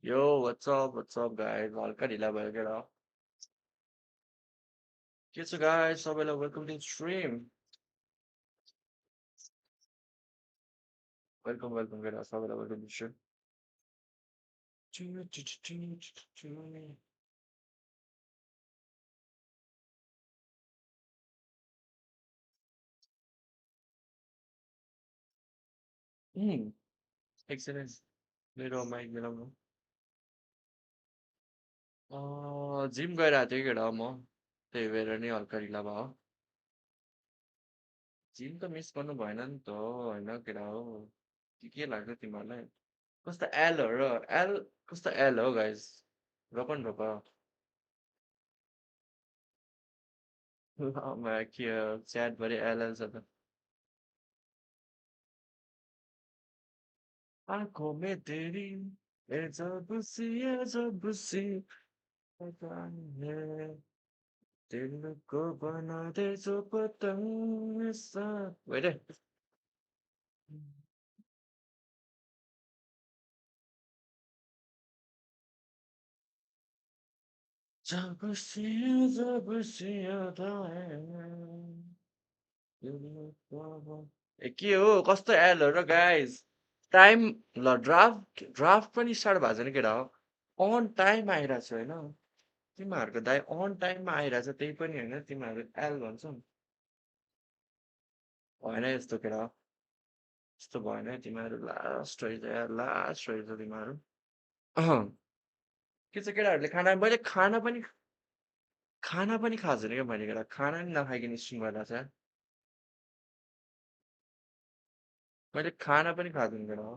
Yo, what's up? What's up, guys? Falcon 11, get off. Okay, so guys, so welcome to the stream. Welcome, get off. So welcome to the stream. Hmm, excellent. मेरो gym गइरहेको थियो केटा म त्यही भएर नि हल्का ढिला भयो जिम त मिस गर्नु भएन नि त होइन केटा हो के लाग्छ तिमीहरूलाई कस्तो एल हो र एल कस्तो एल हो गाइस र पनि रोक के च्याटभरि एलएल छ त आँखों में तेरी जब सी पता है दिल को बना दे जो पतंग सा wait जब सी आता है के हो कस्तो एल हो र गाइज टाइम ल ड्राफ्ट पनि स्टार्ट भएको छैन केटा हो अन टाइम आइरहेको छ होइन तिमीहरूको दाइ अन टाइममा आइरहेछ त्यही पनि होइन तिमीहरू एल भन्छौ भएन यस्तो केटा यस्तो भएन तिमीहरू लास्ट रहेछ यार लास्ट रहेछ तिमीहरू के छ केटाहरूले मैले खाना पनि खाएको छैन क्या मैले केटा खाना पनि नखाइकन स्ट्रिम गरिरहेको छ मैले खाना पनि खाएको छैन केटा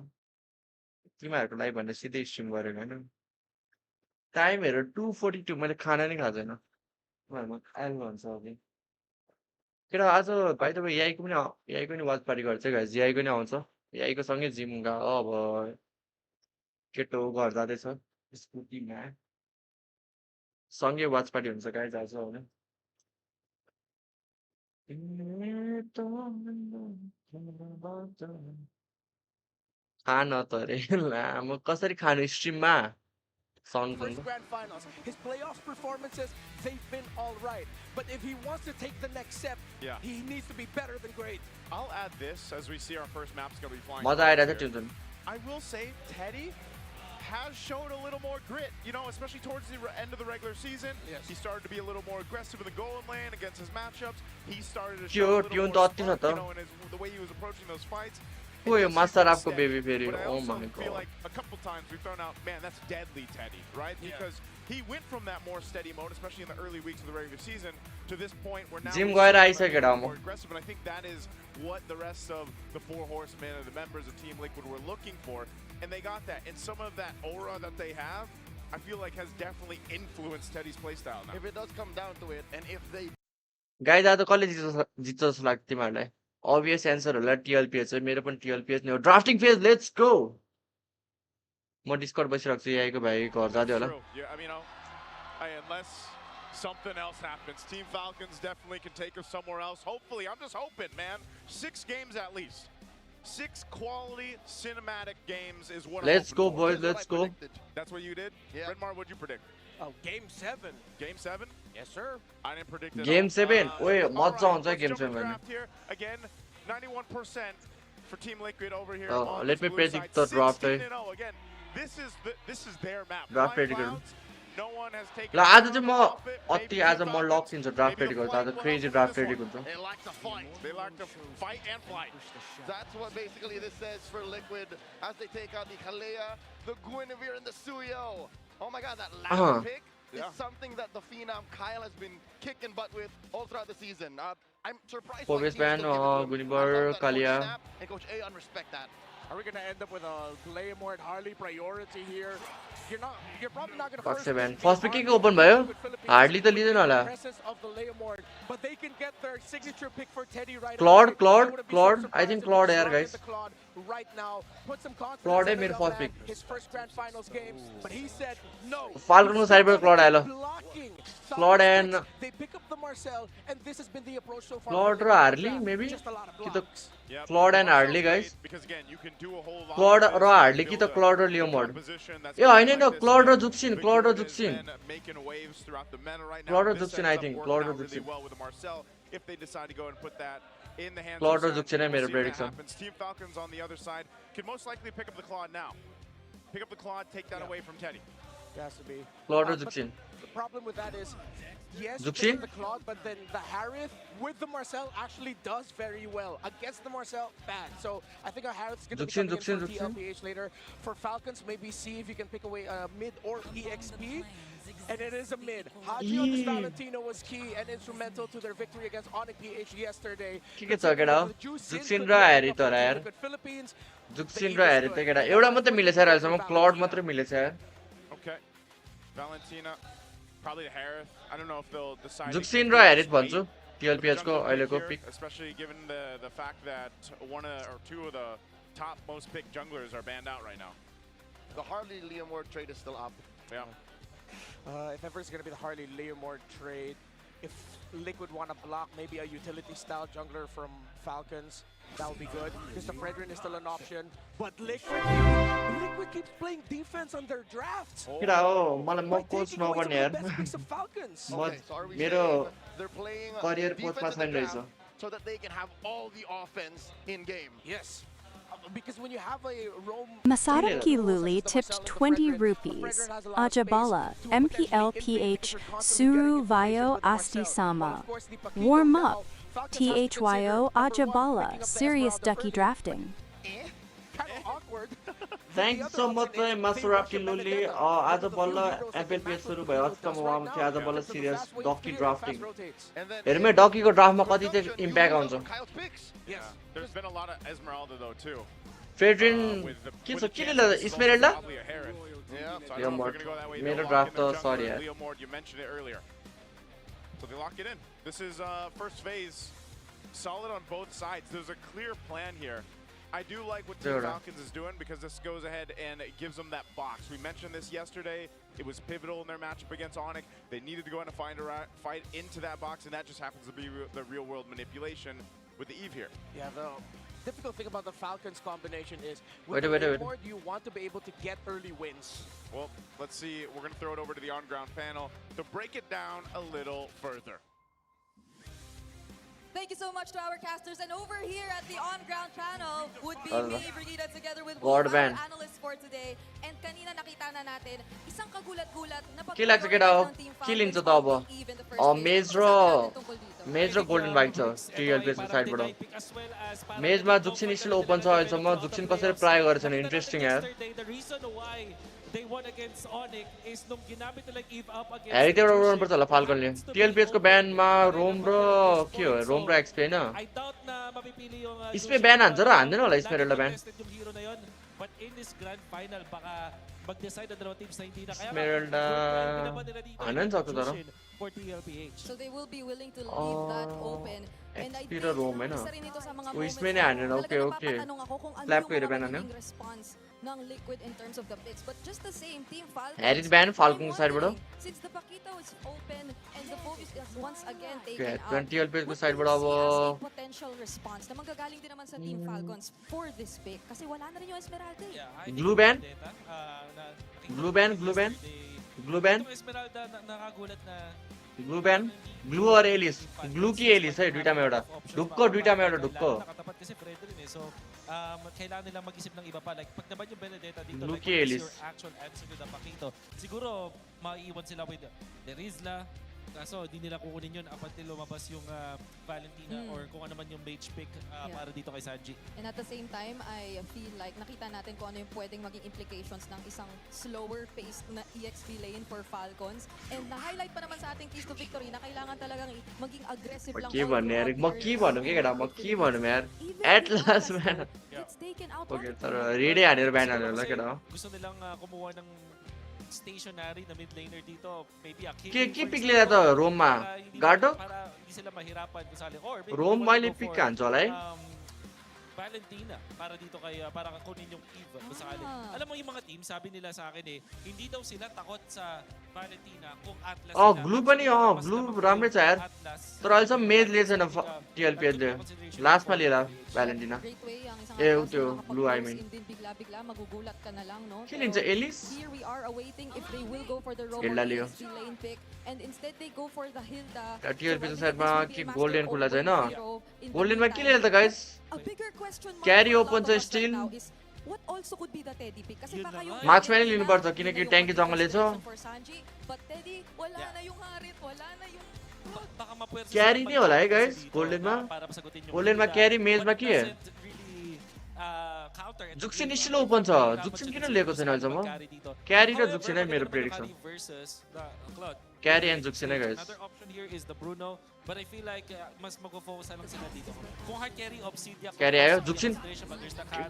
तिमीहरूको लागि भनेर सिधै स्ट्रिम गरेको होइन टाइम हेर 2:42 मैले खाना नै खाएको छैन तिमीहरूमा एल भन्छ अघि केटा आज भाइ तपाईँ यहीँको पनि वाच पार्टी गर्छ गाइस यहीँको नि आउँछ यहीँको सँगै जिम गएको अब केटो घर जाँदैछ स्कुटीमा सँगै वाच पार्टी हुन्छ गाइस आज होइन खान त अरे लामो कसरी खानु स्ट्रिममा First grand finals. His playoffs performances, they've been all right. But if he wants to take the next step, he needs to be better than great. I'll add this as we see our first map's going to be flying. I will say Teddy has shown a little more grit, you know, especially towards the end of the regular season. Yes. He started to be a little more aggressive in the goal lane against his matchups. He started to show a little more spark, you know, in the way he was approaching those fights. Master आपको baby फेरि oh my god. I feel like a couple times we've thrown out, man, that's deadly Teddy, right? Because he went from that more steady mode, especially in the early weeks of the regular season, to this point where now Jim गएर आइसक्यो more aggressive, and I think that is what the rest of the four horsemen and the members of Team Liquid were looking for, and they got that. And some of that aura that they have, I feel like has definitely influenced Teddy's playstyle now. If it does come down to it, and if they guys आज कसले जित्छ जस्तो लाग्छ तिमीहरूलाई obvious answer होला TLPH है मेरो पनि TLPH नै हो ड्राफ्टिङ फेज लेट्स गो म डिस्कर्ड बसिरहेको छु यहीँको भाइ घर जाँदै होला Yeah, I mean, unless something else happens, Team Falcons definitely can take us somewhere else. Hopefully, I'm just hoping, man. 6 games at least. 6 quality cinematic games is what Let's I'm go, for. boys. Let's go. That's what you did? Yeah. Redmar, what'd you predict? Oh, Game 7. Game 7? Yes, sir. I didn't predict it. Game 7 ओए मज्जा हुन्छ let's Game jump to 7 draft here. Again, 91% for Team Liquid over here. Let me predict the draft. 16-0 again. This is their map. Draft Flying predict Clouds, no one has taken ल आज चाहिँ म off it. अति Maybe आज Team म Falcons, luck दिन्छु draft maybe the predict flying आज will crazy help draft this one. Predict हुन्छ They like to fight. They like to fight and flight. That's what basically this says for Liquid as they take out the Kalea, the Guinevere, and the Suyo. Oh my god, that last pick is something that the Phenom Kyle has been kicking butt with all throughout the season. I'm surprised. Four-base ban, Guinevere, Kalea. And Coach A unrespect that. Are we going to end up with a Claymore and Harley priority here? You're probably not going to first seven first pick के open भयो hardly त लिँदैन होला but they can get their signature pick for Teddy right Claude I think Claude यार guys right now put some Claude है मेरो first pick his first grand finals game but he said no Falcon को side पर Claude आयो ल Claude and Marcel, and this has been the approach so far. Claude or Harley, maybe? Just a lot of Ki to blocks. Claude and Harley, guys. Because again, you can do a whole lot Claude with or this, Harley, ki build to a Claude or Leo mod. position that's Yeah, I gonna be know like this. Claude or Again, Zuxin, Claude or Victoria has Zuxin. been making waves throughout the meta right now. Claude or This Zuxin, ends I up think. working Claude or out really Zuxin. well with the Marcel if they decide to go and put that in the hands Claude or of Sanji. Zuxin hai We'll mero see what prediction. happens. Team Falcons on the other side can most likely pick up the Claude now. Pick up the Claude, take that away from Teddy. It has to be. Claude or But Zuxin. The problem with that is, yes, Zuxin? the Claude, but then the Harith with the Marcel actually does very well. Against the Marcel, bad. So I think a Harith's going to be coming in for Tlph later. For Falcons, maybe see if you can pick away a mid or EXP. And it is a mid. Haji on this Valentino was key and instrumental to their victory against Onyx PH yesterday. के छ केटा हो जुक्सिन र हेरी त यार जुक्सिन र हेरी त केटा एउटा मात्रै मिलेछ यार अहिलेसम्म क्लाउड मात्रै मिलेछ यार Okay. Valentina, probably the Harith. I don't know if they'll decide. जुक्सिन र हेरी भन्छु TLPH को अहिलेको pick Especially given the fact that one or two of the top most picked junglers are banned out right now. The Harley Liam Ward trade is still up. Yeah. If ever it's going to be the Harley Leomord trade, if Liquid want to block maybe a utility style jungler from Falcons, that would be good. Because the Fredrin is still an option. But Liquid keeps playing defense on their drafts. केटा हो मलाई म coach नगर्ने यार म मेरो career कोचमा छैन रहेछ so that they can have all the offense in game. Yes. Because when you have a roam... Masaraki Luli tipped 20 rupees. Ajabala, MPLPH, Suru Vayo Asti Sama. Warm up. THYO Ajabala, serious ducky drafting. Kind of awkward. Thanks so much Masaraki Luli आज बल्ल MPLPH सुरु भयो अस्तिसम्म उहाँमा थियो आज बल्ल serious डकी drafting हेरौँ डकीको ड्राफ्टमा कति चाहिँ इम्प्याक्ट आउँछ Yeah. There's been a lot of Esmeralda though too. फेड्रिन के छ के ले स्मेरेल्डा Probably a Harith. Yeah. So I Leo don't know if Mord. they're gonna go that way. Mero They'll draft lock in the sorry, jungler, yaar. Leo Mord, you mentioned it earlier. So they lock it in. This is first phase. Solid on both sides. There's a clear plan here. I do like what Team Falcons is doing because this goes ahead and it gives them that box. We mentioned this yesterday. It was pivotal in their matchup against Onyx. They needed to go in and fight into that box, and that just happens to be the real-world manipulation with the Eve here. Yeah, the difficult thing about the Falcons combination is Wait. you want to be able to get early wins. Well, let's see. We're going to throw it over to the on-ground panel to break it down a little further. Thank you so much to our casters. And over here at the on-ground panel would be me, Brigida, together with our analysts for today. And kanina nakita na natin, isang kagulat-gulat na pag-prioritize ng Team Falcons Maze raw golden bike छ TLPH को साइडबाट मेजमा जुक्सिन still open छ अहिलेसम्म जुक्सिन कसरी प्राय गरेछ नि interesting यार हेरी त्यो रोम पर्छ होला फाल्कनले TLPH को ब्यानमा रोम र के हो रोम र एक्सपी हैन स्पे ब्यान हान्छ र हान्दैन होला स्पेरेल्डा ब्यान स्मेरेल्डा हान्न सक्छ तर So they will be willing to leave that open. And I think Rome, isa rin ito sa mga moments na napapatanong ako kung ano yung magiging response ng Liquid in terms of the picks. But just the same, Team Falcon, Falcon side since the Paquito is open and the focus is once again taken out, 20 LPH ko side as a potential response na manggagaling din naman sa Team Falcons for this pick. Kasi wala na rin yung Esmeralda eh. Blue ban? Blue ban? Blue ban? Blue ban? Blue ban? Blue or Alice? Blue ki Alice hai duita mein euta. Dukko dukko. So kailangan nilang mag-isip ng iba pa. Like pag naman yung Benedetta dito, Blue like ki what is Alice. your actual answer to the Paquito? Siguro maiiwan sila with the Rizla. Kaso hindi nila kukunin yun up until lumabas yung Valentina or kung ano man yung mage pick para dito kay Sanji. And at the same time, I feel like nakita natin kung ano yung pwedeng maging implications ng isang slower paced na EXP lane for Falcons. And na-highlight pa naman sa ating keys to victory na kailangan talagang maging aggressive lang. Magki भन्नु यार at last man. It's taken out. Okay, तर ready हानेर ब्यान हाल्नु होला केटा हो. Gusto nilang kumuha ng stationary na mid laner dito, maybe a के पिक लिएर त रोममा गार्डो para hindi sila mahirapan kung sali or रोम मैले पिक हान्छु होला है Valentina para dito kay para kunin yung Eve kung sakali. Alam mo yung mga team, sabi nila sa akin hindi daw sila takot sa Valentina kung Atlas sila. Blue पनि blue राम्रै छ यार तर अहिलेसम्म मेज लिएछ न TLP ले लास्टमा लिएला भ्यालेन्टिना त्यो blue I mean bigla magugulat ka na lang, no? के लिन्छ Alice Here we are awaiting if they will go for the Robo Hilda Leo lane pick and instead they go for the Hilda. TLP को साइडमा के golden खुला छैन गोल्डनमा के लिएला त guys A bigger question mark Carry for open a lot of छ us right still now is what also could be the Teddy pick kasi baka yung मार्क्समै लिनुपर्छ किनकि ट्याङ्की जङ्गलले छ for Sanji, but Teddy wala na yung Harit, wala na yung क्यारी नै होला है guys गोल्डनमा क्यारी मेजमा के जुक्सिन स्टिल ओपन छ जुक्सिन किन लिएको छैन अहिलेसम्म क्यारी र जुक्सिन नै मेरो प्रेडिक्सन क्यारी एन्ड जुक्सिन नै guys But I feel like mas mag-focus lang sila dito. Kung hard carry Obsidian, carry ayo जुक्सिन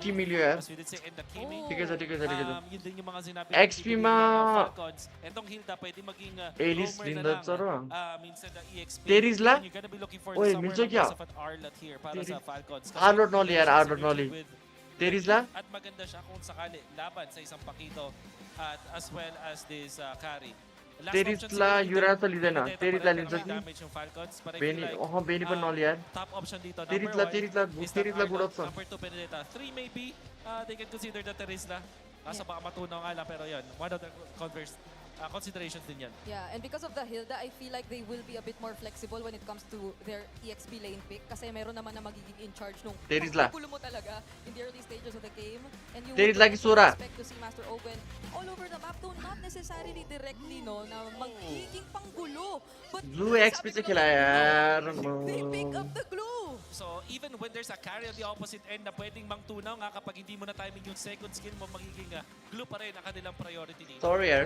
के मिल्यो यार ठिकै छ yun din yung mga sinabi XP मा etong Hilda pwede maging एलिस लिन्छ र minsan na EXP तेरिज La you're gonna be looking for ओए मिल्छ क्या Arlot here para sa Falcons. आर्लट नली यार आर्लट नली तेरिज ला at maganda siya kung sakali laban sa isang pakito at as well as this carry. तेरिजला युरा त लिदैन तेरिजला लिन्छ कि बेनी बेनी पनि नलि यार top option dito तेरिजला good option number 2 Benedetta 3 maybe they can consider the Terizla kaso baka matunaw nga lang pero yun one of the considerations din yan. Yeah, and because of the Hilda, I feel like they will be a bit more flexible when it comes to their EXP lane pick kasi meron naman na magiging in charge nung pagkulo mo talaga in the early stages of the game. And you would expect to see Master Owen all over the map, though not necessarily directly, no, na magiging panggulo. But blue XP sa kila yaar they pick up the glue. So even when there's a carry on the opposite end na pwedeng mangtunaw nga kapag hindi mo na timing yung second skill mo magiging glue pa rin ang kanilang priority dito. Sorry yaar.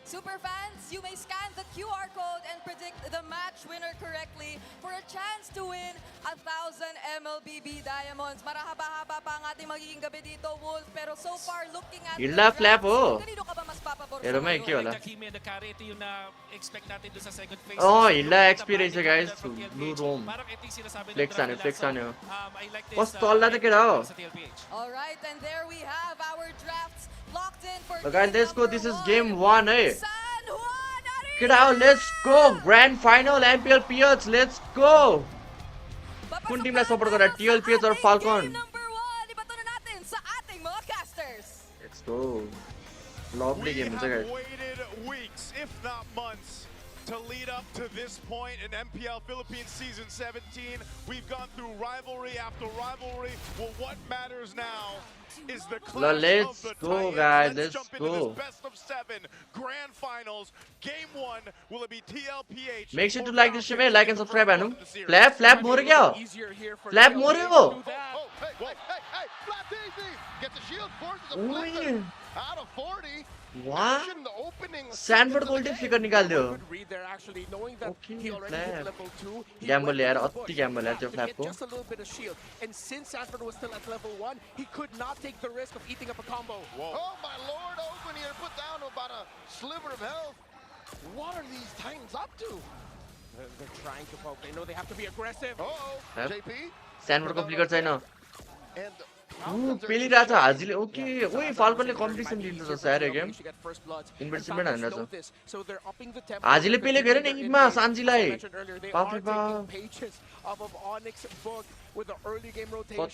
Super fans, you may scan the QR code and predict the match winner correctly for a chance to win 1,000 MLBB Diamonds. Marahaba-haba pa ang ating magiging gabi dito, Wolf. Pero so far, looking at the flap, kanino ka ba mas papabor sa may ngayon? wala. Ito yung na-expect natin doon sa second phase. Illa experience guys. Blue room. Flex on you. What's all that kira? Alright, and there we have our drafts locked in for guys, let's go. This is game 1, eh? San Juan Kira, let's go. Grand final MPL PH. Let's go. Kung team na support kara, TLPH or Falcon? Number 1, ibato na natin sa ating mga casters. Let's go. Lovely game, guys. We have waited weeks, if not months, to lead up to this point in MPL Philippines Season 17. We've gone through rivalry after rivalry. Well, what matters now is the clash let's of the go, Titans. guys. Let's Let's jump go. into this best of 7 grand finals. Game 1, will it be TLPH? Make sure to like this stream, like and subscribe, Anu. Flap, more kya? Flap, more ho. Hey, Flap easy! Gets a shield, forces a flip out of 40. What? Sanford Golden figure निकाल दियो. Okay, Flap. Gamble यार, अति gamble यार जो Flap को. Just a little bit of shield, and since Sanford was still at level 1, he could not take the risk of eating up a combo. Whoa. Oh my lord, Open here put down about a sliver of health. What are these Titans up to? They're trying to poke. They know they have to be aggressive. JP. Sanford को figure छैन. And पेलिरहेछ हाजीले okay ओइ फाल्कनले competition लिन्छ त सारे game इन्भर्टिमेन्ट हान्दैछ हाजीले पेलेको हेर नि इमा सान्जीलाई बाफरे बा with the early game rotation.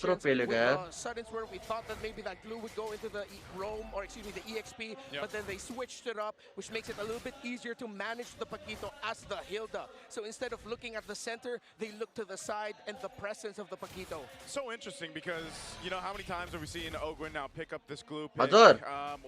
Suddens where we thought that maybe that glue would go into the Rome, or excuse me, the EXP, but then they switched it up, which makes it a little bit easier to manage the Paquito as the Hilda. So instead of looking at the center, they look to the side and the presence of the Paquito. So interesting because, you know, how many times have we seen Ogwin now pick up this glue pick?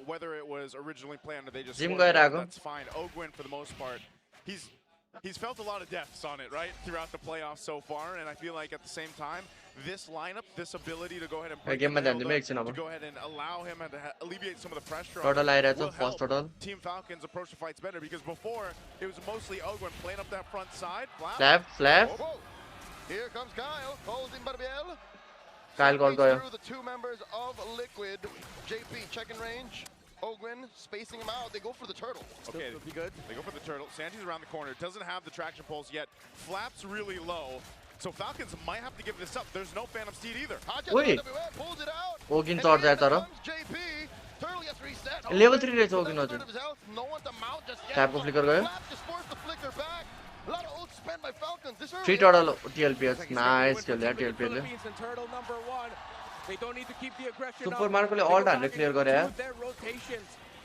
Whether it was originally planned or they just that's fine. Ogwin, for the most part, he's felt a lot of deaths on it, right, throughout the playoffs so far, and I feel like at the same time, this lineup, this ability to go ahead and break to go ahead and allow him to alleviate some of the pressure will help Team Falcons approach the fights better, because before, it was mostly Ogwin playing up that front side. Flap. Here comes Kyle, holding Barbiel. Kyle got through the two members of Liquid. JP, checking range. Ogwin spacing him out. They go for the turtle. Okay, be good. They go for the turtle. Sanji's around the corner. Doesn't have the traction pulse yet. Flap's really low. So Falcons might have to give this up. There's no Phantom Steed either. Wait. Ogin chart there tara. Level 3 race Ogin हजुर. Tap को flicker गयो. 3 total TLPS. Nice kill there TLPS. They don't need to keep the aggression Super Marco ले all done clear गरे यार.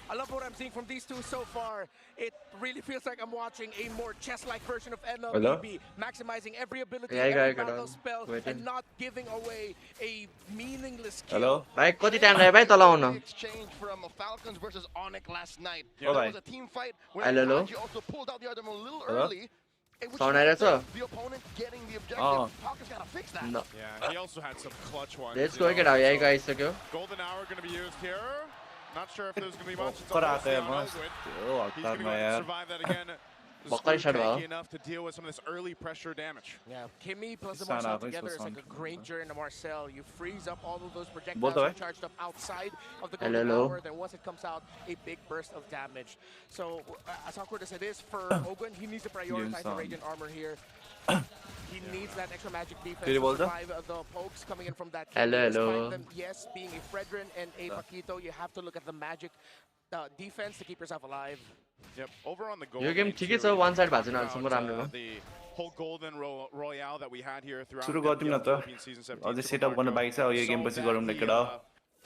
I love what I'm seeing from these two so far. It really feels like I'm watching a more chess-like version of MLBB, maximizing every ability, every battle spell, and not giving away a meaningless kill. Hello. भाई कति time लाग्यो भाइ तल आउन? Exchange from Falcons versus Onyx last night. There was a team fight where Hello. Haji also pulled out the other one a little early. Sound आइरहेछ? The opponent getting the objective. Falcons gotta fix that. No. Yeah, he also had some clutch ones. Let's go get out. यही आइसक्यो. Golden hour going to be used here. Not sure if there's going to be much. He's But going to survive that again. Tanky enough to deal with some of this early pressure damage. Yeah, Kimmy plus the Marcel together is like a Granger and a Marcel. You freeze up all of those projectiles charged up outside of the golden hour. Then once it comes out, a big burst of damage. So as awkward as it is for Ogun, he needs to prioritize the Radiant Armor here. He needs that extra magic defense to survive the pokes coming in from that. Hello. Them, yes, being a Fredrin and a Paquito, you have to look at the magic defense to keep yourself alive. Yep, over on the gold. Yo game ठिकै छ one side भएको छैन अहिलेसम्म राम्रो हो. The whole golden royale that we had here throughout सुरु गर्दिम न त. अझै सेटअप गर्न बाँकी छ. यो गेम पछि गरौँ न केटा.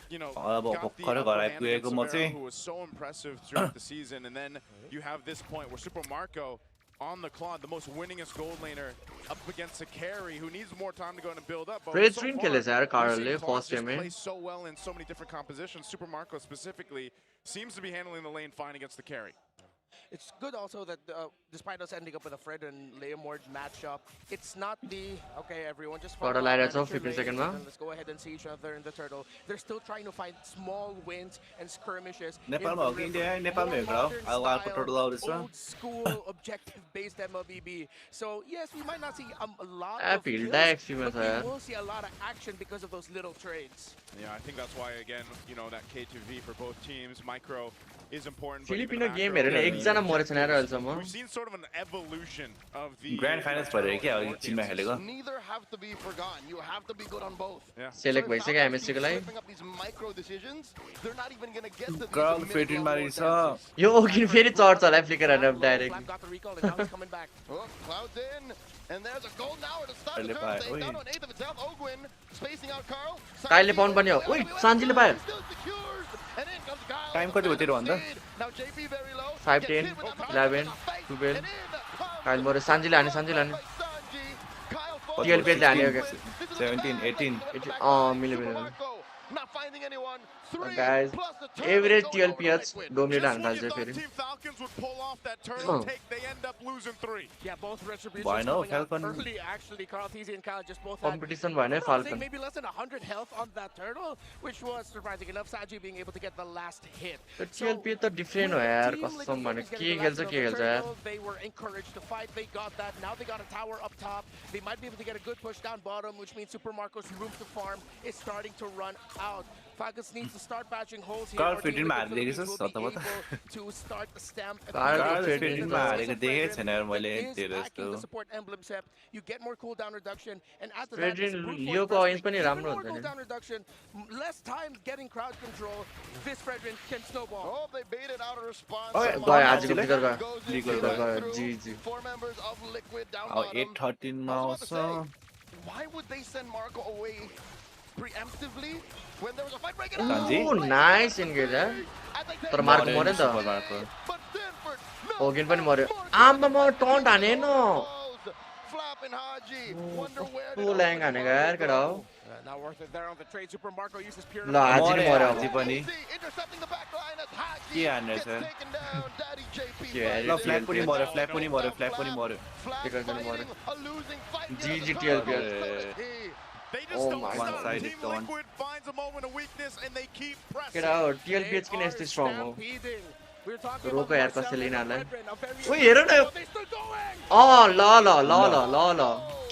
You know, अब भर्खरै घर आइपुगेको म चाहिँ. who was so impressive throughout the season, and then you have this point where Super Marco on the clock, the most winningest gold laner up against a carry who needs more time to go and build up. Great stream kill is यार Carl first game में. Plays so well in so many different compositions. Super Marco specifically seems to be handling the lane fine against the carry. It's good also that despite us ending up with a Fred and Leomord matchup, it's not the, okay, everyone just follow out 15 seconds. Let's go ahead and see each other in the turtle. They're still trying to find small wins and skirmishes. Old school objective-based MLBB. So yes, we might not see a lot of kills, but we will see a lot of action because of those little trades. Yeah, I think that's why, again, you know, that K2V for both teams, micro is important. Filipino game हेरेर एकजना मरेछ नि अहिलेसम्म. We've seen sort of an evolution of the Grand Finals परेको क्या हो टिममा खेलेको. Neither have to be forgotten. You have to be good on both. Yeah. Select भइसक्यो MSC को लागि. Micro decisions, they're not even going to get to Girl Fredrin मारिछ. यो ओकिन फेरि चर्छ होला फ्लिकर हानेर direct. Got the recall and now he's coming back. Oh, Cloud's in. And there's a golden hour to start the turn. Staying down on 8th of itself. Ogwin spacing out Carl. काइले pound पनि हो. ओइ सान्जीले पायो. And in comes Kyle. Time कति हो तेरो भन्दा? Now JP very low. 5 10 11 12 Kyle मरे सान्जीले हाने. TLPS ले हाने हो 17 18 मिल्यो. Not finding anyone. Guys, average TLPS dominate हान्न थाल्छ फेरि. Team Falcons would pull off that turtle take, they end up losing 3. Yeah, both retributions Why no? coming out Falcon. early. Actually, Carl TZ and Kyle just both had Competition भएन Falcon. maybe less than 100 health on that turtle, which was surprising enough. Saji being able to get the last hit. TLPS त different हो यार कसम भने के खेल्छ यार. They were encouraged to fight. They got that. Now they got a tower up top. They might be able to get a good push down bottom, which means Super Marco's room to farm is starting to run out. Falcons needs to start patching holes here. Carl Fredrin मारिदिएको छ सतबत. To start the stamp. Carl Fredrin मारेको देखेको छैन यार मैले तेरो जस्तो. The support emblem set, you get more cooldown reduction, and after Fredrin that, योको अइन्स पनि राम्रो हुन्छ नि. cooldown reduction, less time getting crowd control. This Fredrin can snowball. Oh, they baited out a response. गयो आजको फ्लिकर गयो. जी. 4 members of Liquid down अब bottom. 8-13 मा आउँछ. Why would they send Marco away preemptively when there was a fight breaking Oh, nice engage यार. तर Marco मर्यो नि त. But Denford, no. ओगिन पनि मर्यो. आम्मा टन्ट हाने न. Flapping Haji. Wonder where फुल ल्याङ हानेको यार केटा हो. Not worth it there on the trade. Super Marco uses pure. ल हाजी नि मर्यो. हाजी पनि. intercepting the back line as Haji के हान्ने छ? taken down. Daddy JP. ल फ्ल्याग पनि मर्यो, फ्ल्याग पनि मर्यो, फ्ल्याग पनि मर्यो. Sticker पनि मर्यो. A losing fight. GGTLPS. They just Oh don't my stop. God. Team One-sided Liquid finds a moment of weakness and they keep pressing. केटा हो TLPS किन यस्तो स्ट्रङ हो. We're talking रोको about यार Marcel कसैले and यिनीहरूलाई. Fredrin, a very- ओइ हेर न यो. They're still going. ल.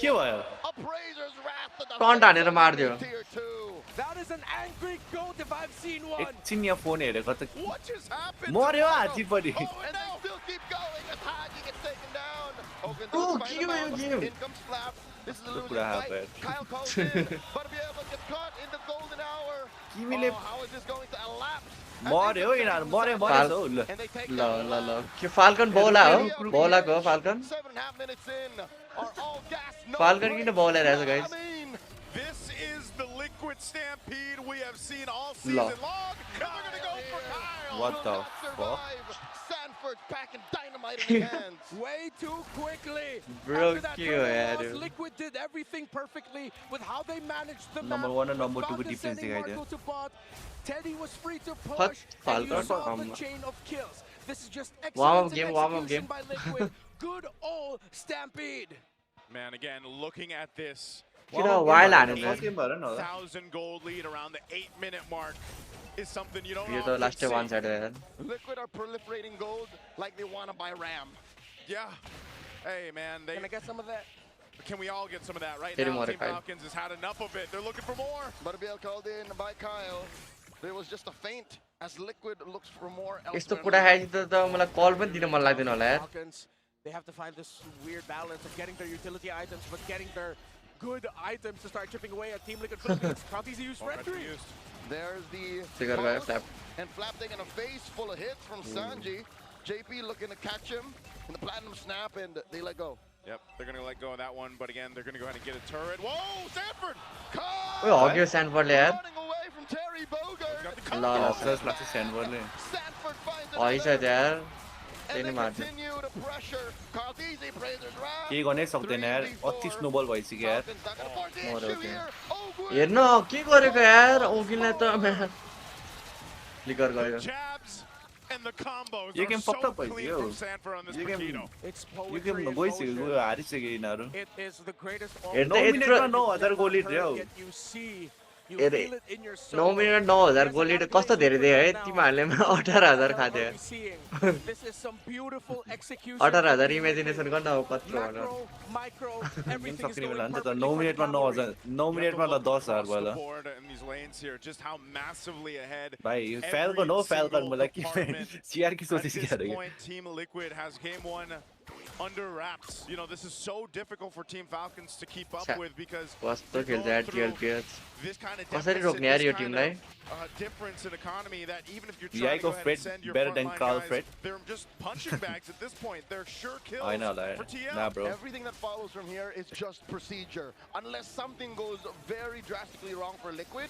के भयो? Appraiser's wrath to the टन्ट हानेर मार्दियो. tier 2. That is an angry goat if I've seen one. एकछिन यहाँ फोन हेरेको त What just happened? मर्यो हाजी पनि. Oh, and they still keep going as Haji gets taken down. Hogan Bro, does find give him me a out. game. In comes Flap. This is a losing could have fight. happened. Kyle calls in, but Bielba gets caught in the golden hour. Kiwile- Oh, how is this going to elapse? मर्यो यिनीहरू मर्यो मर्यो हो ल And they take ल the ल ल lap. के फाल्कन बौला हो बौलाको Falcon 7.5 minutes in. Are all gas, no Falcon break. किन बौलाइरहेछ I guys mean, This is the liquid stampede we have seen all season long. And they're going to go for Kyle. What will the not fuck? survive. Sanford packing dynamite in his hands. Way too quickly. Bro, After that क्यों turbo यार? loss, Liquid did everything perfectly with how they managed the Number map. one and With number two Falcon को difference sending दिखाई दिया। Marco to bot, Teddy was free to Fuck push, and you Falcon. saw the chain of kills. This is just Warm-up excellent game, warm-up execution game. by Liquid. Good old Stampede. Man, again, looking at this, किन while हाने first game भएर न 1,000 gold lead around the 8-minute mark is something you don't यो त often लास्टै वान see. Side हो यार Liquid are proliferating gold like they want to buy RAM. Yeah. Hey, man, Can I get some of that? can we all get some of that right Very now? more Team Kyle. Falcons has had enough of it. They're looking for more. Butterbeal called in by Kyle. There was just a feint as Liquid looks for more यस्तो elsewhere. कुरा खाएपछि त मलाई कल पनि दिन मन लाग्दैन होला यार Falcons, they have to find this weird balance of getting their utility items, but getting their good items to start chipping away at Team Liquid Philippines. Can't easy use red three. There's the Trigger guy, post, Flap. and Flap taking a face full of hits from Sanji. JP looking to catch him in the platinum snap, and they let go. Yep, they're going to let go of that one, but again, they're going to go ahead and get a turret. Whoa, Sanford! ओइ हग्यो स्यान्डफोर्डले यार Running away from Terry Bogard. Got the ल combo. ल अफसोस लाग्छ स्यान्डबर्डले Sanford finds हैछ another, यार and त्यही they नै मार्छ continue to pressure. Carthese praises Ram. केही गर्नै सक्दैन यार अति स्नोबल भइसक्यो यार Falcons not gonna force the More issue okay. here. Ogwin. हेर्न के गरेको यार ओगिललाई त फ्लिकर The गर्यो jabs and the combos You are can so fuck up with clean you. from Sanford on this You can- Paquito. It's yo poetry game in गइसक्यो motion. हारिसक्यो यिनीहरू It is the greatest हेर्दा 9 यत्रो मिनेटमा 9000 gold lead रे हौ yet you see, you हेरे feel it in your 9 soul. Minute 9000 gold lead कस्तो धेरै दियो है तिमीहरूले 18000 खाथ्यो What are we seeing? This is some beautiful execution. 18000 imagination गर्न अब कत्रो भनेर Macro, micro, game everything is सक्ने बेला going नि त perfectly 9 for the मिनेटमा cavalry. 9 मिनेटमा त 10000 Across भयो the ल board in these lanes here, just how massively ahead. भाइ every फ्याल्कन हो फ्याल्कन single मलाई के department सिआर की At सोचेछ this क्या point, Team Liquid has game one under wraps. You know, this is so difficult for Team Falcons to keep up with because कस्तो they're खेल्छ going यार through टिएलपिएच this kind of कसरी deficit, रोक्ने यार this yo kind टिमलाई of, difference in economy that even if you're Yeah, trying to go go ahead Fred and send your better than frontline Carl guys, Fred. they're just punching bags at this point. They're sure kills I know that. for TL. Nah, bro. Everything that follows from here is just procedure. Unless something goes very drastically wrong for Liquid,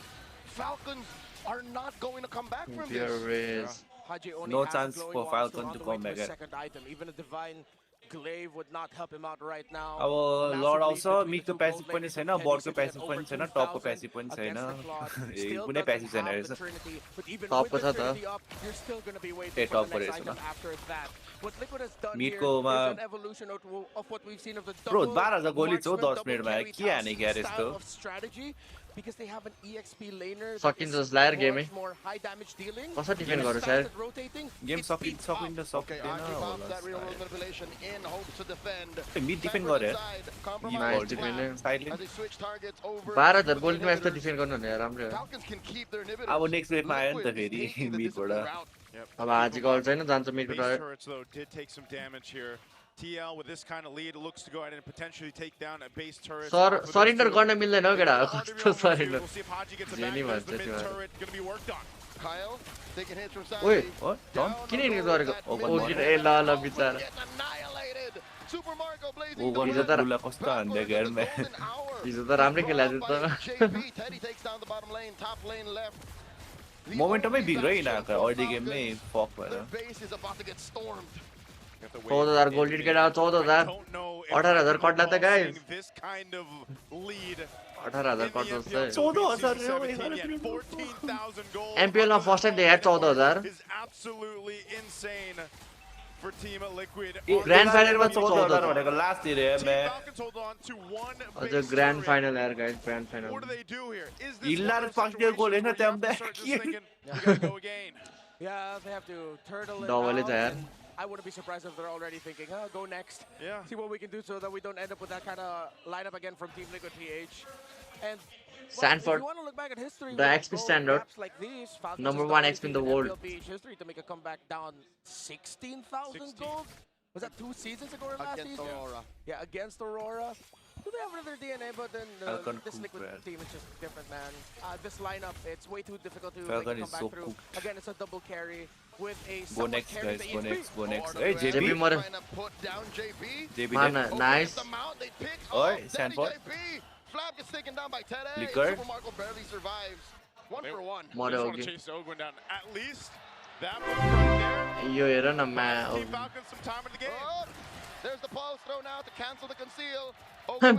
Falcons are not going to come back from Pure this. race Haji only No has chance glowing for wands Falcon on to the come way to back the at- second item. Even a divine glaive would not help him out right now. अब Massive लड lead आउँछ between the मिडको two passive gold पनि lanes छैन from Teddy बर्डको sitting at passive over पनि छैन 2000 टपको passive पनि छैन against the Claude. A Still कुनै doesn't प्यासिभ छैन have रहेछ the Trinity, but even Top with the छ त। Trinity up, you're still going to be waiting A for tub the next परेछ item ल after that. What Liquid has done Mid here को is मा- an evolution of what we've seen of the Bro, double 12,000 गोली छ हौ, marksman, 10 double मिनेटमा carry के हाने क्या style यस्तो of strategy, because they have an EXP laner that सकिन्छ is जस्तो लाग्यो गेमै much more high damage dealing. कसरी डिफेन्ड Even गर्छ fast यार at rotating, गेम it सकिन्छ speeds up. सकिन्छ Okay, सक्दैन Archie pops होला that real world manipulation in hopes to defend. Mid defend Sanford गरे inside, Nice compromised defend, Flap साइडले as they switch targets over 12000 to goal the मा यस्तो inhibitors. Defend गर्नु भने राम्रै हो Falcons can keep their inhibitors. अब next वेभमा आयो नि त Liquid फेरि is taking the मिडबाट disciplined route. Yep. अब हाजीको अल्छ हैन जान्छ मिडको Base turret turrets, though, did take some damage here. TL with this kind of lead looks to go ahead and potentially take down a base turret. Surrender गर्न मिल्दैन हो केटा कस्तो surrender We'll see if Haji gets it Jenny back. There's the भन्छ mid त्यो turret going to be worked on. Kyle taking hits from ओइ Sanji. हो Down किन the यिनीहरू road, गरेको that ओ mid किन lane. ए ल ल Ogwin बिचारा gets annihilated. Super Marco blazing O the गर्नु हिजो way. त बुला कस्तो हान्दै Falcons घर in the में golden hour. हिजो त राम्रै खेलाएको Brought थियो by त JP. Teddy takes down the bottom lane, top lane left. The मोमेन्टमै only बिग्रो bastion यिनीहरूको for अर्ली गेममै Falcons. फक भएर Their base is about to get stormed. 14000 gold lead केटा 14000 18,000 कट्ला त guys This kind of lead 18,000 कट्छ जस्तै 14,000 रे, 14,000 goals. एमपीएल मा फर्स्ट टाइम देखाए 14000 is absolutely insane for Team Liquid. Grand फाइनलमा 14,000 14,000 भनेको लास्ट इयर है Team मैं Falcons hold on to one अझ base ग्रान्ड turret. फाइनल यार guys grand What do final they do here? Is this Illa one of those first year goal situations in a where you have to term start just back. thinking, we gotta go again? Yeah, they have to turtle it Double down, it, yeah. and I wouldn't be surprised if they're already thinking, oh, go next. Yeah. See what we can do so that we don't end up with that kind of lineup again from Team Liquid PH. And well, Sanford, if you want to look back at history, the with XP gold standard, gaps like these, Falcons number is the one only XP in team the world. MLB history to make a comeback down 16,000 16. gold. Was that 2 seasons ago or last Against season? Aurora. Yeah, against Aurora. Do they have another DNA? But then Falcon this cooked, Liquid man. team is just different, man. This lineup, it's way too difficult to Falcon come is back so through. cooked. Again, it's a double carry with a Go somewhat next, carry guys. the Go EXP. next. Go next. Oh, Hey, RWM JB. JB Mother. trying to put down JB. JB Man, dead. nice. The mount, they pick Oi, off Sanford. JB. Flap gets taken down by Teddy. Liquor. Super Marco barely survives. 1 for 1. They Mother just want to okay. chase Ogwin down. At least that move right there. यो हेर न buys Team मा Falcons some time in the game. Oh, there's the pulse thrown out to cancel the conceal.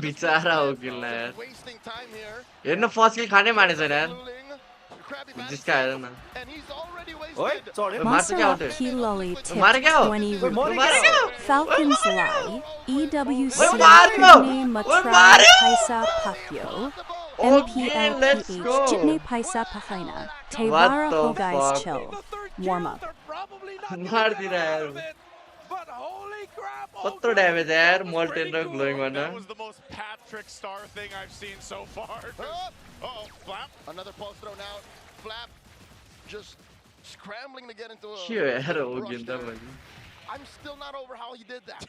बिचारा हो किल्ला यार Wasting time here. हेर्न first kill खानै माने छैन यार Looling. Krabby जिसका हेर न and he's already Oi, wasted. sorry. मार्छ क्या Masarap होते Kiloli मारे क्या tipped हो 20 मारे rupees. क्या हो Falcons Lie, EWC Mario! Kidney Matrai Mario! Paisa Pakyo, Okay, let's MPLPH go. Jitney Paisa Pahaina, What Tevara the Ho guys fuck? chill. Warm up. They're probably not gonna मार्दिन get out यार of it, but holy crap! कत्रो damage यार molten र cool. Glowing गर्न That was the most Patrick Star thing I've seen so far. Uh-oh, Flap. Another pulse thrown out. Flap just scrambling to get into a. के हो यार हो rush Gill त there. मैले I'm still not over how he did that.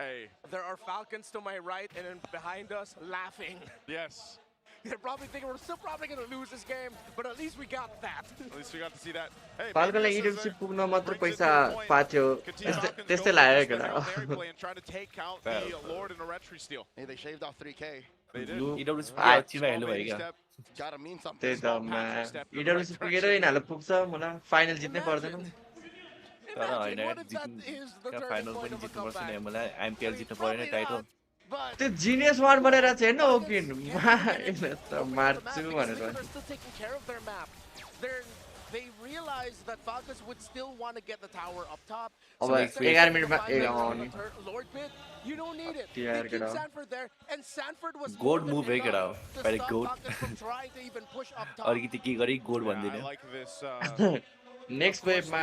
Hey, There are Falcons to my right and then behind us laughing. yes. They're probably thinking we're still probably going to lose this game, but at least we got that. At least we got to see that. Hey, फाल्कनलाई maybe this is इडब्ल्युसी a- पुग्न मात्र brings it पैसा to a point. पाथ्यो Continue Falcons त्यस्तै go लाग्यो for केटा this Mary play and try to take out the Lord in a retry steal. Hey, they shaved off 3K. They did. EWC Ah, Chima हेर्नु भयो क्या Step. Gotta mean something. त्यही त Small Patrick step in the इडब्ल्युसी right पुगेर direction. यिनीहरूलाई पुग्छ मलाई final जित्नै पर्दैन तर होइन Imagine, what if that is the turning final point पनि of a जित्नुपर्छ नि comeback? मलाई आइएमपिएल जित्नु परेन Probably टाइटल not, but त्यो जिनियस वान बनेर चाहिँ हेर्न ओकिन त Over मार्छु the map, भनेर because they're still taking care of their map. They realize that Falcons would still want to get the tower up top. अब So instead of 11 taking मिनटमा the 5 minutes आउने on the Lord pit, you don't need it. Yeah, They keep केटा। Sanford there, and Sanford was Goat more than move है केटा। enough to Very stop good। Falcons from trying to even push up top. अलिकति के गरी गोड Yeah, I भन्दिनँ like this. Next वेभमा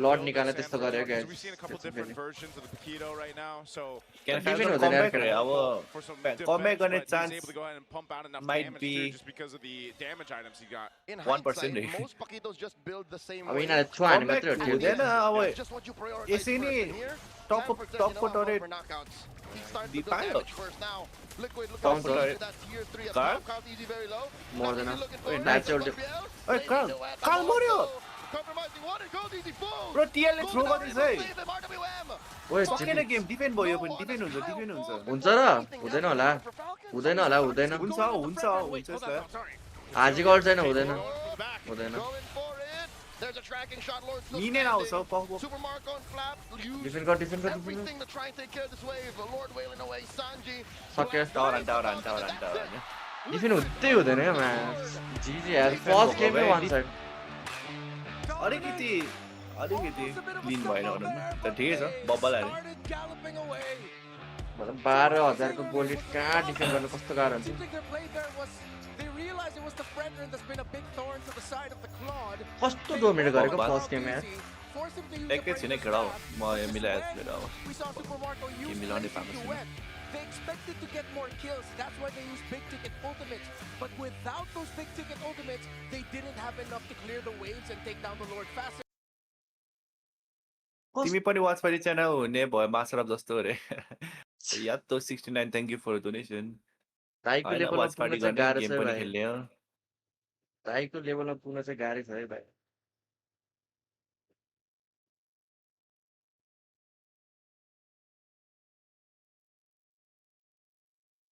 lord निकाल्न त्यस्तो गर्यो We've guys seen a couple different versions of the Paquito right now, so Can Defend Falcon हुँदैन यार comeback रे केटा। अब for some comeback गर्ने defense, but he's chance able to go ahead and pump out enough might damage be too, just because of the damage items he got. In 1% hindsight, most Paquitos just build the same अब way. यिनीहरूले throw हान्ने comeback मात्रै हो हुँदैन अब It's just what you prioritize यसै first. नि And here, top Sanford said, top you know, I'm turret going for knockouts. He's starting to Di build tayo. damage first now. Liquid looking Top to turret. that tier 3 as Carl? top count easy very low. More Now than easy enough. looking Wait, for nice it. ult. Gabriel, Oi, they Carl. need to add the Carl ball. Morio. Compromising one, it goes easy full. Bro TL ले throw Golden गर्दैछ Arrow है save him, RWM. ओए सकेन Chipi game defend भयो पनि defend हुन्छ defend हुन्छ हुन्छ र हुँदैन होला हुँदैन होला हुँदैन हुन्छ हुन्छ हुन्छ सर हाजीको अल्ट छैन हुँदैन Oh, हुँदैन going for it. There's a tracking shot, Lord still लिने आउँछ standing. पक्क Super Mark on Flap. Use defend गर डिफेन्ड गर defend everything to try and take care of this wave. Lord wailing away. Sanji. सक्यो tower tower defend हुँदै हुँदैन क्या मा जिजी यार फर्स्ट गेममै वान साइड अलिकति अलिकति लिन भएन भनौँ न त ठिकै छ बब्बल हाल्यो Started galloping away. मतलब 12,000 को गोली कहाँ डिफेन्ड गर्नु कस्तो गाह्रो हुन्छ Seems like their play there was they realized it was the Predator that's been a big thorn to the side of the Claude. कस्तो डोमिनेट गरेको फर्स्ट गेम यार Force him to use the एकैछिन Predator's खेडाउ grab. म यो मिलाइहाल्छु खेडाउ We saw Super Marco use मिलाउने Lazy पाएको छैन। Duet. They expected to get more kills. That's why they used big ticket ultimates. But without those big ticket ultimates, they didn't have enough to clear the waves and take down the Lord faster. तिमी पनि watch party channel हुने भयो मासरफ जस्तो रे याद तो 69 thank you for donation ताइको होइन लेभलमा वाच पार्टी पुग्न चाहिँ गर्ने गाह्रो गेम छ पनि भाइ खेल्ने हो ताइको लेभलमा पुग्न चाहिँ गाह्रो छ है भाइ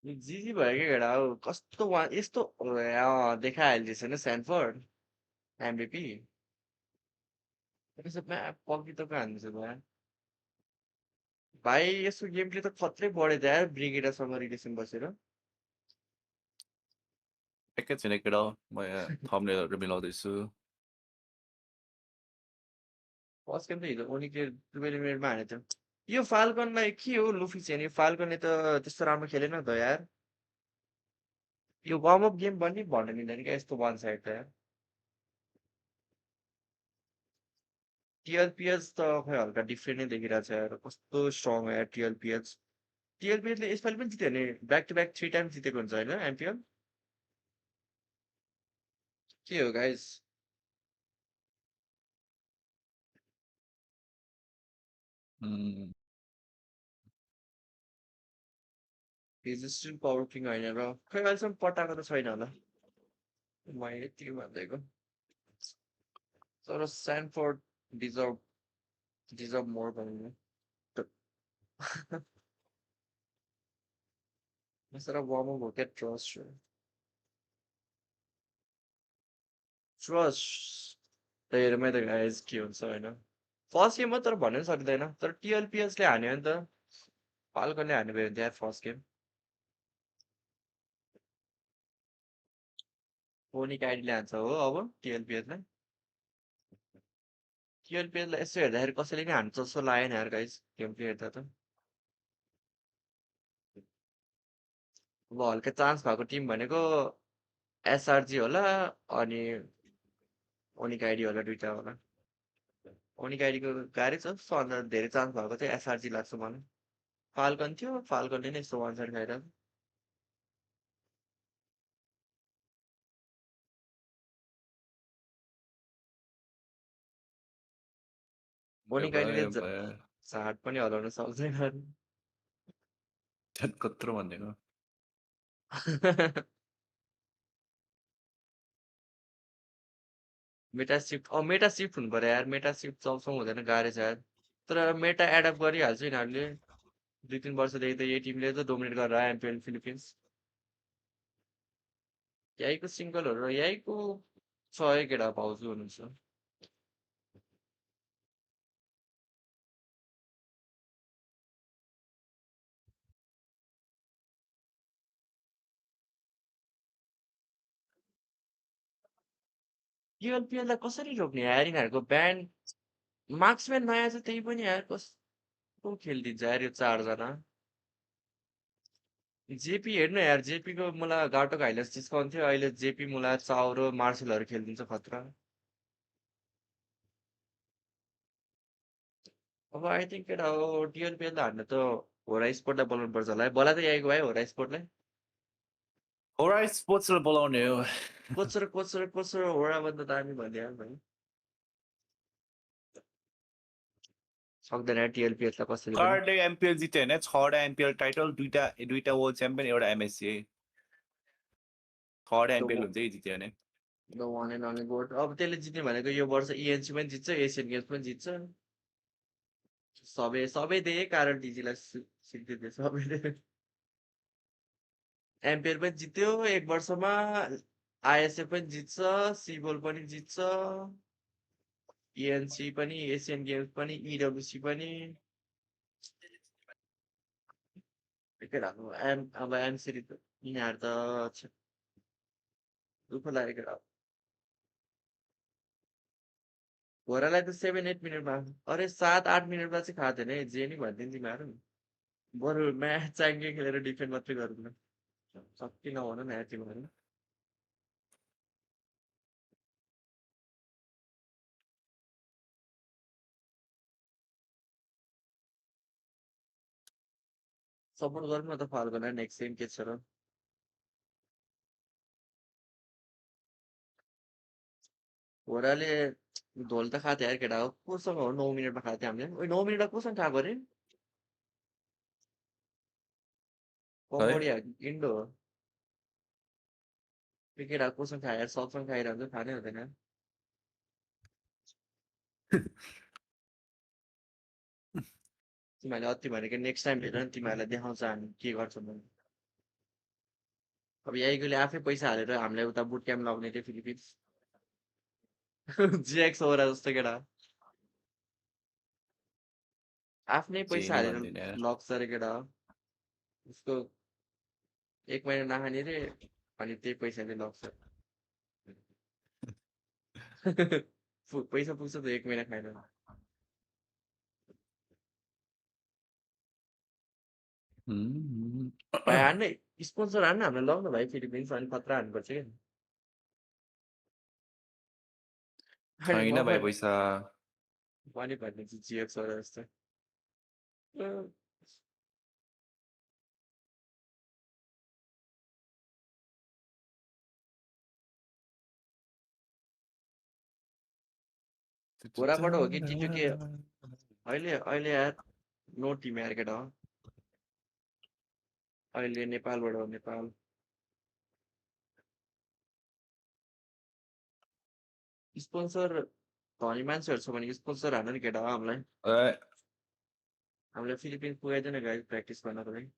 जिजी भयो क्या केटा हौ कस्तो वान यस्तो देखाइहाल्छ नि स्यानफोर्ड एमबिपी त्यसो म्याप पकितोको हान्छ भाइ भाइ यसको गेमले त खत्रै बढ्यो त यार ब्रिगेडासँग रिलेसन बसेर एकैछिन केटा म यहाँ थम्बनेलहरु मिलाउँदैछु फर्स्ट गेम त हिजो ओनिकले 12 मिनेटमा हानेको थियो यो फाल्कनलाई के हो लुफी चाहिँ नि फाल्कनले त त्यस्तो राम्रो खेलेन त यार यो वार्म अप गेम पनि भन्नु मिल्दैन क्या यस्तो वान साइड त यार टिएलपिएच त खै हल्का डिफ्रेन्ट नै देखिरहेको छ यार कस्तो स्ट्रङ हो यार टिएलपिएच टिएलपिएचले यसपालि पनि जित्यो भने ब्याक टु ब्याक 3 टाइम्स जितेको हुन्छ होइन एमपिएल के हो guys He's still power king होइन र खै अहिलेसम्म पटाएको त छैन होला मैले यति भन्दैको तर स्यानफोर्ड डिजर्भ मोर भन्नु Instead of warm up, we'll get trust. Trust. त्यही हेर मैले त गाइज के हुन्छ होइन फर्स्ट गेममा तर भन्नु सक्दैन तर टिएलपिएसले हान्यो नि त फाल्कनले हान्यो भने त्यहाँ फर्स्ट गेम फोनिक आइडीले हान्छ हो अब टिएलपिएसलाई टिएलपिएसलाई यसो हेर्दाखेरि कसैले नि हान्छ जस्तो लागेन यार गाइज गेम प्ले हेर्दा त अब हल्का चान्स भएको टिम भनेको एसआरजी होला अनि ओनिक आइडी होला दुइटा होला ओनिक आइडीको गाह्रै छ सबभन्दा धेरै चान्स भएको चाहिँ एसआरजी लाग्छ मलाई फाल्कन थियो फाल्कनले नै यस्तो वान साइड खाइरहेको ओनिक आइडीले झाड पनि हलाउन सक्दैन कत्रो भनेको मेटा सिफ्ट हुनु पर्यो यार मेटा सिफ्ट चल्छौँ हुँदैन गाह्रै छ यार तर मेटा एडप्ट गरिहाल्छ यिनीहरूले 2-3 वर्षदेखि त यही टिमले त डोमिनेट गरेर एमपिएल फिलिपिन्स यहीँको सिङ्गलहरू यहीँको छ केटा भाउजू हुनुहुन्छ टिएलपिएललाई कसरी रोक्ने यार यिनीहरूको ब्यान्ड मार्क्सम्यान नयाँ छ त्यही पनि यार कस्तो खेलिदिन्छ यार यो 4 जना जेपी हेर्नु यार जेपीको मलाई गाटोको हाइलाइट्स जिस्काउँथ्यो अहिले जेपी मलाई चाउ र मार्सलहरू खेलिदिन्छ खतरा अब आई थिङ्क केटा हो टिएलपिएललाई हान्नु त होरा स्पोर्टलाई बोलाउनु पर्छ होला है बोला त यहीँको भाइ होरा स्पोर्टलाई होरा स्पोर्ट्सलाई बोलाउने हो कोचर होराभन्दा दामी भनिदियो भाइ सक्दैन टिएलपिएललाई कसरी पनि थर्ड एमपिएल जित्यो होइन 6वटा एमपिएल टाइटल दुईटा वर्ल्ड च्याम्पियन एउटा एमएससी थर्ड एमपिएल हुन्छ जित्यो भने द वान एन्ड ओन्ली गोट अब त्यसले जित्ने भनेको यो वर्ष इएनसी पनि जित्छ एसियन गेम्स पनि जित्छ सबै त्यही कारण टिजीलाई सिक्दियो सबैले एमपिएल पनि जित्यो एक वर्षमा आइएसए पनि जित्छ सिबोल पनि जित्छ इएनसी पनि एसियन गेम्स पनि इडब्ल्युसी पनि अब एमसिडी त यिनीहरू त दुःख लाग्यो केटा घोरालाई त 7-8 मिनटमा अरे 7-8 मिनटमा चाहिँ खाँदैन है जे नि भनिदिनु तिमीहरू बरु म्याच च्याङ्गे खेलेर डिफेन्ड मात्रै गरौँ न सक्ति नभन न तिमीहरू सपोर्ट गरौँ न त फाल्कन नेक्स्ट गेम के छ र घोराले ढोल त खाथ्यो यार केटा हो कोसँग हो 9 मिनटमा खाथ्यो हामीले 9 मिनटमा कोसँग खाएको अरे कम्बोडिया इन्डो हो केटा कोसँग खाएर सबसँग खाइरहन्छ खानै हुँदैन तिमीहरूले अति भनेको नेक्स्ट टाइम हेर नि तिमीहरूलाई देखाउँछ हामी के गर्छौँ भने अब यहीँकोले आफै पैसा हालेर हामीलाई उता बुट क्याम्प लगाउने थियो फिलिपिन्स जिएक्स हो र जस्तो केटा आफ्नै पैसा हालेर लग्छ अरे केटा उसको 1 महिना नखाने रे अनि त्यही पैसाले लग्छ पैसा पुग्छ त 1 महिना खाएर भाइ हान्ने स्पोन्सर हान्न हामीलाई लग्नु भाइ फिलिपिन्स अनि खतरा हान्नुपर्छ क्या छैन भाइ पैसा पनि भन्ने चाहिँ जिएक्स हो जस्तो घोराबाट हो कि टिटो के अहिले यार नो टिम यार केटा हो अहिले नेपालबाट हो नेपाल स्पोन्सर धनी मान्छेहरू छ भने स्पोन्सर हाल्नु नि केटा हामीलाई हामीलाई फिलिपिन्स पुगाइदिएन गाइस प्र्याक्टिस गर्नको लागि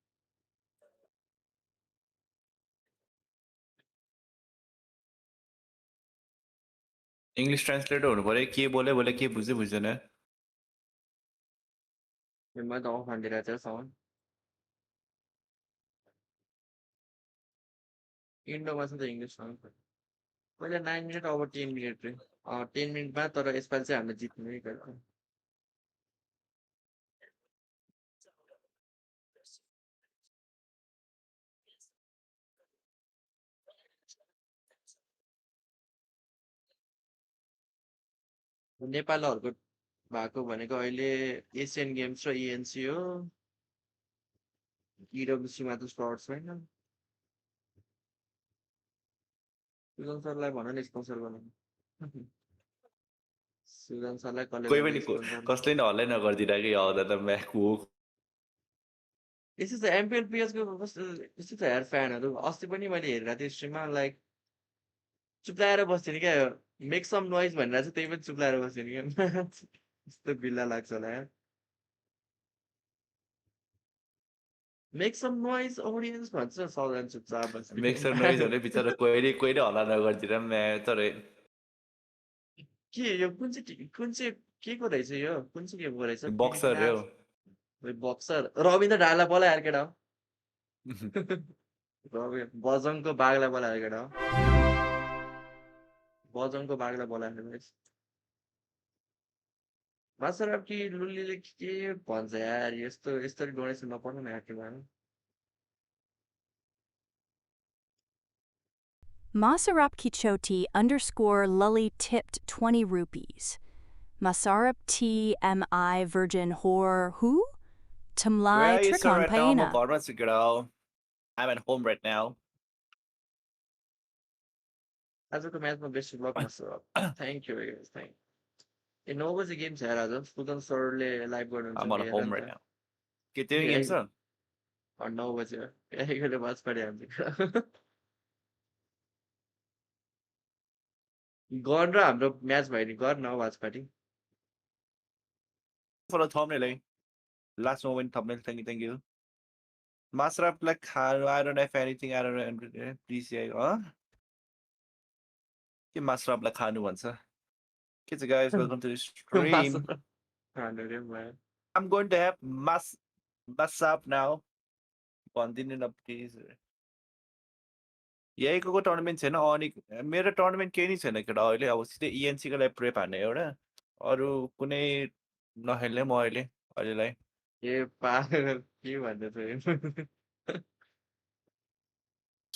इङ्ग्लिस ट्रान्सलेटर हुनु पर्यो के बोल्यो बोले के बुझ्दै बुझ्दैन मैं तो अफ हानिदिरहेको थिएँ साउन्ड इन्डोमा चाहिँ त इङ्ग्लिस साउन्ड पहिला 9 मिनट अब 10 मिनट रे 10 मिनटमा तर यसपालि चाहिँ हामीले जित्नु नै गयो नेपालहरूको भएको भनेको अहिले एसियन गेम्स र इएनसी हो इडब्ल्युसीमा त स्लट छैन सुजन सरलाई भन न स्पोन्सर बनाउनु सुजन सरलाई कोही पनि कसले नि हल्लै नगरिदिरहेको आउँदा त म्याक हो यस्तो छ एमपिएल पिएसको यस्तो छ यार फ्यानहरू अस्ति पनि मैले हेरेको थिएँ स्ट्रिममा लाइक चुप्लाएर बस्थ्यो नि क्या मेक सम नोइज भनेर चाहिँ त्यही पनि चुप्लाएर बस्थ्यो नि क्या यस्तो बिल्ला लाग्छ होला यार मेक सम नोइज अडियन्स भन्छ सबजना चुपचाप बस्ने मिक्सर नोइज भने बिचरा कोही नि हल्ला नगरिदिएर म्या तर के यो कुन चाहिँ के को रहेछ यो कुन चाहिँ गेमको रहेछ बक्सर रे हो बक्सर रविन्द्र ढाला बोलाएर केटा हो बजङको बाघलाई बोलाएर केटा हो बजङको बाघलाई बोलाएर मासर अब कि लुल्लीले के भन्छ यार यस्तो यस्तरी डोनेसन नपर्नु न यार Masarap Kichoti _ Lully tipped 20 rupees. Masarap TMI Virgin Hor Who? Tumlai Tricon Paina. I'm at home right now. आजको म्याचमा बेस्ट ब्लक मासर थ्याङ्क यू guys थ्याङ्क ए 9 बजे गेम छ यार आज सुदन सरले लाइभ गर्नुहुन्छ I'm on home right now. के त्यो गेम छ 9 बजे एकैले वाच पार्टी हान्छ गन र हाम्रो म्याच भयो नि गर न watch party for the thumbnail last moment thumbnail thank you master up like I don't have anything I don't know please yeah के master up like खानु भन्छ के छ guys welcome to the stream I'm going to have master up now भन्दिनु न please यहीको tournament छैन अनि मेरो tournament केही नै छैन केटा अहिले अब सिधै इएनसी को लागि प्रेप हान्ने एउटा अरु कुनै नखेल्ने म अहिले अहिलेलाई ए पागल के भन्दै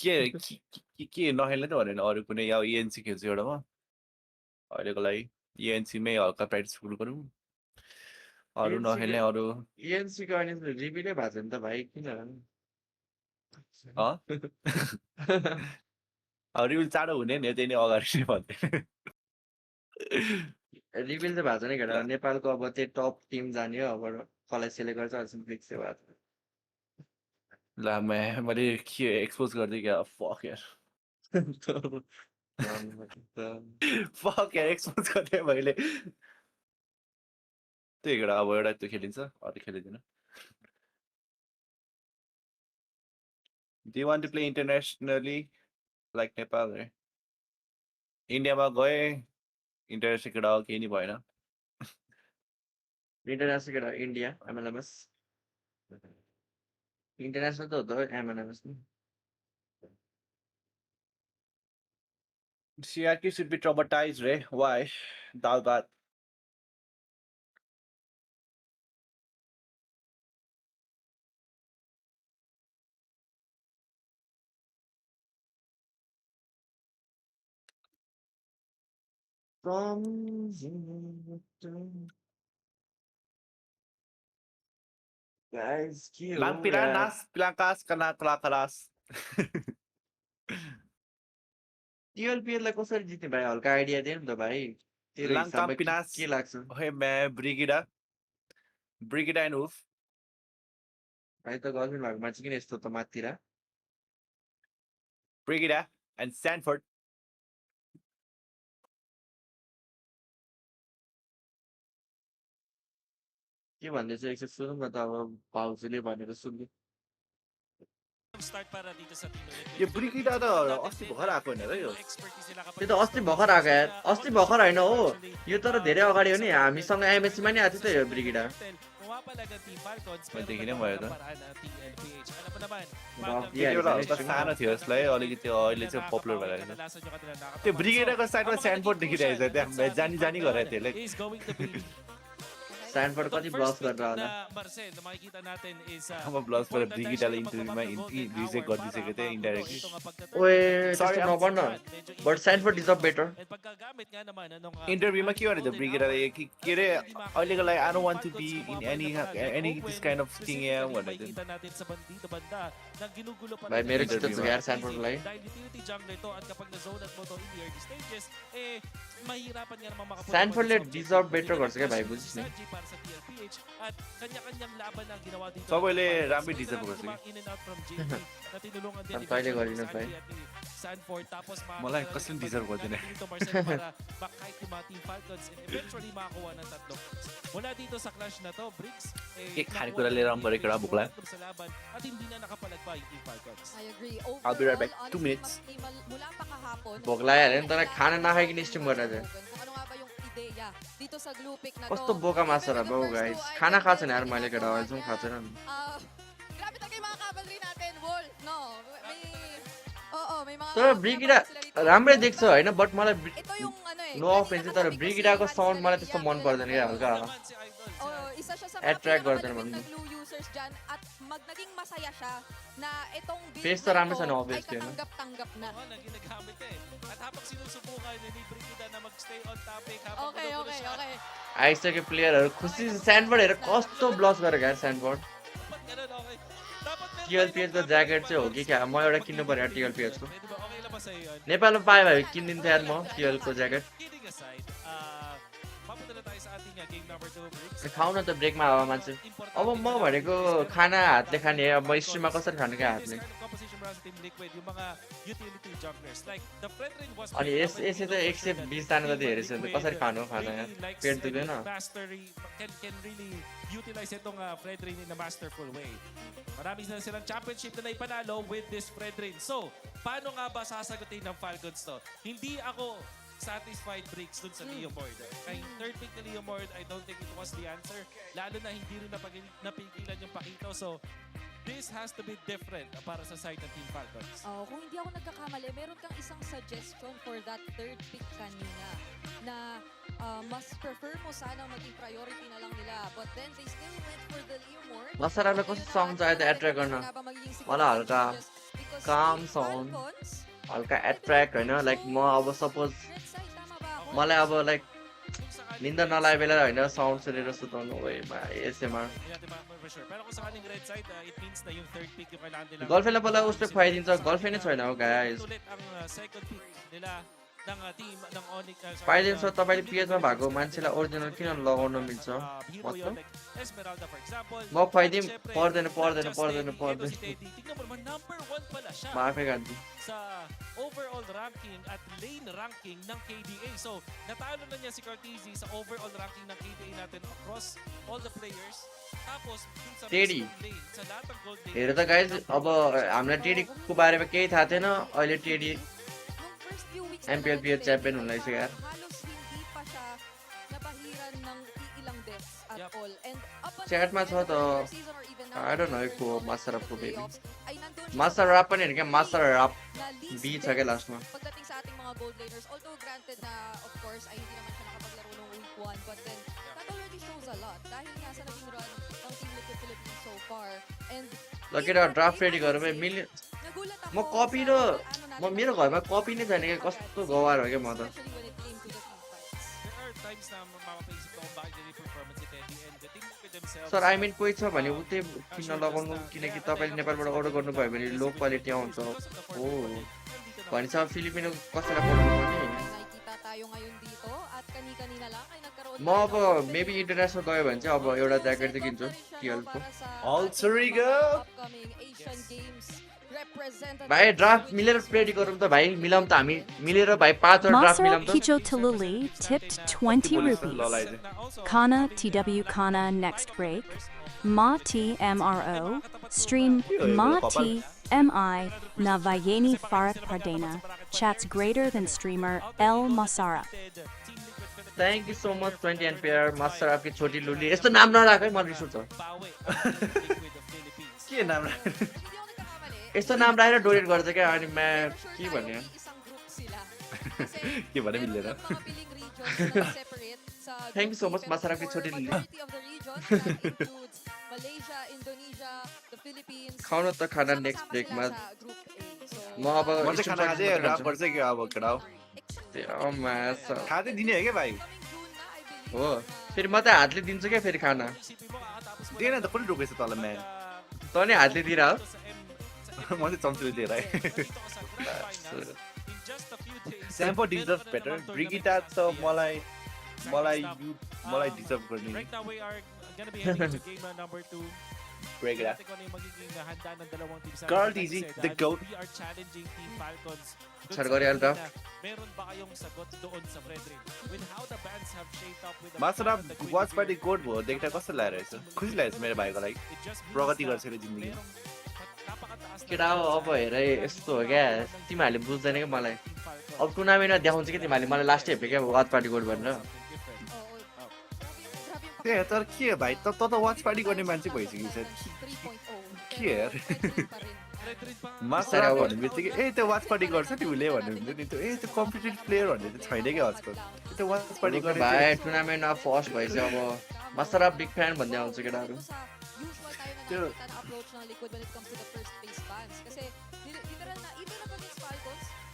के नखेल्ने त भनेन अरु कुनै या इएनसी खेल्छु एउटा म अहिलेको लागि इएनसी मै हल्का प्र्याक्टिस सुरु गरौँ अरु नखेल्ने अरु इएनसी को अनि रिभिलै भएको छ नि त भाइ किन रिभिल चाँडो हुने नि त्यही नै अगाडि नै भन्दै रिभिल त भएको छैन केटा नेपालको अब त्यो टप टिम जाने हो अब कसलाई सेलेक्ट गर्छ अझै फिक्स भयो ला मैले के एक्सपोज गर्दै क्या फक यार फक यार एक्सपोज गर्दै मैले त्यही केटा अब एउटा त्यो खेलिन्छ अरू खेलिदिन Do you want to play internationally like Nepal? इन्डियामा गए इन्टरनेसनल केटा केही नि भएन इन्टरनेसनल केटा इन्डिया एमएलएमएस इन्टरनेसनल त हो त एमएलएमएस नि CRK should be traumatized, Ray. Why? Dal bat. Guys, के Lang हो piranas, pilangkas, kalakalas. टिएलपीएललाई कसरी जित्ने भाइ हल्का आइडिया दिए नि त भाइ तेरो हिसाबमा के लाग्छ Hey, मैं Brigida and Wolf. भाइ त गर्लफ्रेन्ड भएको मान्छे किन यस्तो त माथितिर Brigida and Stanford. के भन्दैछ एकछिन सुनौँ न त अब भाउजूले भनेको सुन्नु start para dito sa Team Liquid. यो Brigida त अस्ति भर्खर आएको होइन र यो त्यो त अस्ति भर्खर आएको यार अस्ति भर्खर होइन हो यो तर धेरै अगाडि हो नि हामीसँग MSC मा नि आएको थियो त यो ब्रिगिडा देखि नै भयो त रफ एउटा दिइहाल्छ हल्का सानो थियो यसलाई अलिकति अहिले चाहिँ पपुलर भएर त्यो ब्रिगेडाको साइडमा स्यान्डफोर्ड देखिरहेको छ त्यहाँ जानी जानी गरेर त्यसले स्ट्यान्डफोर्ड कति ब्लस गरेर होला अब ब्लस गरेर ब्रिगेडाले इन्टरभ्यूमा रिजेक्ट गरिदिसकेको थियो इन्डाइरेक्टली ओए त्यस्तो नभन्न बट स्ट्यान्डफोर्ड डिजर्भ बेटर इन्टरभ्यूमा के भने त ब्रिगेडाले के अरे अहिलेको लागि I don't want to be in any this kind of thing भनेर भाइ मेरो चित्त छ यार स्ट्यान्डफोर्डलाई स्ट्यान्डफोर्डले डिजर्भ बेटर गर्छ क्या भाइ बुझिस् नि सबैले राम्रै डिजर्भ गर्छ कहिले गरिन भाइ मलाई कसले डिजर्भ गर्दैन के खानेकुरा लिएर आउनु पऱ्यो केटा भोक लाग्यो I'll be right back. 2 minutes. भोक लाग्यो नि तर खाना नखाइकन स्ट्रिम गरेर चाहिँ कस्तो बोका मासु र बाउ गाइस खाना खाएको छैन यार मैले केटा अहिलेसम्म खाएको छैन नि तर ब्रिगिडा राम्रै देख्छ होइन बट मलाई नो अफेन्स तर ब्रिगिडाको साउन्ड मलाई त्यस्तो मन पर्दैन क्या हल्का एट्र्याक्ट गर्दैन भन्नु फेस त राम्रो छैन अभियसली होइन आइसक्यो प्लेयरहरू खुसी स्यान्डफोर्ड हेरेर कस्तो ब्लस गरेको यार स्यान्डफोर्ड TLPH को ज्याकेट चाहिँ हो कि क्या म एउटा किन्नु पर्यो TLPH को नेपालमा पाए भए किनिदिन्थेँ यार म TL को ज्याकेट खाऊ न त ब्रेकमा हावा मान्छे अब म भनेको खाना हातले खाने अब म स्ट्रिममा कसरी खानु क्या हातले अनि यसै त 120 जना जति हेरेछ त कसरी खानु खाना यार पेट दुख्दैन utilize itong Fredrin in a masterful way. Marami na silang championship na naipanalo with this Fredrin. So, paano nga ba sasagutin ng Falcons to? Hindi ako satisfied breaks dun sa Leomord. Kay third pick na Leomord, I don't think it was the answer. Lalo na hindi rin napigilan yung Pakito. So, this has to be different para sa side ng Team Falcons. Kung hindi ako nagkakamali, meron kang isang suggestion for that third pick kanina na mas prefer mo sana maging priority na lang nila. But then they still went for the Leomord. मसाराले कस्तो sound चाहियो त attract गर्न मलाई हल्का काम sound हल्का attract होइन like म अब सपोज मलाई अब लाइक निन्दा नलागे बेला होइन साउन्ड सुनेर सुताउनु ओएमा एसेमा गर्लफ्रेन्डलाई पहिला उसले खुवाइदिन्छ गर्लफ्रेन्डै छैन हो गाइस पाइदिन्छ तपाईँले पेजमा भएको मान्छेलाई ओरिजिनल किन लगाउन मिल्छ मतलब म खुवाइदिउँ पर्दैन पर्दैन पर्दैन पर्दैन म आफै खान्छु overall ranking at lane ranking ng KDA. So, natalo na niya si Cortezi sa overall ranking ng KDA natin across all the players. Tapos, sa teddy lane, sa lahat ng gold lane. हेर त guys अब हामीलाई टेडीको बारेमा केही थाहा थिएन अहिले teddy MPLPL champion हुन लागिसक्यो यार च्याटमा छ त I don't know को मास्टर अफ को बेबी मास्टर रैप पनि हैन क्या मास्टर रैप बी छ के लास्टमा pagdating sa ating mga gold laners, although granted na of course ay hindi naman siya nakapaglaro ng week 1, but then that already shows a lot dahil nga sa naging run ng Team Liquid Philippines so far. And लगेर draft ready गरौँ मिल्यो nagulat ako म कपी र म मेरो घरमा कपी नै छैन के कस्तो गवार हो के म त especially when it came to the team fights. There are times na mapapaisip ko kung bakit ganyan yung performance ni Teddy and the Team Liquid themselves. Sir I मिन कोही छ भने उतै किन लगाउनु किनकि तपाईले नेपालबाट अर्डर गर्नुभयो भने लो क्वालिटी आउँछ हो भनेछ फिलिपिनो कसैलाई पठाउनु पर्ने Nakikita tayo tayo ngayon dito at kani-kanina lang ay nagkaroon म tayo अब ng मेबी इन्टरनेसनल गयो भने चाहिँ अब एउटा ज्याकेट चाहिँ किन्छु टिएलको Alter ego. upcoming Asian Games representative. भाइ ड्राफ्ट मिलेर रेडी गरौँ त भाइ मिलाउँ त हामी मिलेर भाइ 5 वटा ड्राफ्ट मिलाउँ Masarap त Kicho Taluli tipped 20 rupees. Kana TW Kana next break. Ma TMRO stream Ma TMI Navayeni Farak Pradena chats greater than streamer El Masara. Thank you so much 20 ampere master आपकी छोटी लुली यस्तो नाम नराख है मलाई रिस उठ्छ के नाम यस्तो नाम राखेर डोनेट गर्छ क्या अनि म के भन्ने के भने मिल्दैन thank you so much master आपकी छोटी लुली खाउन त खाना नेक्स्ट ब्रेकमा म अब म चाहिँ खाना खाँदै ड्राफ्ट पर्छ के अब केटा हो खाँदै दिने हो क्या भाइ हो फेरि म त हातले दिन्छु क्या फेरि खाना दिएन त कसले रोकेछ तल म्यान त नि हातले दिएर हो म चाहिँ चम्चुले दिएर है स्याम्पो डिजर्भ बेटर ब्रिगिटा त मलाई डिजर्भ गर्ने Brigida. Carl DZ, the GOAT. Start गरिहाल draft master watch party code भयो देख्दा कस्तो लागिरहेछ खुसी लागेछ मेरो भाइको लागि प्रगति गर्छ रे जिन्दगीमा केटा हो अब हेर यस्तो हो क्या तिमीहरूले बुझ्दैन क्या मलाई अब टुर्नामेन्टमा देखाउँछ कि तिमीहरूले मलाई लास्टै हेप्यो क्या वाच पार्टी कोड भनेर ए तर के भाइ त वाच पार्टी गर्ने मान्छे भइसक्यो सर के यार मास्टर भन्ने बित्तिकै ए त्यो वाच पार्टी गर्छ नि उसले भन्ने हुन्छ नि त्यो ए त्यो कम्पिटिटिभ प्लेयर भन्ने चाहिँ छैन क्या आजकल त्यो वाच पार्टी गर्ने भाइ टुर्नामेन्टमा फर्स्ट भएपछि अब मास्टर अफ बिग फ्यान भन्दै आउँछ केटाहरू त्यो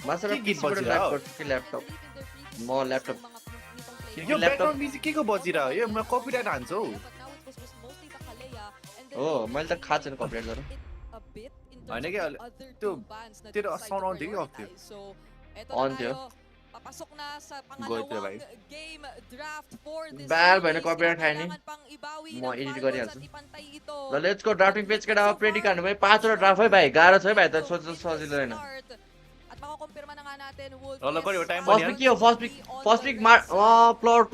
मास्टर अफ पिसीबाट ल्याप गर्छु कि ल्यापटप म ल्यापटप यो ब्याकग्राउन्ड म्युजिक के को बजिरह्यो यो म कपिराइट हान्छु हो मैले त खाएको छैन कपिराइट गरेर होइन कि त्यो तेरो साउन्ड आउँथ्यो कि अफ थियो अन थियो गयो त्यो भाइ ब्याल भएन कपिराइट खायो नि म एडिट गरिहाल्छु ल लेट्स गो ड्राफ्टिङ पेज केटा प्रेडी खानु भाइ 5 वटा ड्राफ्ट है भाइ गाह्रो छ है भाइ त सोच्नु सजिलो हैन ल गऱ्यो टाइम फर्स्ट पिक के हो फर्स्ट पिक मार प्लट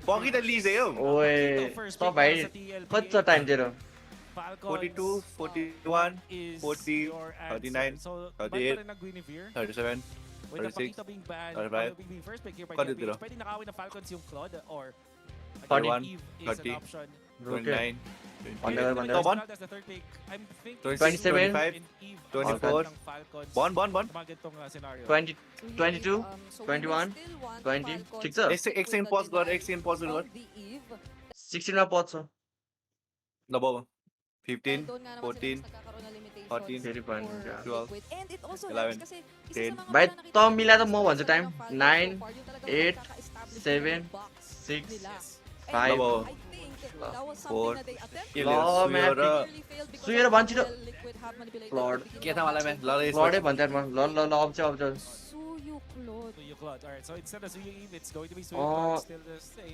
बगी त लिज है हो ओए त भाइ कति छ टाइम तेरो 42 41 40 39 38 37 36 35 कति तेरो 31 30 29 27 24 1 20 22 21 20 ठीक छ एक सेकेन्ड पज गर 16 मा पज छ ल बाबा 15 14 13 फेरि पनि 12 11 10 भाइ त मिला त म भन्छु टाइम 9 8 7 6 5 सुएर भन्छ फ्लड के था मलाई म्यान ल फ्लडै भन्छ म ल ल ल अब चाहिँ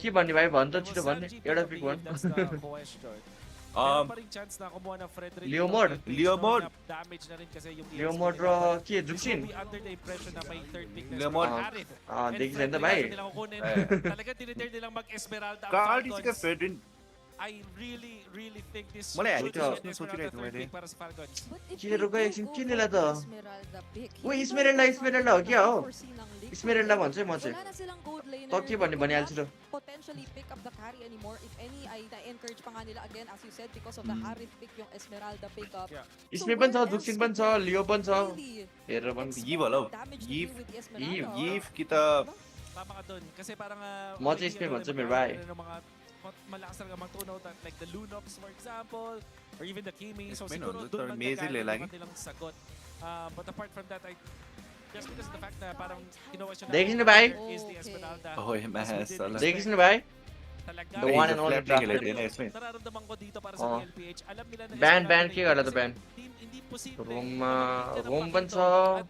के भन्ने भाइ भन् त छिटो भन्ने एउटा पिक भन् लियोमोड र के जुक्सिन लियोमोड देखिन्छ नि त भाइ कार्ड इज का फेडरिन I really think this मलाई should हानि be सोचिरहेको Esmeralda मैले pick para sa Falcons. के रोको एकछिन के नेला त ओ स्मेरेल्डा हो क्या हो स्मेरेल्डा भन्छ है म चाहिँ त के भन्ने भनिहाल्छु र potentially pick up the carry anymore if any ay na-encourage pa nga nila again as you said because of the Harith pick yung Esmeralda pickup. स्मे पनि छ जुक्सिन पनि छ लियो पनि छ हेरेर पनि यी होला हौ यी कि त Tama ka dun. Kasi parang म चाहिँ स्मे भन्छु मेरो भाइ malakas talaga magtunaw like the Lunox for example or even the Kimi. So Esme siguro no, doon Mr. Maisy lalaki. nilang sagot. But apart from that, just because of the fact na parang ginawa siya देखिस् न भाइ is the Esmeralda. ओए mass ल देखिस् न भाइ Talaga. The one and only Flat draft tinggal din Esme Nararamdaman ko dito para sa TLPH. Alam nila na ban Esmeralda के गर्ला त ban team in hindi posible. Roam ban छ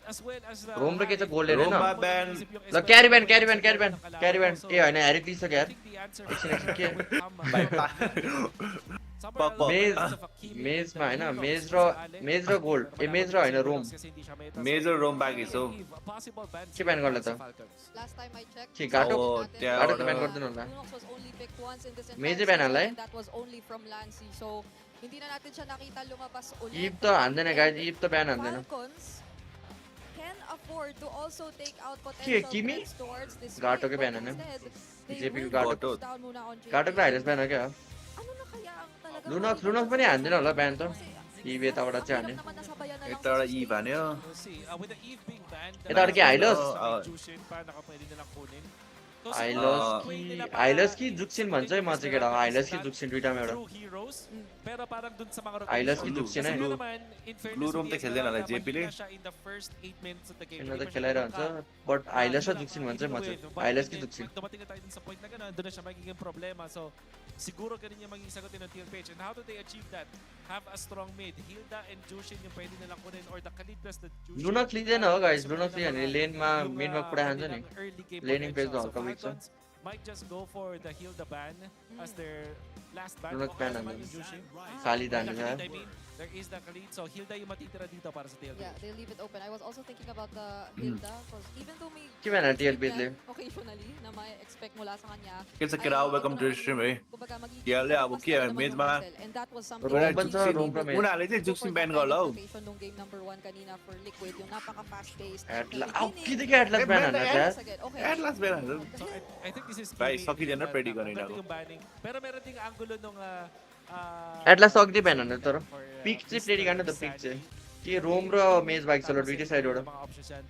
As well as रोम र के छ golden हैन Roma ban. ल क्यारी ब्यान ए हैन एरी दिन्छ क्यार एकछिन के मेजमा हैन मेज र गोल्ड मेज र हैन रोम Major Rome back is so. के ब्यान गर्ला त Last time I checked, के गाटो Oh, गाटो त ब्यान गर्दैन होला Lunox was only picked once in this Major entire ban season, alay? and that was only from Lancy. So, hindi na natin siya nakita lumabas ulit. If त हान्दैन guys if त ब्यान हान्दैन Falcons can afford to also take out potential Kimi? threats towards this Gato fight, के but ban Hahn instead, they JP will को गाटो focus down muna on JP. गाटो र हाइलेस ब्यान हो क्या Ano na kaya ang talagang लुनक्स magiging पनि हान्दैन होला ब्यान त Kasi इभ यताबाट ang चाहिँ hirap हान्यो naman nasabayan na lang Ito sa Eve ano. We'll see. With the Eve being banned, यताबाट के हाइलस Jushin pa nakapwede nilang kunin. हाइलस कि जुक्सिन भन्छ है म चाहिँ केटा हाइलस कि जुक्सिन दुईटामा एउटा True heroes, pero parang dun sa mga हाइलस कि rotation. जुक्सिन है Kasi naman, in fairness Blue room to त खेल्दैन होला eSewa, JP ले. mahina siya in the first 8 minutes of the game. किन Hindi त pa siya खेलाइरहन्छ nakaka- बट हाइलस र जुक्सिन भन्छ है म चाहिँ हाइलस कि जुक्सिन Dumating na tayo dun sa point na gano'n, doon na siya magiging problema. So, siguro ganun yung magiging sagutin ng Tlph. And how do they achieve that? Have a strong mid. Hilda and Jushin yung pwede nilang kunin or the Khalid plus the Jushin. लुनक्स लिँदैन हो guys लुनक्स लियो भने लेनमा Yung, मिडमा पुरा खान्छ नि kanilang early game Laning phase potential. ba, So, weak siya. Falcons might just go for the Hilda ban as their last ban. Lunok Okay ban naman naman. yung Jushin. खाली The दान Khalid, I mean, there is the Khalid. So, Hilda yung matitira dito para sa Tlph. Yeah, they'll leave it open. I was also thinking about the Hilda, because even though may के भएन streak TLP ले yan occasionally na may expect mula sa kanya, It's a ay kira welcome to ito the stream eh. kumbaga magiging Yeah, le, अब mas के naman mid ng ma. Marcel, and that was something Roam that ban he छ was Rome able raw to मेज उनीहरूले चाहिँ go for जुक्सिन the ban kind गर्ला of how. rotation nung game number 1 kanina for Liquid, yung napaka fast paced. एटला आउ कि देखि atlas ब्यान हान्न यार Okay. Atlas ban haन्छ. So I think this is Guys, Kimi Socky din na ban pwede na. ganun Maganda ako. yung banning. Pero meron ding angulo nung Atlas सक्दै ban हान्न तर for, पिक चाहिँ Mr. प्लेडी गर्न त pick Sandy. चाहिँ के रोम र मेज बाइक छ ल दुईटै साइडबाट Mga options yan.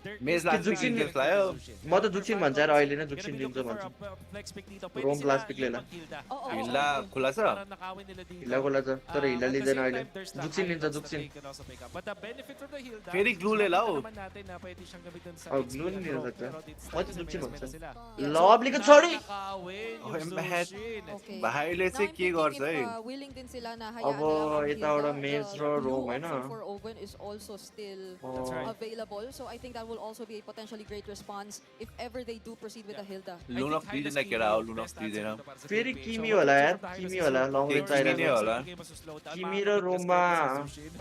There Mage is last the pick Jushin Juxin लायो. म त जुक्सिन भन्छ यार अहिले नै जुक्सिन Gonna be दिन्छ looking भन्छ for a flex pick dito. Pwede Roam sila last pick lela. mag-Hilda. Oo, Hilda खुला छ. Parang nakawin nila dito. हिला गोला छ तर हिला At the लिँदैन same अहिले time, there's the जुक्सिन लिन्छ items that जुक्सिन they can also pick up. But the benefit from the Hilda, फेरि glue ले लाओ. naman natin na pwede siyang gamitin sa Oh, XP glue and नहीं ले Roam, सकता. pero it's What time जुक्सिन sa भन्छ MS nila. लभलीको छोडी Nakakawin Oh, yung Matt. Jushin. Okay. भाइले Now, चाहिँ I'm के thinking गर्छ if, है? willing din sila na अब hayaan na lang ang यताबाट Hilda, मेज the र blue रोम होइन option for Owen is also still That's right. available. So I think that will also be a potentially great response if ever they do proceed with a Hilda. लुनक दिँदैन केटा हो लुनक दिँदैन. फेरि किमी होला यार किमी होला लङ रेन्ज Kimi नै चाहिरहेको होला. किमी र रोममा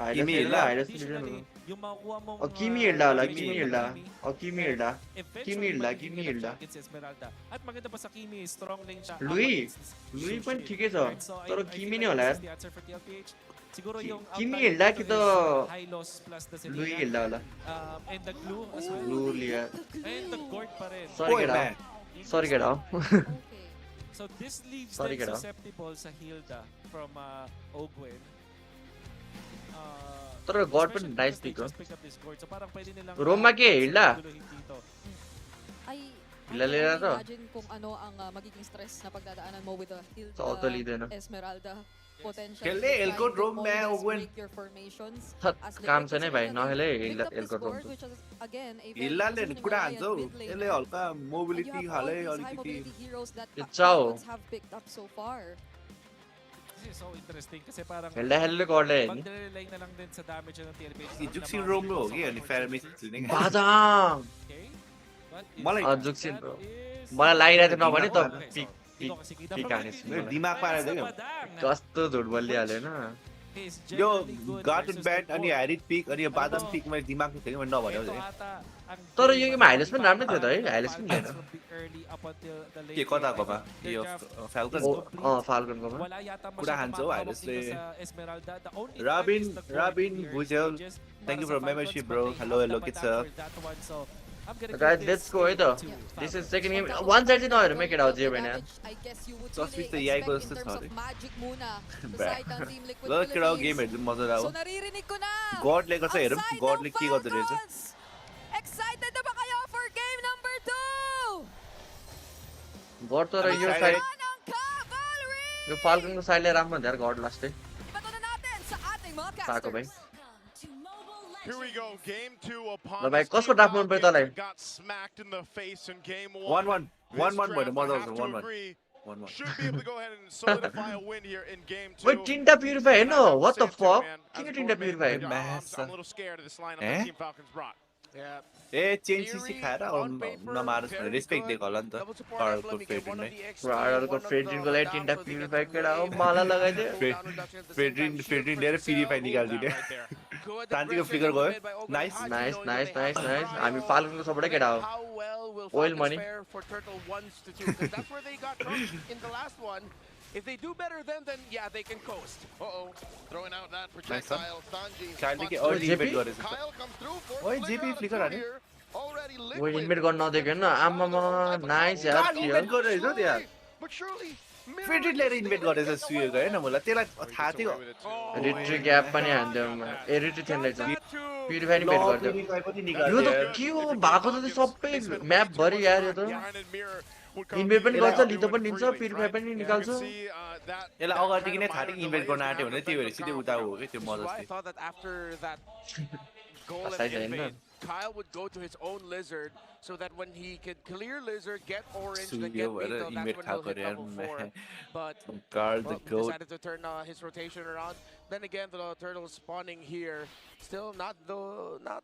हाइलास किमी हेर्दा हिल्दा? हाइलास लिँदैन Yung makukuha mong किमी हिल्दा होला Kimi किमी हिल्दा. हिल्दा किमी हिल्दा Kimi Hilda, Kimi Hilda. Esmeralda. At maganda pa sa Kimi, strong lane siya. Lui Lui पनि ठिकै छ तर किमी नै होला यार Siguro yung Kimi outside Hilda dito कि is, त high loss plus the Selena. लुई हिल्दा होला And the glue as well. लु लिया And the gourd pa rin. सरी Boy, केटा man. सरी केटा हो Okay. So this leaves Sorry, them Gero. susceptible sa Hilda from Ogwen. तर गड पनि Especially nice because they pick हो just picked up this gourd. So parang pwede nilang रोममा के हिल्दा Ay, I Hilda can Lera only to. imagine kung ano ang magiging stress na pagdadaanan mo with a Hilda, Sa auto leader na. Esmeralda, potential. खेल्ने Elcode Roam में Owen. थत काम छैन है भाइ नहेले एलको रोम हिल्लाले कुरा हान्छ हौ. यसले हल्का मोबिलिटी हाले अलिकति. चाओ This is so interesting kasi parang हेल्दा हेल्ले गडले Hahn mag-rely na lang din sa damage ng TLPH. कि जुक्सिन रोम हो कि अनि फेरमिस लिने. बादाम Okay? But मलाई जुक्सिन that रो is- मलाई लागिरहेको थियो नभने त Okay, pick so, pick dito kasi kita pick from हानेछ the मेरो दिमाग पारेर Sa दियो. Badang कस्तो झुट बोलिहाल्यो हैन is यो generally good garden versus bat the अनि gourd. ह्यारिट पिक अनि यो बादाम पिक मैले दिमागमा थियो कि मैले नभन्यो Ito भने. ata ang तर game यो गेम हाइलाइट्स पनि राम्रो थियो त है हाइलाइट्स पनि Falcons थिएन from the early up until the late के कताको game. बा Their yo draft फ्याल्कन O फाल्कनकोमा wala yata कुरा masyadong hands, oh, makakawag Iris, dito eh. sa Esmeralda. The only Robin, threat is the gourd Robin here. Buzel, Just thank you para for sa membership, Falcons, bro. but they Hello, have hello, the kids, back for that one. So, I'm gonna Guys, give let's this go है त to This is Falcons. second game one side चाहिँ नहेर make it out जे भने Just with the Yai goes to sorry. ल केटा game हेर्नु मजा So आयो. naririnig ko na! गडले गर्छ हेरौँ Outside गडले ng के गर्दो रहेछ. Falcons! Excited na ba kayo for game number 2? गड तर यो Excited. Side Ng Cavalry! यो फाल्कनको साइडले राम्रो हुन्छ यार गड लास्टै Ibato na natin sa ating mga Taco, bay. casters. Here we go, game 2 upon ल भाइ us. कसको Team ड्राफ्ट मन पर्यो Falcons तँलाई got smacked in the face in game 1. 1-1 This 1-1 भयो draft, मजा I आउँछ have to 1-1. agree, 1-1. should be able to go ahead and solidify a win here in game 2. Wait, Tinta Purify, And I no? have to What say the it too, fuck? man, as King a Tinta Gourmet, Purify. I'm a little scared of this lineup that Team Falcons brought. Yeah. Change CC खाएर नमारोस् भनेर respect दिएको होला नि त अरलको फेड्रिन नै अरलको फेड्रिनको लागि Tinta Purify केटा हो माला लगाइदियो फेड्रिन लिएर प्युरिफाई निकालिदिने तान्तीको फ्लिकर गयो nice nice nice nice nice हामी फाल्कनको सबैटा केटा हो Oil money. For Turtle wants to do, 'cause that's where they got drunk in the last one. If they do better then yeah, they can coast. Throwing out that projectile. Sanji. Kyle के early invade गरेछ Kyle comes through for ओइ JP flicker हाने already वो liquid. Invade गर्न नदिएको न आम्मामा nice यार invade गरेछ हो त्यहाँ But surely फेड्रिन लिएर इन्भेट गरेछ सुयो हैन मलाई त्यसलाई थाहा थियो रिट्री ग्याप पनि हान्दियो ए रिट्री थिएन रहेछ प्युरिफाई नि बेट गरिदियो प्युरिफाई पनि यो निकाल्यो त के हो भएको त सबै म्याप भरि यार यो त इन्भेट पनि गर्छ लितो पनि लिन्छ प्युरिफाई पनि निकाल्छ यसलाई अगाडिदेखि नै थाहा थियो इन्भेट गर्न आँट्यो भने त्यही भएर सिधै उता हो के त्यो So I मजस्ती thought that after that goal Aside and the invade, end, Kyle would go to his own lizard so that when he could clear lizard, get orange, then Suyo get भएर Beetle, that's इन्भेट when खाएको he'll hit रे level 4. But card the well, goat decided to turn his rotation around. Then again, the turtle spawning here. Still not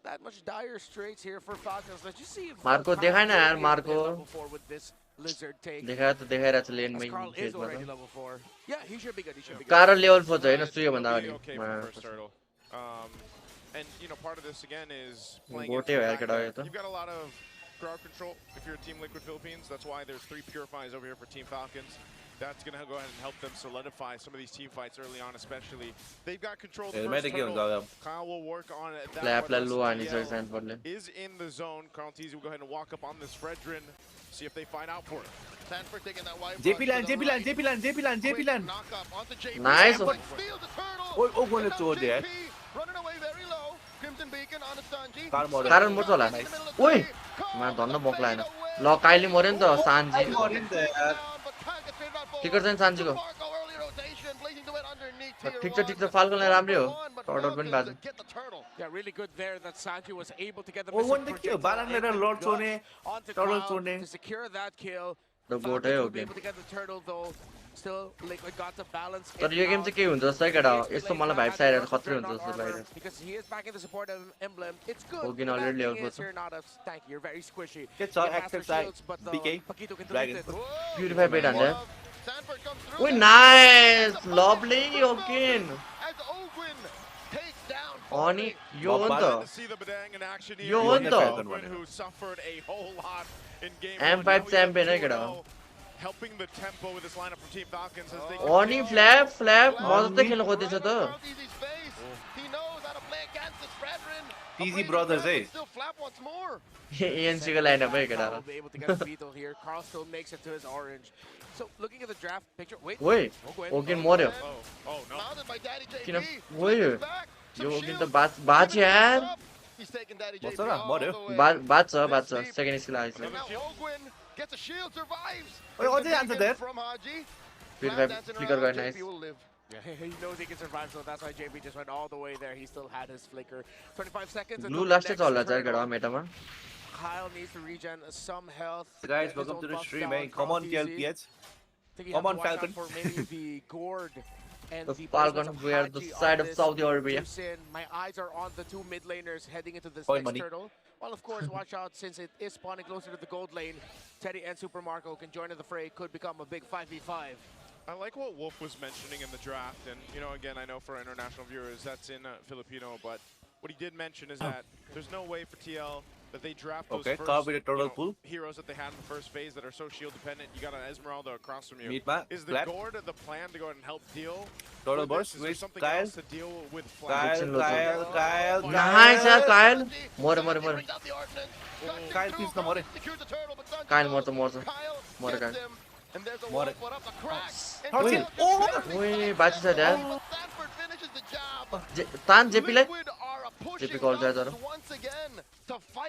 that much dire straits here for Falcons. Let's just see if Marco, Carl देखा ना will यार, be able to Marco. get level 4 with this lizard take. देखाएर त देखाइरहेको छ As लेनमै Carl is फेजमा already त level 4. Yeah, he should be good. He should be good. Car level 4 छ हैन सुयो भन्दा He'll अगाडि be okay for the first turtle. And you know, part of this again is playing Gote into the ho yaar fact keda that yo ta. you've got a lot of crowd control if you're Team Liquid Philippines. That's why there's 3 purifies over here for Team Falcons. That's going to go ahead and help them solidify some of these team fights early on, especially. They've got control of the first turtle. Kyle will work on it. Plap la lu ani छ sign पर्ले Is in the zone. Carl Tz will go ahead and walk up on this Fredrin, see if they find out for it. Sanford taking that wide JP line JP line JP line JP line JP line knock up onto JP. Nice. But steals the turtle. ओइ ओ गोले And now चोर दिया JP running away very low. Crimson Beacon on the Sanji. Car मर्यो कारण मर्छ होला ओइ मा धन्न मोक लाएन ल काइली मर्यो नि त सान्जी मर्यो नि त यार टिकर चाहिँ सान्जीको ठिक छ फाल्कनलाई राम्रै हो टर्टल पनि बाजु Yeah, really good there that Sanji was able to get the ओ वन त के हो बाराङ लिएर लड छोड्ने onto टर्टल Kyle छोड्ने to secure that kill. The goat Falcons है will हो be game able to get the turtle though. Still, Liquid got the balance. तर यो गेम चाहिँ के हुन्छ जस्तो केटा हो यस्तो मलाई भाइब्स आइरहेको खत्रै हुन्छ जस्तो लागिरहेको Because he is back in the support emblem. It's good. Hogan but already that level thing is 4 you're not a tank. You're very squishy. Good You shot, get master active side. shields, but the BK, Paquito can Dragon. delete it. Purify पेट हान्छ ओइ nice lovely Oaken अनि यो हो नि त यो हो नि त M5 च्याम्पियन है केटा helping the tempo with this lineup from Team Falcons as they अनि फ्ल्याप मजा खेल्न खोज्दैछ त TZ brothers है एएनसी को लाइनअप है केटा Kyle will be able to get the Beetle here. Carl still makes it to his orange. So looking at the draft picture, wait. ओइ Oaken मर्यो oh no किन ओइ यो ओकेन त बाच यार बच्छ र मर्यो बाच सेकेन्ड स्किल आइछ ओइ अझै जान्छ देयर प्युरिफाई फ्लिकर गर्ने nice Yeah, he knows he can survive, so that's why JB just went all the way there. He still had his flicker. 25 seconds. Blue last चल्ला छ केटा मेटामा Kyle needs to regen some health. Guys, welcome to the stream, man. Come on, TLPH. Come on, Falcon. For maybe the gourd and The Falcon, we are the side of Saudi Arabia. My eyes are on the 2 mid laners heading into this Point next money. turtle. Well, of course, watch out since it is spawning closer to the gold lane. Teddy and Super Marco can join in the fray. Could become a big 5v5. I like what Wolf was mentioning in the draft, and you know, again, I know for international viewers that's in Filipino, but what he did mention is that there's no way for TL that they draft those Okay, first call with a turtle pool. heroes that they had in the first phase that are so shield dependent. You got an Esmeralda across from you. Meet Matt, Is the Flat. Gord the plan to go ahead and help deal? Turtle with boss, this? Is there wait, something Kyle. else to deal with Flat? Kyle. Nice यार Kyle मर्यो Kyle पिस न मरे Kyle मर्छ Kyle मरे ओइ बाची छ यार तान जेपीलाई जेपी कल जाय तर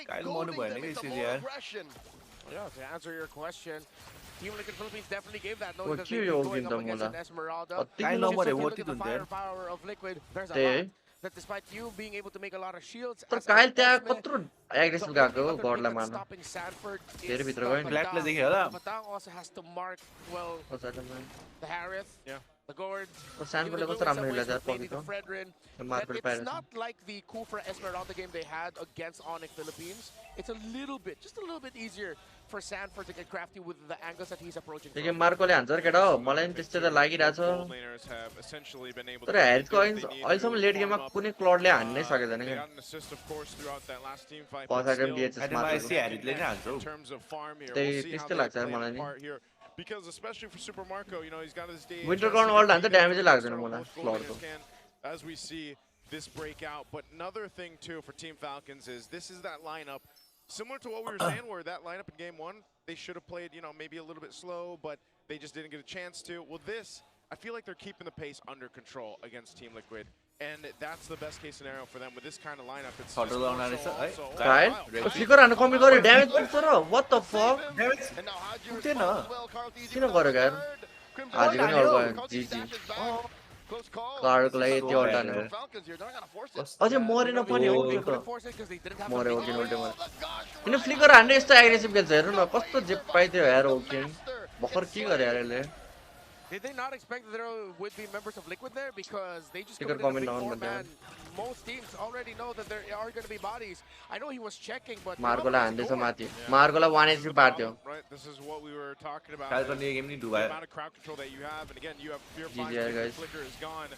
Kyle मर्नु भएन कि यसरी यार Yeah, to answer your question, Team Liquid Philippines definitely gave that. Well, Knowing that cute they've been yung going up game against mula. an Esmeralda. At Kyle tingnan no mo more Just what look you at the done there. firepower of Liquid. There's a Te lot. that despite you being able to make a lot of shields, तर as Kyle an त्यहाँ ultimate, कत्रो the aggressive only गएको other गडलाई mid that's मार्न stopping Sanford धेरै is भित्र the गयो नि Black Batang. देख्यो होला The Batang also has to mark, well, the Harith, the Gord, even the सानकोले Blue कस्तो in some राम्रो ways खेल्छ with maybe the पकेको Fredrin. That Merkley it's पाइरहेछ not like the Kufra Esmeralda game they had against Onyx Philippines. It's a little bit, just a little bit easier for Sanford to get crafty with the angles that he's approaching त्यो from. Game मार्कोले हान्छ र केटा हो मलाई नि त्यस्तै त लागिरहेछ तर हेरिसको अहिलेसम्म लेट गेममा कुनै क्लडले हान्नै सकेको छैन क्या पछाडि डिएचएस मार्को हेरिटले नै हान्छ हौ त्यस्तै लाग्छ यार मलाई नि Because especially for Super Marco, you know, he's got his DHS winter ground world हान्छ defeated ड्यामेजै for the लाग्दैन start मलाई of both goal क्लडको layers can, as we see this breakout. But another thing too for Team Falcons is this is that lineup similar to what we were saying, where that lineup in game one they should have played, you know, maybe a little bit slow, but they just didn't get a chance to. Well, this I feel like they're keeping the pace under control against Team Liquid. And that's the best case scenario for them with this kind of lineup. It's just more so also Kyle, wild. Flicker हान्न कमी गर्यो damage पुग्छ र what the fuck And now Haji responds well. Carl Easy किन with गर्यो यार third. Crimson आज पनि Tide. अरू Carl गयो Easy GG dashes back. Close call. कार्डको लागि यति अड्डा For Falcons here, they're not gonna force it. अझै मरेन पनि हो त्यो त Force it 'cause they didn't have मऱ्यो the ओकिन big उल्टे Oh, मऱ्यो the gosh, किन फ्लिकर हान्ने यस्तो एग्रेसिभ खेल्छ हेर्नु न कस्तो जेप पाइदियो यार ओकिन भर्खर के गर्यो यार यसले Did they not expect that there would be members of Liquid there? Because they just Flicker committed a comment big down, four-man. Most teams already know that there are going to be bodies. I know he was checking, but... मार्कोलाई हान्दैछ माथि मार्कोलाई 1 HP पार्थ्यो Right, this is what we were talking about. काल पनि game नि The डुबायो amount of crowd control that you have, and again, you have Fear GG, 5 guys. Flicker is gone.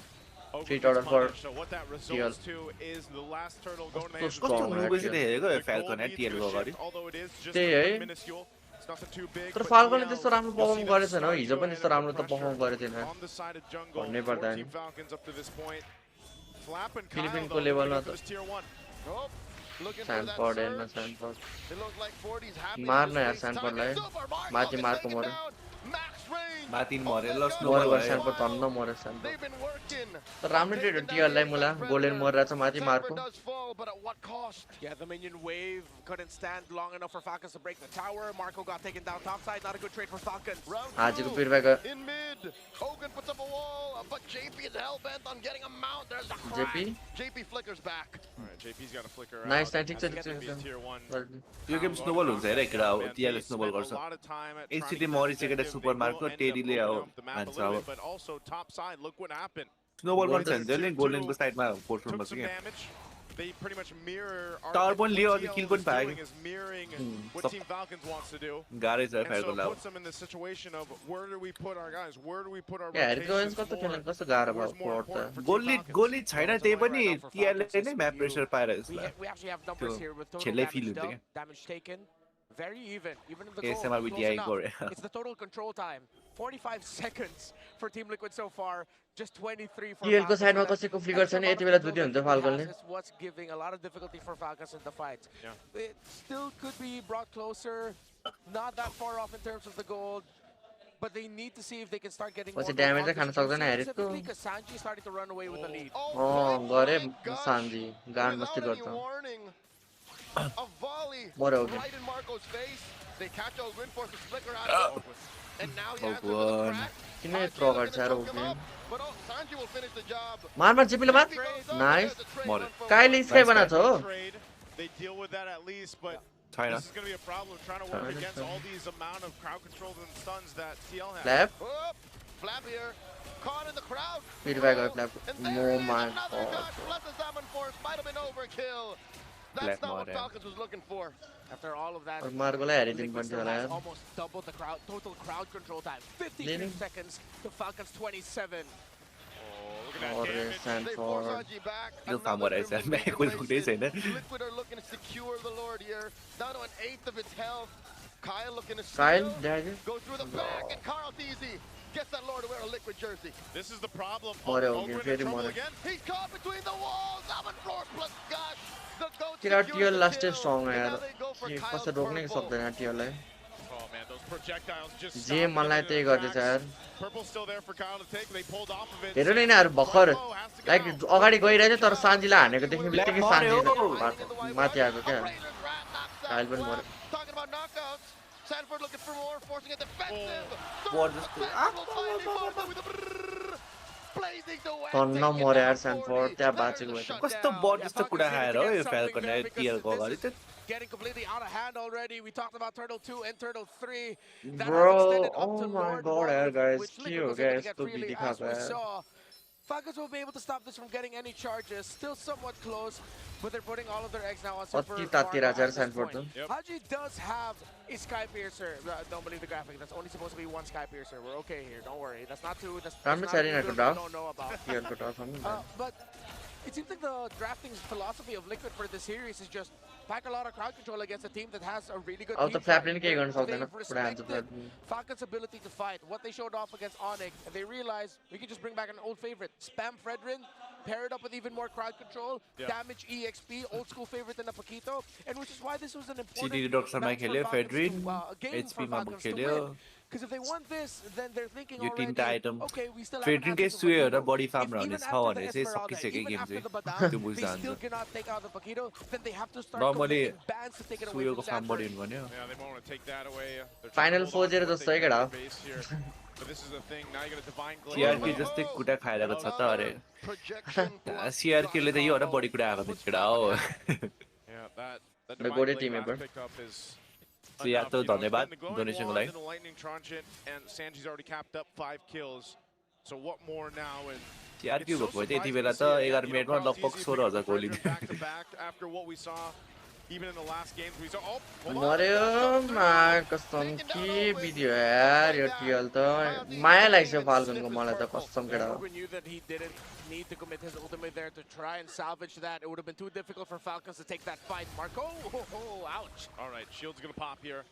Treat order for So what that results to is the last turtle going to कस्तो कस्तो strong नुबेसी है हेरेको Falcon TL को अगाडि although it is just त्यही है minuscule. It's nothing too big. तर but फाल्कनले TL, त्यस्तो राम्रो you'll पर्फर्म see गरेको that छैन हो हिजो start पनि to त्यस्तो राम्रो go त ahead पर्फर्म and गरेको थिएन on the side of jungle भन्नै for पर्दैन Team Falcons up to this point. Flap and Kyle फिलिपिनको though, लेभलमा looking for त this tier 1. Oh, looking for that स्यान्डफोर्ड हेर्न surge. स्यान्डफोर्ड It looks like 40's happy to मार्न यार just waste स्यान्डफोर्डलाई time. Super Marco माथि can Marco take it मऱ्यो down. Max range. माथि Oh, मरेर ल let's स्नो go. मऱ्यो भयो स्यान्डफोर्ड धन्न मऱ्यो स्यान्डफोर्ड They've been working. तर राम्रो टिएललाई मुला गोल्डन मरिरहेछ माथि Marco Sanford does fall, but at what cost? Yeah, the minion wave couldn't stand long enough for Falcons to break the tower. Marco got taken down topside. Not a good trade for Falcons. Round हाजीको two. पिरबाको In mid, Hogan puts up a wall, but JP is hell-bent on getting a mount. There's the crack. JP? JP flickers back. Alright, JP's got to flicker out. Nice nice ठिक छ That's ठिक gonna be a छ tier 1. यो game snowball हुन्छ हेर केटा हो TL snowball Spent गर्छ a lot of time at trying to एकचोटि get मरिसकेर effective. Super They Marco will end up टेडीले opening अब up the map a हान्छ little अब bit, but also top side, look what happened. Snowball पनि Golden छ जहिले गोल्डनको साइडमा force Took बस्छ some क्या damage. They pretty much mirror Tower what पनि लियो अनि TL kill पनि is पायो doing is mirroring what सब- Team Falcons wants to do. गाह्रै छ And so Falcon it lie puts them in the situation of where do we put our guys? Where do we put our या हेरिको rotations कस्तो खेल्न more? कस्तो गाह्रो Where's भयो more fort important त for Team गोली Falcons? गोली छैन त्यही पनि Right now for TL Falcons ले is नै म्याप you- प्रेसर पाएर We, यसलाई we actually have numbers त्यो here with total खेलै damage feel dealt, हुन्थ्यो damage taken. Very even in the goal. ASMR with close the enough. Igor. It's the total control time. 45 seconds for Team Liquid so far. Just 23 for टिएलको Falcons. साइडमा So that कसैको flicker extra छैन amount यति of बेला control दुधी that हुन्छ Liquid फाल्कनले has is what's giving a lot of difficulty for Falcons in the fight. Yeah. It still could be brought closer. Not that far off in terms of the gold. But they need to see if they can start getting more पछि gold damage onto चाहिँ खान सक्दैन Juicy, हेरेको specifically because Sanji started to run away with the lead. अँ गरे Sanji गाड मस्ती Without any गर्छ warning, a volley What a- right in Marco's face. They catch Ogwin, force a flicker out of it. And now he answers with a Ogwin. crack. किन Haji यत्रो looking अगाडि to छ यार choke him ओकिन up, but Sanji will finish the job. मार मार जिपीले मार JP goes up, nice there's a trade Mother. run for काइले Marco. Sky बनाएको छ हो Trade. They deal with that at least, but छैन this is going to be a problem trying to work Fine, against fine. all these amount of crowd controls and stuns that TL has. Flap Whoop, Flap here, caught in the crowd. Feedback गयो flap And there नो it is, माय another gush. Bless the Salmon Force might have been overkill. That's Black not what Mare. Falcons was looking for. After all of that, मार्कोलाई हेरिदिनु Liquid पर्ने still होला has यार almost double the crowd total crowd control time. 53 Leading. seconds to Falcons 27. Oh, look at that और damage. They force स्यान्डफोर्ड Haji back. यो काम Another गरेछ Crimson MAC Wave कुनै wasted. छैन Liquid are looking to secure the Lord here. Down to an eighth of its health. Kyle looking to Kyle steal. ड्यागे Go through the back, and Carl Easy gets that Lord to wear a Liquid jersey. This is the problem. Mare Oh, ho gaya, we're in फेरि trouble मरे again. He's caught between the walls. Salmon Force plus Gush. The goat किन secures TL the लास्टै kill. Strong And यार now they go for कि Kyle's कसै रोक्नै purple. सक्दैन टिएललाई Oh man, those projectiles just J stopped मलाई them त्यही in their गर्दैछ tracks. यार Purple's still there for Kyle to take. They pulled off of it. हेर न यिनीहरू भर्खर Marco has to get like out. अगाडि गइरहेको थियो तर सान्जीलाई हानेको देख्ने बित्तिकै Black सान्जी Mare माथि आएको क्या A Razor's Rat knocks out Kyle पनि Flap. मऱ्यो Talking about knockouts. Sanford looking for more, forcing it defensive. What Sanford is- will find him with a brrrr. blazing duet. Tonna taking more down यार Sanford 40. त्यहाँ There's बाँचेको the भए त कस्तो shutdown. But जस्तो कुरा Falcons खाएर need हो to yo get something फ्याल्कन there because टिएलको this अगाडि is त getting completely out of hand already. We talked about Turtle 2 and Turtle 3. That has Bro, extended up oh to my Lord god 1, यार guys, which के Liquid हो was गया able to get यस्तो freely, Vidhi as we खाता है saw. Falcons will be able to stop this from getting any charges. Still somewhat close, but they're putting all of their eggs now on Super अति Marco तातिर at यार this Sanford point. त Haji does have a Sky Piercer. Don't believe the graphic. That's only supposed to be one Sky Piercer. We're okay here. Don't worry. That's not two. That's राम्रो not छ a नि new यिनीहरूको build we draft don't know about. टिएलको draft But it seems like the drafting philosophy of Liquid for this series is just pack a lot of crowd control against a team that has a really good अब team त flap fight. पनि केही गर्न सक्दैन They've पुरा हान्छ respected flap Falcon's ability to fight. What they showed off against Onyx, and they realized we can just bring back an old favorite. Spam Fredrin, pair it up with even more crowd control, damage EXP, old school favorite in a Paquito, and which is why this was an important सिटी डक्टरमा match for खेल्यो Falcons Fredrin to, game for एचपीमा Falcons to खेल्यो win. Because if they want this, then they're thinking yo already, तीनटा item okay, we still have an फेड्रिनकै absence of सुयो र Paquito. Buddy farm If रहने even छ after the भने चाहिँ Esmeralda, सकिसक्यो even game after the चाहिँ Badam, त्यो बुझ्दा they still हुन्छ cannot take out the Paquito, then they have to start normally committing bans to take it away सुयोको from फार्म बढी Sanford. हुनु भन्यो Yeah, they want to take that away. They're trying final to hold on to 4-0 what जस्तो they है can केटा on their base here. But this is the thing. Now you got a divine glaive. CRP जस्तै कुरा खाइरहेको छ त अरे Projection plus सिआरपीले त योभन्दा बढी कुरा आएको थियो केटा हो Yeah, that The divine goated glaive team last member. pickup is So yeah, enough. तो You know, it's धन्यवाद been the glowing donation को wand लागि and the lightning tranchant, and Sanji's already capped up 5 kills. So what more now? And CRP it's so भएको भए त यति surprising Bela to त see it. 11 You know, मिनटमा Carl's लगभग easy 16,000 picking गोली up back to back after what we saw even in the last games. We saw hold on, मर्यो that's up मा through. कसम Taken down के Owen. Video यार यो TL त माया लाग्छ फाल्कनको मलाई त कसम केटा Owen knew that he didn't need to commit his ultimate there to try and salvage that. It would have been too difficult for Falcons to take that fight. Marco, ouch. All right, shield's gonna pop here.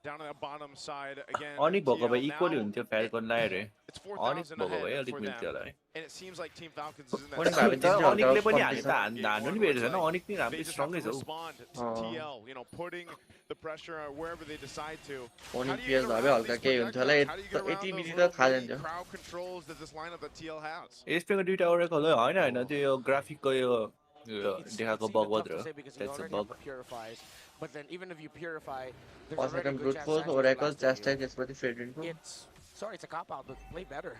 Down on the bottom side again. Anik भएको भए TL equally now, हुन्थ्यो फ्याल्कनलाई अरे It's Anik 4,000 भएको भए ahead अलिक for मिल्थ्यो them. होला है And it seems like Team Falcons is in Only that Falcons same didn't तर have अनिकले पनि competition. हान्नु नि भेटेछ होइन अनिक पनि They राम्रै just have स्ट्रङै to छ हौ respond to TL, you know, putting the pressure wherever they decide to. Only How do you get PS भए around हल्का these केही हुन्थ्यो होला projectiles? How do you get around Yati those मिली त little थाहा bitty जान्थ्यो crowd controls that this lineup that TL has? एसपीको दुईटा Oracle हो होइन होइन त्यो यो ग्राफिकको यो It's देखाएको even बग tough मात्र to हो say because you that's a already have bug the purifies. But then even if you purify, there's first already a second good brute chance force Sanji's Oracle blasting you. च्यास्टाइ त्यसपछि फेड्रिनको Sorry, it's a cop out, but play better.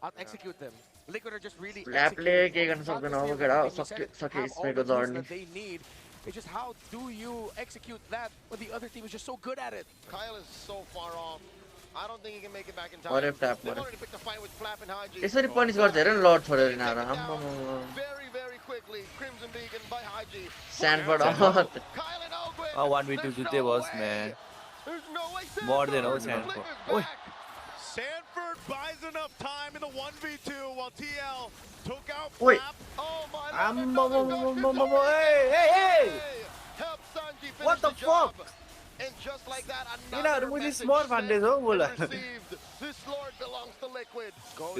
Out execute them. Liquid are just really फ्ल्यापले executing. केही गर्न Falcons सक्दैन do अब केटा everything you said सक्यो it, सक्यो have all स्मेको the tools journey that they need. It's just how do you execute that when the other team is just so good at it? Kyle is so far off. I don't think he can make it back in time. मर्यो flap They've मर्यो already picked a fight with Flap and Haji. यसरी punish गर्छ हेर न लड छोडेर Taken यिनीहरू down आम्मामामा very, very quickly. Crimson Beacon by Haji. स्यानफोर्ड Kyle and Ogwin. 1v2 There's जुत्दै no बस way. म्यान There's no way. मर्दैन हौ Sanford स्यानको flickers ओइ back. Sanford buys enough time in the 1v2 while TL took out Oi. Flap. Oh my आम्मामामामामामा A Help Sanji finish What the job. And just like that, यिनीहरू another मुझे message स्मर sent भन्दैछ हौ and बोला received. This Lord belongs to Liquid.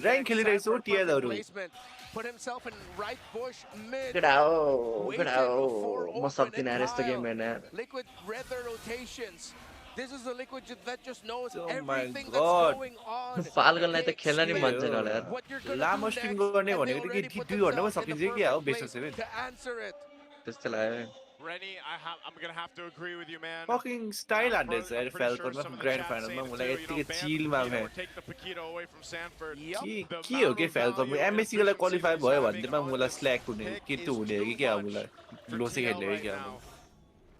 Rank खेलिरहेको छु टिएलहरू Placement. Put himself in right bush mid. केटा हो केटा हो म सक्दिनँ यार यस्तो गेम हेर्न यार Liquid read their rotations. This is the Liquid that just knows Oh my everything God. that's going on. फाल्कनलाई त They खेल्न नि मन छैन होला यार what you're gonna लामो do स्ट्रिङ next, गर्ने and they भनेको त already के put दुई घन्टामा themselves in the सकिन्छ क्या हो perfect best place 7 to answer it. त्यस्तो लाग्यो Rennie, I'm gonna have to agree with you, man. Fucking style हान्दैछ I'm यार pretty sure फ्याल्कनमा some of the grand chat फाइनलमा saying it मलाई too, you know, यत्तिकै ban चिलमा Paquito म्यान or take the Paquito away from Sanford. के हो के फ्याल्कनमा एमएससीको लागि क्वालिफाई भयो भनेदेखिमा मलाई स्ल्याक हुने के त्यो हुने हो कि क्या हो मलाई लोसे खेल्ने हो कि क्या हो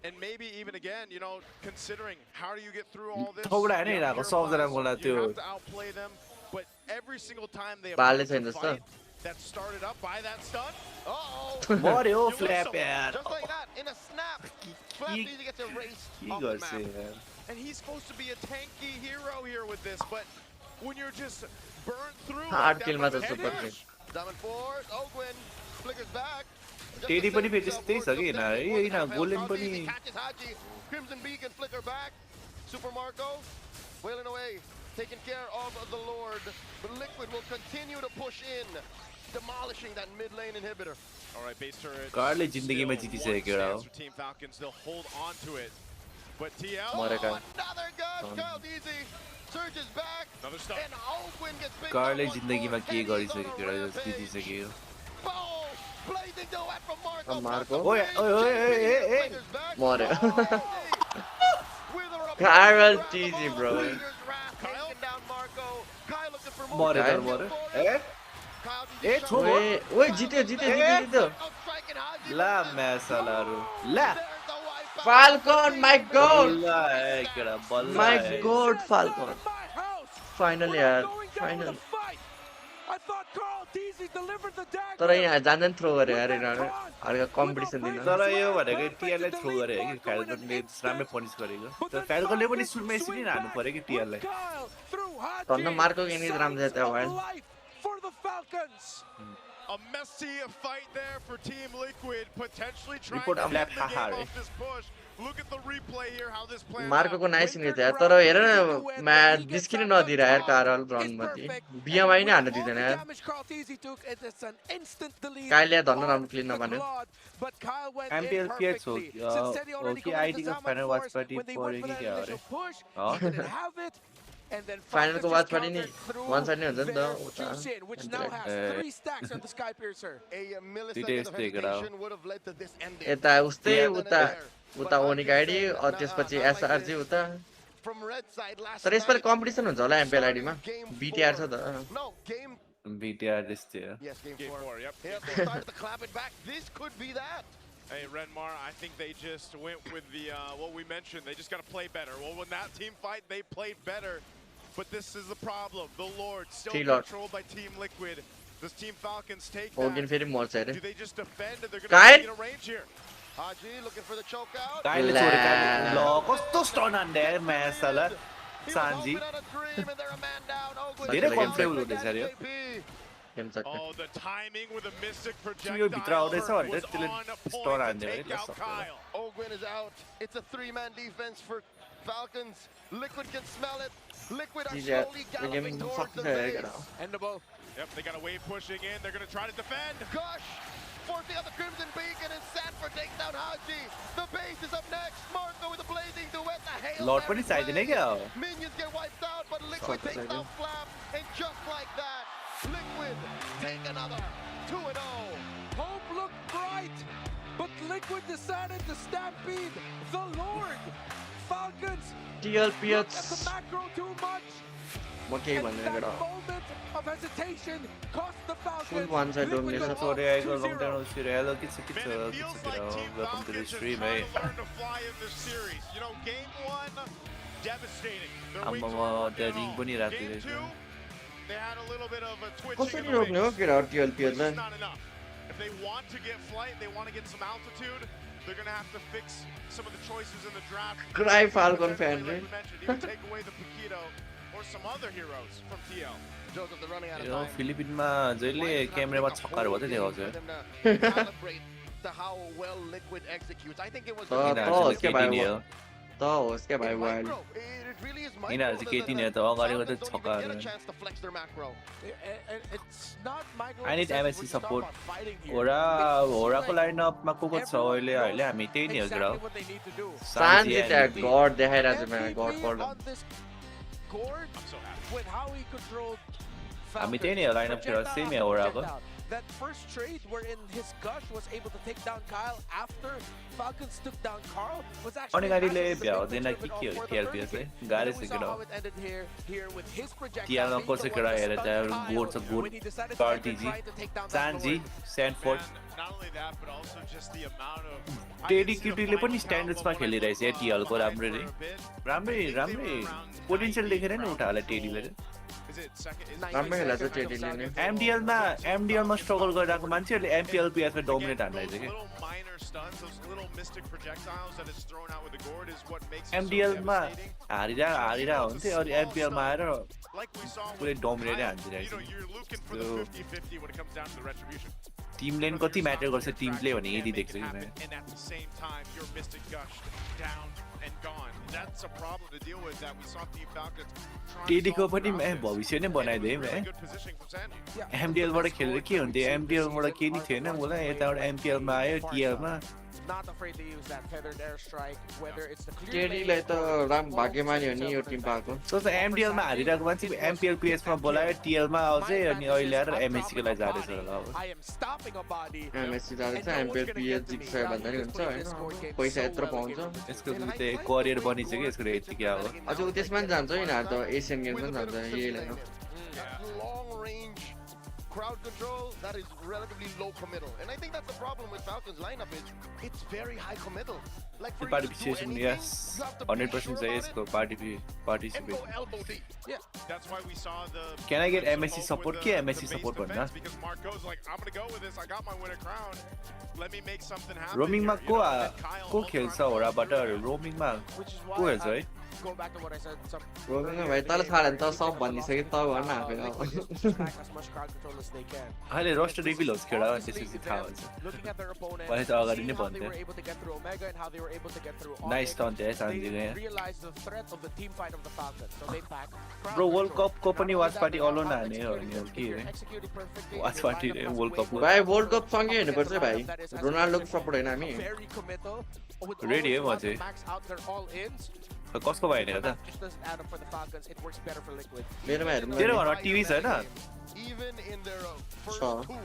And maybe even again, you know, considering how do you get through all this? थोडा होइन You have यिनीहरूको pure सबजना class, मलाई you त्यो have to outplay them, but every single time they बाले approach छैन a जस्तो fight that started up by that stun, Uh-oh. मर्यो You फ्ल्याप look so- यार Just like that, in a snap. Flap easy gets erased के off the गर्छ map. यार and he's supposed to be a tanky hero here with this, but when you're just burnt through Hard like kill that, मात्र by super the kill. head, Diamond Force, Ogwin flickers back. Just teddy to पनि save फेरि himself, त्यस्तै छ Force कि comes यिनीहरू in, yo Force यिनीहरू fails, Golan Carl's पनि easy, catches Haji. Crimson Beacon flicker back. Super Marco wailing away, taking care of the Lord. But Liquid will continue to push in, demolishing that mid lane inhibitor. All right, base turret. Carly जिन्दगीमा still जितिसकेको one हो। chance for Team Falcons. They'll hold on to it. But TL, मरेका Another gun, Kyle's easy. Surges back. another stun. And Ogwin gets picked कार्डले up once जिन्दगीमा more. के And he's on a गरिसकेको र rampage. जितिसक्यो Boom! Blazing duet from Marco. Marco. ओइ ओइ ओइ ओइ ओइ Flickers back. मर्यो Wither up Carl the TG, wrath of bro. all Raiders, wrath taking down Marco. Kyle looking for more. मर्यो Kyle? तर मर्यो ए Kyle ओए जित्यो ला म्यासलाहरु ला Falcon, my god! बल्ल My god, Falcon. Finally, यार. Final. तर यहाँ जान थ्रो गरे यार यिनीहरु अर्को कम्पिटिसन दिन तर यो भनेको टिएललाई थ्रो गरे कि फ्याल्कनले राम्रै पनिस गरेको तर फ्याल्कनले पनि सुरुमा यसरी नै हान्नु पर्यो कि टिएललाई धन्न मार्को केनी राम्रो छ त्यो भएन A messy fight there for Team Liquid, potentially trying Report to on end that the game Hahare. off this push. Look at the replay here, how this played Marco को out. नाइस नि थियो तर हेर न match निस्किन नदिरा यार कारल run मध्ये BMI नै हान्न दिदैन यार काइले धन्न राम्रो क्लिन नबन्यो एमपीएल पिएच हो कि आईडी को फाइनल वाच पार्टी पऱ्यो कि क्या अरे फाइनल को वाच पार्टी नि वन साइड नै हुन्छ नि त यता उस्तै उता ओनिक आइडी त्यसपछि एसआरजी उता तर यसपालि कम्पिटिसन हुन्छ होला एमपीएल आइडीमा बीटीआर छ त बीटीआर त्यस्तै हो Game 4, yep. This could be that. Hey, Renmar, I think they just went with the what we mentioned. They just got to play better. Well, when that team fight, they played better. But this is the problem. The Lord still controlled by Team Liquid. Does Team Falcons take that? Do they just defend? They're going to get a range here. Haji looking for the choke out. गाइले छोडेका ल कस्तो stun हान्दै म्यासला Sanji धेरै comfortable हुँदैछ रे Oh, the timing with a mystic यो भित्र आउँदैछ projectile भनेर त्यसले was स्टन on हान्दै point to take out Kyle. Ogwin is out. It's a three-man defense for Falcons. Liquid can smell it. Liquid are slowly galloping towards the base. Yep, they got a wave pushing in. They're going to try to defend. Gush forcing out the Crimson Beacon, and Sanford takes down Haji. The base is up next. Marco with a blazing duet. The hail Lord पनि चाहिदैन क्या Minions get wiped out, but Liquid takes down Flap. And just like that, Liquid take another 2-0. Hope looked bright, but Liquid decided to stampede the Lord. Falcons TLPH looked at the macro too much. म केही And भन्दैन that गरा moment of hesitation cost the Falcons. Full one side Liquid domination. go Sorry, up I got long 2-0. down on hello, kids, Man, it feels like Team welcome to the Falcons are stream, trying hey. to learn to fly in this series. You know, game 1, devastating. Their I'm wings a weren't working at daddy all. bunny rat Game today, 2, they had a little bit of a twitching कसरी in the रोक्ने हो wings. केटा But TLPH it's lie not enough. If they want to get flight, they want to get some altitude, they're going to have to fix some of the choices in the draft. Cry Falcon fan, Like right? we mentioned, even take away the Paquito or some other heroes from TL. Joseph, they're running out of yo time. फिलिपिनमा जहिले क्यामेरामा छक्काहरू मात्रै देखाउँछ For them to calibrate to how well Liquid executes. I think it was होस् क्या भाइ केटी हो त होस् क्या भाइ wild Micro. It really is micro यिनीहरू चाहिँ that- केटी that- नै हो त अगाडि Falcons मात्रै don't even छक्काहरू get a chance to flex their macro. It's not micro. I need when MSC you talk support. about fighting here. होराको लाइनअपमा को छ अहिले अहिले हामी त्यही नै हो Exactly what they need to do. शान्ति त्यहाँ गड देखाइरहेको छ मलाई गड MVP कल on this court I'm so happy. with how he controlled हामी त्यही नै हो लाइनअप थियो projectile सेम after हो होराको projectile. That first trade wherein his Gush was able to take down Kyle after Falcons took down Carl was actually अनि गाडीले massive. भ्याउँदैन They कि took के it हो all for the TLPS Hurricane. है गाह्रै And छ then we केटा saw how it ended here with his projectile TLमा being कसै the केटा one हेर that त्यहाँ stunned गोड छ Kyle गोड when he decided to कार्टिजी try to take down that चान्जी Lord. स्यान्डफोर्ड And not only that, but also just the amount of टेडी क्युटीले पनि स्ट्यान्डर्ड्समा खेलिरहेछ या टिएलको राम्ररी राम्रै राम्रै पोटेन्सियल देखेर नि उठा होला टेडीले राम्रै खेला छ टेडीले नि एमडिएलमा स्ट्रगल गरिरहेको मान्छेहरूले एमपिएलपिएसमा डोमिनेट हान्दैछ कि एमडिएलमा हारिरा हुन्थ्यो अनि एमपिएलमा आएर पुरै डोमिनेटै हानिदिरहेको टिमले नि कति म्याटर गर्छ टिम प्ले भने यदि देख्छ कि टेडीको पनि भविष्य नै बनाइदिएँ एमडिएलबाट खेलेर के हुन्थ्यो एमडिएलबाट केही नि थिएन मलाई यताबाट एमपिएलमा आयो टिएलमा Not afraid to use that feathered airstrike, whether it's the clear टेडीलाई त राम भाग्यमानी हो नि यो टिम पाएको सोच एमडिएलमा हारिरहेको मान्छे एमपिएलपिएसमा बोलायो टिएलमा आउँछ अनि अहिले आएर एमएससीको लागि जाँदैछ होला अब I am stopping a body. MSc जाँदैछ एमपिएल पिएच जित्छ भन्दा नि हुन्छ होइन पैसा यत्रो पाउँछ यसको चाहिँ करियर बनिन्छ कि यसको यतिकै अब अझ ऊ त्यसमा पनि जान्छ यिनीहरू त एसियन गेम्समा पनि जान्छ यही line Long range crowd control, that is relatively low committal. And I think that's the problem with Falcon's lineup is it's very high committal. Like for you to do Participation, anything, yes. you have to be 100% sure say yes, about go it and participate. go elbow deep. Yeah, that's why we saw the. Can I get glimpse of MSC hope support? with Ke the MSC base support defense bhanna? Because Mark goes like, I'm gonna go with this. I got my winner crown. Let me make something happen. Roaming ma here, you know, and then ko Kyle ko also खेल्छ trying to होला follow but through there. roaming ma Which is को why खेल्छ है? going back to what I said, some roaming earlier भाइ in the तल game, थाहा भने where त they सब take up भनिसक्यो velocity त from, भन्न आफै Liquid is to stack as much crowd control as they can. अहिले roster reveal होस् खेला Obviously, त्यसपछि them थाहा हुन्छ. looking at their opponent, मैले त अगाडि seeing नै how they were भन्थे. able to get through Omega and how they were able to get through Nice Onyx, taunt there, they Sanjay यहाँ. realized the threat of the team fight of the Falcons, so they pack crowd Bro, World control. Cup को Not पनि only watch that, party but alone how हाने हो executing नि हो this, कि if you're रे. executing perfectly, Watch your party lineup रे has World way Cup more मा. भाइ power वर्ल्ड कप सँगै up हेर्नुपर्छ against a भाइ lineup that is, as you रोनाल्डोको mentioned, support होइन हामी very committal, with Ready, always म about to चाहिँ. max out their all-ins. कसको भयो नि त? Just doesn't add up for the Falcons. It works better for Liquid. मेरोमा हेरौँ तेरो न। घरमा टिभी छैन? Even in their first Sure. two,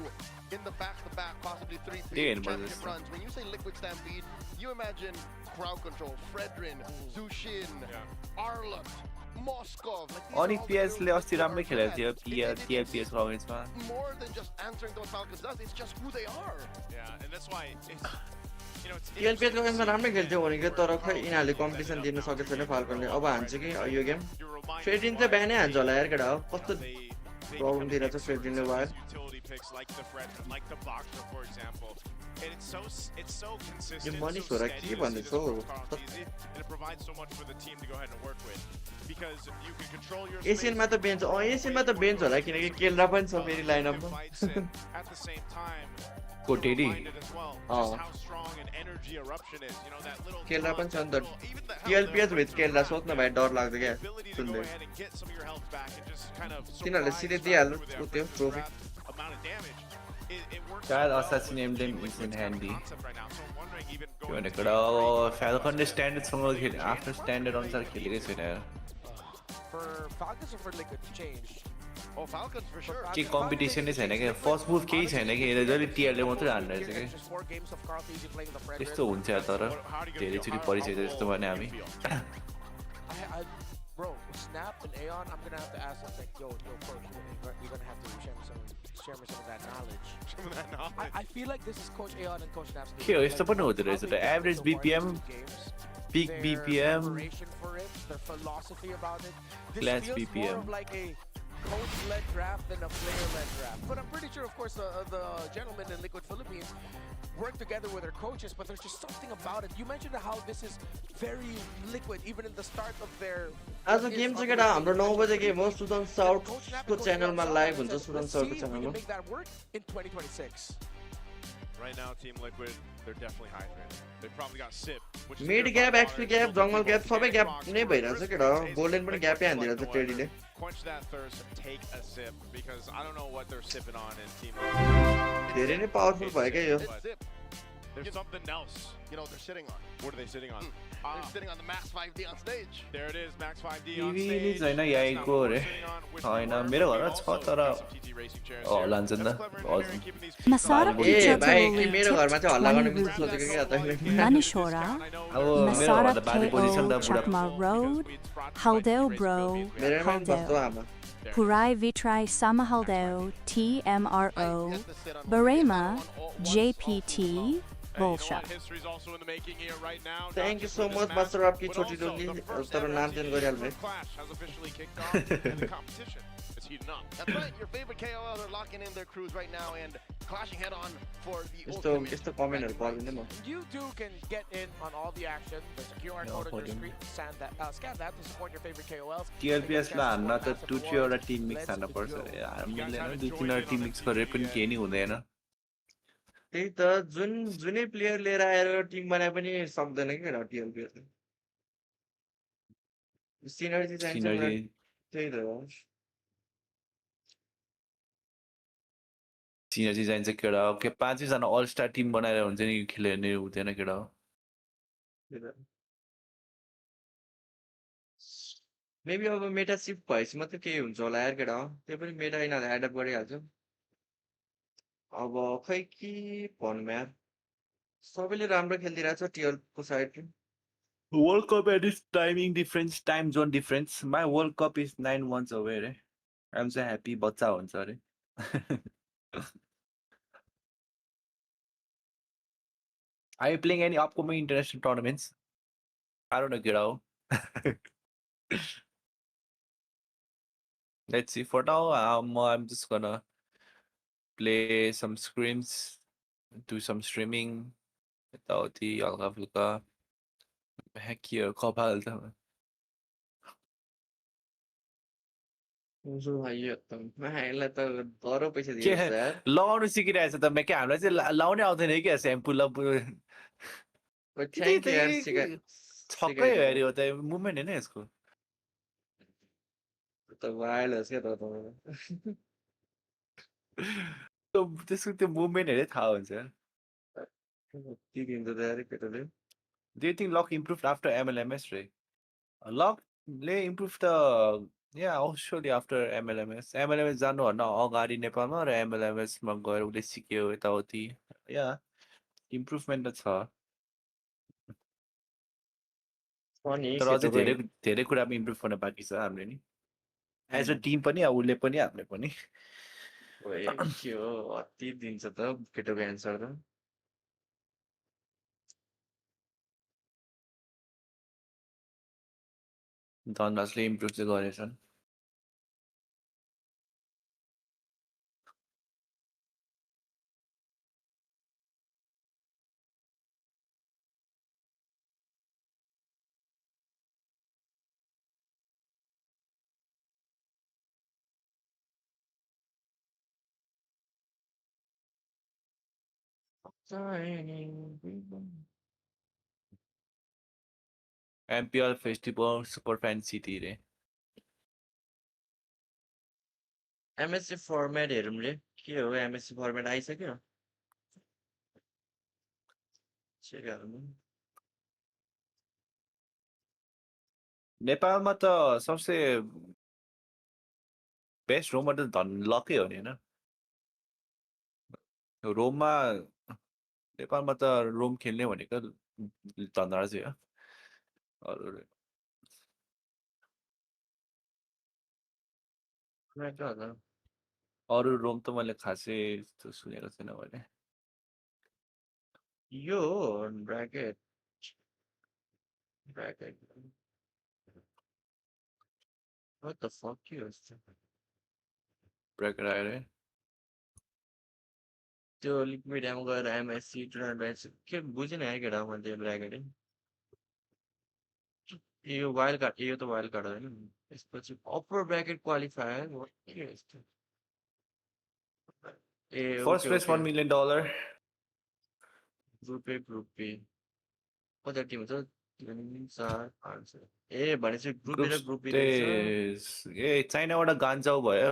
in the back-to-back, possibly three Yeah, in championship Brazil. runs, when you say Liquid Stampede, you imagine crowd control, Fredrin, Zushin, Arlott, Moskov. Like, these are अनि all the PS ले heroes अस्ति that राम्रै are खेलेको थियो bad. TLPS को अगेन्स्टमा. More than just answering to what Falcons does, it's just who they are. Yeah, and that's why it's, you know, it's टिएलपिएचको गेममा राम्रै खेल्थ्यो भनेको तर खै how यिनीहरूले well कम्पिटिसन ended दिनु up now सकेको छैन to फाल्कनले grow अब हान्छ कि यो गेम You're reminded फेडिन why चाहिँ बिहानै हान्छ they- होला यार केटा हो how कस्तो they problem become दिइरहेछ experts फेडिनले in wire those utility picks like the Fredrin, like the Boxer, for example. And it's so consistent, yo Manish so हो र steady के to see भन्दैछ this how from Carl Tizzy, and it provides so much for the team to go ahead and work with. Because you can control your एसियनमा त bench एसियनमा त bench होला किनकि केलरा पनि छ फेरि लाइनअपमा at the same time, को you're teddy? reminded as well Oh. just how strong an energy eruption is. You know, that little केलरा taunt, पनि छ नि that त little- even the hell, टिएलपिएच the भित्र Fredrin केलरा back, सोध्न भाइ डर लाग्छ क्या the ability to go सुन्दै ahead and get some of your health back and just kind of तिनीहरूले surprise सिधै Falcon दिइहाल्यो with उ their त्यो first trophy draft amount of damage. It works God, so well Assassin with named Team them Liquid's is in kind of handy. concept right now. So I'm wondering even के going भनेको into र Team फ्याल्कनले Liquid, स्ट्यान्डर्डसँग खेले आफ्नो standard अनुसार खेलेकै छैन यार. For Falcons or for Liquid to change? Oh, Falcons for sure. के competition नै छैन क्या फर्स्ट मुभ केही छैन कि यसले जहिले टिआरले मात्रै हान्ने रहेछ कि Just 4 games of Carl Tizzy playing the Fredrin. त्यस्तो हुन्छ यार तर धेरैचोटि परिचय जस्तो भने हामी. Bro, Snap and Aeon, I'm gonna have to ask them, like, yo, coach, you're gonna have to share me some of that knowledge. I feel like this is Coach Aeon and Coach Snap's के हो यस्तो पनि हुँदो रहेछ त average BPM peak their BPM preparation for it, their philosophy about it. This Glance feels more BPM. of like a coach-led draft than a player-led draft. But I'm pretty sure, of course, the gentlemen in Liquid Philippines work together with their coaches, but there's just something about it. You mentioned how this is very Liquid, even in the start of their... आज game चाहिँ केटा हाम्रो 9 बजे game हो सुदन साउथको च्यानलमा live हुन्छ सुदन साउथको च्यानलमा make that work in 2026. Right now, Team Liquid, they're definitely hydrated. They probably got sip. which is mid good gap for XP water, gap still जङ्गल people ग्याप सबै can ग्याप box नै for भइरहेछ first केटा हो place. Golden पनि Like ग्यापै this हानिदिरहेछ one, ट्रेडीले however, quench that thirst, take a sip, because I don't know what they're sipping on in Team Liquid. धेरै नै powerful भयो क्या यो It's zip. There's something else. You know what they're sitting on. What are they sitting on? They're sitting on the Max 5D on stage. There it is, Max 5D on TV नि stage. छैन That's यहीँको not what रे we're sitting on, which होइन we were. मेरो We घरमा also छ तर got some TT racing chairs here. लान्छन् That's त clever हजुर engineering, keeping these Masada people- A Pizza भाइ Totally कि मेरो घरमा tipped चाहिँ हल्ला 20 गर्ने बित्ति rupees. सोचेको क्या तैँले Manishora, अब मेरो Masada घरमा त बाजे पोजिसन KO त बुढा Chakma Road, Haldo Bro, मेरो पनि भक्तो Haldo, आमा Purai Vitrai Samahaldo, TMRO, Barema, JPT, Volsha. History's also in the making here right now. Thank you so much master आपकी छोटी डोली तर नाम चेन्ज गरिहाल्नु है Clash has officially kicked off and the competition is heating up. That's right. Your favorite KOLs are locking in their crews right now and clashing head on for the यस्तो ultimate. यस्तो कमेन्टहरू पढ्दिनँ म You too can get in on all the action. There's a QR code on your screen. Scan that to support your favorite KOLs. टिएलपिएसलाई हान्न त 2-3 वटा Tim mix हान्न पर्छ अरे यार मिल्दैन 2-3 वटा टिम मिक्स गरेर पनि केही नै हुँदैन त्यही त जुनै प्लेयर लिएर आएर टिम बनाए पनि सक्दैन कि केटा टिएलपिएस सिनर्जी चाहिन्छ सिनर्जी मलाई। त्यही त हो सिनर्जी चाहिन्छ केटा हो के 5 जना अल स्टार टिम बनाएर हुन्छ नि खेल्ने हुँदैन केटा हो मेबी अब मेटा सिफ्ट भएपछि मात्रै केही हुन्छ होला यार केटा हो त्यो पनि मेटा यिनीहरूले एडप्ट गरिहाल्छ अब खै के भनौँ यार सबैले राम्रो खेलिदिरहेछ टिएलको side World Cup at this timing difference, time zone difference. My World Cup is 9 months away. I'm so happy. बच्चा हुन्छ अरे Are you playing any upcoming international tournaments? I don't know, Girao. Let's see. For now, I'm just gonna play some scrims, do some streaming. Tauti, Algafluka, Hackier, Copal. हामीलाई त गरौँ पैसा दिएर यार लगाउनु सिकिरहेछ त के हामीलाई चाहिँ लाउनै आउँदैन क्या स्याम्पू लम्पू थ्याङ्क यू यार छक्कै हो यार यो त मुभमेन्ट होइन यसको त वायरलेस क्या त्यसको त्यो मुभमेन्ट हेरे थाहा हुन्छ दिन्छ त यार केटाले Do you think lock improved after MLMS, Ray? Lockले improve the surely after MLMS. MLMS जानुभन्दा अगाडि नेपालमा र MLMS मा गएर उसले सिक्यो यताउति इम्प्रुभमेन्ट त छ तर अझै धेरै कुरामा इम्प्रुभ गर्न बाँकी छ हामीले नि एज अ टिम पनि उसले पनि हामीले पनि के हो अति दिन्छ त केटोको एन्सर त धनराजले इम्प्रुभ चाहिँ गरेछन् MPL festival super fan city रे एमएससी फर्मेट हेरौँले के हो एमएससी फर्मेट आइसक्यो नेपालमा त सबसे बेस्ट रोममा त धन लकै हो नि होइन रोममा नेपालमा त रोम खेल्ने भनेको धनराज हो अरू रोम त मैले खासै त्यस्तो सुनेको छैन भने यो bracket What the fuck is bracket आएर त्यो लिक्विड एम गएर एमएससी टुर्नामेन्ट के बुझेन है केटा मैले ब्र्याकेट यो वाइल्ड कार्ड यो त वाइल्ड कार्ड होइन त्यसपछि अप्पर ब्र्याकेट क्वालिफायर के यस्तो ए first place $1 million group A कति टिम हुन्छ 3 4 5 ए भनेपछि ग्रुप ए र ग्रुप बी रहेछ ए चाइनाबाट गान्जाउ भयो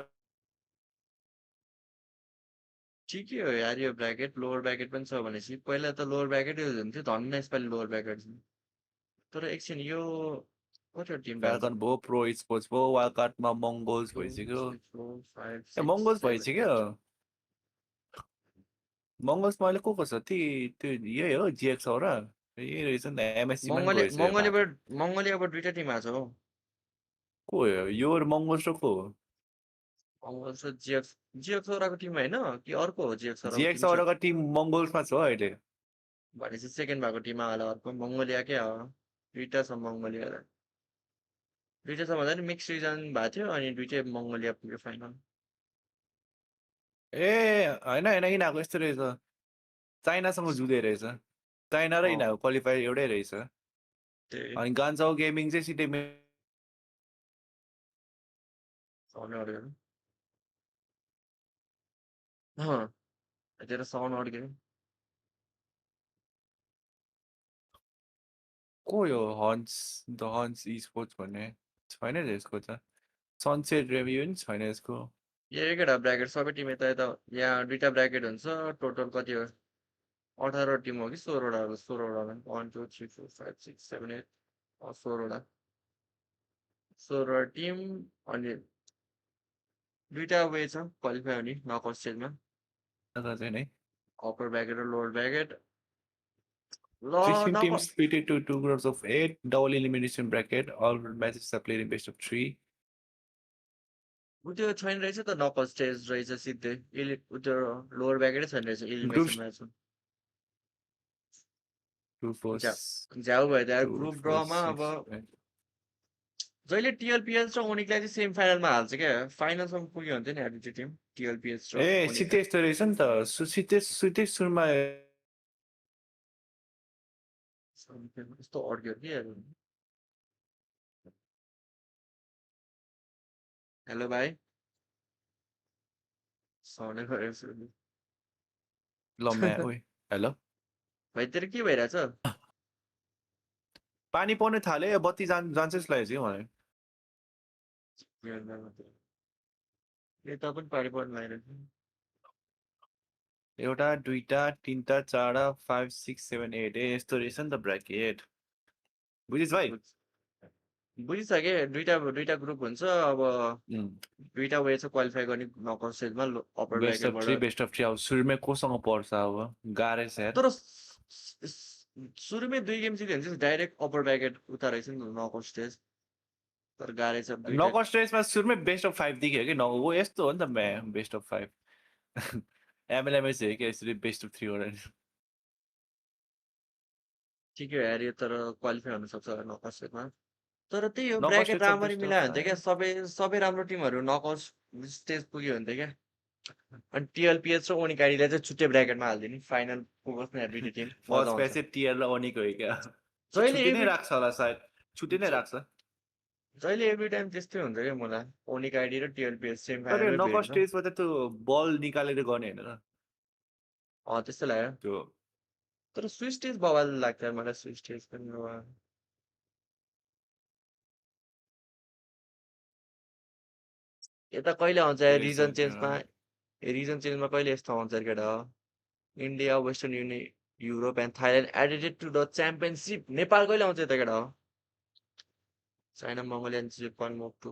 ठिकै हो यार यो ब्र्याकेट लोवर ब्र्याकेट पनि छ भनेपछि पहिला त लोवर ब्र्याकेटै हुन्थ्यो धन्न यसपालि लोवर ब्र्याकेट छ तर एकछिन यो कतिवटा टिम फ्याल्कन भयो प्रो स्पोर्ट्स भयो वाइल्ड कार्डमा मंगोल्स भइसक्यो मंगोल्स भइसक्यो मंगोल्समा अहिले को छ त्यो यही हो जिएक्स हो र यही रहेछ नि एमएससी मङ्गोलियाबाट दुईटा टिम आएको छ हो को यो मंगोल्स र को मंगोल्स र जिएक्स औराको टिम होइन कि अर्को हो जिएक्स औराको टिम मंगोल्समा छ अहिले भनेपछि सेकेन्ड भएको टिम आला अर्को मङ्गोलियाकै हो दुईटा छ मङ्गोलिया दुईटा छ भन्दा नि मिक्स रिजन भएको थियो अनि दुईटै मङ्गोलिया पुग्यो फाइनल ए होइन यिनीहरूको यस्तो रहेछ चाइनासँग जुधे रहेछ चाइना र यिनीहरूको क्वालिफायर एउटै रहेछ अनि गान्जाउ गेमिङ चाहिँ सिधै तेरो साउन्ड अड्क्यो को यो हन्स द हन्स स्पोर्ट्स भन्ने छैन यसको त सनसेट रेभ्यू नि छैन यसको एकैवटा ब्र्याकेट सबै टिम यता यहाँ दुईटा ब्र्याकेट हुन्छ टोटल कति हो 18 टिम हो कि 16वटा 1 2 3 4 5 6 7 8 16वटा टिम अनि दुईटा वे छ क्वालिफाई हुने नकआउट स्टेजमा upper bracket raw lower bracket 16 teams split into 2 groups of 8, double elimination bracket. All matches are played in best of 3. त्यो छैन रहेछ त नकआउट स्टेज रहेछ सिधै त्यो लोवर ब्याकेटै छैन रहेछ इलिमिनेसन म्याच झ्याउ भयो त यार ग्रुप ड्रमा अब जहिले टिएलपिएस र ओनिकलाई चाहिँ सेमी फाइनलमा हाल्छ क्या फाइनलसम्म पुग्यो हुन्थ्यो नि त्यो टिम टिएलपिएस र सिधै यस्तो रहेछ नि त सिधै सुरुमा यस्तो अड्क्यो कि हेलो भाइ साउन्डै गऱ्यो ल हेलो भाइ तेरो के भइरहेछ पानी पर्न थाल्यो बत्ती जान्छ जस्तो लागेको मलाई यता पनि पानी पर्न लागिरहेछ एउटा दुईटा तीनटा चारवटा 5 6 7 8 यस्तो रहेछ नि त ब्र्याकेट बुझिस् भाइ बुझिसके दुईटा ग्रुप हुन्छ अब दुईटा वे चाहिँ क्वालिफाई गर्ने नकआउट स्टेजमा अपर ब्र्याकेटबाट बेस्ट अफ 3 अब सुरुमै कोसँग पर्छ अब गाह्रै छ तर सुरुमै 2 गेम जित्यो भने चाहिँ डाइरेक्ट अपर ब्र्याकेट उता रहेछ नि नकआउट स्टेज तर गाह्रै छ नकआउट स्टेजमा सुरुमै बेस्ट अफ 5 देखियो कि हो यस्तो हो नि त बेस्ट अफ 5 एमएलएमएस हो कि यसरी बेस्ट अफ 3 वटा ठिकै हो यार यो तर क्वालिफाई हुन सक्छ नकआउट स्टेजमा तर त्यही हो ब्र्याकेट राम्ररी मिलायो भने क्या सबै राम्रो टिमहरू नकआउट स्टेज पुग्यो भने क्या अनि टिएलपिएस र ओनिकारीलाई चाहिँ छुट्टै ब्र्याकेटमा हालिदिने फाइनल पुगोस् न दुईटै टिम फर्स्ट म्याच चाहिँ टिएल र ओनिको हो क्या छुट्टी नै राख्छ होला सायद छुट्टी नै राख्छ जहिले एभ्री टाइम त्यस्तै हुन्छ क्या मलाई ओनिकाइडी र टिएलपिएस सेमी फाइनल नकआउट स्टेजमा त त्यो बल निकालेर गर्ने हैन र त्यस्तै लाग्यो त्यो तर स्विच स्टेज बवाल लाग्छ मलाई स्विच स्टेज पनि यता कहिले आउँछ रिजन चेन्जमा कहिले यस्तो आउँछ केटा India western Europe and Thailand added to the championship Nepal कहिले आउँछ यता केटा चाइना मङ्गोलियन जापान मोक्टु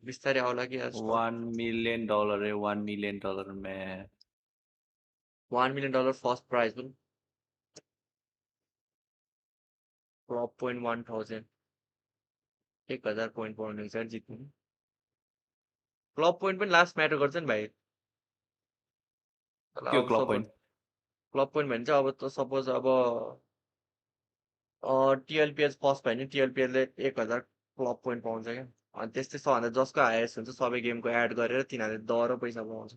बिस्तारै आउला कि $1 million है $1 million में $1 million फर्स्ट प्राइज पनि क्लब पोइन्ट 1000 1000 पोइन्ट पाउने छ जित्नु क्लब पोइन्ट पनि लास्ट म्याटर गर्छ नि भाइ क्लब पोइन्ट भने चाहिँ अब त सपोज अब टिएलपिएस फर्स्ट भयो भने टिएलपिएसले 1000 क्लब पोइन्ट पाउँछ क्या अनि त्यस्तै छ भन्दा जसको हायेस्ट हुन्छ सबै गेमको एड गरेर तिनीहरूले दर पैसा पाउँछ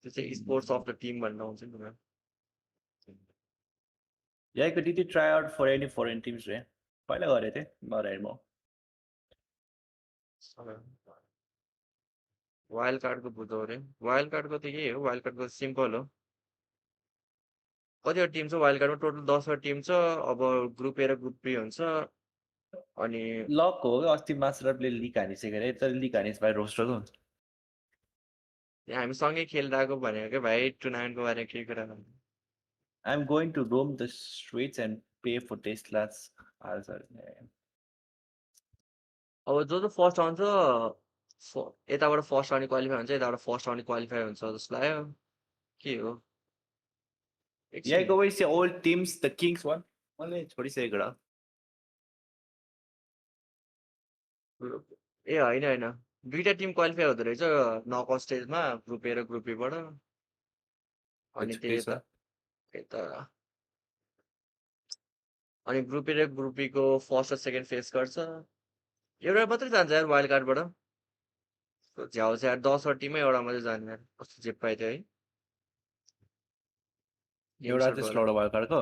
त्यो चाहिँ स्पोर्ट्स अफ द टिम भन्ने आउँछ नि त याको did you try out for any foreign teams रे पहिला गरे थिए नराइ म वाइल्ड कार्डको बुझ्दो रे वाइल्ड कार्डको त यही हो वाइल्ड कार्डको सिम्पल हो कतिवटा टिम छ वाइल्ड कार्डमा टोटल 10 वटा टिम छ अब ग्रुप ए र ग्रुप बी हुन्छ अनि लक हो अस्ति मास्टरले लिक हानिसक्यो रे तर लिक हानिस भाइ रोस्टरको हामी सँगै खेलिरहेको भनेको क्या भाइ टुर्नामेन्टको बारेमा केही कुरा गर्नु I'm going to roam the streets and pay for Teslas. अब जो फर्स्ट आउँछ यताबाट फर्स्ट आउने क्वालिफाई हुन्छ यताबाट फर्स्ट आउने क्वालिफाई हुन्छ जस्तो लाग्यो के हो Yeah, go away, see all teams, the Kings one. Only छोडिसकेको र ए होइन दुईटा टिम क्वालिफाई हुँदो रहेछ नकआउट स्टेजमा ग्रुप ए र ग्रुप बीबाट अनि अनि ग्रुप ए र ग्रुप बीको फर्स्ट र सेकेन्ड फेस गर्छ एउटा मात्रै जान्छ यार वाइल्ड कार्डबाट झ्याउ छ यार 10 वटा टिमै एउटा मात्रै जाने यार कस्तो जेप पाइथ्यो है एउटा चाहिँ स्लट वाइल्ड कार्डको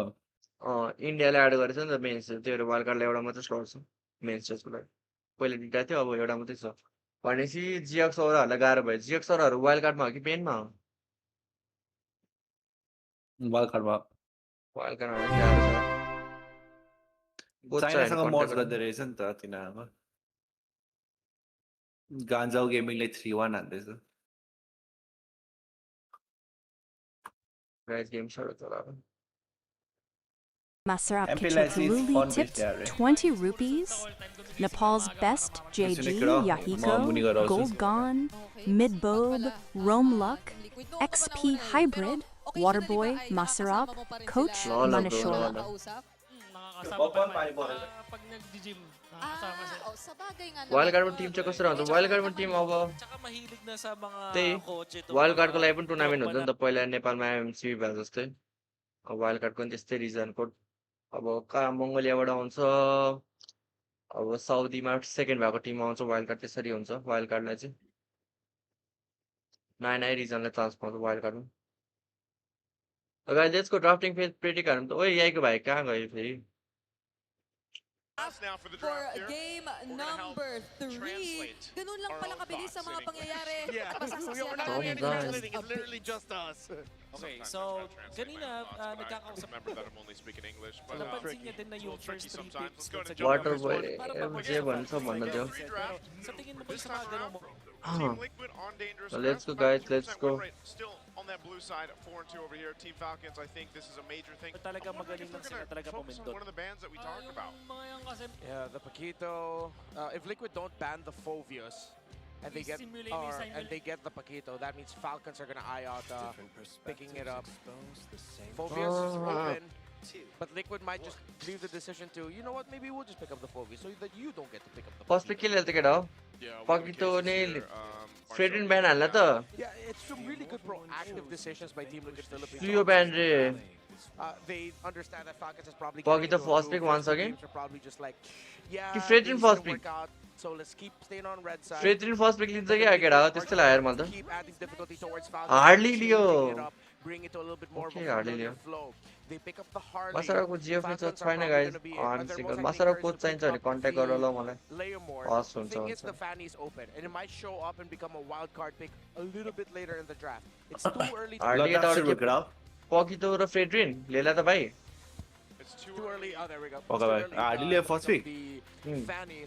इन्डियाले एड गरेछ नि त मेन स्टेज त्यो वाइल्ड कार्डलाई एउटा मात्रै स्लट छ मेन स्टेजको लागि पहिले दुईटा थियो अब एउटा मात्रै छ भनेपछि जिएक्स औराहरूलाई गाह्रो भयो जिएक्स औराहरू वाइल्ड कार्डमा हो कि पेनमा हो वाइल्ड कार्डमा चाइनासँग मर्ज गर्दै रहेछ नि त तिनीहरूमा गान्जाउ गेमिङले 3-1 हान्दैछ Masarap Kachutululi tipped 20 rupees. Nepal's best JG, Yahiko, Gold Gone, Midbob, Rome Luck, XP Hybrid, Waterboy, Masarap, Coach Manashola. Pag nag-gym, Sa bagay nga naman. Wildcard mo team check ko sir. Wildcard mo team अब Tsaka mahilig na sa mga त्यही kotse to. wildcard को लागि पनि tournament हुन्छ नि त पहिला नेपालमा एमसिबी भए जस्तै अब wildcard को पनि त्यस्तै रिजनको अब कहाँ मङ्गोलियाबाट आउँछ अब साउदीमा सेकेन्ड भएको टिम आउँछ वाइल्डकार्ड त्यसरी हुन्छ वाइल्डकार्डलाई चाहिँ नयाँ नयाँ रिजनलाई चान्स पाउँछ वाइल्डकार्डमा guys let's go drafting phase pretty कारण त ओए यहीको भाइ कहाँ गयो फेरि Now for the For draft here. game We're gonna help number 3, translate ganun lang our pala own kabilis sa thoughts mga in English. pangyayari. Yeah, At masasaksihan we're not natin really in translating. just a It's literally bit. just us. Okay, Sometimes so I try to translate kanina my thoughts, but I nagkakausap remember that I'm only speaking English. But napansin niya din na yung it's a little tricky first 3 sometimes. picks Let's go dun to sa Water draft boy, first one, para J mapag-guess भन्छ natin. भन्न दियो Sa tingin mo ba This sa mga time ganun around, mo? Team Liquid on dangerous So let's ground, go, guys, 52% let's go. win rate. Still on that blue side, 4-2 over here. Team Falcons, I think this is a major thing. Talaga I'm wondering magaling if lang they're sila talaga gonna focus on pumindot. one of the bands that we talked about. Mga yan kasi Yeah, the Paquito. If Liquid don't ban the Phobius and they get the Paquito, that means Falcons are gonna eye out picking it up. Phobius is open, but Liquid might just leave the decision to, you know what, maybe we'll just pick up the Phobius so that you don't get to pick up the first pick के लिए केटा हो Yeah, one of the Paquito cases ने here, फ्रेडिन Marcelo ब्यान हाल्न त Yeah, it's some really good proactive decisions by Team Liquid Philippines. फ्लियो ब्यान रे They understand that Falcons is probably Paquito getting into a first groove. pick once First again. games are probably just like, yeah, कि Fredrin these first didn't pick work out, so let's keep staying on red side. Fredrin first pick लिन्छ क्या केटा हो त्यस्तो लाग्यो यार मलाई त Keep adding difficulty towards Falcons. Hardly changing Leo it up, bring it to a little bit more of Okay, a hardly familiar लियो flow. They pick up the Harley. मासाराको जियो फ्री Falcons are छैन probably गाइस gonna be आम they're single most मासारा likely coach encouraged चाहिन्छ to भने pick up contact गर ल मलाई the Leomord. हस् हुन्छ Thing is, हुन्छ the fan is open, and it might show up and become a wild card pick a little bit later in the draft. It's too early to Hardly Lot यताबाट of के sugar graph. पकितो र फ्रेड्रिन लेला त भाइ It's too early. Oh, there we go. Okay, Too bye. early, Hardly a to first pick pick. up the Fanny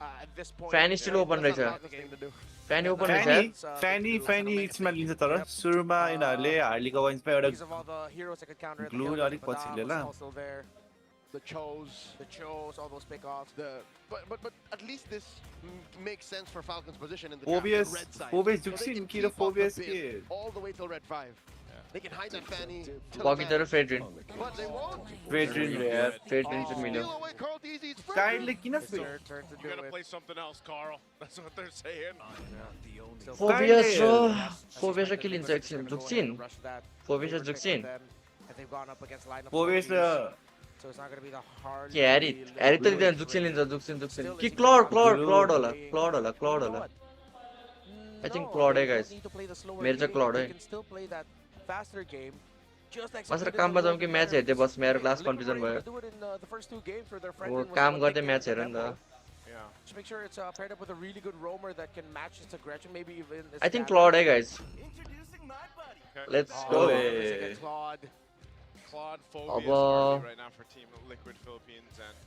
at this point. Fan still open रहेछ Not the game to do. Fan open रहेछ फ्यानी इट्समा लिन्छ तर सुरुमा यिनीहरूले हार्लीको वाइन्समा एउटा Because of all the heroes that could counter it, the Glue Killers अलिक of पछि Badam लिएला। was also there. The chose. The Chos, all those pickoffs. But at least this makes sense for Falcons' position in the draft, Phobius the red side. Phobius So they जुक्सिन can कि र keep up the Phobius bid के all the way till red 5. They can hide that Fanny till पकितो raw red, फ्रेड्रिन but they won't. फ्रेड्रिन रे यार फ्रेड्रिन चाहिँ मिल्यो Steal away Carl Deasy's काइडले किन It's their turn to You do gotta it. play something else, Carl. That's what they're saying. So Phobius र Yes, Phobius र I के suspect लिन्छ the एकछिन Liquid are gonna go जुक्सिन ahead and rush that. Phobius र Overtake जुक्सिन them, and they've gone up against lineup Phobius Phobius. र So it's not going to be the hard. के Harry Harry त लिँदैन जुक्सिन लिन्छ जुक्सिन जुक्सिन कि क्लड क्लड क्लड होला क्लड होला क्लड होला I think Claude है, guys. मेरो चाहिँ Claude है। Faster game. Just like मात्र काममा जाउँ कि म्याच हेर्दै बस मेरो लास्ट कन्फ्युजन भयो अब काम गर्दै म्याच हेर नि त Yeah. Just make sure it's paired up with a really good roamer that can match its aggression, maybe even. I think Claude है guys Okay. let's Oh, go there's like a Claude. Claude अब Phobius party right now for Team Liquid Philippines, and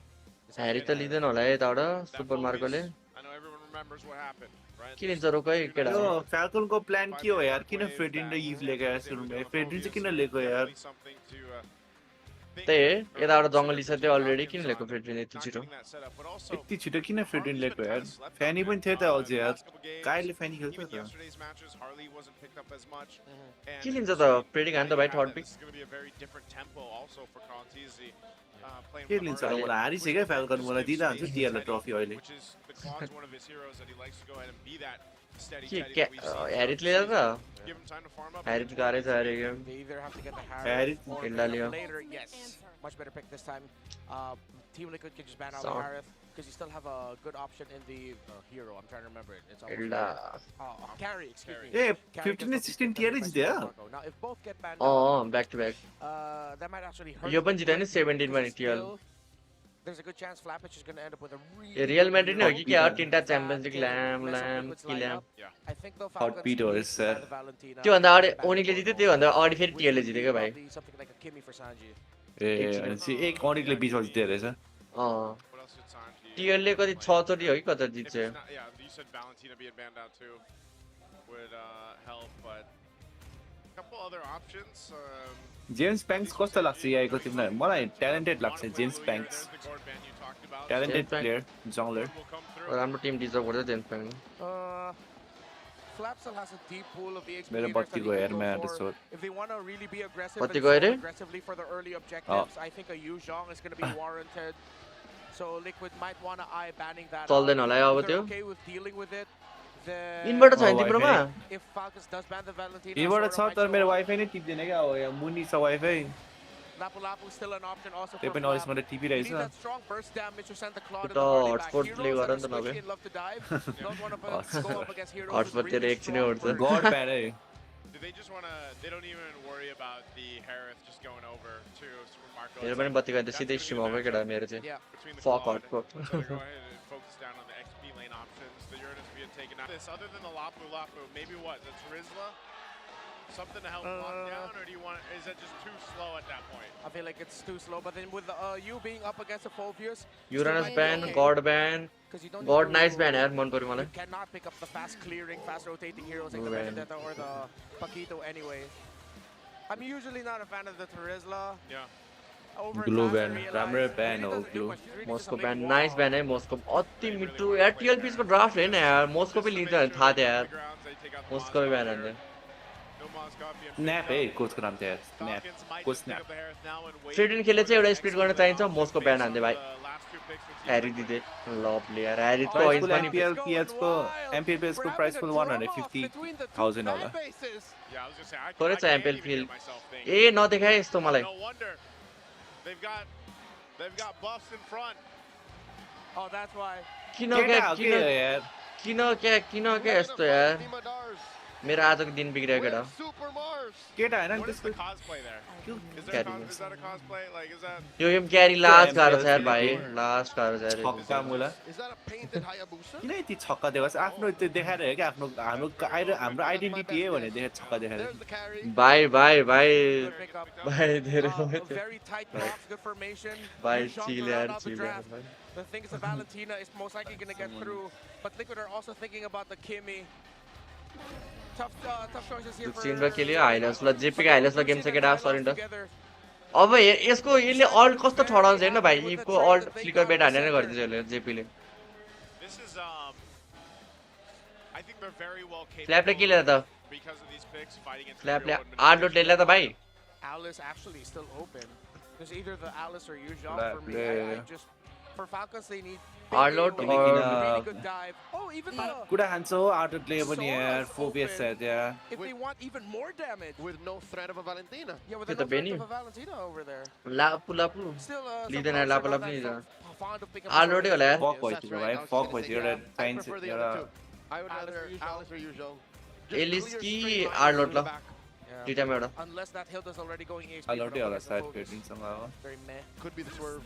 Harry त लिँदैन होला है यताबाट that Super मार्कोले Phobius, I know everyone remembers what happened, right? के लिन्छ रोक है केटा यो फ्याल्कनको प्लान के हो यार किन फ्रेड्रिन र इभ लिएको यार सुरुमा फ्रेड्रिन चाहिँ किन लिएको यार त्यही यताबाट जङ्गल लिइसक्यो अलरेडी किन लिएको फ्रेड्रिन यति छिटो यति छिटो किन फ्रेड्रिन लिएको यार फ्यानी पनि थियो त अझ यार काइले फ्यानी खेल्छ त के लिन्छ त फ्रेडिङ हान त भाइ थर्ड पिक के लिन्छ र मलाई हारिसक्यो क्या फ्याल्कन मलाई दिँदा हुन्छ टिआरलाई ट्रफी अहिले के ह्यारी लिएर त ह्यारी त गाह्रै छ Harry game They either have to get the Harris Harith or खेल्दा लियो later. Yes, much better pick this time. Team Liquid can just ban out So- the Harith because you still have a good option in the hero. I'm trying to remember it. It's always खेल्दा carry. Excuse me. ए Carry 15 gets र the 16 pick टिआरै by जित्यो Marco. Now, if both get banned, अँ back to back that might actually hurt. यो पनि them, जित्यो नि but 17 मा नि because TL still, there's a good chance Flappich is going to end up with a really. A real good Madrid नै हो hero. कि क्या हो Peter. तिनवटा champions league That lime can mess up lime Liquid's कि lime lineup. I think the Out Falcons Peter need is to sad. ban the Valentina त्योभन्दा and अगाडि ban ओनिकले the जित्यो Corvo, त्योभन्दा अगाडि फेरि which टिएलले would be जित्यो क्या भाइ probably something like a Kimmy for Sanji. ए भनेपछि एक अनिकले बिचमा जित्यो रहेछ अँ टिएलले कति 6 चोटि हो कि कता जित्छ Yeah, you said Valentina being banned out too would help, but a couple other options. James Banks कस्तो लाग्छ यहाँको तिमीलाई मलाई ट्यालेन्टेड लाग्छ James Banks talented James Banks. Player jungler राम्रो टिम डिजर्भ गर्छ जेम्स प्याङ Flap still has a deep pool of EXP मेरो leaders that बत्ती he गयो can यार go मैं for. त्यसो If they want to really be aggressive बत्ती and गयो go रे? aggressively for the early objectives, I think a Yu Zhong is going to be warranted. So Liquid might want to eye banning that. चल्दैन होला है अब If they're त्यो okay with dealing with it, then inverter छैन तिम्रोमा if Falcons does ban the Valentina, inverter Sora छ might तर show मेरो up. वाइफाई नै टिप्दैन क्या अब यहाँ मुनि छ wifi Lapu Lapu is still an option also त्यही for पनि अलिसम्म Flap. You टिपिरहेछ need that strong burst damage to send the Claw to त्यो the त Harley back. Hotspot play Heroes गर that are नि त नभए squishy and love to dive don't want to go up against heroes with hotspot तेरो really एकछिनै strong उठ्छ burst. गड ब्यान है Do they just want to? They don't even worry about the Harith just going over to Super Marco. मेरो पनि बत्ती गयो सिधै स्ट्रिम आउँछ केटा मेरो चाहिँ Yeah. Fuck hotspot So they go ahead and focus down on the XP lane options. The Uranus being taken out. This other than the Lapu Lapu, maybe what? The Terizla? Something to help lock down, or do you want? Is that just too slow at that point? I feel like it's too slow, but then with you being up against a Phobius, युरानस ब्यान गड ब्यान गड nice ब्यान यार मन पर्यो मलाई you cannot pick up the fast clearing, fast rotating heroes like No the ban. Benedetta or the Paquito anyway. I'm usually not a fan of the Terizla. Yeah. Over Glue time, I ban. realized राम्रो it ban really हो, doesn't do glue. much. It's really just Moscow a ब्यान big nice wall. ब्यान है Moscow अति मिठो यार टिएलपीस को draft हैन यार मोस्को पे लिन्छ भने थाहा थियो यार मोस्को पे ब्यान हान्दै स्न्याप है कोचको नाम चाहिँ स्न्याप कोच स्न्याप फ्रिडन खेले चाहिँ एउटा स्प्लिट गर्न चाहिन्छ मोस्को ब्यान हान्दै भाइ ह्यारी दिदे लभली यार ह्यारी को प्राइस कोइन्स फुल पनि एमपीएल पीएच को एमपीएल को प्राइस फुल 150,000 होला थोरै छ एमपीएल फिल ए नदेखाए यस्तो मलाई They've got buffs in front. Oh, that's why. किन केटा क्या हो यार किन क्या यस्तो यार मेरो आजको दिन बिग्रियो केटा Super Mars. केटा हैन What is त्यसको the cosplay there? Is that a cosplay? Like, is that? Yo game क्यारी लास्ट गाह्रो छ यार MPL भाइ लास्ट गाह्रो छ यार छक्का मुला Is that a painted Hayabusa? किन यति छक्का देखाउँछ आफ्नो त्यो देखाएर हो क्या हाम्रो आइडेन्टिटी है भने देखाएर छक्का देखाएर There's the carry. भाइ भाइ भाइ Good pickup. भाइ धेरै Very tight blocks, good formation. भाइ Good shots चिल to यार round out the chill draft. यार The thing is, the Valentina is most likely going to get through, but Liquid are also thinking about the Kimmy. Tough choices here for. चिनमा खेल्यो highlights ल जेपीको highlights ल game छ केटा surrender together. अब यसको यसले alt कस्तो ठडाउँछ हेर्न भाइ इफको अल्ट फ्लिकर बेट हानेर गरिदिन्छ यसले जेपीले This is I think they're very well capable. फ्ल्यापले के ल्याएर त Because of these picks fighting against फ्ल्यापले आर्ट लोड ल्याएर त भाइ Alice actually still open. There's either the Alice or Yuzhong Flat for me. play. I just for Falcons they need Arlott big or- hero, really good dive. Oh, even the कुरा खान्छ outlay पनि यार phobias छ त्यहाँ if they want even more damage. With no threat of a Valentina. Yeah, with Get the the Benny. of a Valentina over there. लापु लापु Still लिँदैन some लापु folks लापु are लिँदैन not fond of picking up आर्लोटै होला यार fuck Yes, भइसक्यो that's भाइ right. I was fuck gonna भइसक्यो say, एउटा I signs prefer the एउटा other two. I would Alice rather or Yuzhong. Alice or Yuzhong. Elis Just कि clear straight lines आर्लोट through ल the back. Yeah. दुईटामा एउटा Unless that Hilda's already going HP. अलर्टै होला but सायद focus. फेटिङसँग हो Very meh. Could be the swerve.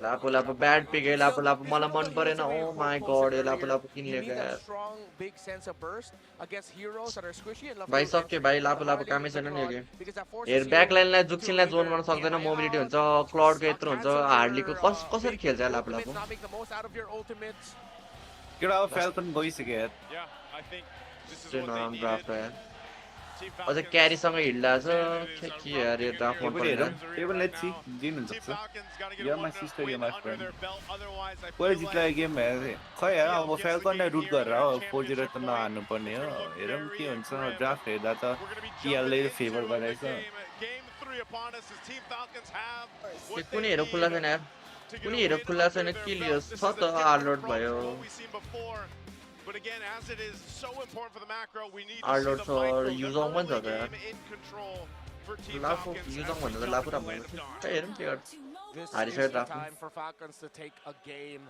लापु लापु bad pick है लापु लापु मलाई मन परेन ओ माई गॉड यो लापु लापु किन You need लिएको that यार strong, big sense of burst against heroes that are squishy and love भाइ to सक्यो entry. भाइ लापु But लापु Harley कामै with the छैन नि यो Claude, game because that forces हेर you ब्याक लाइनलाई to जुक्सिनलाई जोन either गर्न सक्दैन EMI मोबिलिटी out, हुन्छ क्लाउडको यत्रो हुन्छ cancel हार्डलीको your, कसरी big खेल्छ लापु ultimates, लापु not make the most out of your ultimates. केटा अब फ्याल्कन गइसक्यो यार Yeah, I think this is त्यो what they नराम्रो needed. ड्राफ्ट हो यार Team अझ Falcons क्यारीसँग हिँड्दा छ advantage के are यार यो running ड्राफ्ट in मन here. हेरौँ पर्दैन त्यही पनि लेट्स सी Team जिन हुनसक्छ Falcons gotta get You're a my win sister, you're win my under friend. their belt. Otherwise, I पहिला feel जित्ला like गेम खै यार अब फ्याल्कनलाई रुट गरेर हो 4-0 त नहार्नुपर्ने हो हेरौँ के हुन्छ ड्राफ्ट हेर्दा त we're gonna be टिएलले jumping favour into the गरेछ game. Game 3 upon us as Team Falcons have yo what कुनै they हेरो खुल्ला छैन need यार to get कुनै a हेरो win खुल्ला under छैन their के belt. लियोस् This छ is a त different आर्लोट approach भयो from what we've seen before. But again, as it is so important for the macro, we need to Arlott see the or micro, Yuzhong the पनि छ early त यार game in control for Team लापु Falcons युजङ as we भन्दा त jump लापु into राम्रो Land of Dawn. खै हेरौँ के गर्छ This Harry is Shred the draft. time for Falcons to take a game.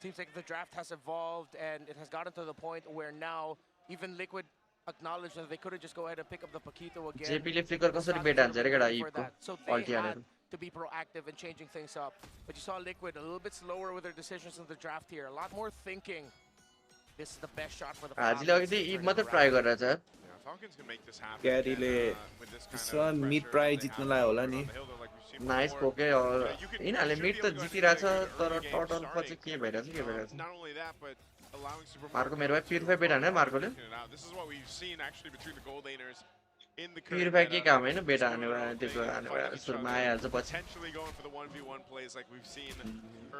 Seems like the draft has evolved and it has gotten to the point where now even Liquid acknowledge that they couldn't just go ahead and pick up the Paquito again. जेपीले flicker कसरी Stock bet is हान्छ अरे केटा for IFFCO that. So they अल्टी had हानेर to be proactive in changing things up. But you saw Liquid a little bit slower with their decisions in the draft here. A lot more thinking. This is the best shot for the हाजीले अघि चाहिँ if मात्र try गरेर छ Yeah, Falcons can make this happen. क्यारीले with this kind यसो of mid pressure prize they have जित्नलाई होला नि on the hill, like we've seen nice before. Poke यिनीहरूले मिड त जितिरहेछ तर टटल पछि के भइरहेछ के भइरहेछ Not only that, but allowing Super Marco मेरो भाइ प्युरिफाई बेट हाने मार्कोले This is what we've seen actually between the gold laners in the current purify के meta. काम होइन बेट Just हाने doing भयो their own त्यो thing, हाने fighting भयो each सुरुमा other, आइहाल्छ पछि potentially going for the 1v1 plays like we've seen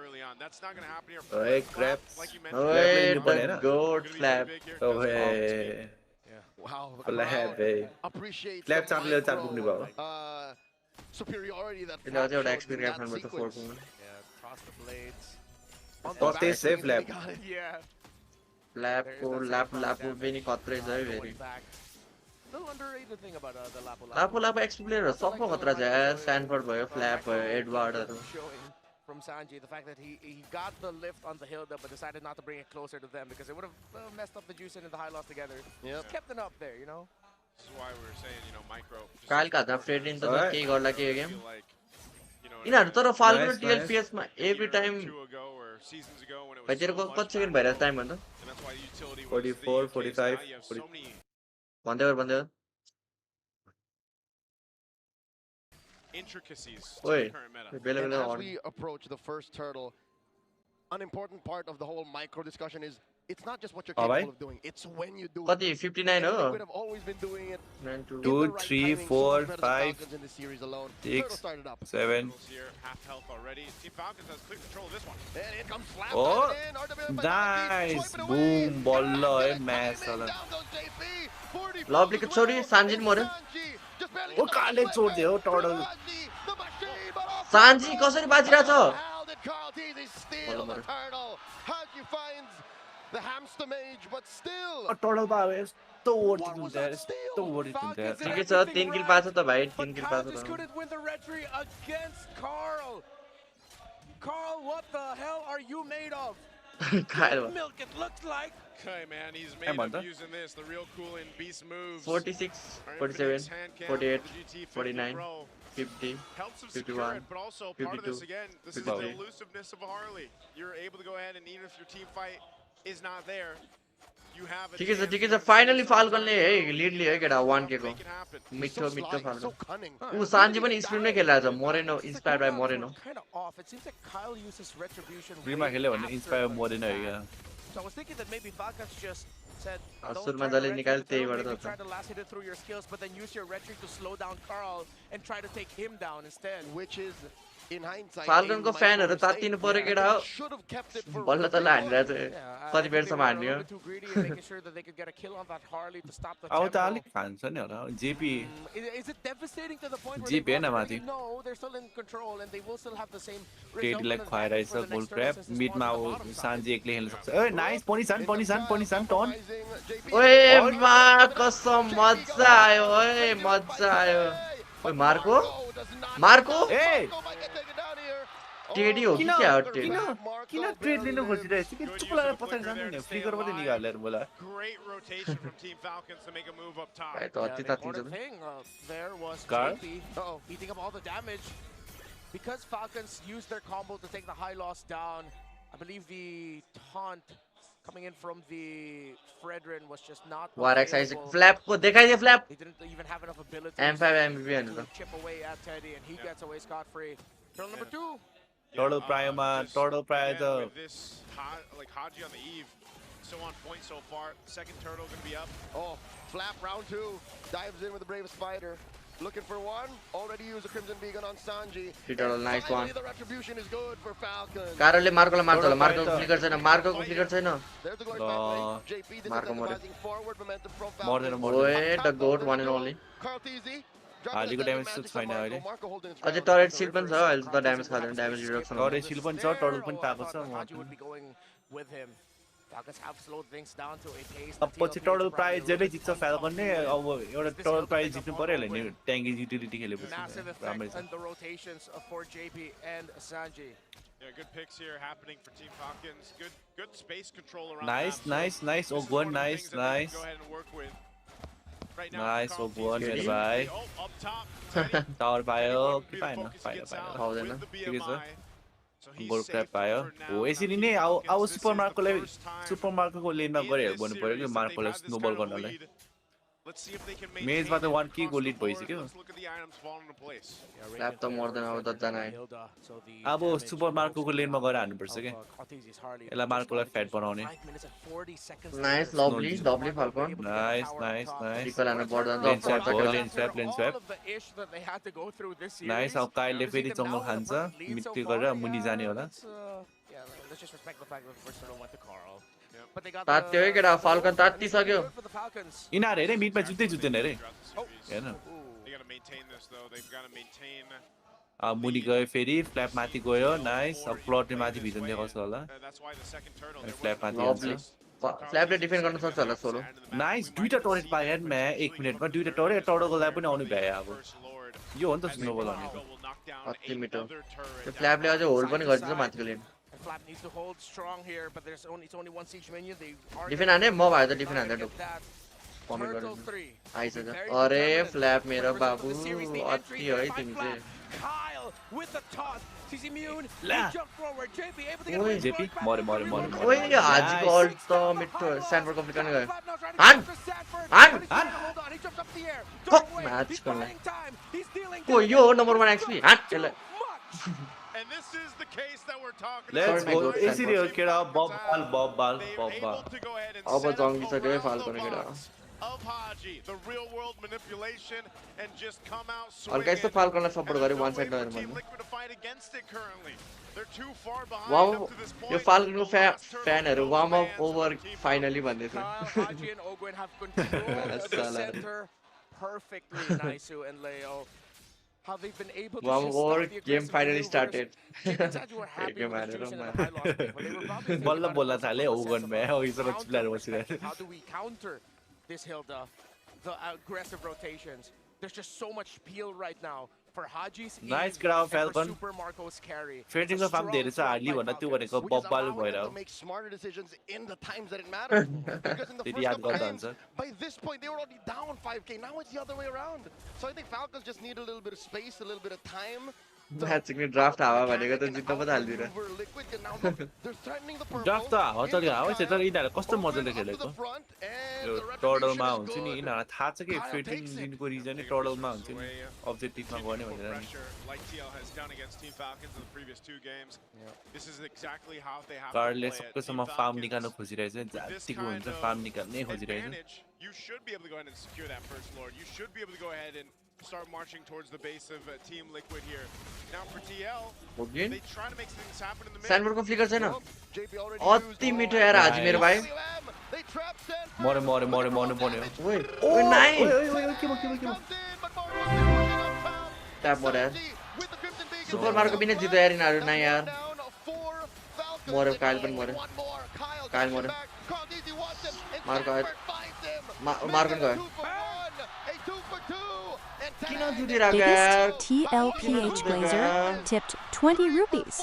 early on. That's not going to happen here. Hey, Flap, Craps. like you ओए mentioned, Flap द होइन? गोड gonna be flap pretty big here. ओहे Wow. the Flap, crowd hey. appreciates Flap the चार्जले चार micro, पुग्ने भयो superiority that त्यसले Flap अझै एउटा showed in एक्सपिरियन्स that राख्नुपर्छ sequence. फोर्टमा Yeah, across the blades. On Thought they save lap. Yeah. Tlph Lapu पनि खत्रै छ है फेरि Little underrated thing about the Lapu XP player सब खतरा छ यार स्ट्यानफोर्ड भयो फ्ल्याप भयो एडवार्डहरु from Sanji, the fact that he got the lift on the hill though, but decided not to bring it closer to them because it would have messed up the juice and the high loss together. Just kept it up there, you know. This is why we were saying, you know, micro. काल का था फ्रेडिन त के गर्ला के game इनाहरु तर falcon टीएलपीएस मा every time भाइतिरको कति सेकेन्ड भइरहेछ टाइम भन्दा 44 45 भन्दै intricacies to Oi, the current meta. And as we approach the first turtle, an important part of the whole micro discussion is it's not just what you're capable of doing, it's when you do it. कति 59 हो We have always been doing it 2 3 4 5 in this series alone. 6 started up. 7 Here, half health already. Team Falcons has clear control of this one. And here comes Flap. Oh, in, RWM by nice. Nagi, swipe it away. Boom, ball है match Down वाला goes JP. 40 Lovely को छोरी सान्जिन मर्यो just barely ओ काले छोड दियो turtle the machine, but off Sanji कसरी बाजिरा छ How did Carl Teasy steal the turtle? Haji finds the hamster mage, but still. Turtle बाबे यस्तो ओर्ति दिन्छ यस्तो ओर्ति दिन्छ ठिकै छ 3 किल पाछ त भाइ 3 किल पाछ Just त couldn't win the retry against Carl. Carl, what the hell are you made of? Milk, it looks like. Okay, man, he's made of using this. The real cool in beast moves. 46 47 48 49 50 Helps him 51 secure it, but also part of this 52 again, this is the elusiveness of Harley. You're able to go ahead and even if your team fight is not there, you have a ठिकै छ finally फाल्कनले है lead लियो है केटा 1k को मिठो मिठो falcon उ Sanji पनि स्पिन नै खेलिरहेछ Moreno inspired by Moreno Kind of off. It seems like Kyle uses retribution. प्रिमा खेल्यो भने इन्स्पायर मोरेन हो क्या So I was thinking that maybe Falcons just said, सुरुमा जले निकाल त्यही भएर try to last hit it through your skills, but then use your retry to slow down Carl and try to take him down instead. Which is, in hindsight, falcon को फ्यानहरु तात्तिनु पर्यो केटा हो should have kept it for बल्ल तल्ल हानिरहेछ कति बेरसम्म हान्यो too greedy and making sure that they could get a kill on that Harley to stop the अब त tempo. अलिक खान्छ नि होला JP Is it devastating to the point where JP they हैन both माथि already know they're still in control and they will still have the same टेडीलाई result खुवाइरहेछ for the goal next crap turtle since this मिडमा one's on the अब bottom side. Sanji एक्लै खेल्न सक्छ ओए nice पोनिसन turn ओए मा कसम मज्जा आयो ओए मज्जा आयो ओए मार्को ए टेडी हो कि क्या हो टेडी किन ट्रेड लिन खोजिरहेछ कि चुप लागेर पछाडि जानु नि फ्लिकर पनि निकालेर बोला Great rotation from Team Falcons to make a move up top. भाइ त अति The तात्तिन्छ important thing there was Carl? JP eating up all the damage. Because Falcons used their combo to take the high loss down, I believe the taunt coming in from the Fredrin was just not वारेक्स आइज available. Flap को देखाइदियो Flap They didn't even have enough ability M5 MVP हैन to त chip away at Teddy, and he gets away scot-free. Turtle number 2. Turtle प्रायोमा turtle प्रायो त With this, like Haji on the eve, so on point so far. Second turtle gonna be up. Oh, Flap round 2 dives in with the Brave Spider. Looking for one. Already used a Crimson Beacon on Sanji. Turtle, nice one. The retribution is good for Falcon. कारले मार्कोलाई मार्छ होला मार्कोको flicker छैन मार्कोको flicker छैन There's the glorious backplane. JP this Marco is More. incentivizing forward momentum from More Falcon. than ओए the GOAT one and only Carl Teasy. हालीको damage सुट छैन अहिले अझै टरेट सिल पनि छ अहिले त ड्यामेज खादैन ड्यामेज रिडक्सन टरेट सिल पनि छ टर्टल पनि पाएको छ Haji would be going with him. Falcons have slowed things down to a pace. अब पछि टर्टल प्राइज जहिले जित्छ फाल्कनले अब एउटा टर्टल प्राइज जित्नु पर्यो होला नि ट्याङ्की युटिलिटी खेलेपछि Massive राम्रै effect छ on the rotations for JP and Sanji. Yeah, good picks here happening for Team Falcons. Good space control around. Nice nice nice This is ओगवन one of the nice things that they nice can go ahead and work with. Right now, nice Carl ओगवन Teasy- मेरो भाइ Oh, up top, Teddy. Tower पायो Anyone कि be the पाएन focus पाएन gets पाएन out पाउँदैन with the ठिकै छ BMI. So he's गोल safe क्र्याप पायो for now. हो यसरी Now नै Team अब Falcons, this Super is the मार्कोलाई first time सुपर मार्कोको लेनमा in गएर this भन्नु पर्यो कि series that मार्कोलाई they've had this snowball kind of गर्नलाई lead. Let's see if they can मेजमा त maintain it 1 की across को the लिड board. भइसक्यो Let's look at the items falling into place. Flap त मर्दैन अब दसजना अब सुपर मार्कोको लेनमा गएर हान्नुपर्छ के यसलाई मार्कोलाई फ्याट बनाउने nice lovely lovely Falcon nice nice nice recall हान्न पर्दैन लेन त स्वैप हो पर्छ लेन स्वैप नाइस अब काइलले फेरि जङ्गल खान्छ मृत्यु गरेर मुनि जाने होला तात्यो है केटा फाल्कन तात्तिसक्यो यिनीहरू हेरे मिडमा जुत्दै जुत्दैन अरे हेर्न They got to maintain this though. They've got to maintain मुनि गयो फेरि फ्ल्याप माथि गयो नाइस अब प्लटले माथि भिजन देखाउँछ होला फ्ल्याप माथि हान्छ फ्ल्यापले डिफेन्ड गर्न सक्छ होला सोलो नाइस दुईटा टरेट पाए यार म्या 1 मिनेटमा दुईटा टरेट टडको लागि पनि आउनु भ्यायो अब यो हो नि त स्नोबल भनेको अति मिठो त्यो फ्ल्यापले अझै होल्ड पनि गरिदिन्छ माथिको लेन Flap needs to hold strong here, but it's only one siege minion. They are defend हाने म भयो त डिफेन्ड हान्दै ढुक कमेन्ट Turtle गर्नु 3. आइसक्यो Very अरे determined. फ्ल्याप मेरो Members बाबु of the series, the अति entry है by तिमी Flap. चाहिँ Kyle with the toss. CC Mune, La. they jump forward. JP able to get Oi. away. JP, more. ओइ हाजीको अल्ट त मिठो स्यान्डफोर्ड कम्प्लिट गर्न गयो Haन! हान He jumps up the air. Fuck, Dark Wave, match he's गर्नु buying time. He's dealing को यो हो number 1 XP हान यसलाई And this is the case that we're talking let's Sorry, go my God, यसरी हो केडा बब बाल अब जङ्गिसक्यो है Falcon Kheda of Haji, the real world manipulation, and just come out हल्का यस्तो फाल्कोनलाई सपोर्ट गरे वान साइड नहेर Team भन्नु Liquid to fight against it currently. They're too far behind wow up to this point. यो फाल्कोनको The last turtle फ्यानहरु goes warm up lands ओभर on Team finally भन्दै छ Kyle, Haji, and Ogwen have controlled the Salah. center perfectly. Naisu and Leo. How they've been able to warm just over stop the game aggressive finally maneuvers. Started JP and Saji were happy Game with the manager, situation in man. the high loss pick, but they were probably thinking बल्ल about it बोल्न also थाले from a ओगन sense म्या of हो यसो counter चिल्लाएर बसिरहेको perspective. How do we counter this Hilda? The aggressive rotations. There's just so much peel right now for Haji's Nice Eve grab, and for Falcon. Super Marco's carry. फेटिङ It's a off form धेरै छ strong hardly front भन्दा by त्यो Falcons. भनेको Which is बब्बाल allowing them भइरह to make smarter decisions in the times that it matters. Because in the Did first he add couple of God games, answer? by this point, they were already down 5k. Now it's the other way around. So I think Falcons just need a little bit of space, a little bit of time. Match सिक्ने draft हावा भनेको त जित्न पो हाल्दिर draft त हावा चल्यो हावा छ तर यिनीहरू कस्तो मजाले खेलेको यो टर्डलमा हुन्छ नि यिनीहरूलाई थाहा छ कि फेटिङ दिनको रिजनै टर्डलमा हुन्छ नि अब्जेक्टिभमा गर्ने भनेर नि कार्डले सबैसम्म फार्म निकाल्न खोजिरहेछ जतिको हुन्छ farm निकाल्नै खोजिरहेछ You should be able to go ahead and secure that first lord. You should be able to go ahead and start marching towards the base of Team Liquid here. Now for TL, they try to make things happen in the middle. स्यान्डफोर्डको flicker छैन अति मिठो यार हाजी मेरो भाइ मर्यो मर्नु पर्ने हो ओइ ओइ नाइ के भयो ट्याप मर्यो यार सुपर मार्को बिना जित्यो यार यिनीहरू नाइ यार मर्यो काइल पनि मर्यो काइल मर्यो मार्को आयो मार्को पनि गयो किन जुदिरहेको यार Biggest TLPH Blazer tipped 20 rupees.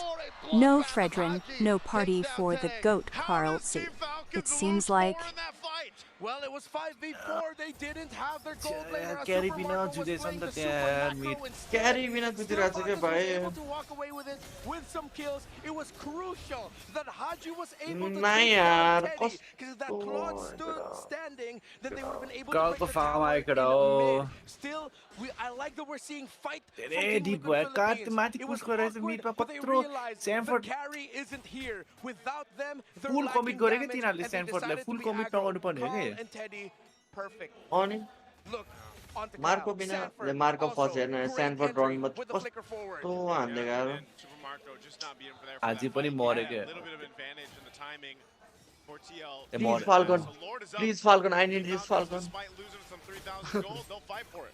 No Fredrin, no party for the GOAT Carl C. It seems like Well, it was 5v4. They didn't have their gold laner. Carry बिना जुदेछन् त त्यहाँ mid क्यारी बिना जुदिरहेको छ के भाइ able to walk away with it with some kills. It was crucial that Haji was able to नहीं take यार, down Teddy because if that कस्तो Claude stood standing, then they would have been able to Carl break को the farm tower आएको in हो। mid. Still, I like that we're seeing fight from धेरै Team deep Liquid भयो काट Philippines. माथि It push was गरेछ awkward, मिडमा but they कत्रो realized the स्यानफोर्ड carry isn't here. Without them, they're full lacking commit गरे के damage, तिनीहरूले and they स्यानफोर्डलाई decided full to be commit aggro. नगर्नु पर्ने हो Carl के and Teddy, perfect. अनि Look, onto मार्को Kyle. बिना Sanford मार्को also फर्स्ट हेर्न great स्यान्डफोर्ड entry रनमा with the flicker forward. कस्तो हान्दिएको यार आजी पनि मर्यो क्या please falcon please falcon I need this falcon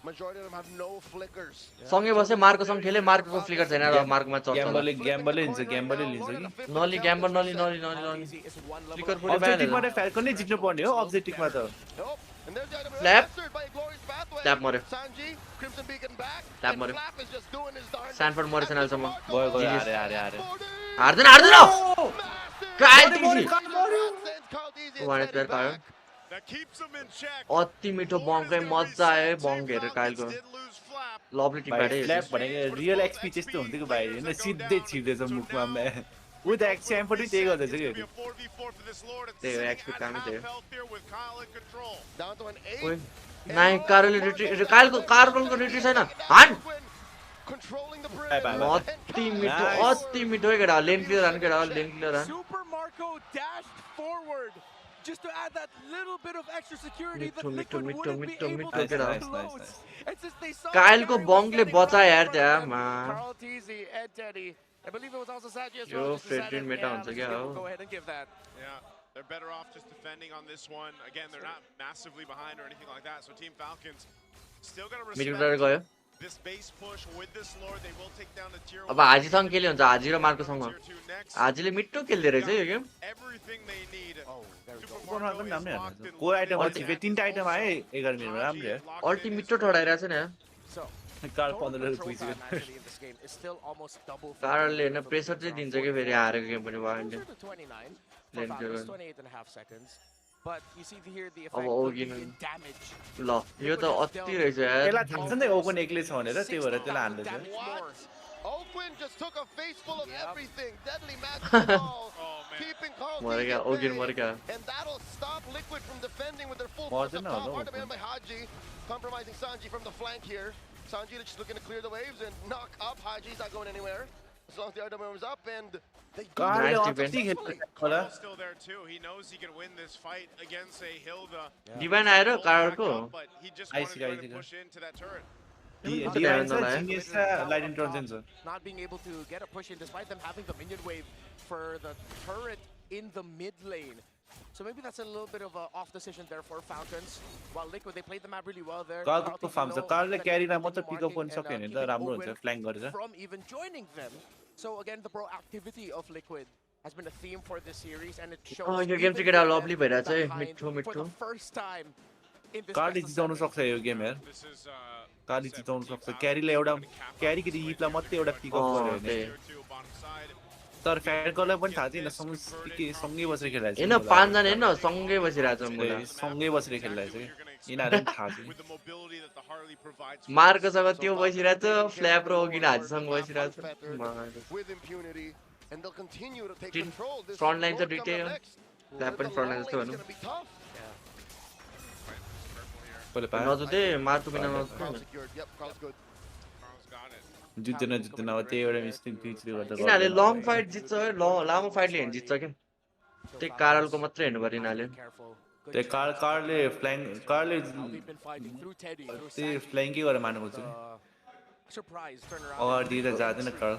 Majority of them have no flickers. सँगै बसे मार्कोसँग खेले मार्कोको फ्लिकर छैन र मार्कोमा चल्छ ग्याम्बलले लिन्छ कि नली ग्याम्बर नली Easy is one level flicker up. पुरै अब्जेक्टिभबाट फ्याल्कन नै जित्नु पर्ने हो अब्जेक्टिभमा त Nope. And there's the item Flap. answered by a glorious pathway. Flap मर्यो Sanji, Crimson Beacon back. Flap And मर्यो Flap is just doing his darn स्यान्डफोर्ड मर्यो छैन अहिलेसम्म गयो GG. हारे हार्दैन हार्दैन काइल टिसी वान प्लेयर पायो अति मिठो बङकै मजा आयो है बङ हेरेर काइलको लभली टिम भाइ ब्याट फ्ल्याप भनेको रियल एक्सपी त्यस्तो हुन्थ्यो भाइ होइन सिधै छिर्दैछ मुखमा म्या ऊ त स्यानफोर्ड पनि त्यही गर्दैछ कि त्यही हो एक्सपी कामै त्यही हो Down to an 8. ओइ नाइ कारोले कार्बनको रिट्री छैन हान Controlling the Bye, bye, bye. अति मिठो है केटा लेन क्लियर हान केटा लेन क्लियर हान Super Marco dashed forward just to add that little bit of extra security that Mitto, Liquid mitto, wouldn't mitto, be able mitto, to get out. close. Nice. And since they saw काइलको Carry was बङले getting बचायो यार in front त्यहाँ of them, मा Carl TZ and Teddy. I believe it was also Saji as Yo, well. Just Fredrin decided, meta yeah, हुन्छ let's क्या give- हो go ahead and give that. Yeah, they're better off just defending on this one. Again, they're not massively behind or anything like that. So Team Falcons still got to middle respect गयो this base push with this Lord, they will take down the tier 1. अब हाजीसँग केले हुन्छ हाजी र मार्कोसँग हाजीले मिठो खेल्दै रहेछ यो game Everything they need. Super Marco पनि राम्रो हेर्नु को आइटम आयो तीनटा आइटम आयो 11 मिनेटमा राम्रो हो अल्टी मिठो ठडाइरहेछ नि कार 15 पुगिसक्यो कारले हैन प्रेसर चाहिँ दिन्छ के फेरि हारेको गेम पनि भयो नि But you see here the अब effect ओगिन in damage. ल यो त अति रहेछ यार त्यसलाई थाहा छ नि ओपन एक्लै छ भनेर त्यही भएर त्यसलाई हान्दैछ Oakland just took a face full of everything. Deadly magic ball. Keeping calm. मरेगा ओगिन मरेगा And that'll stop Liquid from defending with their full More force up than top. no, Hard to no. man by Haji. Compromising Sanji from the flank here. Sanji just looking to clear the waves and knock up. Haji's not going anywhere. As long as the item is up and they do कारले Nice अति defense. खेल्छ होला Carl's still there too. He knows he can win this fight against a Hilda. Divine आएर कारको But he just I wanted see, to I try to see. push into that turret. Divine छ genius छ light इन्ट्रोन्स छ Not being able to get a push in despite them having the minion wave for the turret in the mid lane. So maybe that's a little bit of a off decision there for Falcons. While Liquid, they played the map really well there. कारको farm छ कारले क्यारीलाई मात्र momentum pickup गर्न marking सक्यो भने and, त keeping राम्रो Owen हुन्छ फ्ल्याङ्क गरेर from even joining them. So again, the proactivity of Liquid has been a theme for this series, and it shows. Yo game चाहिँ केटा lovely भइरहेछ है मिठो for मिठो the first time in this कारले best of जिताउन seven. सक्छ यो game यार This is कारले जिताउन सक्छ क्यारीलाई एउटा क्यारीको रिपलाई मात्रै एउटा पिकअप गर्यो भने tier 2 bottom side. तर फ्यानकरलाई पनि थाहा छैन सँगै बसेर खेलिरहेको हैन पाँचजना हैन सँगै बसिरहेछ मुला सँगै बसेर खेलिरहेको छ यिनीहरू पनि थाहा छ With the mobility that the Harley provides. मार्कोसँग त्यो बसिरहेछ flap raw ओगिन हाजीसँग बसिरहेछ with impunity and they'll continue to take Tin- control. This front line Lord to coming detail. up next. Flap पनि The फ्रन्ट long लाइन जस्तो lane's भनौँ gonna be tough. कसले पायो नजुते Marco बिना नजुते Carl secured. Yep, Carl's good. Carl's got it. जित्दैन अब त्यही एउटा mistake पिचले गर्दा यिनीहरूले लङ फाइट जित्छ है लामो फाइटले हेर्न जित्छ क्या त्यही कारलको मात्रै हेर्नु पर्यो यिनीहरूले Careful. Good त्यही chance. कारले कारले Now they've been fighting through Teddy, through त्यही Sanji. फ्ल्याङ्कै गरेर मार्नु खोज्छ Surprise turnaround. अगाडि दिएर जाँदैन कार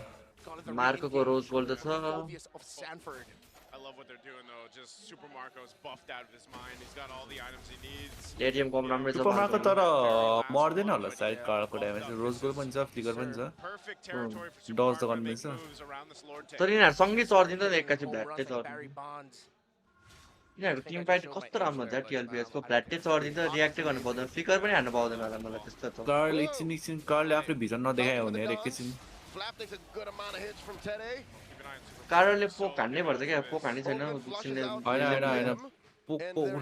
Call it the मार्कोको reading रोज गोल्ड त छ Phobias of Sanford. I love what they're doing though. Just Super Marco's buffed out of his mind. He's got all the items he needs. ATM कम राम्रै छ सुपरमार्को मार्को। तर मर्दैन होला सायद कारको ड्यामेज रोज गोल पनि छ फ्लिकर पनि छ Perfect territory for Super Dodge the Marco to one make missile. moves around this Lord तर tank. यिनीहरू सँगै चढिदिन्छ नि एकैछिन Full भ्ल्याट्टै rush of Barry चढिदिन्छ Bonds. यिनीहरूको टिम फाइट कस्तो राम्रो हुन्छ टिएलपिएसको फ्ल्याट्टै चढिदिन्छ रियाक्टै गर्नु पाउँदैन फ्लिकर पनि हान्नु पाउँदैन होला मलाई त्यस्तो छ कारले एकछिन कारले आफ्नो भिजन नदेखायो भने यार एकैछिन Flap takes a good amount of hits from Teddy. Keep an eye on Super कारलले पोक हान्नै पर्छ क्या पोक हान्नै छैन Oakland flushes out होइन him.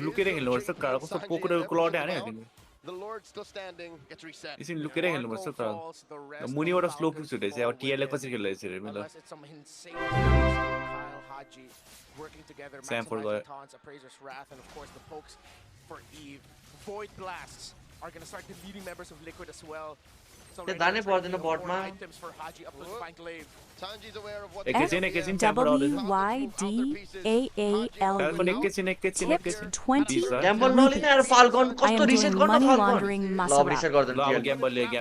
लुकेर खेल्नुपर्छ कार कस्तो पोक र क्लडे हाने तिमी The Lord still standing, gets reset. एकछिन लुकेर खेल्नुपर्छ Marco तर falls, the rest मुनिबाट of slow Falcons पुग्छ हुँदैछ fall अब टिएलले with कसरी खेल्दैछ हेरौँ ल unless it's some insane damage from Kyle Haji working together, Sanford maximizing got it. taunts, Appraiser's Wrath, and of course the pokes for Eve. Void Blasts are going to start deleting members of Liquid as well. So त्यो right now जानै it's ready पर्दैन to afford बटमा items for Haji up to the flank lane. Sanji's aware of what एकैछिन त्यहाँबाट आउँदैछ WYDAALE एकैछिन tipped 20 gamble नलिने यार falcon I कस्तो am reset doing गर्न money फाल्कन laundering ल अब Maserati. रिसेट गर्दैन ल अब TL ग्याम्बलले In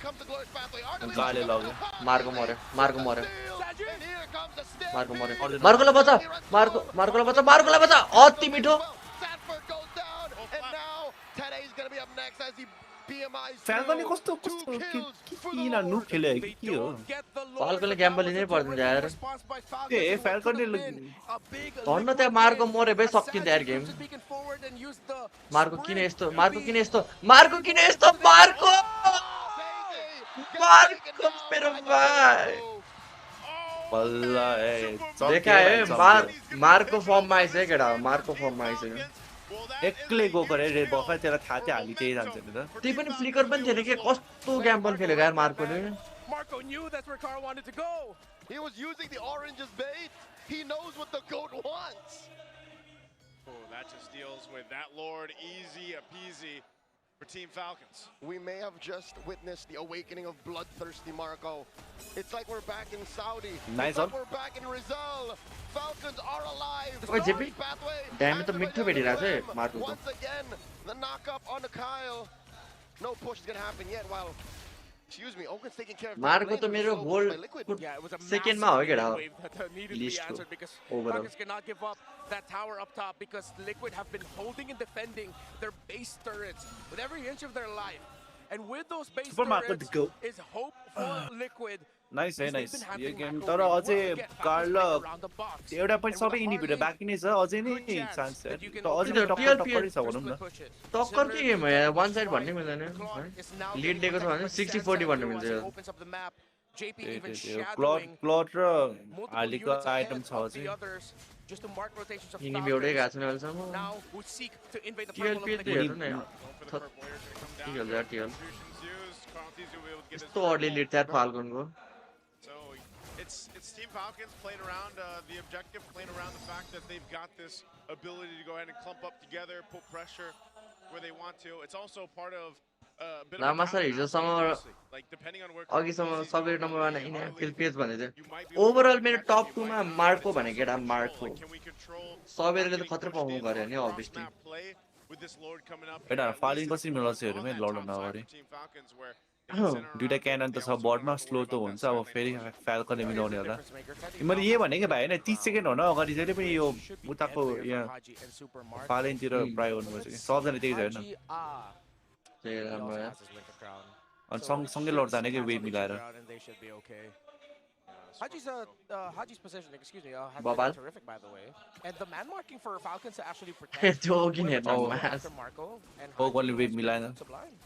comes the glorious pathway. Artemis कारले लग्यो मार्को मर्यो मार्को मर्यो and here comes the step. Marco मर्यो मार्कोलाई बचा मार्कोलाई बचा अति मिठो Sanford goes down, and now Teddy's gonna be up next as he BMI's फ्याल्कनले through. कस्तो Two कस्तो kills for the किन नुप Lord. खेल्यो They के हो don't get the Lord, Falconले but gamble that was लिनै a पर्दैन terrific यार। response by Falcons A and what फ्याल्कनले could have been a big धन्न Liquid त्यहाँ मार्को win. मरे भए As सकिन्थ्यो यार Sanji game could just be forward and use the Marco किन sprint यस्तो to मार्को be- किन यस्तो मार्को किन यस्तो मार्को मार्को मेरो भाइ बल्ल ए देखा है मार्को फर्ममा आइस है केटा मार्को फर्ममा आइस एक्लै गएको रे रेड बफर त्यसलाई थाहा चाहिँ हालि त्यही जान्छ नि त त्यही पनि फ्लिकर पनि थिएन के कस्तो ग्याम्बल खेलेको यार मार्कोले Marco knew that's where Carl wanted to go. He was using the orange as bait. He knows what the goat wants. Oh, that just deals with that Lord easy peasy for Team Falcons. We may have just witnessed the awakening of bloodthirsty Marco. It's like we're back in Saudi. Nice It's like one. we're back in Rizal. Falcons are alive. Oi, JP. Orange pathway. Damn it, the activated मिठो भेटिरहेछ है for them. Marco Once again, the knock up on the Kyle. No push is gonna happen yet. While, excuse me, Oakland's taking care of. Marco त मेरो whole Yeah, it was a सेकेन्डमा हो massive केटा wave that needed to be Listo. answered because Overall. Falcons cannot give up that tower up top because Liquid have been holding and defending their base turrets with every inch of their life. And with those base Super Marco turrets to go. is hope for Liquid. Nice, They've nice. been यो handling game macro तर really well. अझै Again, Falcons कार्ल break around the box. एउटा पनि And सबै with the inhibitor hard बाँकी नै छ अझै नै good चान्स chance छ that you can त अझै open नै up the टक्कर map टक्करै छ for भनौँ न split pushes. टक्करकै Similar गेम हो to यार what one we side saw भन्ने in मिल्दैन Cloud is now lead getting दिएको छ भने protected, but 60-40 भन्नु Sansan मिल्छ as he यार opens up the map. JP even clutch shadowing clutch र multiple हालीको units आइटम ahead छ of the अझै others just to mark rotations of enemy एउटै Falcons. गएको छैन अहिलेसम्म Now would seek to invade the purple of टिएलपी Liquid. हेर्नु न यार के खेल्छ यार टिएल यस्तो अर्ली लिड थियो यार फाल्कनको So it's Team Falcons playing around the objective, playing around the fact that they've got this ability to go ahead and clump up together, put pressure where they want to. It's also part of a bit of a लामा sir talent हिजोसम्म aspect, obviously. Like depending on where अघिसम्म Cloud सबै is number going, one how they टिएलपीएस भने you थियो might be able to overall protect मेरो you, top you 2 मा might not, Marco but it's भनेको केटा also Marco control. Like, can we control सबैले त getting खतरा pushed पर्फर्म in गरे on नि cross obviously map play with this Lord coming up? एउटा At फालिङ least कसरी it's मिलाउँछ on हेरौँ है that लड top side नगरी for Team Falcons where they can center दुइटा around, क्यानन but त they छ also don't बर्डमा have to slow worry त about हुन्छ that अब side lane फेरि push. फ्याल्कनले Here's मिलाउने the होला difference maker. Teddy मैले यही Falcons भनेको भाइ होइन 30 सेकेन्ड हुन अगाडि जहिले पनि यो should be उताको dead player यहाँ for Haji and Super Marco. फालेनतिर ट्राई गर्नुपर्छ कि सबजना त्यही छ होइन Haji, त्यही he राम्रो also यार has his Winter Crown. अनि So सँगै should लड sit जाने कि hands वेट on the मिलाएर ground and they should be okay. Haji's position, excuse me, has Babal. been terrific, by the way. And the man marking for Falcons to actually protect त्यो अघि whoever हेर्न tries to go मास after Marco and ओगनले Haji wait has मिलाएन been sublime.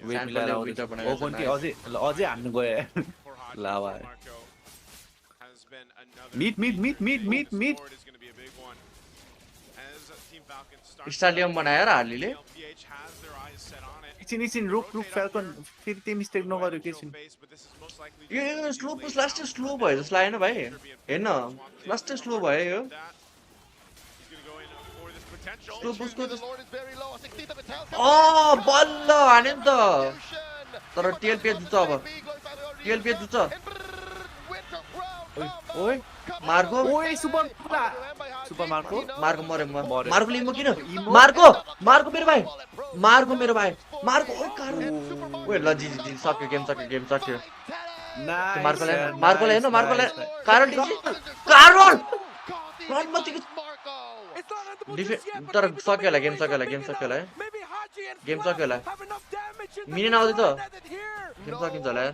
Wait मिलाएर आउँदैछ ओगन कि अझै अझै हान्नु गयो For Haji, ला for भाइ Marco has been another Meet, meet, major meet, meet, thing. meet, This meet. board is gonna be a big one. As Team Falcons start stadium बनायो र हार्लीले Tlph has their eyes set on it. एकछिन एकछिन रुक रुक फ्याल्कन फेरि त्यही mistake नगर्यो के छिन् But this is most likely yo slow पुस लास्टै स्लो भयो जस्तो लागेन भाइ हेर्न लास्टै स्लो भयो यो slow पुसको The Lord is very low. 60 to the tail. बल्ल हान्यो नि त तर टिएलपीएस जुत्छ अब टिएलपीएस जुत्छ ओए मार्को ओए सुपर सुपर मार्को मार्को मर्यो मार्को लिम्बो किन मार्को मार्को मेरो भाइ मार्को मेरो भाइ मार्को ओए कार ओए ल जी जी सक्यो गेम सक्यो मार्कोले हेर्नु मार्कोले कारण कारण रनमतीको तर सक्यो होला गेम सक्यो होला गेम सक्यो होला मिनिन आउँदै त गेम सकिन्छ होला यार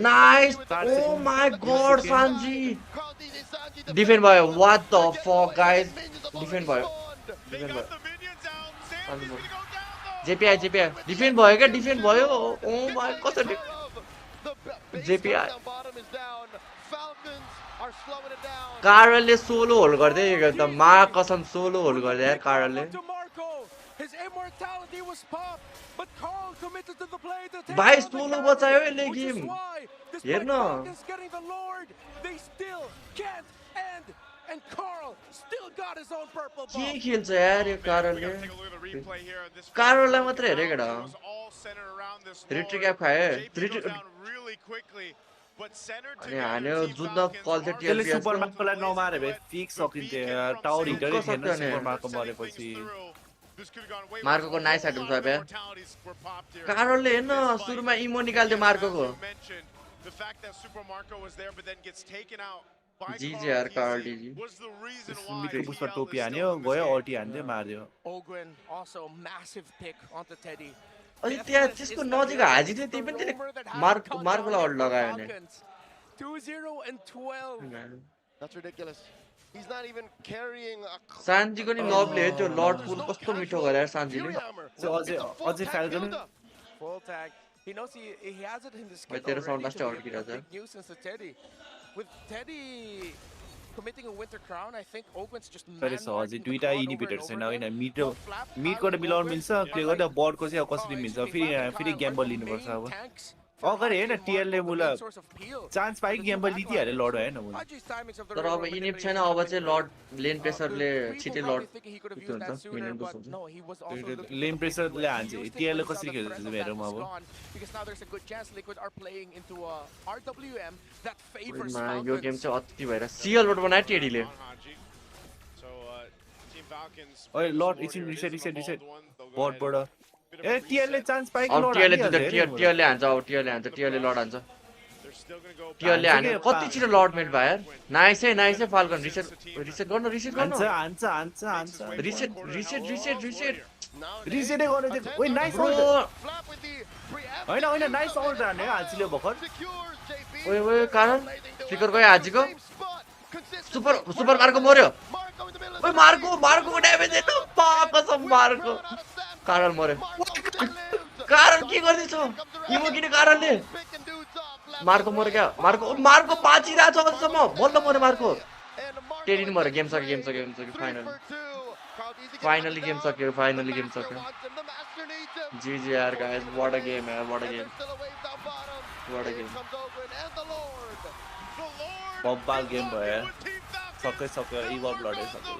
nice oh my god Sanji defend भयो what the fuck guys defend भयो जेपीआई डिफेन्ड भयो क्या डिफेन्ड भयो ओ माय कसरी जेपीआई कारलले सोलो होल्ड गर्दै त मा कसम सोलो होल्ड गर्दै यार कारलले भाइ सोलो बचायो यसले गेम हेर्न के खेल्छ यार यो कारलले कारललाई मात्रै हेरे केटा रिट्री क्याप खायो अनि हान्यो जुत्न कल थियो त्यसले टिएलपीएस सुपर मार्कोलाई नमारे भए फिक्स सकिन्थ्यो यार टावर हिटरै थिएन सुपर मार्को मरेपछि मार्कोको नाइस आइटम छ बे कारलले हेर्न सुरुमा इमो निकाल्दियो मार्कोको जीजी यार कारल डीजी मिडको पुसमा टोपी हान्यो गयो अल्टी हान्दियो मार्दियो Ogren also massive pick onto Teddy. अनि त्यहाँ त्यसको नजिक हाजी थियो त्यही पनि त्यसले मार्कोलाई अल्ट लगायो भने 2-0 and 12. That's ridiculous. He's not even carrying a सान्जीको नि लभले त्यो लर्ड पुल कस्तो मिठो गरे यार सान्जीले अझै फ्याल्कन Full tag. He knows he has it in his भाइ skill तेरो sound already लास्टै to be अड्किरहेको a big nuisance to Teddy. With Teddy committing a Winter Crown, I think Ogren's just तर छ अझै दुईटा इनिबिटर छैन होइन मिडको मिलाउन मिल्छ प्ले गर्दा बर्डको चाहिँ अब कसरी मिल्छ फेरि ग्याम्बल लिनुपर्छ अब अगाडि हेर्न टिएलले मुला चान्स पाइ ग्याम्बल लिदिहाल्यो लड होइन मुला तर अब इनिप छैन अब चाहिँ लर्ड लेन प्रेसरले छिटै लर्ड हुन्छ मिनियनको सोच लेन प्रेसरले हान्छ टिएलले कसरी खेल्छ हेरौँ अब यो गेम चाहिँ अति भएर सिएलबाट बनायो टेडीले ओए लड एकछिन रिसेट बर्डबाट ए टिएलले चान्स पाइक अब लड टिएलले हान्छ अब टिएलले लड हान्छ टिएलले हान्यो कति छिटो लड मेट भयो यार नाइस है फाल्कन रिसेट गर्न हान्छ रिसेट रिसेटै गर्नु चाहिँ ओइ नाइस ब्रो होइन नाइस आउट हान्यो हाजिले भर्खर ओए ओए कारण फ्लिकर गयो हाजीको सुपर मार्को मर्यो ओए मार्को ड्यामेज हेर्नु कसम मार्को कारण मर्यो कारण के गर्दैछ इमो किन कारणले मार्को मर्यो क्या मार्को बाँचिरहेछ अझसम्म बल्ल मर्यो मार्को टेरिन मर्यो गेम सक्यो फाइनली गेम सक्यो जी यार गाइस व्हाट अ गेम बब्बाल गेम भयो यार सक्यो इभल्भ लडे सक्यो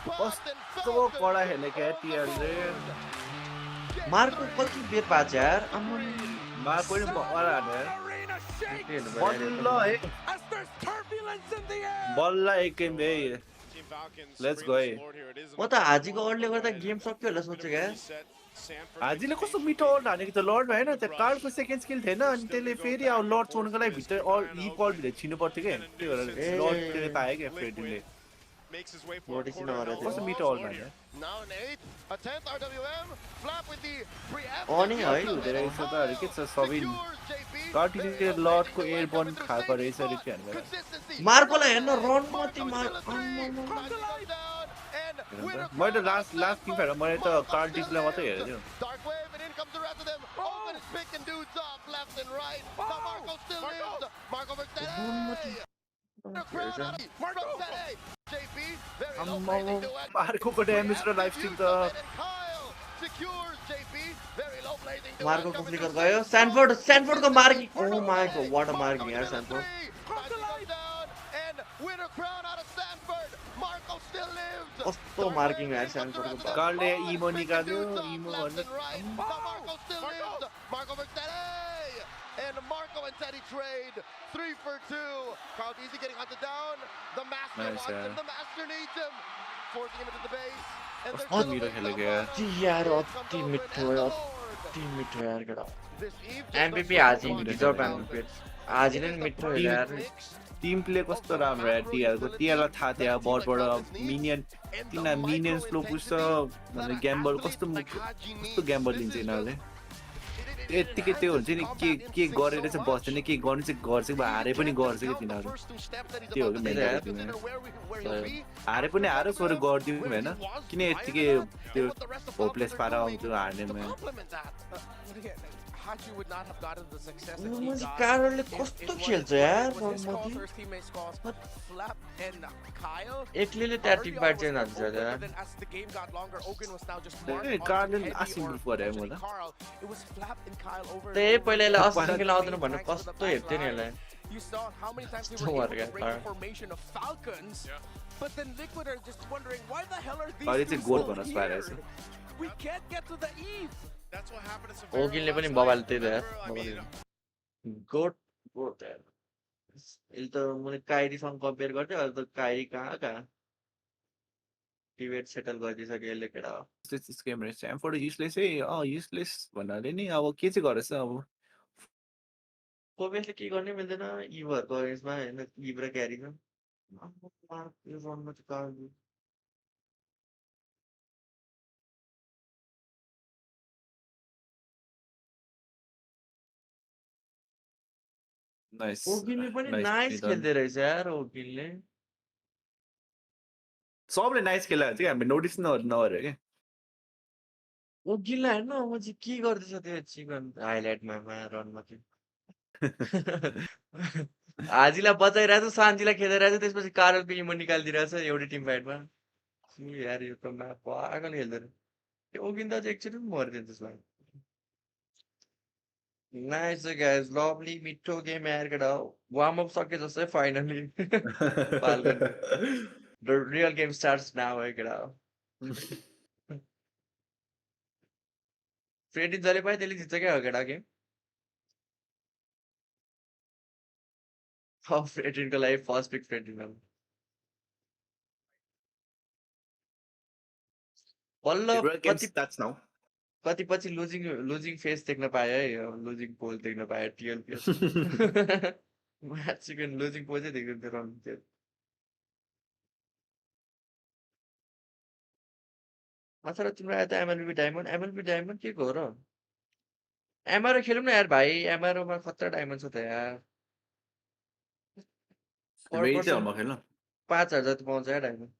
कस्तो कडा खेल्ने क्या टिआरले मार्को कति बेर पाछ यार मार्को नि बल्ल है बल्ल एक गेम भे लेट्स गो म त हाजीको अडले गर्दा गेम सक्यो होला सोचेको क्या हाजीले कस्तो मिठो अल्ट हानेको त लर्ड भएन त्यो कार्डको सेकेन्ड स्किल थिएन अनि त्यसले फेरि अब लर्ड छोड्नुको लागि भित्र भित्र छिर्नु पर्थ्यो क्या त्यही भएर लर्ड त्यसले पायो क्या फ्रेडीले कस्तो मिठो अल्ट हान्यो अनि है हुँदो रहेछ त के छ सबै कार्डले लर्डको एयरबर्न खाएको रहेछ मार्कोलाई हेर्न रन मात्रै मैले लास्ट टिम फेर मैले त कार्डिफलाई मात्रै हेरेको मार्कोको ड्यामेज र लाइफ स्टिल त मार्कोको फ्लिकर गयो स्यानफोर्डको marking oh my god what a marking यार स्यानफोर्ड कस्तो मार्किङ यार स्यानफोर्डको कार्डले इमो निकाल्यो इमो भन्नु And Marco and Teddy trade 3 for 2. Carl Easy getting hunted down. The Master wants him. The Master needs him. Forcing him into the base. And they're still यार अति मिठो यार केटा MPP हाजी deserve MPP हाजीले नि मिठो यार टिम प्ले कस्तो राम्रो यार टिआरको टिआरलाई थाहा थियो बलबाट मिनियन स्लो पुग्छ भने ग्याम्बल कस्तो ग्याम्बल लिन्छ यिनीहरूले यतिकै त्यो हुन्छ नि के गरेर चाहिँ बस्दैन के गर्नु चाहिँ गर्छ हारे पनि गर्छ कि तिनीहरू त्यो हो कि हारे पनि हारो छोरो गरिदिउँ होइन किन यतिकै त्यो होपलेस पारा आउँछ हार्नेमा कारणले कस्तो खेल्छ यार एक्लैले त्यहाँ टिम पार्ट चाहिँ हाल्छ यार कारणले आसिम गरे मलाई त्यही पहिला यसलाई अस्तिदेखि लाउँदैन भन्ने कस्तो हेर्थ्यो नि यसलाई अहिले चाहिँ गोल भन्न पाइरहेछ ओगिलले पनि बबाल त्यही त यार गोट यार यसले त मैले काइरीसँग कम्पेयर गर्थेँ अहिले त काइरी कहाँ टिबेट सेटल गरिदिइसक्यो यसले केटा हो गेम रहेछ एमफोर्ड युजलेस युजलेस भन्नाले नि अब के चाहिँ गरेछ अब कोबेसले के गर्ने मिल्दैन इभहरूको यसमा होइन इभ र क्यारीमा यो रनमा चाहिँ कहाँ ओगिलले पनि नाइस खेल्दै रहेछ यार ओगिलले सबले नाइस खेला चाहिँ हामीले नोटिस नगर्यो क्या ओगिललाई हेर्न म चाहिँ के गर्दैछ त्यो चिकन हाइलाइटमा रनमा चाहिँ हाजीलाई बचाइरहेछ शान्तिलाई खेलिरहेछ त्यसपछि कारलको इमो निकालिदिरहेछ एउटै टिम फाइटमा यार यो त पागल खेल्दैन त्यो ओगिल त एकचोटि पनि मरिदिन्छ त्यसमा Nice guys, lovely मिठो गेम यार केटा वार्म अप सके जस्तै finally Falcon. The real game starts now है केटा फ्रेडी जले पाए त्यसले जित्छ क्या हो केटा गेम फ्रेडिनको लागि फर्स्ट पिक फ्रेडिन बल्ल कति पछि लुजिङ फेस देख्न पाए है लुजिङ पोल देख्न पाए टिएलपीएस म्याच चिकन लुजिङ पोल चाहिँ देख्दैन थियो रन थियो अथवा तिम्रो आयो त एमएलबी डायमन्ड के को हो र एमआरओ खेलौँ न यार भाइ एमआरओमा खतरा डायमन्ड छ त यार पर रेडी चाहिँ पर्सन हो म खेल्न 5000 जति पाउँछ यार डायमन्ड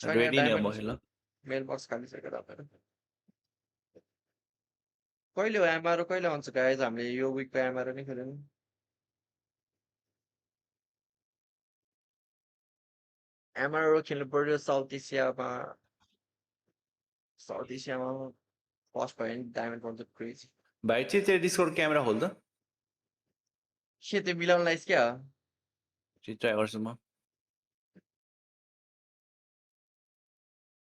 छैन यार रेडी नै हो म डायमन्ड खेल्न मेल बक्स खाली छ के तपाईहरु कहिले हो एमआरओ कहिले आउँछ गाइज हामीले यो विकको एमआरओ नै खेल्यौँ एमआरओ खेल्नु पर्यो साउथ एसियामा फर्स्ट भयो भने डायमन्ड पाउँछ क्रेजी भाइ चाहिँ त्यो डिस्कर्ड क्यामेरा खोल त के त्यो मिलाउन लाइस क्या ट्राई गर्छु म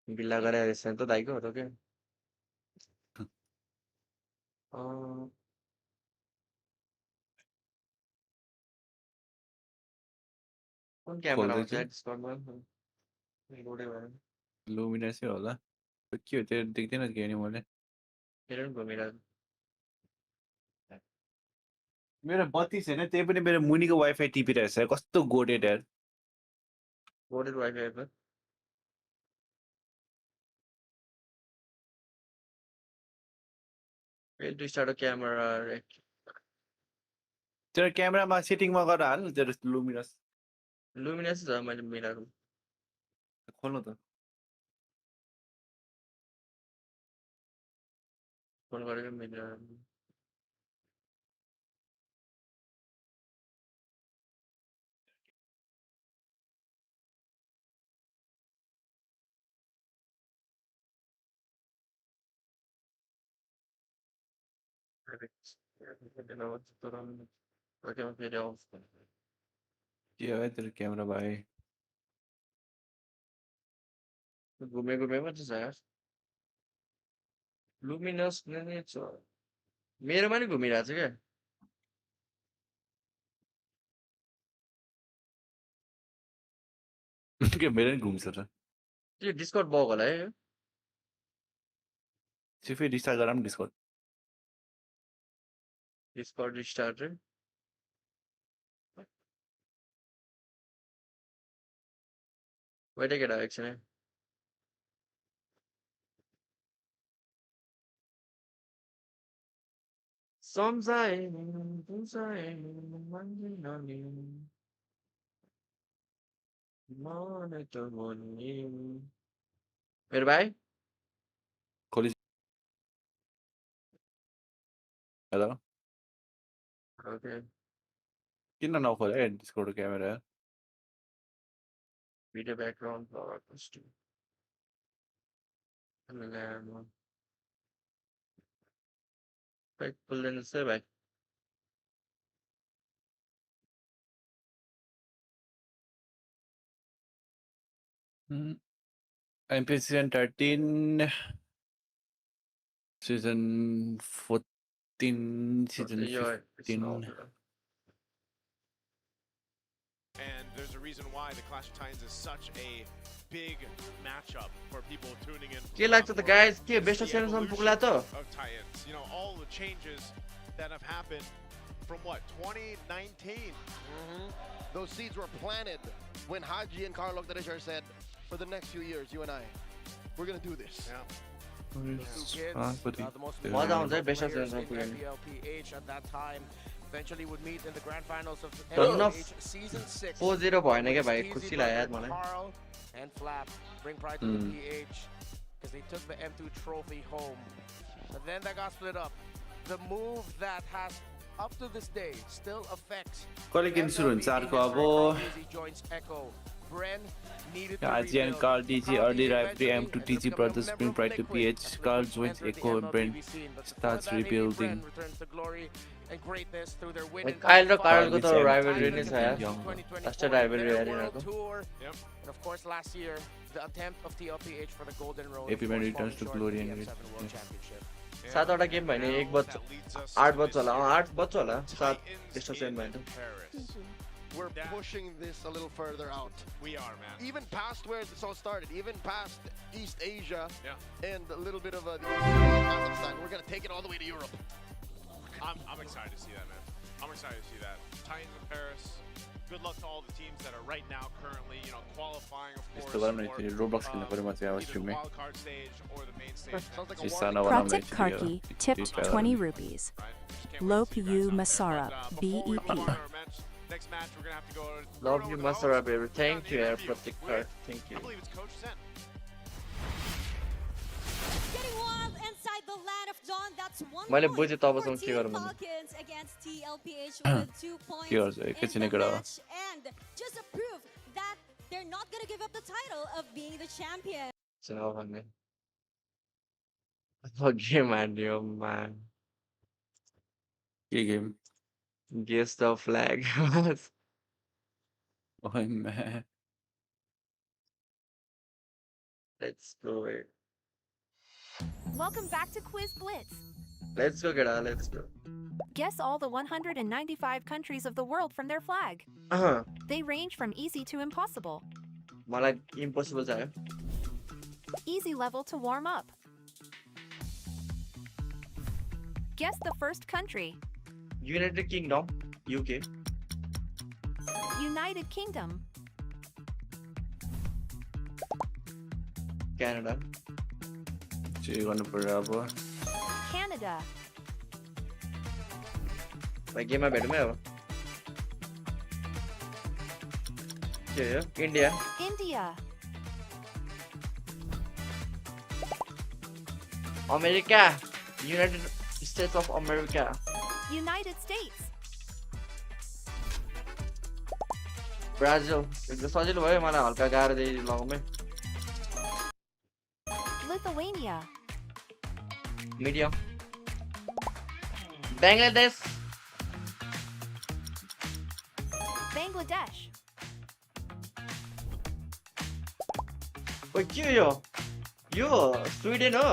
बिल्ला गरे रहेछ नि त दाइको हो त के कुन क्यामेरा आउँछ खोल्दैछु डिस्कर्डमा लोडै भयो लुमिनसै होला के हो त्यो देख्दैन के नि मैले मेरो पनि घुमिरहेको मेरो 32 हैन त्यही पनि मेरो मुनिको वाइफाई टिपिरहेछ कस्तो गोडेड यार लोडेड वाइफाई पर fail to start a camera त्यो क्यामेरामा सेटिङमा गरेर हाल त्यो लुमिनस luminous छ मैले मिलाएको खोल्नु त फोन गरेको मिलाएको के हो त्यो क्यामेरा भाइ घुमेमा चाहिँ छ यार लुमिनस नै छ मेरोमा नि घुमिरहेको छ क्या के मेरो नि घुम्छ त त्यो डिस्कर्ड बग होला है त्यो फेरि रिस्टार्ट गराम डिस्कर्ड डिस्कर्ड रिस्टार्ट रे Wait a minute, actually. मेरो भाइ खोली हेलो ओके किन नखोले discord camera video background flower costume खुल्दैन जस्तै भाइ MP season 13 season 14 season 15 And there's a reason why the Clash of Titans is such a big matchup for people tuning in. के लाग्छ त गाइस के best of सेभेनसम्म पुग्ला त Of Titans, you know, all the changes that have happened from what 2019. Those seeds were planted when Haji and Carlo Octadeshar said, for the next few years, you and I, we're gonna do this. Yeah. मजा आउँछ है best of सेभेनसम्म पुग्यो Tlph at that time eventually would meet in the grand finals of धन्न Tlph season 6. 4-0 भएन क्या भाइ खुसी लाग्यो यार मलाई Carl and Flap bring pride to the PH because they took the M2 trophy home. But then that got split up. The move that has up to this day still affects कहिले game सुरु हुन्छ अर्को अब joins Echo. Bren needed to ASEAN rebuild. Carl DG early rivalry M2 TG brothers bring pride to PH. Carl joins Echo and Brent starts rebuilding. Kyle र कार्लको त rivalry नै छ यार लास्ट राइभलरी यार यिनीहरुको And of course last year the attempt of TLPH for the Golden Road. AP Man returns to glory and 7वटा game भयो नि 1 बज 8 बज होला 8 बज होला 7 बेस्ट अफ सेभेन भयो नि We're pushing this a little further out. We are, man. Even past where this all started, even past East Asia and a little bit of Kazakhstan. We're going to take it all the way to Europe. I'm excited to see that, man. I'm excited to see that. Titans in Paris. good luck to all the teams that are right now currently, qualifying, of course, यस्तो गरौँ न for एकचोटि रोब्लक्स खेल्नु पऱ्यो म चाहिँ अब either the स्ट्रिममै wild card stage or the main stage. Sounds like a चिसाना warning. बनाउन Pratik एकचोटि Karki tipped 20 rupees. Lop U Masara BEP. Next match, we're gonna have to go. Love you, Masara, baby. Thank you, Pratik Karki. Thank I you. believe it's Coach Zen. Getting wild inside the land of Dawn. That's one मैले point बुझेँ for तबसम्म के Team गरौँ भन्ने। Falcons against TLPH with 2 points के गर्छ एकैछिन in the कुरा match, and just a proof that they're not gonna give up the title of being the champion. So, भन्ने। What game हान्यो, man? के गेम Guess the flag. ओइ म्यान Let's go. Welcome back to Quiz Blitz. Let's go, Gada. Let's go. Guess all the 195 countries of the world from their flag. They range from easy to impossible. मलाई impossible चाहियो। Easy level to warm up. Guess the first country. United Kingdom, UK. United Kingdom. Canada. चाहिँ गर्नु पर्यो अब Canada. भाइ गेममा भेटौँ है अब। के हो? India. India. America. United States of America. United States. Brazil. एकदम सजिलो भयो मलाई हल्का गाह्रो दिए लगाउमै। Lithuania. Medium. Bangladesh. Bangladesh. ओइ के हो यो? यो स्विडेन हो?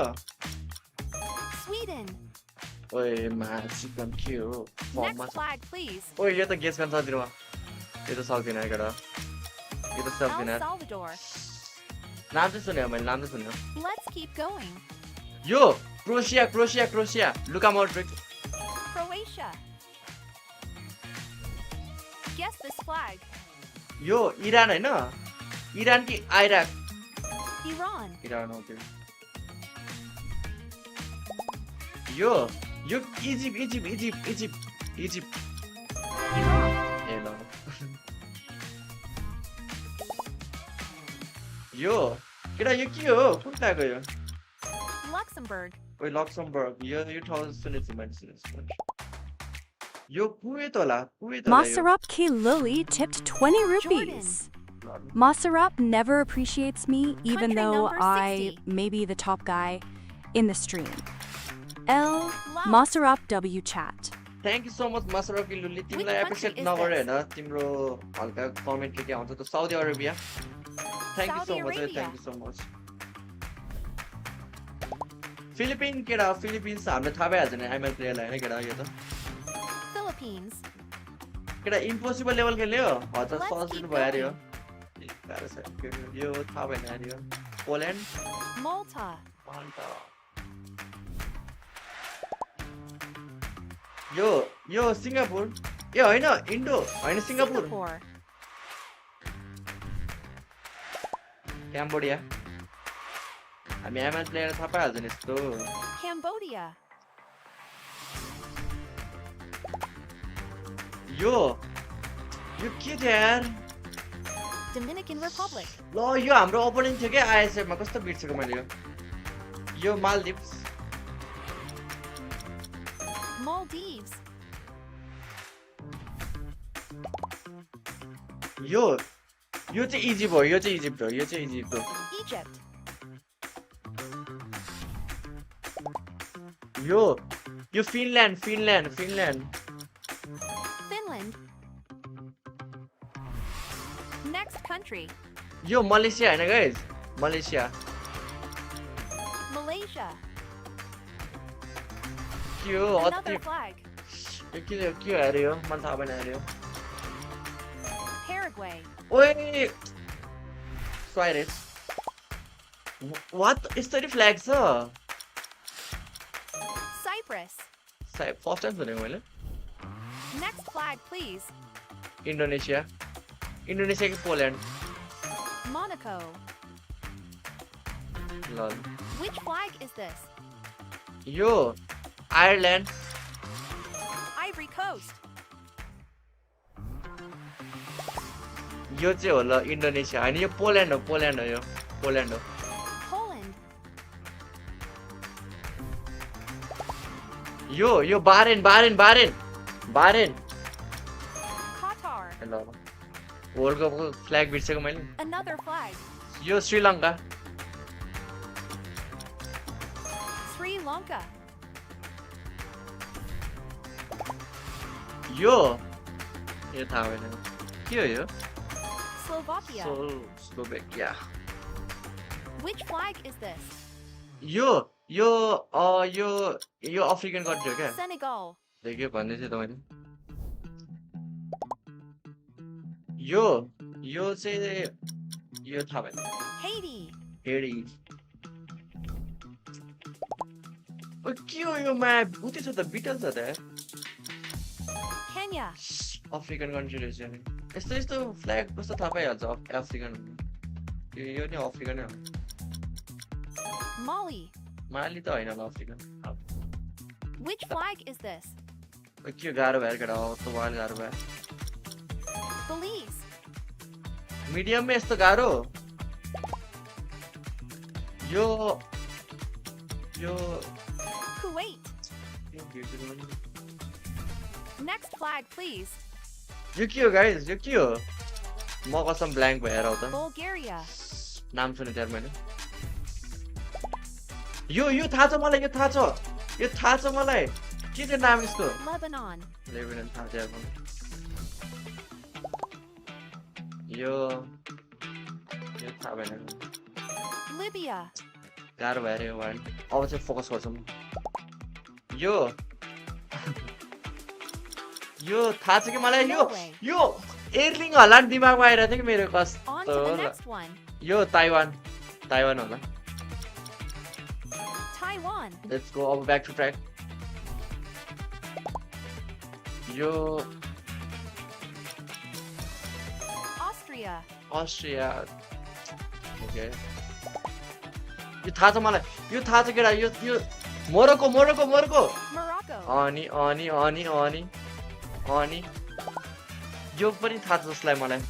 Sweden. ओइ मा चिकन के हो? फर्ममा Next flag, please. ओइ यो त गेस गर्न सक्दिनँ म। यो त सक्दिनँ एकटा। यो त सक्दिनँ। El Salvador. नाम चाहिँ सुनेँ मैले नाम चाहिँ सुनेँ। Let's keep going. यो Croatia Luka Modric. Croatia. Guess this flag. यो इरान हैन? इरान कि आइराक? Iran. इरान हो त्यो। यो इजिप्ट। Iraq. ए ल। यो केटा यो के हो? कुन लाग्यो यो? Luxembourg. ओइ लक्समबर्ग यो ठाउँ सुनेछु मैले सुनेछु। यो कुवेत होला यो। Masarap K. Lily tipped 20 rupees. Masarap never appreciates me, even Country though number I 60. may be the top guy in the stream. L. Masarap W chat. Thank you so much Masarap K. Lily. तिमीलाई country appreciate is नगरे this? हैन तिम्रो हल्का comment के आउँछ त Saudi Arabia. Thank you so Saudi much. Arabia. Thank you so much. Philippine केटा Philippines हामीले थाहा भइहाल्छ नि एमएल प्लेयरलाई हैन केटा यो त। Philippines. केटा इम्पोसिबल लेभल खेल्ने हो? हजुर Let's सजिलो keep भयो going. यो। गाह्रो छ यो थाहा भएन यार यो। Poland Malta. माल्टा। यो सिङ्गापुर ए होइन इन्डो होइन सिङ्गापुर Singapore. क्याम्बोडिया हामी एमएल प्लेयर थाहा पाइहाल्छ नि यस्तो Cambodia. यो के थियो यार Dominican Republic. ल यो हाम्रो ओपोनेन्ट थियो क्या आइएसएफमा कस्तो बिर्सेको मैले यो मालदिप्स Maldives. यो चाहिँ इजिप्ट हो यो चाहिँ इजिप्ट हो Egypt. यो फिनल्यान्ड Finland. Next country. यो मलेसिया हैन गाइस मलेसिया Malaysia. के हो Another अति flag. के अरे यो मलाई थाहा भएन अरे यो Paraguay. ओए स्वाइरेस वाट यसरी फ्ल्याग छ Cyprus. फर्स्ट टाइम सुनेको मैले Next flag, please. Indonesia Indonesia ki Poland. Monaco. Lol. Which flag is this? Yo, Ireland. Ivory Coast. यो चाहिँ हो ल इन्डोनेसिया होइन यो पोल्यान्ड हो यो पोल्यान्ड हो Poland. यो बारेन Qatar. ल वर्ल्ड कपको फ्ल्याग बिर्सेको मैले Another flag. यो श्रीलङ्का Sri Lanka. यो थाहा भएन के हो यो Slovakia. स्लोभेकिया Which flag is this? Yo African country हो क्या Senegal. देख्यो भन्दै थिएँ त मैले यो चाहिँ यो थाहा भएन Haiti. हेडी के हो यो म्याप उतै छ त बिटल छ त Kenya. अफ्रिकन कन्ट्री रहेछ नि यस्तो फ्ल्याग कस्तो थाहा पाइहाल्छ अफ्रिकन यो नि अफ्रिकन नै हो Mali. माली त होइन होला African Which flag is this? के गाह्रो भयो केटा हो यस्तो वाल गाह्रो भयो Belize. मिडियममा यस्तो गाह्रो यो Kuwait. Next flag, please. यो के हो गाइस यो के हो म कसम ब्ल्याङ्क भएर आउ त Bulgaria. नाम सुने त्यहाँ मैले यो थाहा छ मलाई यो थाहा छ मलाई के चाहिँ नाम यसको Lebanon. लेबनन थाहा छ मलाई यो थाहा भएन Libya. गाह्रो भएर यो वार्ड अब चाहिँ फोकस गर्छौँ यो थाहा छ कि मलाई यो एयरलिङ होला नि दिमागमा आइरहेको थियो कि मेरो On to the कस्तो next one. यो ताइवान होला Taiwan. लेट्स गो अब ब्याक टु ट्र्याक यो Austria. अस्ट्रिया ओके यो थाहा छ मलाई यो थाहा छ केटा यो मोरोको Morocco. अनि यो पनि थाहा छ जसलाई मलाई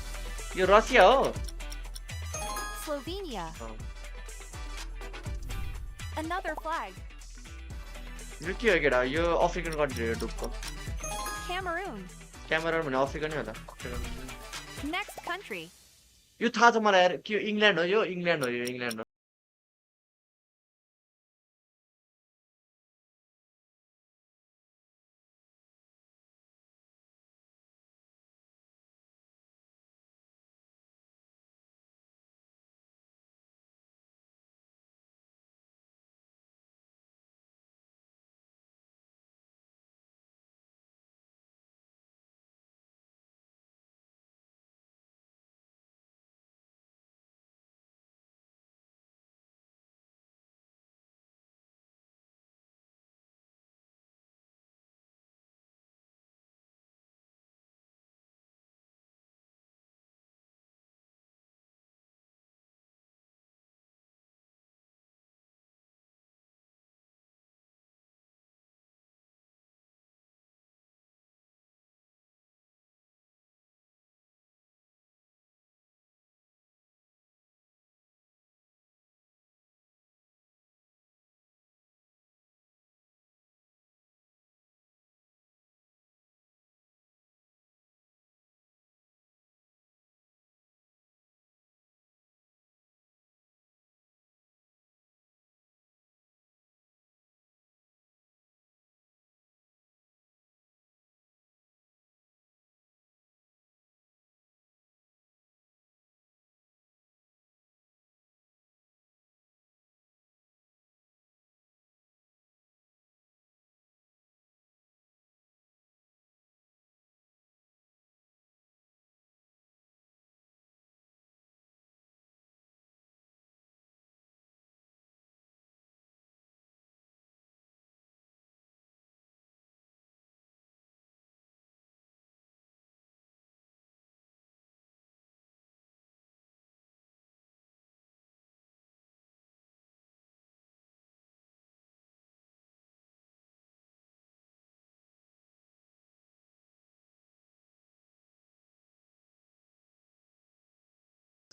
यो रसिया हो Slovenia. Another flag. यो के हो केटा यो अफ्रिकन कन्ट्री हो डुक्को Cameroon. क्यामेरोन भने अफ्रिकन होला Next country. यो थाहा छ मलाई यार के इङ्ल्यान्ड हो यो इङ्ल्यान्ड हो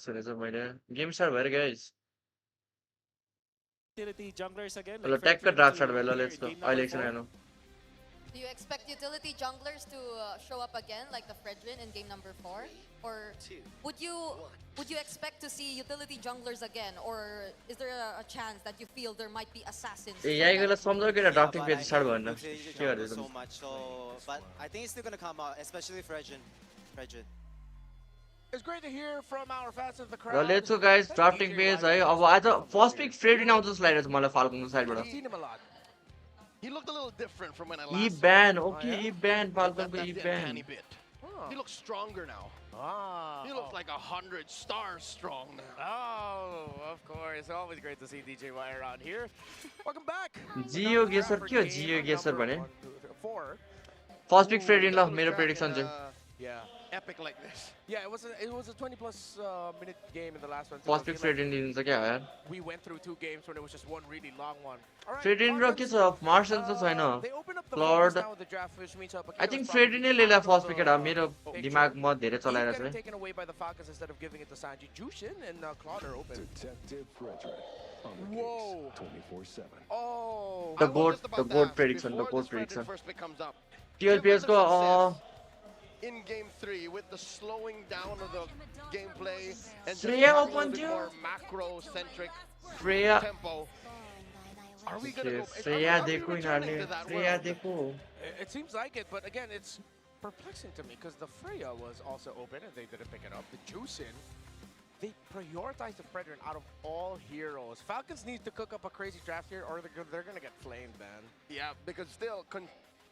सुनेछ मैले गेम स्टार्ट भएर guys Utility junglers again. ल ट्याक्क ड्राफ्ट स्टार्ट भयो ल लेट्स गो अहिले एकछिन हेर्नु Do you expect utility junglers to show up again like the Fredrin in game number 4? Or would you expect to see utility junglers again? Or is there a chance that you feel there might be assassins? ए यहाँ गएर सम्झाउ के drafting page start भएन के गर्दै so much, so but I think it's still gonna come out, especially Fredrin. It's great to hear from our fans in the crowd. र let's go guys drafting page है अब आज first pick फ्रेडिन आउँछ जस्तो लागिरहेछ मलाई फाल्कनको साइडबाट I've seen him a lot. He looked a little different from when I last E saw him. ब्यान ओके ई ब्यान फाल्कनको ई That ब्यान tiny bit. He looks stronger now. He looks like 100 stars strong now. Oh, of course. Always great to see DJ Y around here. Welcome back. जियो गेसर के हो जियो गेसर भने 4. First pick फ्रेडिन ल मेरो prediction चाहिँ Yeah. Epic like this. Yeah, it was a 20+ minute game in the last one. First pick Fredrin दिन्छ क्या यार We went through 2 games when it was just one really long one. All right. फ्रेडिन र के छ martial त छैन They open up the Claude now with the draft, which means I think फ्रेडिनले लिएला first pick एडा मेरो दिमाग म धेरै चलाएर He's छ getting taken away by the Falcons instead of giving it to Sanji. Jushin and Claude are open. Whoa. 24/7. Oh. the goat prediction the goat prediction First pick comes up. TLPS को In game 3 with the slowing down of the gameplay and just Freya a open bit too? more macro-centric Freya tempo. Are we gonna go? Freya are we देखो returning इनाले to that Freya world? देखो It seems like it, but again, it's perplexing to me because the Freya was also open and they didn't pick it up. The Juicin, they prioritized the Fredrin out of all heroes. Falcons need to cook up a crazy draft here or they're gonna get flamed, man. Yeah, because still,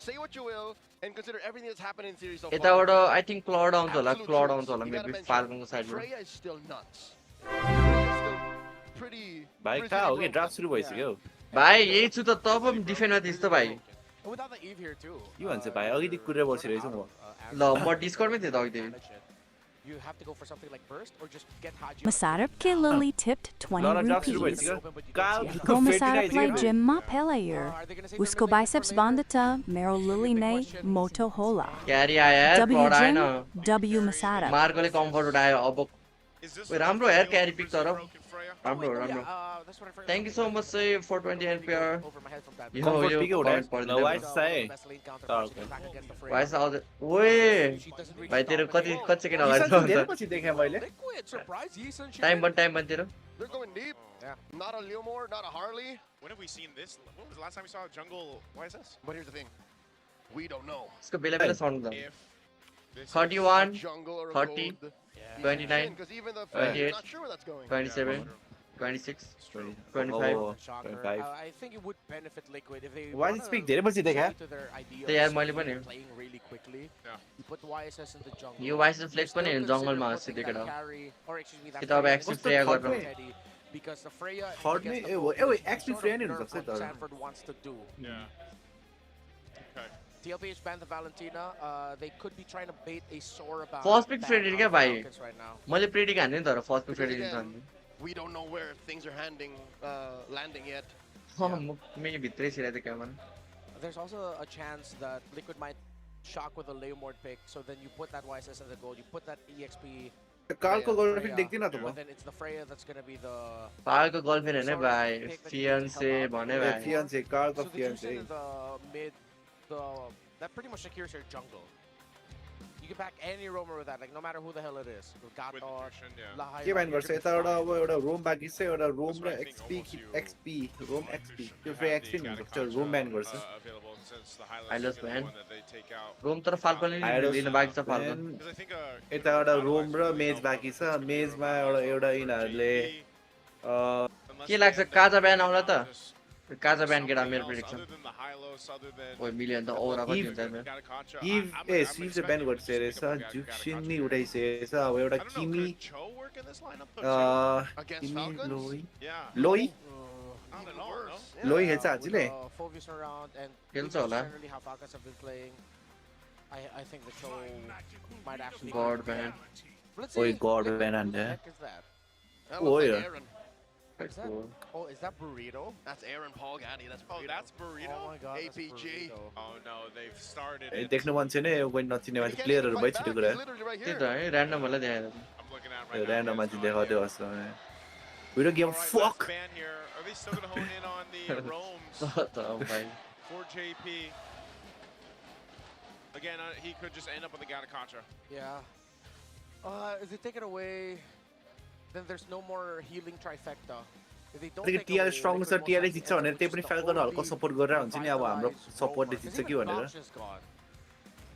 say what you will and consider everything that's happened in series so यताबाट far. I think Claude आउँछ होला Absolute Claude truth. आउँछ होला You gotta maybe mention, फाल्कनको साइडबाट Freya is still nuts. Freya is still pretty. भाइ pretty कहाँ हो कि broken. ड्राफ्ट सुरु भइसक्यो भाइ यही छु त तब पनि डिफेन्डमा थिइस् त भाइ And without the Eve here too. के भन्छ भाइ अघिदेखि कुरेर बसिरहेछु म ल म डिस्कर्डमै थिएँ त अघिदेखि You have to go for something like burst or just get Haji. Masarap K Lily tipped 20 ल ड्राफ्ट सुरु rupees. भइसक्यो कहाँ Go Masarap play Jim Ma Pelayer. Usko biceps bandata, Mero Lily Ne, Moto Hola. क्यारी आयो यार W Claude आएन Jim, W Masarap. मार्कोले comfort उठायो अब ओइ राम्रो यार क्यारी पिक तर राम्रो राम्रो That's what I forgot. Thank you so much चाहिँ 420 NPR Over my head from that. यो कम्फर्ट यो पिकै कमेन्ट उठायो पढ्दिनु वाइस चाहिँ Best lane counter punching attack against the Freya. वाइस आउँछ ओए She doesn't reach भाइ the तेरो top of कति the कति सेकेन्ड धेरै अगाडि पछि देखेँ मैले Liquid, surprise, Yeeson, she time did. बन तेरो They're going deep. Yeah. Not a Leomore, not a Harley. When have we seen this? When was the last time we saw a jungle YSS? But here's the thing. We don't know. यसको बेला बेला sound हुन्छ If this 31 Jungle or a 30 gold. 29 Because even the 28, not sure where that's going. 27 26 Oh, 25 Shocker. 25. I think it would benefit Liquid if they Why wanna did speak धेरै पछि देखेँ stick to their idea त्यही यार of मैले पनि playing really quickly. Yeah. You put YSS in the jungle. यो vice flex पनि Still जङ्गलमा consider सिधै putting केटा that carry, or excuse me, that कि त अब Freya action in Freya Third गरेर way. Teddy, because the Freya Third against way, the eh, Falcons eh, is actually sort Freya of नहीं nerf हो सकते what तर। Sanford wants to do. Yeah. Okay. TLPH banned the Valentina. They could be trying to bait a Sora bound first pick ban Fredrinn on क्या भाइ Falcons right now. मैले प्रेडिक हान्ने नि तर फर्स्ट पिक Because फ्रेडिन again, छ we don't know where things are landing yet. म भित्रै छिराएको क्या मन There's also a chance that Liquid might shock with a Leomord pick, so then you put that YSS in the gold, you put that EXP, कालको girlfriend Freya, देख्दिनँ त म but then it's the Freya that's going to be the... पालको girlfriend होइन भाइ फियन्से भने भाइ फियन्से कालको So the फियन्से Juicin in the mid, that pretty much secures your jungle. You can pack any roamer with that, like no matter who the hell it is. With Gator, nutrition, yeah. Lahai, के बाइन you गर्छ can यताबाट fly. अब एउटा रोम बाँकी छ एउटा roam That's र why I think XP almost you XP roam want XP to त्यो have फेरि the एक्सपी हुन्छ Gataconcha, रोम ब्यान गर्छ available since the highlights I is lost gonna be man. one that they take out. रोम तर फाल्कनले Iros लिन बाँकी छ falcon then Because I think यताबाट रोम र मेज बाँकी छ मेजमा एउटा यिनीहरूले के लाग्छ काजा ब्यान आउला त काजा ब्यान केटा मेरो प्रेडिक्सन ओइ मिलियन त औरा कति हुन्छ मेरो इभ ए सिभ चाहिँ ब्यान गरिसकेको रहेछ जुक्सिन नि उठाइसकेको छ अब एउटा किमी Against किमी Falcons? लोई Yeah. लोई Not at all, no? लोई खेल्छ हाजिले Phoebus around and खेल्छ Phoebus होला generally how Falcons have been playing. I think the show might actually... God ब्यान Let's ओइ see. गॉड Liquid, ब्यान who हान्छ the heck is that? That Oh, looks like yeah. Aaron. Is that? Oh, is that Burrito? That's Aaron Paul Gaddy. That's Oh, burrito. that's burrito. Oh my god, that's APG. Burrito. Oh no, they've started A it. देख्नु मन छैन यो कोही नचिन्ने He मान्छे can't even प्लेयरहरू fight back. भइसकेको He's कुरा literally right त्यही here. त है ऱ्यान्डम होला त्यहाँ I'm I'm looking at right now. Random match dekhate us. We don't give a fuck. Ban here. Are they still gonna hone in on the roams for JP? Again, he could just end up with a Ganacontra. Yeah. If they take it away, then there's no more healing trifecta. If they don't take it away, strong sir TR जित्छ भनेर त्यही पनि Falcon हल्को support गरेर हुन्छ नि अब हाम्रो सपोर्टले जित्छ कि भनेर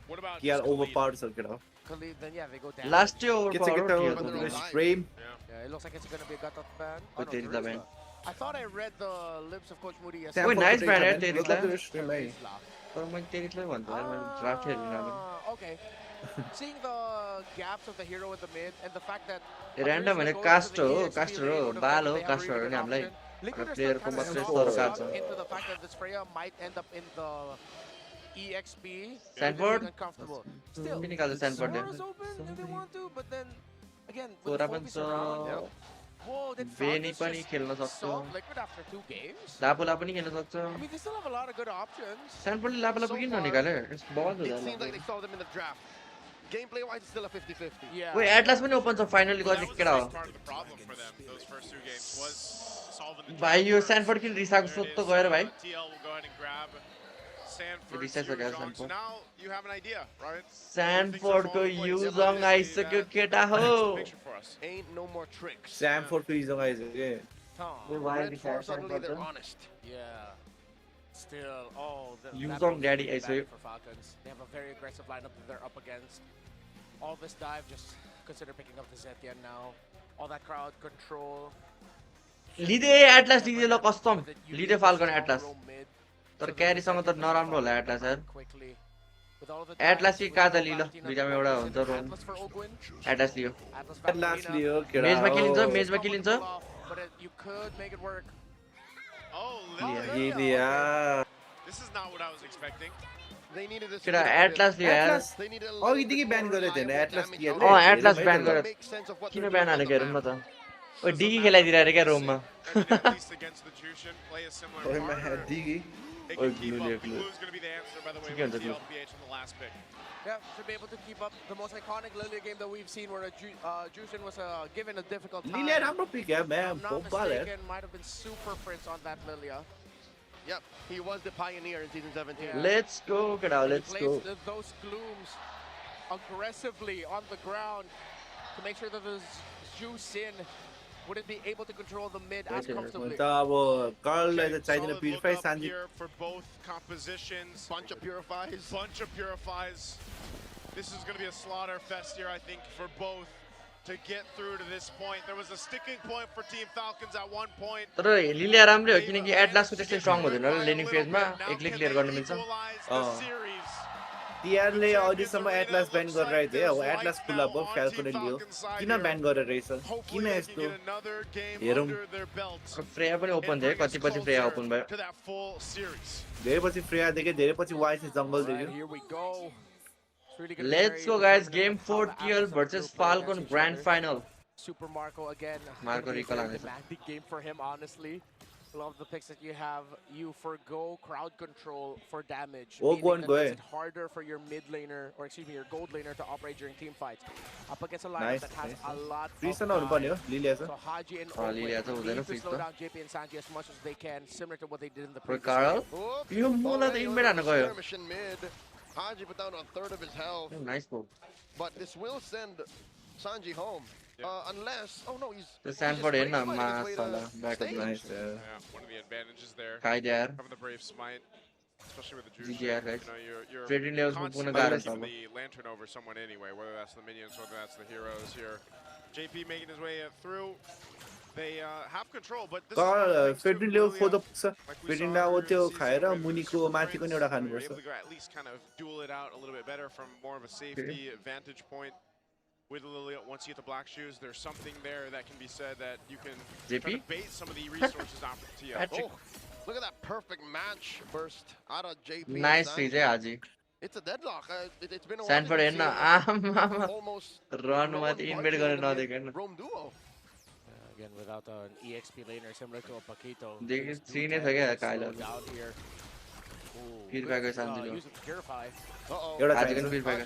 What about TR overpowered sir केटा then yeah, they go down. Last year overpowered. Frame. Yeah, it looks like it's gonna be a gut ban. Oh, no, there is I thought I read the lips of Coach Moody. Oh, nice ban, right? Okay. Seeing the gaps of the hero in the mid and the fact that random and Castro, Balo, Castro, and I'm like, player from into the fact that this Freya might end up in the EXP. Sanford? Uncomfortable. Still, Sanford Sora's open if they want to, but then again, with Sora the focus around, whoa, did Vayne Falcons पनि खेल्न just सक्छ solve Liquid after 2 games? लापोला पनि खेल्न सक्छ I mean, they still have a lot of good options. Sanfordले लापोला किन ननिकाल्यो yes बल It seems like they saw them in the draft. Gameplay wise, it's still a 50-50. Yeah. Wait, Atlas पनि open छ finally गर्ने केटा हो part of the problem for them. Those first 2 games was solving the भाइ यो Sanford किन रिसाको सोत त गएर भाइ TL will go ahead and grab Sanford. Reset to again, John. So Sanford. now you have an idea, right? Sanford को युजङ आइसक्यो केटा हो Picture for us. Ain't no more tricks. Sanford को युजङ आइसक्यो Red 4 suddenly they're honest. Yeah. Still, oh, Yuzong daddy for Falcons. They have a very aggressive lineup that they're up against. All this dive, just consider picking up the Zetien now. All that crowd control. लिदे Atlas लिदे ल custom लिदे falcon atlas तर क्यारीसँग त नराम्रो होला atlas यार atlas कि काजा लिलो दुईटामा एउटा हुन्छ रोम एटलास लियो Atlas लियो केटा मेजमा के लिन्छ But you could make it work. Oh, लिया this is not what I was expecting. They needed a केटा एटलास लियो यार They needed a अघिदेखि ब्यान गरेको थिएन एटलास टियर एटलास ब्यान गर्यो किन ब्यान हालेको हेरौँ न त ओ डिगी खेलाइदिरहेको अरे क्या रोममा At least against the Jushin, play a similar partner. Degree They can keep up. Blue's going to be the answer, by the way, with Tlph from the last pick. Yeah, should be able to keep up the most iconic Lilia game that we've seen where Jushin was given a difficult time. लिया राम्रो pick है If ma'am I'm not Bhopal है mistaken, might have been Super Prince on that Lilia. Yep, he was the pioneer in season 17. Yeah. Let's go केटा He let's go placed those glooms aggressively on the ground to make sure that the Jushin wouldn't be able to control the mid as comfortably. त अब कर्ललाई त चाहिदैन Solid purify look up Sanji here for both compositions. Bunch of purifies. Bunch of purifies. This is going to be a slaughter fest here, I think, for both to get through to this point. There was a sticking point for Team Falcons at one point. तर लिलिया राम्रै हो किनकि एटलासको त्यस्तै strong हुँदैन र लेनिङ फेजमा एक्लै clear गर्न मिल्छ टिआरले अहिलेसम्म एटलास ब्यान गरिरहेको थियो अब एटलास खुला भयो फ्याल्कोनले लियो किन ब्यान गरेर रहेछ किन यस्तो हेरौँ फ्रेया पनि ओपन थियो कति पछि फ्रेया ओपन भयो धेरै पछि फ्रेया देख्यो धेरै पछि वाइस जङ्गल देख्यो Let's go guys, game 4 TL versus Falcon Grand Final. Super Marco again. Marco Big game for him, honestly. Love the picks that you have. You forgo crowd control for damage. That makes it harder for your mid laner, or excuse me, your gold laner to operate during team fights. Up against a lineup that has a lot of guys. So Haji and Owen need to slow down JP and Sanji as much as they can, similar to what they did in the previous Carl? You mola the inmate ano kayo? Haji put down a third of his health. Nice move. But this will send Sanji home. Unless, oh no, he's the Sanford in masala back of nice. Yeah, one of the advantages there. Kai there. Having the brave smite, especially with the Jushin. GGR guys. You're trading levels constantly keeping the lantern over someone anyway, whether that's the minions, whether that's the heroes here. JP making his way through. They have control, but this is Fedrin level for the Fedrin now त्यो खाएर मुनिको माथिको नि एउटा खानुपर्छ at least kind of duel it out a little bit better from more of a safety vantage point. With Lilia, once you get the black shoes, there's something there that can be said that you can try to bait some of the resources off of TL. Oh, look at that perfect match burst out of JP. Nice freeze, Haji. It's a deadlock. It's been a Sanford in almost run with invade गर्न नदेखेन. Rome duo. Again, without an EXP laner similar to a Paquito. देखिए 3 नै छ क्या काइला. Down here. Purify को Sanji low. Use it to purify. Uh-oh. एउटा Haji can purify.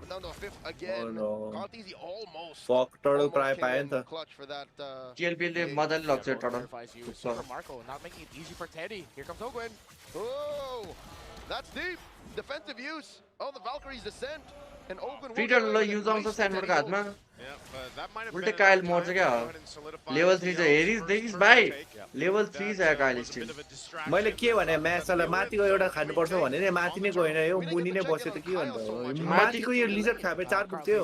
But down to a fifth again. Oh no. Tlph almost. Fuck, turtle almost try came in पाएन clutch for that. TLP ले Madan लग्छ टडल Super Marco not making it easy for Teddy. Here comes Ogwen. Oh, that's deep. Defensive use. Oh, the Valkyrie's descent. And Ogwen free टडल ल use आउँछ स्यान्डफोर्ड को हातमा उल्टे Kyle मर्छ क्या लेभल 3 चाहिँ हेरिस देखिस भाइ लेभल 3 छ काइल स्टिल मैले के भने म्याचलाई माथिको एउटा खानु पर्छ भने नि माथि नै गएन यो मुनि नै बस्यो त के भन्नु माथिको यो लिजर खापे 4 पुग्थ्यो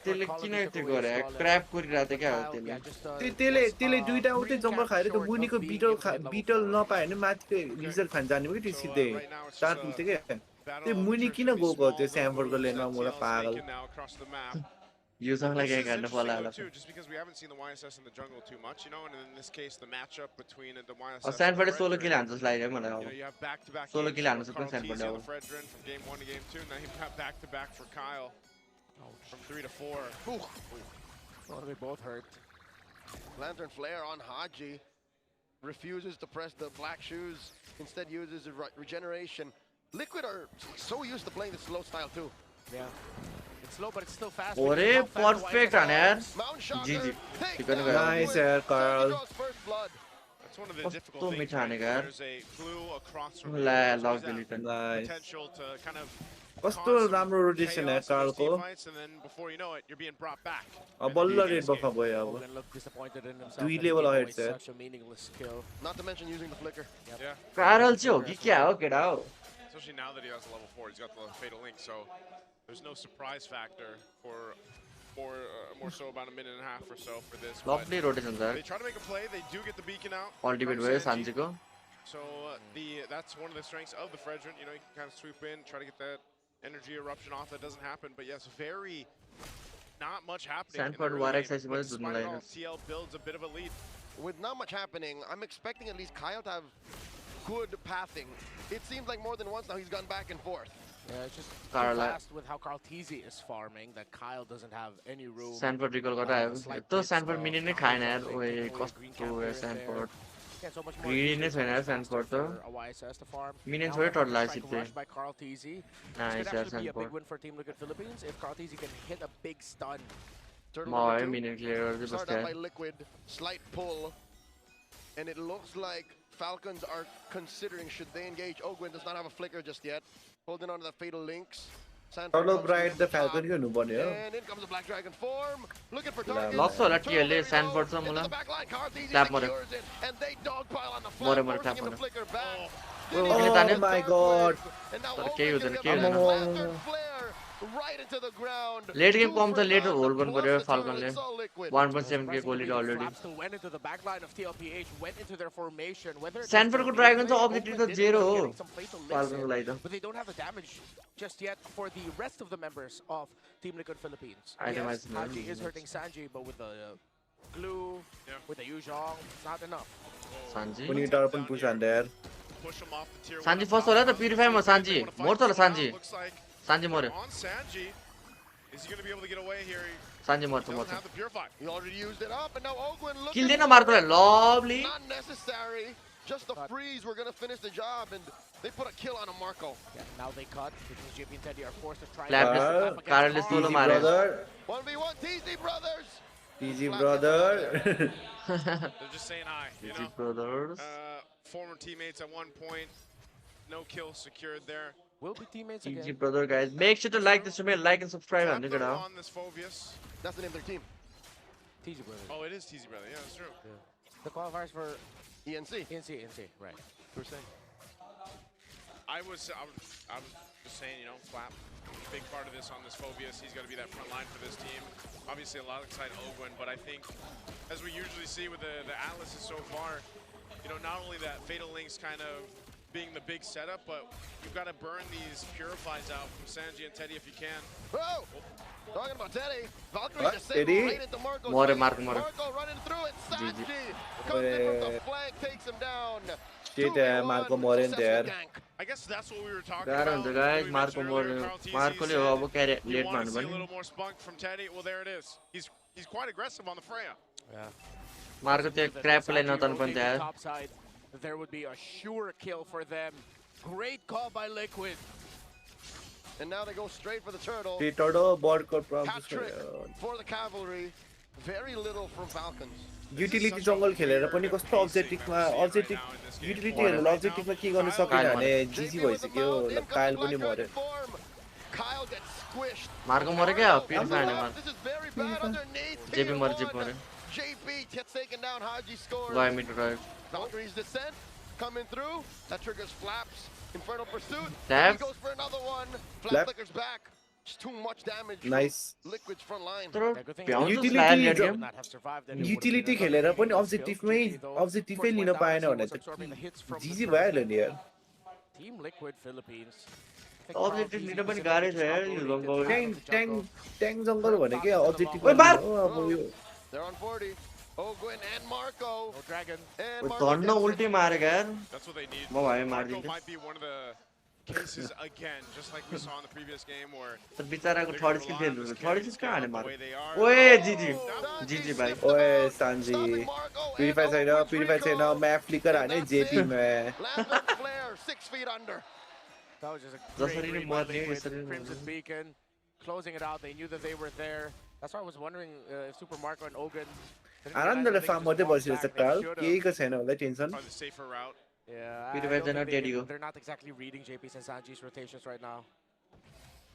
त्यसले किन यति गरे क्र्याप गरिरहेको थियो क्या त्यसले त्यसले दुईटा उतै जम्पर खाएर त्यो मुनिको बिटल नपाए भने माथिको लिजर खान जाने हो कि त्यो सिधै 4 पुग्थ्यो के त्यो मुनि किन गएको त्यो स्याम्फोर्डको लेनमा मलाई पागल यो सँगलाई के गर्न पर्ला होला just because we haven't seen the YSS in the jungle too much, you know, and in this case the matchup between the YSS and स्यान्फोर्डले सोलो किल हान्छ जस्तो लाग्यो मलाई अब सोलो किल हान्न सक्छ स्यान्फोर्डले अब from game 1 to game 2. Now you've got back to back for Kyle from 3 to 4. Oh, they both hurt. Lantern Flare on Haji. Refuses to press the black shoes. Instead uses regeneration. Liquid are so used to playing the slow style too. Yeah. It's slow, but it's still fast. Ore, perfect on यार. GG. Nice यार, Carl. That's one of the difficult things. There's a glue across from potential to kind of कस्तो राम्रो rotation है कार्लको and then before you know it you're being brought back. अब बल्ल red बफा भयो अब 2 level ahead छ Such a meaningless kill. Not to mention using the flicker. Yeah. Carl चाहिँ हो कि क्या हो केटा हो Especially now that he has a level 4, he's got the fatal link, so there's no surprise factor for more so about a minute and a half or so for this. Lovely rotation there. They try to make a play, they do get the beacon out. Ultimate way Sanji ko. So that's one of the strengths of the Fredrin. You know, you can kind of swoop in, try to get that energy eruption off. That doesn't happen, but yes, very not much happening. Sanford Warx TL builds a bit of a lead. With not much happening, I'm expecting at least Kyle to have good pathing. It seems like more than once now he's gone back and forth. Yeah, it's just fast with how Tlph is farming that Kyle doesn't have any room. Sanford recall got आयो तो Sanford minion ने खाएन यार ओए कस्तो है Sanford greediness होइन यार Sanford तो minion छोड़े टोट लाइस इतने nice यार Sanford. Big win for Team Liquid Philippines if Tlph can hit a big stun. मारे minion clear कर दे बस क्या by Liquid, slight pull, and it looks like Falcons are considering should they engage. Ogwen does not have a flicker just yet. Holding on to the fatal links. Hello, Bright, the Falcon you know, buddy. And in comes the Black Dragon form. Looking for targets. Lots of lucky LA Sanford some mula. Tap more. And they dogpile on the flat. More tap more. Oh my God. And now right into the ground. Late game pump the later hold gun करे Falcon ले 1.7 के goal lead already. Went into the back line of Tlph, went into their formation. Sanford को Dragon तो objective तो 0 हो Falcon को लाई तो. But they don't have the damage just yet for the rest of the members of Team Liquid Philippines. Yes, Haji is hurting Sanji, but with the glue, with the Yuzhong, it's not enough. Sanji. When you turn push on there. Sanji first होला तो purify में Sanji. More तो होला Sanji. Sanji more. On Sanji, is he going to be able to get away here? Sanji more to more. He already used it up, and now Ogwen looking. Kill देना मार को lovely. Not necessary. Just the freeze. We're going to finish the job, and they put a kill on a Marco. Yeah, now they cut because JP and Teddy are forced to try. Carl is solo मारे. 1v1 TZ brothers. TZ brother. They're just saying hi. You know? Brothers. Former teammates at one point. No kill secured there. We'll be teammates again. GG brother guys. Make sure to like this video, like and subscribe and look it out. On this Phobius. That's the name of their team. TZ Brothers. Oh, it is TZ Brother. Yeah, that's true. Yeah. The qualifiers for ENC. ENC, right. We're saying. I was just saying, you know, Flap, big part of this on this Phobius. He's got to be that front line for this team. Obviously, a lot excited Ogwen, but I think, as we usually see with the Atlases so far, you know, not only that Fatal Links kind of being the big setup, but you've got to burn these purifies out from Sanji and Teddy if you can. Oh! Talking about Teddy, Valkyrie just saved right into Marco. More. Marco running through it. Sanji comes in from the flank, takes him down. Shit, Marco more in there. I guess that's what we were talking about. Guys, Marco more. Marco le hobo carry late man a little more spunk from Teddy. Well, there it is. He's quite aggressive on the Freya. Yeah. Marco te crap play na tan pan there. Top side, there would be a sure kill for them. Great call by Liquid. And now they go straight for the turtle. The turtle board code Hat-trick for the cavalry. Very little from Falcons. Utility jungle खेलेर पनि कस्तो अब्जेक्टिभमा युटिलिटीहरुले अब्जेक्टिभमा के गर्न सकेन भने जिजी भइसक्यो कायल पनि मर्यो Kyle gets squished. Marco मरे क्या Purify ने मार This is very bad underneath. JP मरे JP gets taken down. Haji scores. Why me to drive? Valkyrie's descent coming through. That triggers Flaps. Infernal Pursuit. Tap. He goes for another one. Flap flickers back. Just too much damage. Nice. Liquid's front line. Utility खेलेर पनि अब्जेक्टिभमै लिन पाएन भने त जिजी भइहाल्यो नि यार Team Liquid Philippines. Objective लिन पनि गाह्रै छ यार यो जंगल ट्याङ जंगल भनेकै अब्जेक्टिभ अब यो They're on 40. Oh, Gwen and Marco. Oh, Dragon. And धन्न उल्टी मारेको यार That's what they need. म भए Marco मार्दिन्थे might be one of the cases again, just like we saw in the previous game where तर बिचाराको third skill fail हुन्छ third skill कहाँ हाने मारे ओए जीजी भाइ ओए सान्जी प्युरिफाई छैन म्याप फ्लिकर हाने जेपी मा Flare 6 feet under. That was just a जसरी great नि read by मर्ने Liquid. यसरी Crimson Beacon closing it out. They knew that they were there. That's why I was wondering if Super Marco and Ogun. आनन्दले farm गर्दै बसिरहेछ काल केहीको छैन होला tension probably the safer route. Yeah, Purify I don't छैन think टेडीको they're not exactly reading JP's and Sanji's rotations right now.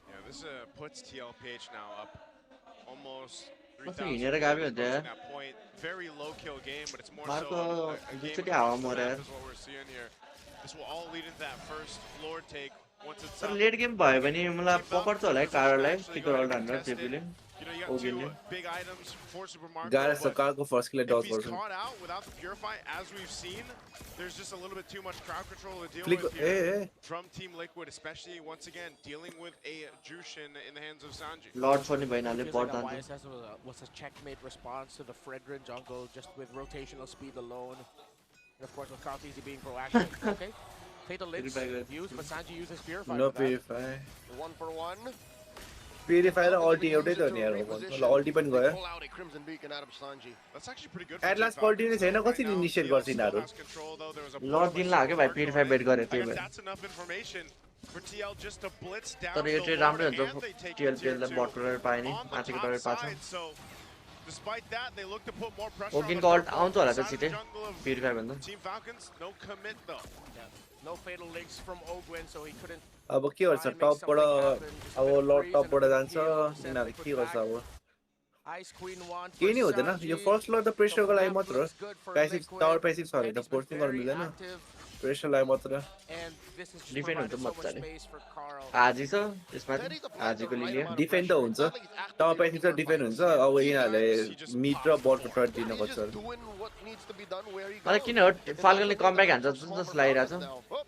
Yeah, this puts Tlph now up almost कस्तो 3,000. हिँडेर गाबी हुन्छ यार That point, very low kill game, but it's more Marco so a game दुईचोटि of हावा snap मर्यो यार is what we're seeing here. This will all lead into that first floor take once it's तर up. Late game भयो भने मलाई पकड्छ होला है कारलाई sticker alt हानेर जेपीले You know, you got two Oginले big items for Super Marco. गाह्रो छ but कालको first kill does if he's गर्छ caught out without the Purify, as we've seen, there's just a little bit too much crowd control to deal Flick- with here eh. from Team Liquid, especially once again dealing with a Jushin in the hands of Sanji. Lord पनि भइनाले Feels like बढ्दा that YSS was a checkmate response to the Fredrin jungle just with rotational speed alone. And of course with Karl being proactive. Okay. Fatal Links used, but Sanji uses Purify. No for that. Purify 1 for 1. Purify र ulti एउटै त नि यार अल्टी पनि गयो Pull out a Crimson Beacon out of Sanji. That's actually pretty good. for atlas Team पल्टी नै Falcons छैन right कसरी now. इनिसिएट TL गर्छ still यिनीहरू has control, though. There was a lord pull दिन by लाग्यो भाइ Marco प्युरिफाई in. बेट गरेको I त्यही guess भएर that's enough information for TL just to blitz down तर यो the चाहिँ Lord, राम्रै and हुन्छ they take टिएलपीएललाई tier but two गरेर पाए नि on the माथिको top गरेर पाछ side. So despite that, they look to put more pressure on the ओगिनको अल्ट turtle आउँछ होला त inside the छिटै jungle of प्युरिफाई भन्दा Team Falcons. No commit though. Yeah. No fatal links from Ogwin, so he couldn't. अब के गर्छ टपबाट अब लर्ड टपबाट जान्छ यिनीहरू के गर्छ अब Ice Queen one. केही नै हुँदैन यो फर्स्ट लर्ड त प्रेसरको लागि मात्र हो प्यासिभ टावर प्यासिभ छ भने त फोर्सिङ गर्नु मिल्दैन प्रेसरलाई मात्र डिफेन्ड हुन्छ मजाले हाजी छ त्यसमा हाजीको लिलिया डिफेन्ड त हुन्छ टावर प्यासिभ छ डिफेन्ड हुन्छ अब यिनीहरूले मिड र बलको टर्ट दिन खोज्छ मलाई किन हो फाल्कनले कमब्याक हान्छ जस्तो लागिरहेको छ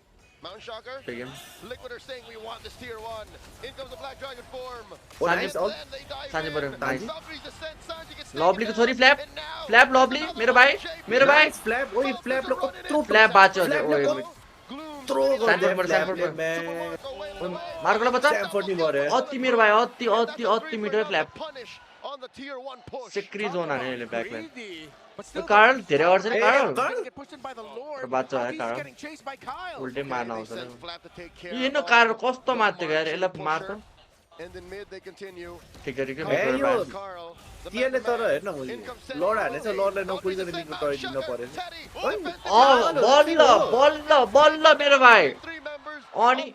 Mount Shocker. Big him. Liquid are saying we want this tier 1. In comes the Black Dragon form. Sanji बरु नाइस लभलीको छोरी फ्ल्याप फ्ल्याप लभली मेरो भाइ फ्ल्याप ओइ फ्ल्याप ल कत्रो फ्ल्याप बाच्यो अझै ओइ थ्रो स्यानफोर्ड मार्कोलाई बच्चा अति मेरो भाइ अति मिठो फ्ल्याप सेक्री जोन हाने यसले ब्याकलाइन कार्ल धेरै गर्छ नि कार्ल बाच्चा है कार्ल उल्टे मार्न आउँछ नि हेर्नु कार्ल कस्तो मार्थ्यो यार यसलाई मार्छ ठिकै तिनीहरूले तर हेर्न लड हानेछ लडलाई नकुलिकन लिनु टर्दिन पर्यो बल्ल मेरो भाइ अनि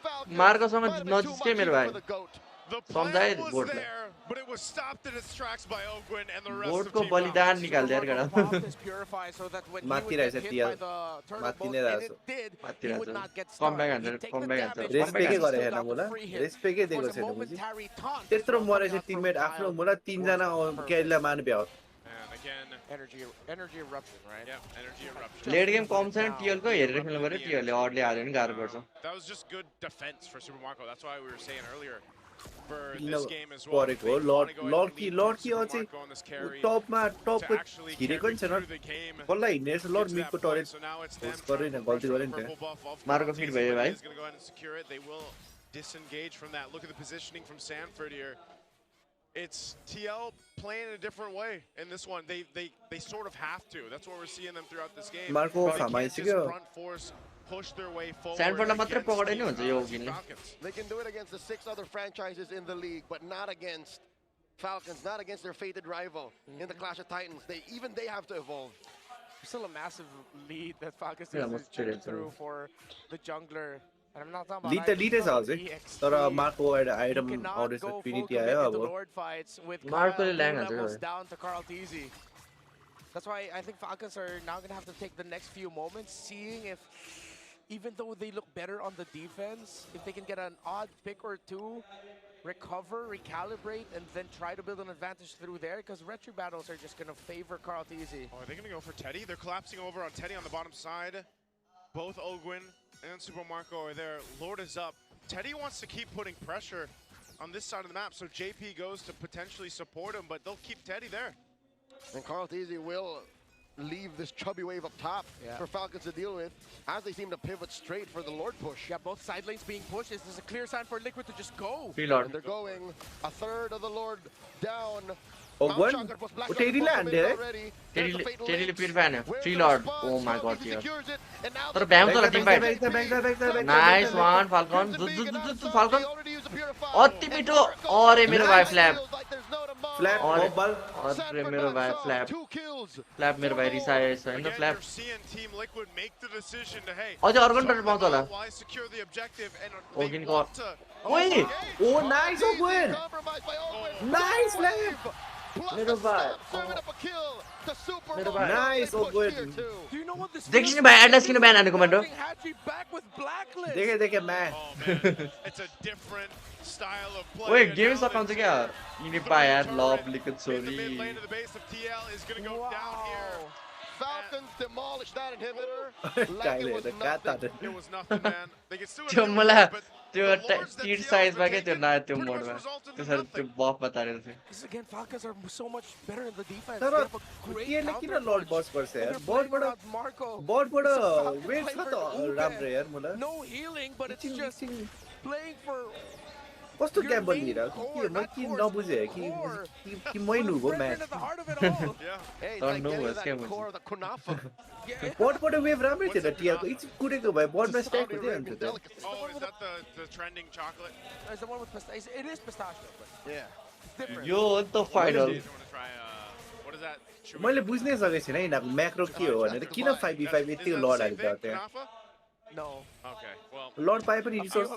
मार्कोसँग नजिकै मेरो भाइ सम्झाए गोडलाई गोडको बलिदान निकाल्दै यार गरा माथि रहेछ टिएल माथि नै रहेछ कमब्याक रेस्पेकै गरे हेर्न मुला रेस्पेकै दिएको छैन मुजी त्यत्रो मरेछ टिममेट आफ्नो मुला तीनजना क्यारीलाई मार्नु भ्याउ Energy eruption, right? Yeah, energy eruption. Late game कम छैन टिएलको हेरेर खेल्नु पर्यो टिएलले अडले हाल्यो भने गाह्रो पर्छ That was just good defense for Super Marco. That's why we were saying earlier for this game as well. परेको लड कि अझै टपमा टपको हिरेको नि छैन बल्ल हिँड्ने रहेछ लड मिडको टरेट होस्ट गरेन गल्ती गरे नि त्यहाँ मार्को फिट भयो भाइ They will disengage from that. Look at the positioning from Sanford here. It's TL playing in a different way in this one. They sort of have to. That's what we're seeing them throughout this game. Marco they can't just famaisiko front force push their way forward. Sanfordलाई मात्र against पकडाइ नै the, हुन्छ यो Team ओगिनले. Falcons. They can do it against the 6 other franchises in the league, but not against Falcons, not against their fated rival in the Clash of Titans. Even they have to evolve. Still a massive lead that Falcons Yeah, is must checking it, through for the jungler. And I'm not talking about Lead is also. तर Marco item आउँदैछ Trinity आयो अब. Lord fights with मार्कोले ल्याङ हान्छ levels है. down to Tlph. That's why I think Falcons are now going to have to take the next few moments, seeing if, even though they look better on the defense, if they can get an odd pick or two, recover, recalibrate, and then try to build an advantage through there, because retro battles are just going to favor Tlph. Oh, are they going to go for Teddy? They're collapsing over on Teddy on the bottom side. Both Ogwin and Super Marco are there. Lord is up. Teddy wants to keep putting pressure on this side of the map, so JP goes to potentially support him, but they'll keep Teddy there. And Tlph will leave this chubby wave up top for Falcons to deal with, as they seem to pivot straight for the Lord push. Yeah, both side lanes being pushed. This is a clear sign for Liquid to just go. Lord. And they're going a third of the Lord down. Ogwin? Teddy landed. Teddy purify haन्यो. Free Lord. Oh my god यार. तर भ्याउँछ होला team fight. Nice one Falcon. Falcon. अति मिठो. अरे मेरो भाइ flap. Flap, ball. अरे मेरो भाइ फ्ल्याप. फ्ल्याप मेरो भाइ रिसायो हैन फ्ल्याप. अझै अर्को टर्न पाउँछ होला. ओगिनको. ओइ. Oh, nice Ogwin. Nice flap. मेरो भाइ. मेरो भाइ. Nice Ogwin. Do you know what this देखिन भाइ एटलास किन ब्यान हानेको कमान्डो? back with blacklist. देखे man. It's a different style of play. ओए गेम सकाउँछ क्या? यिनी पाए यार लभलीको छोरी. The mid lane of the base of TL is going to go down here. Falcons demolish that inhibitor. Like it was nothing. It was nothing, man. They can still त्यो मलाई त्यो टिर साइजमा के त्यो नयाँ त्यो मोडमा त्यसरी त्यो बफमा तारेको थियो. Because again, Falcons are so much better in the defense. तर They have a great केले counter किन लर्ड बस गर्छ यार? बोर्डबाट वेट्स न त राम्रो यार मलाई. No healing, but it's just playing for कस्तो ग्याम्बल लिएर के म के नबुझे कि मै नुगो म्याच. तर नो होस् के हुन्छ. बोर्डबाट वेभ राम्रै थियो त टिआरको इच कुडेको भए बोर्डमा स्ट्याक हुँदै अन्त त. Oh, is that the trending chocolate? It's the one with pistachio. It is pistachio, but yeah, it's different. यो हो त फाइनल. What is that? मैले बुझ्नै सकेको छैन यिनीहरूको म्याक्रो के हो भनेर किन 5v5 यतिको लड हाल्छ त्यहाँ. No. Okay, well. लड पाए पनि रिसोर्स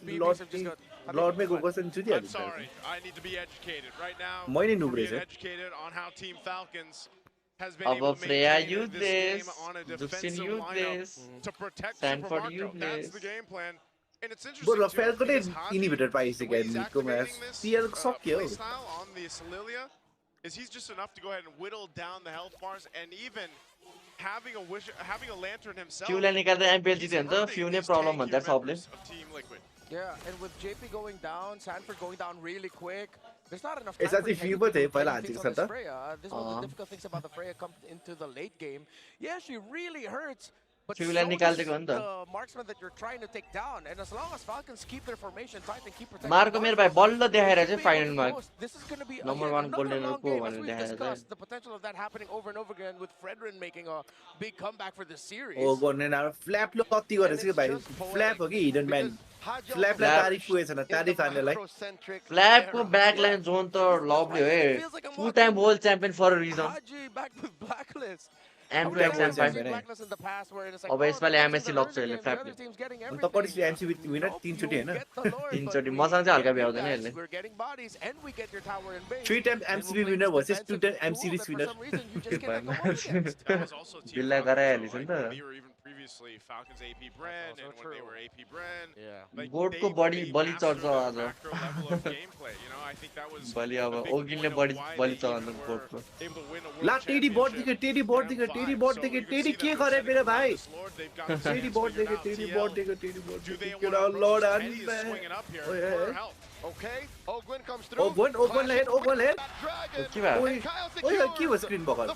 लडमै गएको छ नि जुदिहाल्छ. I'm sorry. I need to be educated right now. मैले Being नुब्रेछ. educated on how Team Falcons has been अब able to Freya maintain use this this. game on a Duxin defensive use lineup this. to protect Sanford Super use Marco. That's this. the game plan. And it's interesting बरु too, फेल्कनै because Haji, इनिभिटर the पाइसक्यो way he's निको match. activating this टिआरको सक्यो. playstyle on the Celilia is he's just enough to go ahead and whittle down the health bars, and even having a lantern himself. फ्युलाई निकाल्दा MPL जित्यो भने त few नै problem भन्छ सबले. Yeah, and with JP going down, Sanford going down really quick, there's not enough It's time as for if you you to were there, do पहिला anything हान्दिन्छ on त. this Freya. This is one of the difficult things about the Freya come into the late game. Yeah, she really hurts, but so फ्युलाई निकाल्दिएको हो नि त. the marksman that you're trying to take down. And as long as Falcons keep their formation tight and keep protecting Marco मेरो भाइ बल्ल देखाएर चाहिँ फाइनलमा this is going to be number again, 1 another golden long को game, as भनेर we've देखाएर discussed, चाहिँ the potential of that happening over and over again with Fredrin making a big comeback for this series. ओ गर्ने न फ्ल्यापले कति गरेछ कि भाइ. फ्ल्याप हो कि हिडन म्यान. फ्ल्यापलाई तारिफ पुगेछ न तारिफ हान्नेलाई. फ्ल्यापको ब्याकलाइन जोन त लभली हो है. Full time world champion for a reason. Haji back with blacklist. M2 XM5 अब यसपालि एमएससी लग्छ यसले फ्ल्यापले. अनि त कति एमसी विनर 3 चोटी हैन. 3 चोटी मसँग चाहिँ हल्का भ्याउँदैन यसले. 3 times MCB winner versus 2 times MC रिस विनर. बिल्ला गराइहालिस नि त. Previously, Falcons AP Bren, and when they were AP Bren, बोर्डको बढी बलि चढ्छ आज. बलि अब ओगिनले बलि चढ्नु बोर्डको. ला टेडी बोर्ड देखि टेडी के गरे मेरो भाइ. टेडी बोर्ड देखि के lord end Okay, Ogwin comes through. Ogwin head. के भयो? ओइ के हो स्क्रिन बकल.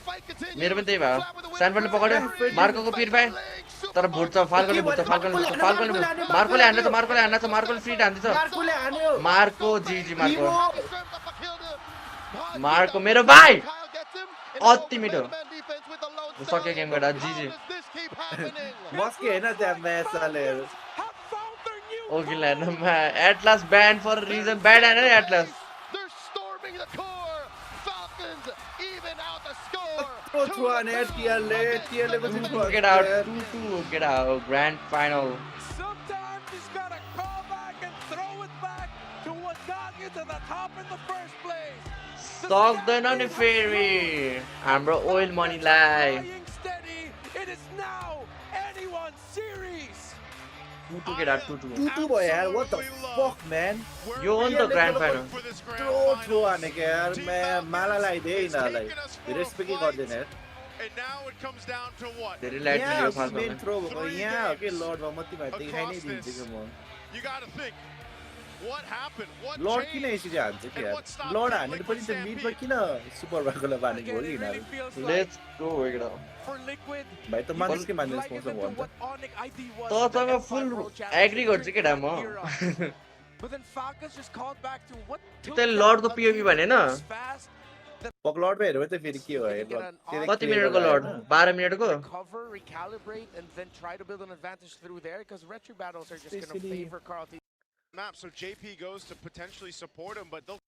मेरो पनि त्यही भयो. स्यानफोर्डले पकड्यो. मार्कोको पिरफाइ. तर भुट्छ फाल्कनले भुट्छ. मार्कोले हान्दैछ. मार्कोले फ्रिट हान्दैछ. मार्को जी मार्को मेरो भाइ. अति मिठो. सक्यो गेम गर्दा जी. keep happening. Mosque na त्यहाँ म्याच हालेर Okay, at last banned for a reason. Bad and Atlas. They're storming the core. Falcons even out the score. throw on it, Get out. 2-2. Get out. Grand final. Sometimes he's got to call back and throw it back to what got you to the top in the first place. सक्दैन नि फेरि हाम्रो oil money lie. It is now anyone's series. 2-2 get out. 2-2. 2-2 भयो यार, what the fuck man. यो हो नि त grand final. Throw हाने के यार, मैं माला लगाइदिए यिनीहरूलाई रेस्पेक्टै गर्दैन यार. And now it comes down to what? धेरै लाइट मिल्यो यहाँ मेन फाल्टो. थ्रो भएको यहाँ हो कि लर्डमा मात्रै भए देखाइ नै दिन्छु म. You got to think what happened? What lord changed? किन यसरी हान्छ कि यार, लर्ड हानेर पनि त मिडमा किन सुपर बाकोलाई बानेको हो कि यिनीहरू. Let's go वेगडा. भाइ त मानिसकै मान्दैन स्पोन्सर भयो नि त. तसँग फुल एग्री गर्छु केटा म. त्यो लर्डको पिओभी भनेन. पक लर्डमा हेर्यो भने त फेरि के हो हेर. कति मिनेटको lord? 12 मिनेटको? Recover, recalibrate, and then try to build an advantage through there because retro battles are just going to favor Carl T. Map, so JP goes to potentially support him, but they'll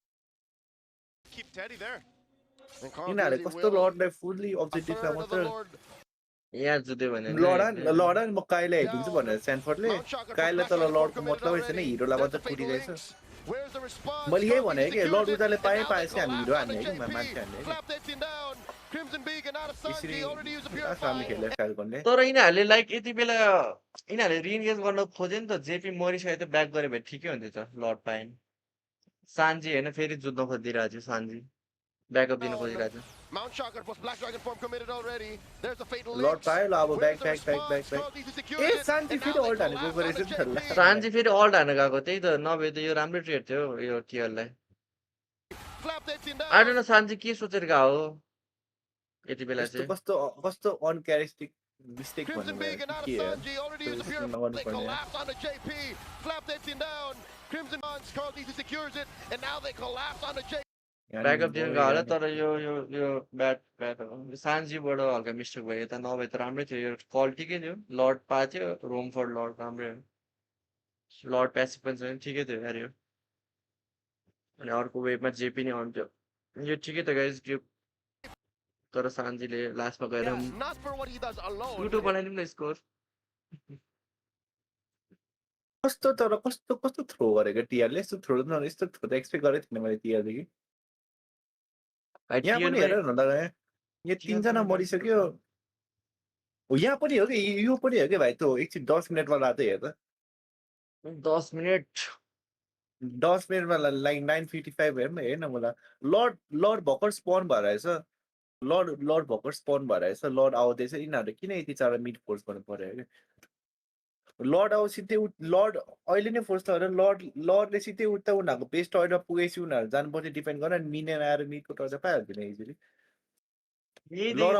keep Teddy there. यिनीहरूले कस्तो लर्डलाई fully अब्जेक्टिभमा मात्र यहाँ जुत्यो भने लड म काइलाई हेरिदिन्छु भनेर स्यानफोर्डले काइलाई त लर्डको मतलबै छैन हिरोलाई मात्र कुटिरहेछ. मैले यही भने कि लर्ड उताले पाएपछि हामी हिरो हान्ने है कि मान्छे हान्ने है सामने खेल्ने फाल्कनले. तर यिनीहरूले लाइक यति बेला यिनीहरूले रिइन्गेज गर्न खोजे नि त. जेपी मरिसक्यो त ब्याक गरे भए ठिकै हुन्थ्यो त. लर्ड पाएन. सान्जी होइन फेरि जुत्न खोजिरहेको थियो सान्जी. ब्याकअप दिन खोजिरहेको थियो. लर्ड पायो ल अब ब्याक ए शान्ति फेरि अल्ट हाने गएको रहेछ नि त ल. सान्जी फेरि अल्ट हान्न गएको त्यही त. नभए त यो राम्रो ट्रेड थियो यो टियरलाई. आई डोन्ट नो सान्जी के सोचेर गएको हो यति बेला चाहिँ. कस्तो कस्तो अनक्यारेक्टरिस्टिक मिस्टेक भन्नु के यार. ब्याकअप दिन गयो होला तर यो ब्याट हो. सान्जीबाट हल्का मिस्टेक भयो. यता नभए त राम्रै थियो. यो कल ठिकै थियो. लर्ड पाएको थियो. रोमफोर्ड लर्ड राम्रै हो. लर्ड प्यासिभ पनि छैन ठिकै थियो यार यो. अनि अर्को वेभमा जे पनि आउँथ्यो. यो ठिकै त गाइस यो. तर सान्जीले लास्टमा गएर 2-2 बनाइदिउँ न स्कोर. कस्तो तर कस्तो कस्तो थ्रो गरेको टियरले. यस्तो थ्रो त यस्तो थ्रो त एक्सपेक्ट गरेको थिएन मैले टियरदेखि. यहाँ पनि हेर न त यहाँ 3 जना मरिसक्यो. हो यहाँ पनि हो कि यो पनि हो कि भाइ त एकछिन 10 मिनेटमा लाँदै हेर त. 10 मिनेट 10 मिनेटमा लाइक 9:55 हेर्न मलाई. लर्ड भर्खर स्पन भएर रहेछ. लर्ड भर्खर स्पन भएर रहेछ. लर्ड आउँदैछ. यिनीहरू किन यति चाँडो मिड फोर्स गर्नु पर्यो कि. लर्ड आउ सिधै लर्ड अहिले नै फोर्स गरेर लर्डले सिधै उता उनीहरूको बेस्ट टर्नमा पुगेपछि उनीहरू जानुपर्छ डिफेन्ड गर्न. मिनेर आएर मिडको टर्च पाइहाल्दैन इजिली. लर्ड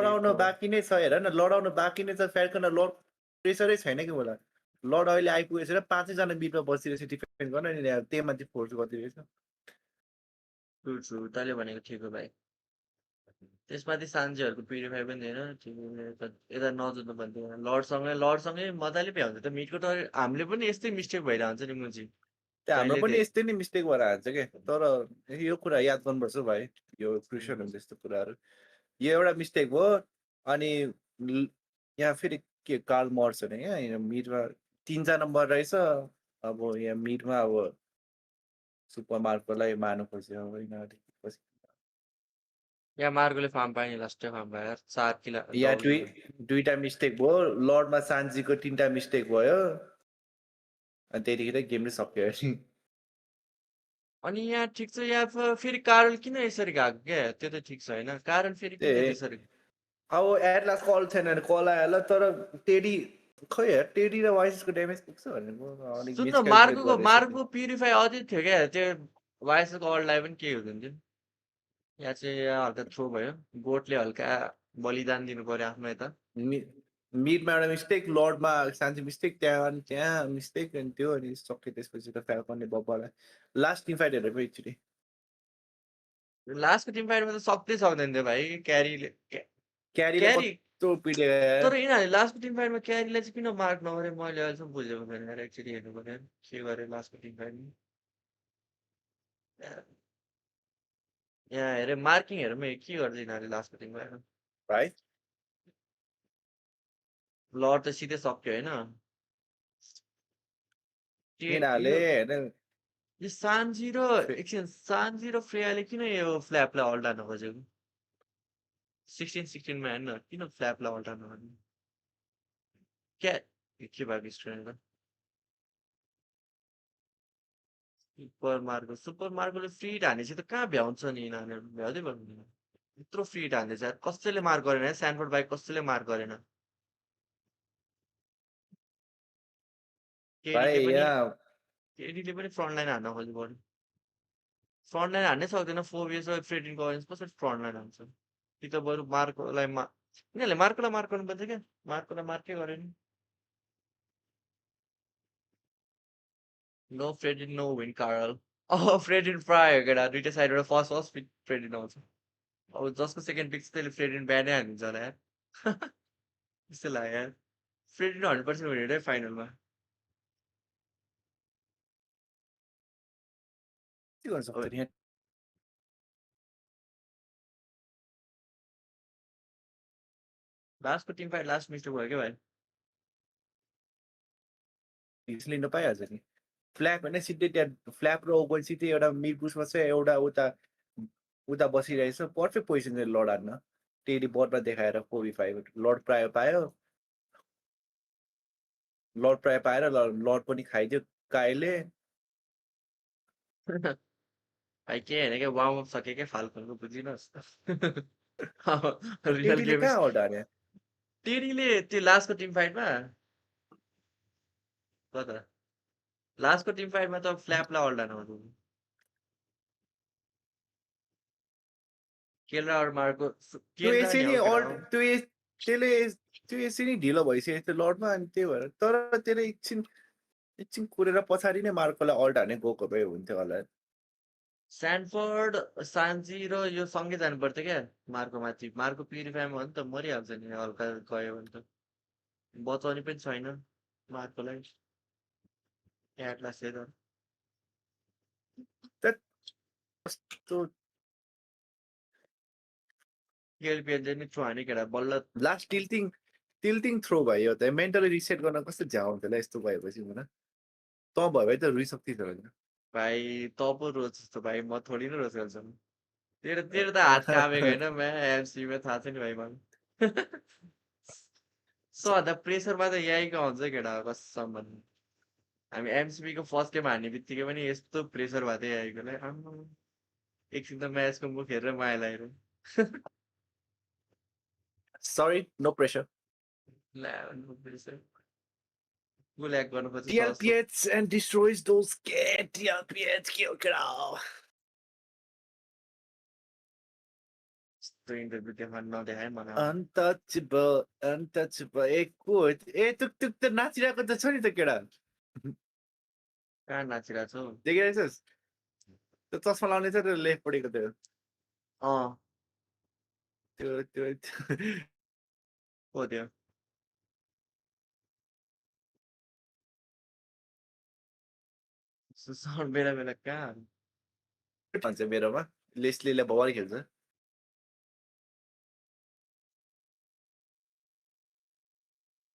आउनु बाँकी नै छ हेर न. लर्ड आउनु बाँकी नै छ. फ्याल्कन लर्ड प्रेसरै छैन कि मलाई. लर्ड अहिले आइपुगेछ र 5 जना मिडमा बसिरहेछ डिफेन्ड गर्न. नि त्यही माथि फोर्स गरिदिरहेछ. तैँले भनेको ठिक हो भाइ. त्यसमाथि सान्जीहरूको प्युरिफाई पनि थिएन. यता नजुत्नु भन्थ्यो. लर्डसँगै मजाले भ्याउँछ त मिडको. तर हामीले पनि यस्तै मिस्टेक भइरहन्छ नि मुजी. हाम्रो पनि यस्तै नै मिस्टेक भएर हान्छ के. तर यो कुरा याद गर्नुपर्छ भाइ. यो क्रुसियल हुन्छ यस्तो कुराहरू. यो एउटा मिस्टेक भयो. अनि यहाँ फेरि के कार्ल मर्छ भने यहाँ मिडमा 3 जना मरिरहेछ. अब यहाँ मिडमा अब सुपर मार्कोलाई मार्नु खोज्यो यिनीहरूले. यहाँ मार्गोले फार्म पायो नि. लास्ट फार्म पायो 4 किलो. यहाँ दुईटा मिस्टेक भयो. लर्डमा सान्जीको 3टा मिस्टेक भयो. अनि त्यतिखेर गेम नै सक्यो. अनि यहाँ ठिक छ. यहाँ फेरि कारण किन यसरी गएको क्या. त्यो त ठिक छ होइन. कारण फेरि किन यसरी. अब एटलास कल छैन भने कल आयो होला. तर टेडी खै यार टेडी र वाइसको ड्यामेज पुग्छ भनेको. सुन मार्गोको प्युरिफाई अझै थियो क्या. त्यो वाइसको अल्टलाई पनि केही हुँदैन थियो. यहाँ चाहिँ हल्का थ्रो भयो. गोटले हल्का बलिदान दिनु पर्यो आफ्नो यता. मिडमा एउटा मिस्टेक. लर्डमा Sanji mistake. त्यहाँ मिस्टेक अनि त्यो अनि सक्यो. त्यसपछि त फ्याल्कनले बब्बालाई लास्ट टिम फाइट हेरेको एकचोटि. लास्टको टिम फाइटमा त सक्दैन थियो भाइ. क्यारी यस्तो पिडे तर यिनीहरूले लास्टको टिम फाइटमा क्यारीलाई चाहिँ किन मार्क नगरे मैले अहिलेसम्म बुझेको छैन यार एक्चुअली हेर्नु पर्यो के गरे लास्टको टिम फाइटमा यहाँ हेरे मार्किङ हेरौँ के गर्छ यिनीहरूले लास्टको टिम फाइटमा भाइ लड त सिधै सक्यो होइन यिनीहरूले हेर्नु यो सानजिरो एकछिन सानजिरो फ्रेयाले किन यो फ्ल्यापलाई अल्टाउन खोजेको 16-16 मा हेर्न किन फ्ल्यापलाई अल्टाउन खोज्नु क्या के भएको स्टुडेन्ट सुपर मार्कोले फ्री हानेपछि त कहाँ भ्याउँछ नि यिनीहरू भ्याउँदै भन्नु यत्रो फ्री हान्दैछ कसैले मार्क गरेन स्यानफोर्ड बाइक कसैले मार्क गरेन केडीले पनि फ्रन्ट लाइन हान्न खोज्नु पर्यो फ्रन्ट लाइन हान्नै सक्दैन 4 इयर्स फ्रेडिनको अरेन्ज कसरी फ्रन्ट लाइन हान्छ कि त बरु मार्कोलाई यिनीहरूले मार्कोलाई मार्क गर्नुपर्छ क्या मार्कोलाई मार्कै गरेन नो फ्रेडिन नो विन कार्ल फ्रेडिन प्राय केटा दुइटा साइडबाट फर्स्ट फ्रेडिन आउँछ अब जसको सेकेन्ड पिक त्यसले फ्रेडिन ब्यानै हानिन्छ होला यार त्यस्तो लाग्यो यार फ्रेडिन 100% विनेर फाइनलमा के गर्न सक्छ नि लास्टको टिम फाइट लास्ट मिस्टेक भयो क्या भाइ लिन पाइहाल्छ नि फ्ल्याप होइन सिधै त्यहाँ फ्ल्याप र ओगन सिधै एउटा मिड पुसमा चाहिँ एउटा उता बसिरहेछ पर्फेक्ट पोजिसन चाहिँ लड हान्न टेडी बटमा देखाएर 4v5 लड प्राय पायो लड पनि खाइदियो काइले भाइ के होइन क्या वार्म अप सक्यो क्या फाल्कनको बुझिनुहोस् रियल गेम कहाँ अल्ट हाने टेरीले त्यो लास्टको टिम फाइटमा कता लास्टको टिम फाइटमा त फ्ल्यापलाई अल्ट हान्नु केलर मार्को त्यो यसरी नै ढिलो भइसक्यो त्यो लडमा अनि त्यही भएर तर त्यसले एकछिन कुरेर पछाडि नै मार्कोलाई अल्ट हाने गएको भए हुन्थ्यो होला स्यानफोर्ड सान्जी र यो सँगै जानु पर्थ्यो क्या मार्को प्युरिफायरमा हो नि त मरिहाल्छ नि हल्का गयो भने त बचाउने पनि छैन मार्कोलाई एटलास लास्ट टिल्टिङ थ्रो भयो त मेन्टली रिसेट गर्न कस्तो झ्याउ हुन्थ्यो यस्तो भएपछि मलाई त भयो भने त रुइसक्थ्यो त भाइ त पो रोज जस्तो भाइ म थोरै नै रोज गर्छु तेरो त हात कामेको होइन एमसीमा थाहा छ नि भाइ मलाई सबभन्दा प्रेसरमा त यहीँको हुन्छ केटा कसम भन्नु हामी एमसिपीको फर्स्ट गेम हान्ने बित्तिकै पनि यस्तो प्रेसर भएको थियो यहीँकोलाई एकछिन त म्याचको मुख हेरेर माया लागेर sorry no pressure Tlph and destroys those Tlph kill crowd. Untouchable. तुक त नाचिरहेको त छ नि त केटा कहाँ नाचिरहेको छौ देखिरहेछस् त्यो चस्मा लाउने छ त्यो लेफ्ट पढेको त्यो हो त्यो बेला बेला कहाँ भन्छ मेरोमा लेस्लीले भवानी खेल्छ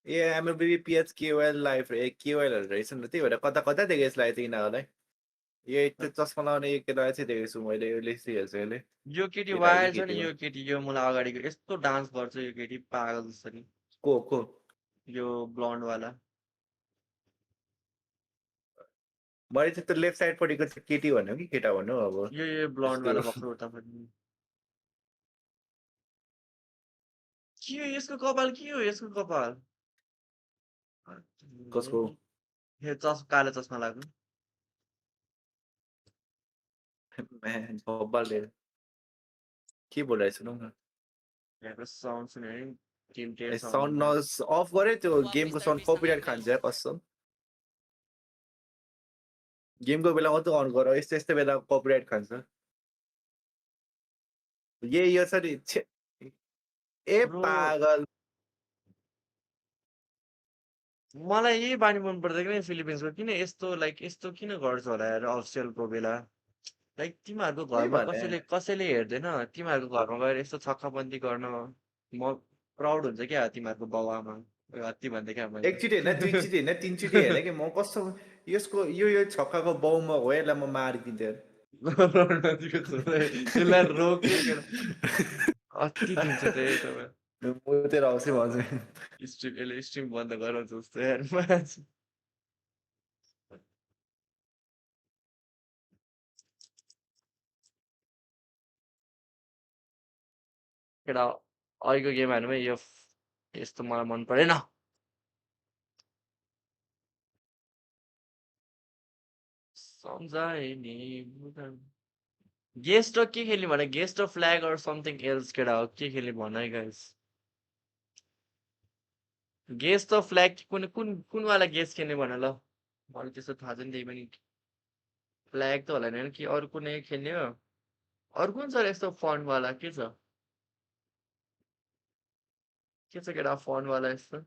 एमएलबी पिएच केओएल लाइफ केओएल रहेछ नि त्यही भएर कता कता देखेँ यसलाई चाहिँ यिनीहरूलाई यो चस्मा लाउने एक केटा चाहिँ देखेको छु मैले यो लेस्ली हेर्छ यसले यो केटी वायर छ नि यो केटी यो मलाई अगाडिको यस्तो डान्स गर्छ यो केटी पागल जस्तो नि को यो ब्लन्ड वाला मैले चाहिँ त्यो लेफ्ट साइड पट्टिको केटी भन्नु कि केटा भन्नु अब यो ब्लन्ड वाला भक्कु उतापट्टि के हो यसको कपाल के हो यसको कपाल कसको कालो चस्मा लाग्नु म्यान बब्बाले के बोलाइछ सुनौ न साउन्ड सुन्यो नि साउन्ड अफ गरे त्यो गेमको साउन्ड कपिराइट खान्छ कसम गेमको बेला मात्रै अन गर यस्तो बेला कपिराइट खान्छ यो छ नि ए पागल मलाई यही बानी मन पर्दैन कि फिलिपिन्सको किन यस्तो लाइक यस्तो किन गर्छ होला यार अफिसियलको बेला लाइक तिमीहरूको घरमा कसैले हेर्दैन तिमीहरूको घरमा गएर यस्तो छक्काबन्दी गर्न म प्राउड हुन्छ क्या तिमीहरूको बाउ आमा हत्ती भन्दै क्या मैले एकचोटि होइन दुईचोटि होइन तिनचोटि हेरेँ कि म कस्तो यसको यो छक्काको बाउमा हो यसलाई म मारिदिन्थेँ त्यसलाई रोक्नु अति दिन्छ त्यही तपाईँ म तेरो आउँछ भन्छु यसले स्ट्रिम बन्द गराउँछ जस्तो यार केटा अहिलेको गेमहरूमै यो यस्तो मलाई मन परेन सम्झाए नि गेस्ट के खेल्ने भने guess flag or something else केटा हो के खेल्ने भन है गाइस गेस्ट फ्ल्याग कुनवाला गेस्ट खेल्ने भन ल मलाई त्यस्तो थाहा छैन त्यही पनि फ्ल्याग त होला नि कि अरू कुनै खेल्ने हो अरू कुन छ यस्तो फन्टवाला के छ केटा फन्टवाला यस्तो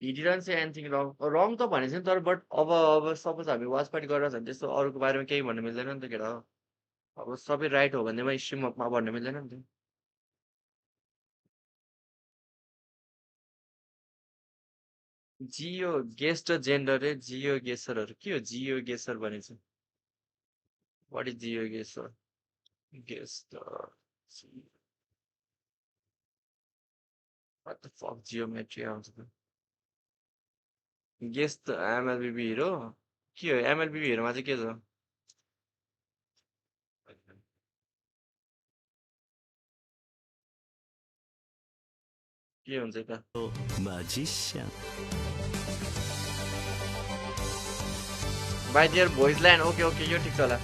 He didn't say anything wrong. Wrong त भनेको छैन तर बट अब सपोज हामी वाच पार्टी गरेर छ भने त्यस्तो अरूको बारेमा केही भन्नु मिल्दैन नि त केटा हो अब सबै राइट हो भन्दैमा स्ट्रिममा भन्नु मिल्दैन नि त जियो गेस्ट जेन्डर जियो गेसरहरू के हो जियो गेसर भने चाहिँ what is GeoGuessr guest what the fuck geometry आउँछ त गेस्ट एमएलबी हिरो के हो एमएलबी हिरोमा चाहिँ के छ के हुन्छ त magician by dear voice line okay यो ठिक छ होला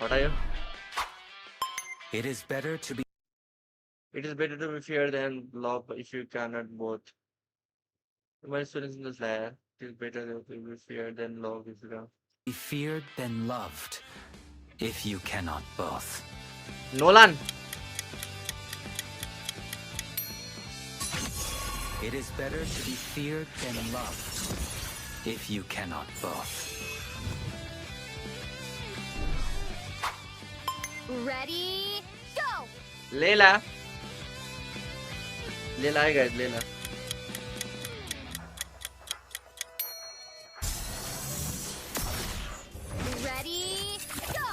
हटायो it is better to be fear than love if you cannot both मैले सुनेको छु जसलाई it is better to be fear than love if you can be feared than loved if you cannot both. Nolan. It is better to be feared than loved if you cannot both. Ready, go! Leila, hi guys, Leila. Ready, go!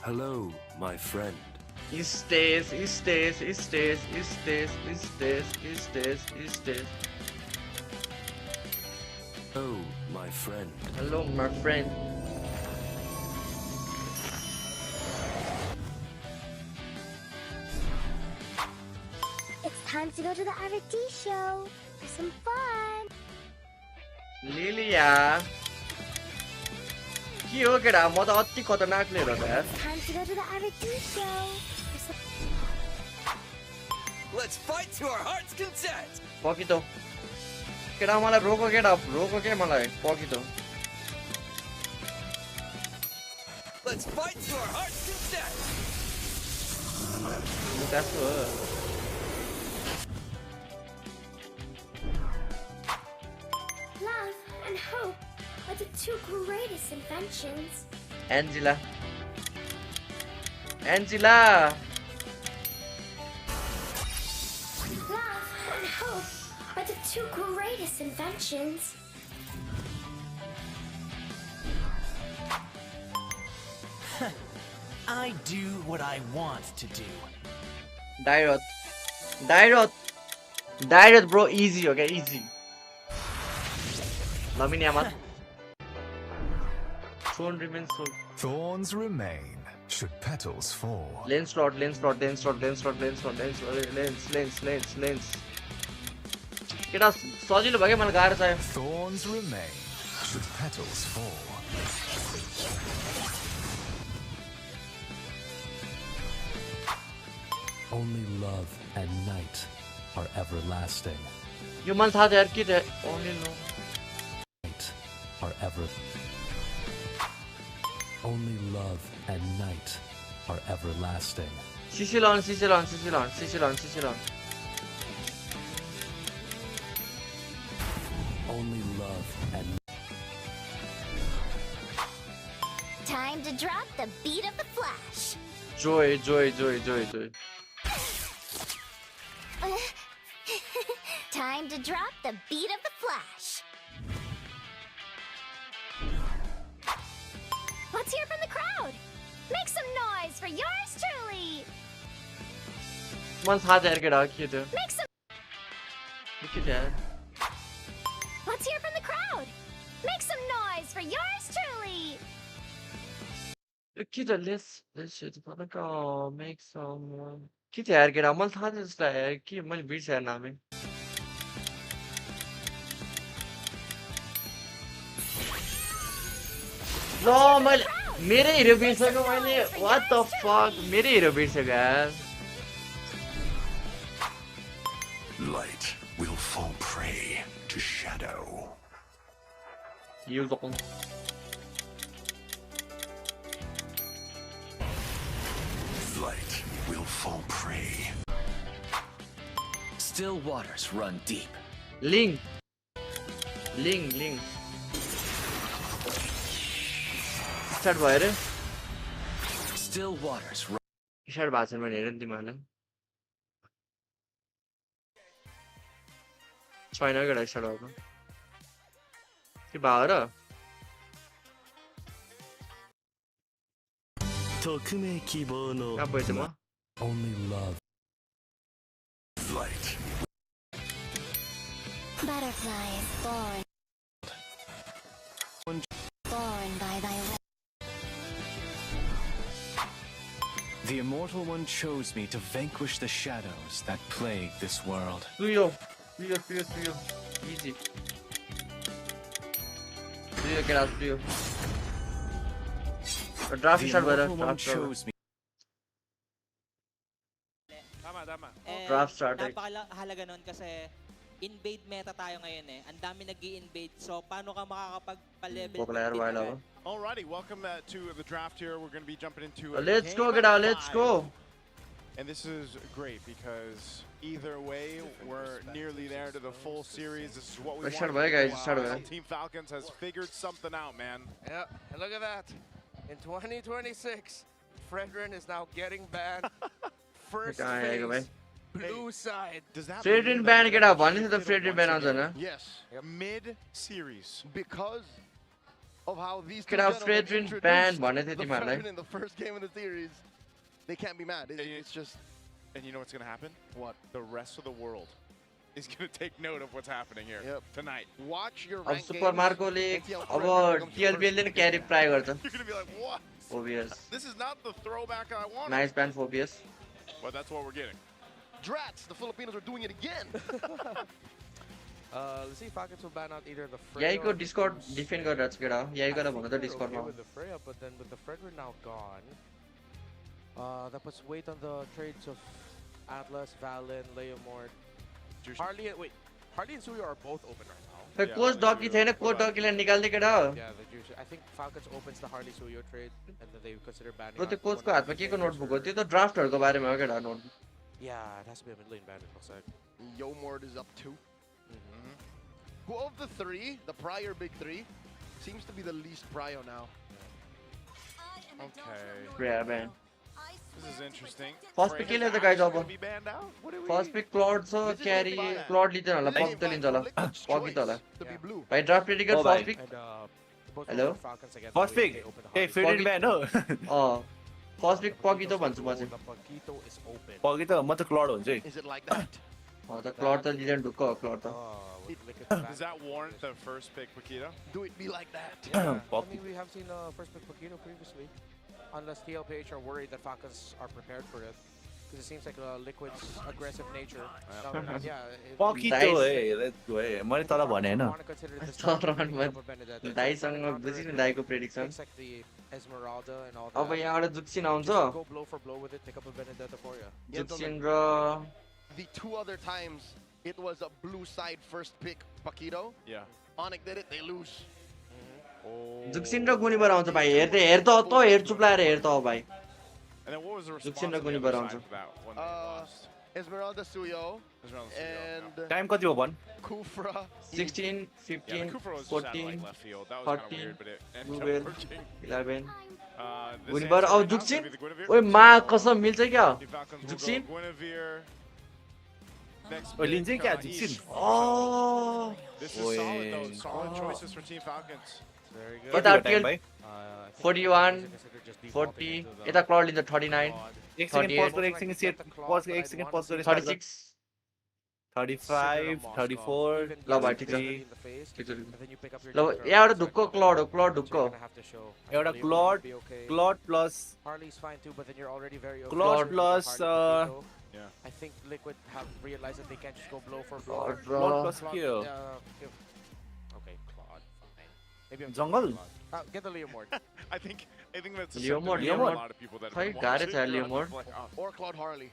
Hello, my friend. He stays. Oh, my friend. Hello, my friend. It's time to go to the RT show for some fun. Lilia. के हो केटा म त अति खतरनाक लिएर त यार Time to go to the RT show. Let's fight to our heart's content. पकितो केटा मलाई रोको के मलाई पकितो Let's fight to our heart's content. That's what. Love and hope are the two greatest inventions. Angela. Love and hope are the two greatest inventions. I do what I want to do. Dairoth bro, easy, okay, easy. Lamine Yamal. Thorns remain should petals fall. Lens slot. केटा सजिलो भयो के मलाई गाह्रो छ Thorns remain should petals fall. Only love and night are everlasting. You man tha yaar ki only no. Night are Only love and night are everlasting. Sicilon. Only love and Time to drop the beat of the flash. Joy. Time to drop the beat of the flash. Let's hear from the crowd. Make some noise for yours truly. Man tha yaar ke ki the. Make some. Look at that. Let's hear from the crowd. Make some noise for yours truly. Look at the let's shit pata make some ki yaar ke man tha jasta yaar ki man beat yaar naam hai. No, मेरे hero beat सको मैंने what the fuck मेरे hero beat सको यार. light will fall prey to shadow. You don't. Light will fall prey. Still waters run deep. Ling. Start भयो Still waters run. Start भएको छैन भने हेर नि तिमीहरूलाई छैन केटा स्टार्ट भएको के भयो र कहाँ पऱ्यो म Only love. Light. Butterfly is born. Born by thy will. The Immortal One chose me to vanquish the shadows that plague this world. Tuyo. Easy. Tuyo, get out, Tuyo. Draft start chose me. Tama. Draft start. Napakahalaga nun kasi invade meta tayo ngayon eh. Ang dami nag-i-invade. So, paano ka makakapag-level? Alrighty, welcome to the draft here. We're going to be jumping into let's go, get out, let's go. And this is great because either way, we're nearly there to the full series. This is what we want. Team Falcons has figured something out, man. Yeah, and look at that. In 2026, Fredrin is now getting banned. First phase, blue side. Does that Fredrin ban get up? One is the Fredrin ban on the Yes, mid-series. Because of how these two get out Fredrin ban one is the Fredrin in the first game of the series, they can't be mad. It's just... And you know what's going to happen? What? The rest of the world is going to take note of what's happening here tonight. Watch your rank Super Marco League, TLPL ने carry try करता. You're going to be like, what? Phobias. This is not the throwback I wanted. Nice ban Phobias. But that's what we're getting. Drats, the Filipinos are doing it again. Let's see if Falcons will ban out either the Freya. Yeah, you could Discord defend go Drats get out. Yeah, you gotta the Discord now. With the Freya, but then with the Fredrin now gone, that puts weight on the trades of Atlas, Valen, Leomord, Harley. Wait, Harley and Suyo are both open right now. फिर coach dog की थे ना coach dog के लिए निकाल दे केटा Yeah, the juice. I think Falcons opens the Harley Suyo trade, and then they consider banning. तो coach को हाथ में के नोटबुक होती है तो ड्राफ्टर के बारे में केटा note. Yeah, it has to be a mid lane ban, it looks like. Yomord is up too. Who of the three, the prior big three, seems to be the least prio now. Okay. Yeah, man. This is interesting. First pick ले तो guys अब. First pick Claude so carry Claude लेते ना ला pop तो लेते ना ला pop ही तो ला. भाई draft ready कर first pick. Hello. First pick. Hey, Fredrin ban no. Oh. First pick Pogito भन्छु म चाहिँ. Pogito म त Claude हुन्छ है. Is it like that? Oh, the Claude the legend ढुक्क Claude त. Does that warrant the first pick, Paquito? Do it be like that? Yeah, I mean, we have seen first pick Paquito previously. Unless Tlph are worried that Falcons are prepared for it. Because it seems like Liquid's aggressive nature. Paquito let's go मैले तल भने हैन. दाइसँग बुझिन दाइको prediction. अब यहाँबाट जुक्सिन आउँछ. Go blow for blow with it, pick up a Benedetta for you. जुक्सिन raw the 2 other times it was a blue side first pick Paquito. Yeah. Onyx did it, they lose. जुक्सिन र गुनीबाट आउँछ भाइ हेर त हेर चुप लाएर हेर त भाइ And then what was the response जुक्सिन raw on the गुनीबाट other आउँछ side for that when they lost? Esmeralda Suyo and Time कति हो भन्? Kufra. 16, 15, Yeah, the Kufra was just 14, like left field. That was kind of 14, weird, but it ended up Ruben, working. 11. This गुनीबाट answer अब right now is जुक्सिन gonna be the Guinevere. ओइ मा कसम मिल्छ क्या The Falcons will जुक्सिन go Guinevere. Next ओइ लिन्छ pick, क्या East. जुक्सिन? Oh. This is solid though. Solid choices for Team Falcons. Very good. यता time भाइ? 41, 40, यता क्लड लिन्छ 39, 1 second pause गरेर 1 second set pause गरेर 1 second pause गरेर 36. 35 34 ल भाइ ठिक छ 33 ल यहाँबाट ढुक्क क्लड हो क्लड ढुक्क हो एउटा Claude plus Harley's fine too, but then you're already very okay. Claude plus I think Liquid have realized that they can't just go blow for blow. Claude plus के हो Okay, Claude, fine. Maybe I'm jungle get the Leomord. I think that's a Leomord, sentiment of a Leomord. lot of people that खै have been गाह्रो छ watching Leomord. around the playoffs. Or Claude Harley.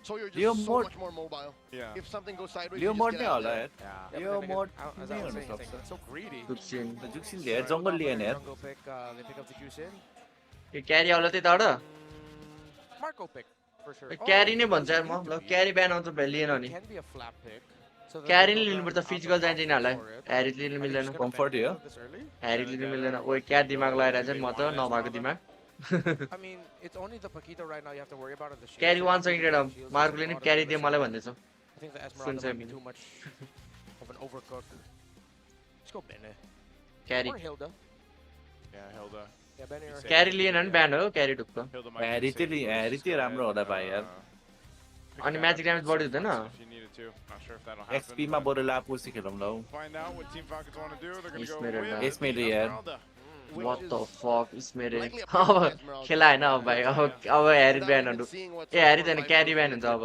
So you're just Leomord. so much more mobile. Yeah. If something goes sideways, लियोमोड you नै just get out होला there. यार Yeah. लियोमोड As I नै was हुन saying, सक्छ so greedy. जुक्सिन जुक्सिनले यार जंगल lien यार Jungle pick, they pick up the juice in. यो क्यारी आउला त्यताबाट Marco pick for sure. क्यारी नै भन्छ यार म ल क्यारी ब्यान आउँछ भाइ लिएन नि Can be a flap pick. So क्यारी नै लिनुपर्छ फिजिकल चाहिन्छ यिनीहरूलाई ह्यारिस लिनु मिल्दैन कम्फर्ट हो ह्यारिस लिनु मिल्दैन ओइ क्या दिमाग लगाएर चाहिँ म त नभएको दिमाग I mean, it's only the Paquito right now you have to worry about. The क्यारी वान सेकेन्ड रेड मार्कले नि क्यारी दिए मलाई भन्दैछ I think the Esmeralda might be too much of an overcook. Let's go Bene. क्यारी Or Hilda. Yeah, Hilda. Yeah, Bene or क्यारी lien भने ब्यान हो क्यारी ढुक्क Hilda might be Harry safe चाहिँ just, राम्रो होला भाइ यार pick अनि that म्याजिक up ड्यामेज बढी हुँदैन if you needed to. Not sure if that'll happen. XP मा but बरु लापुसी खेलौँ ल Find out what Team Falcons want to do. They're going to go Ismail with now. the Ismail यार Esmeralda. What the fuck is मेरो अब खेला होइन अब भाइ अब ह्यारिस ब्यान हुन्छ ए ह्यारिस होइन क्यारी ब्यान हुन्छ अब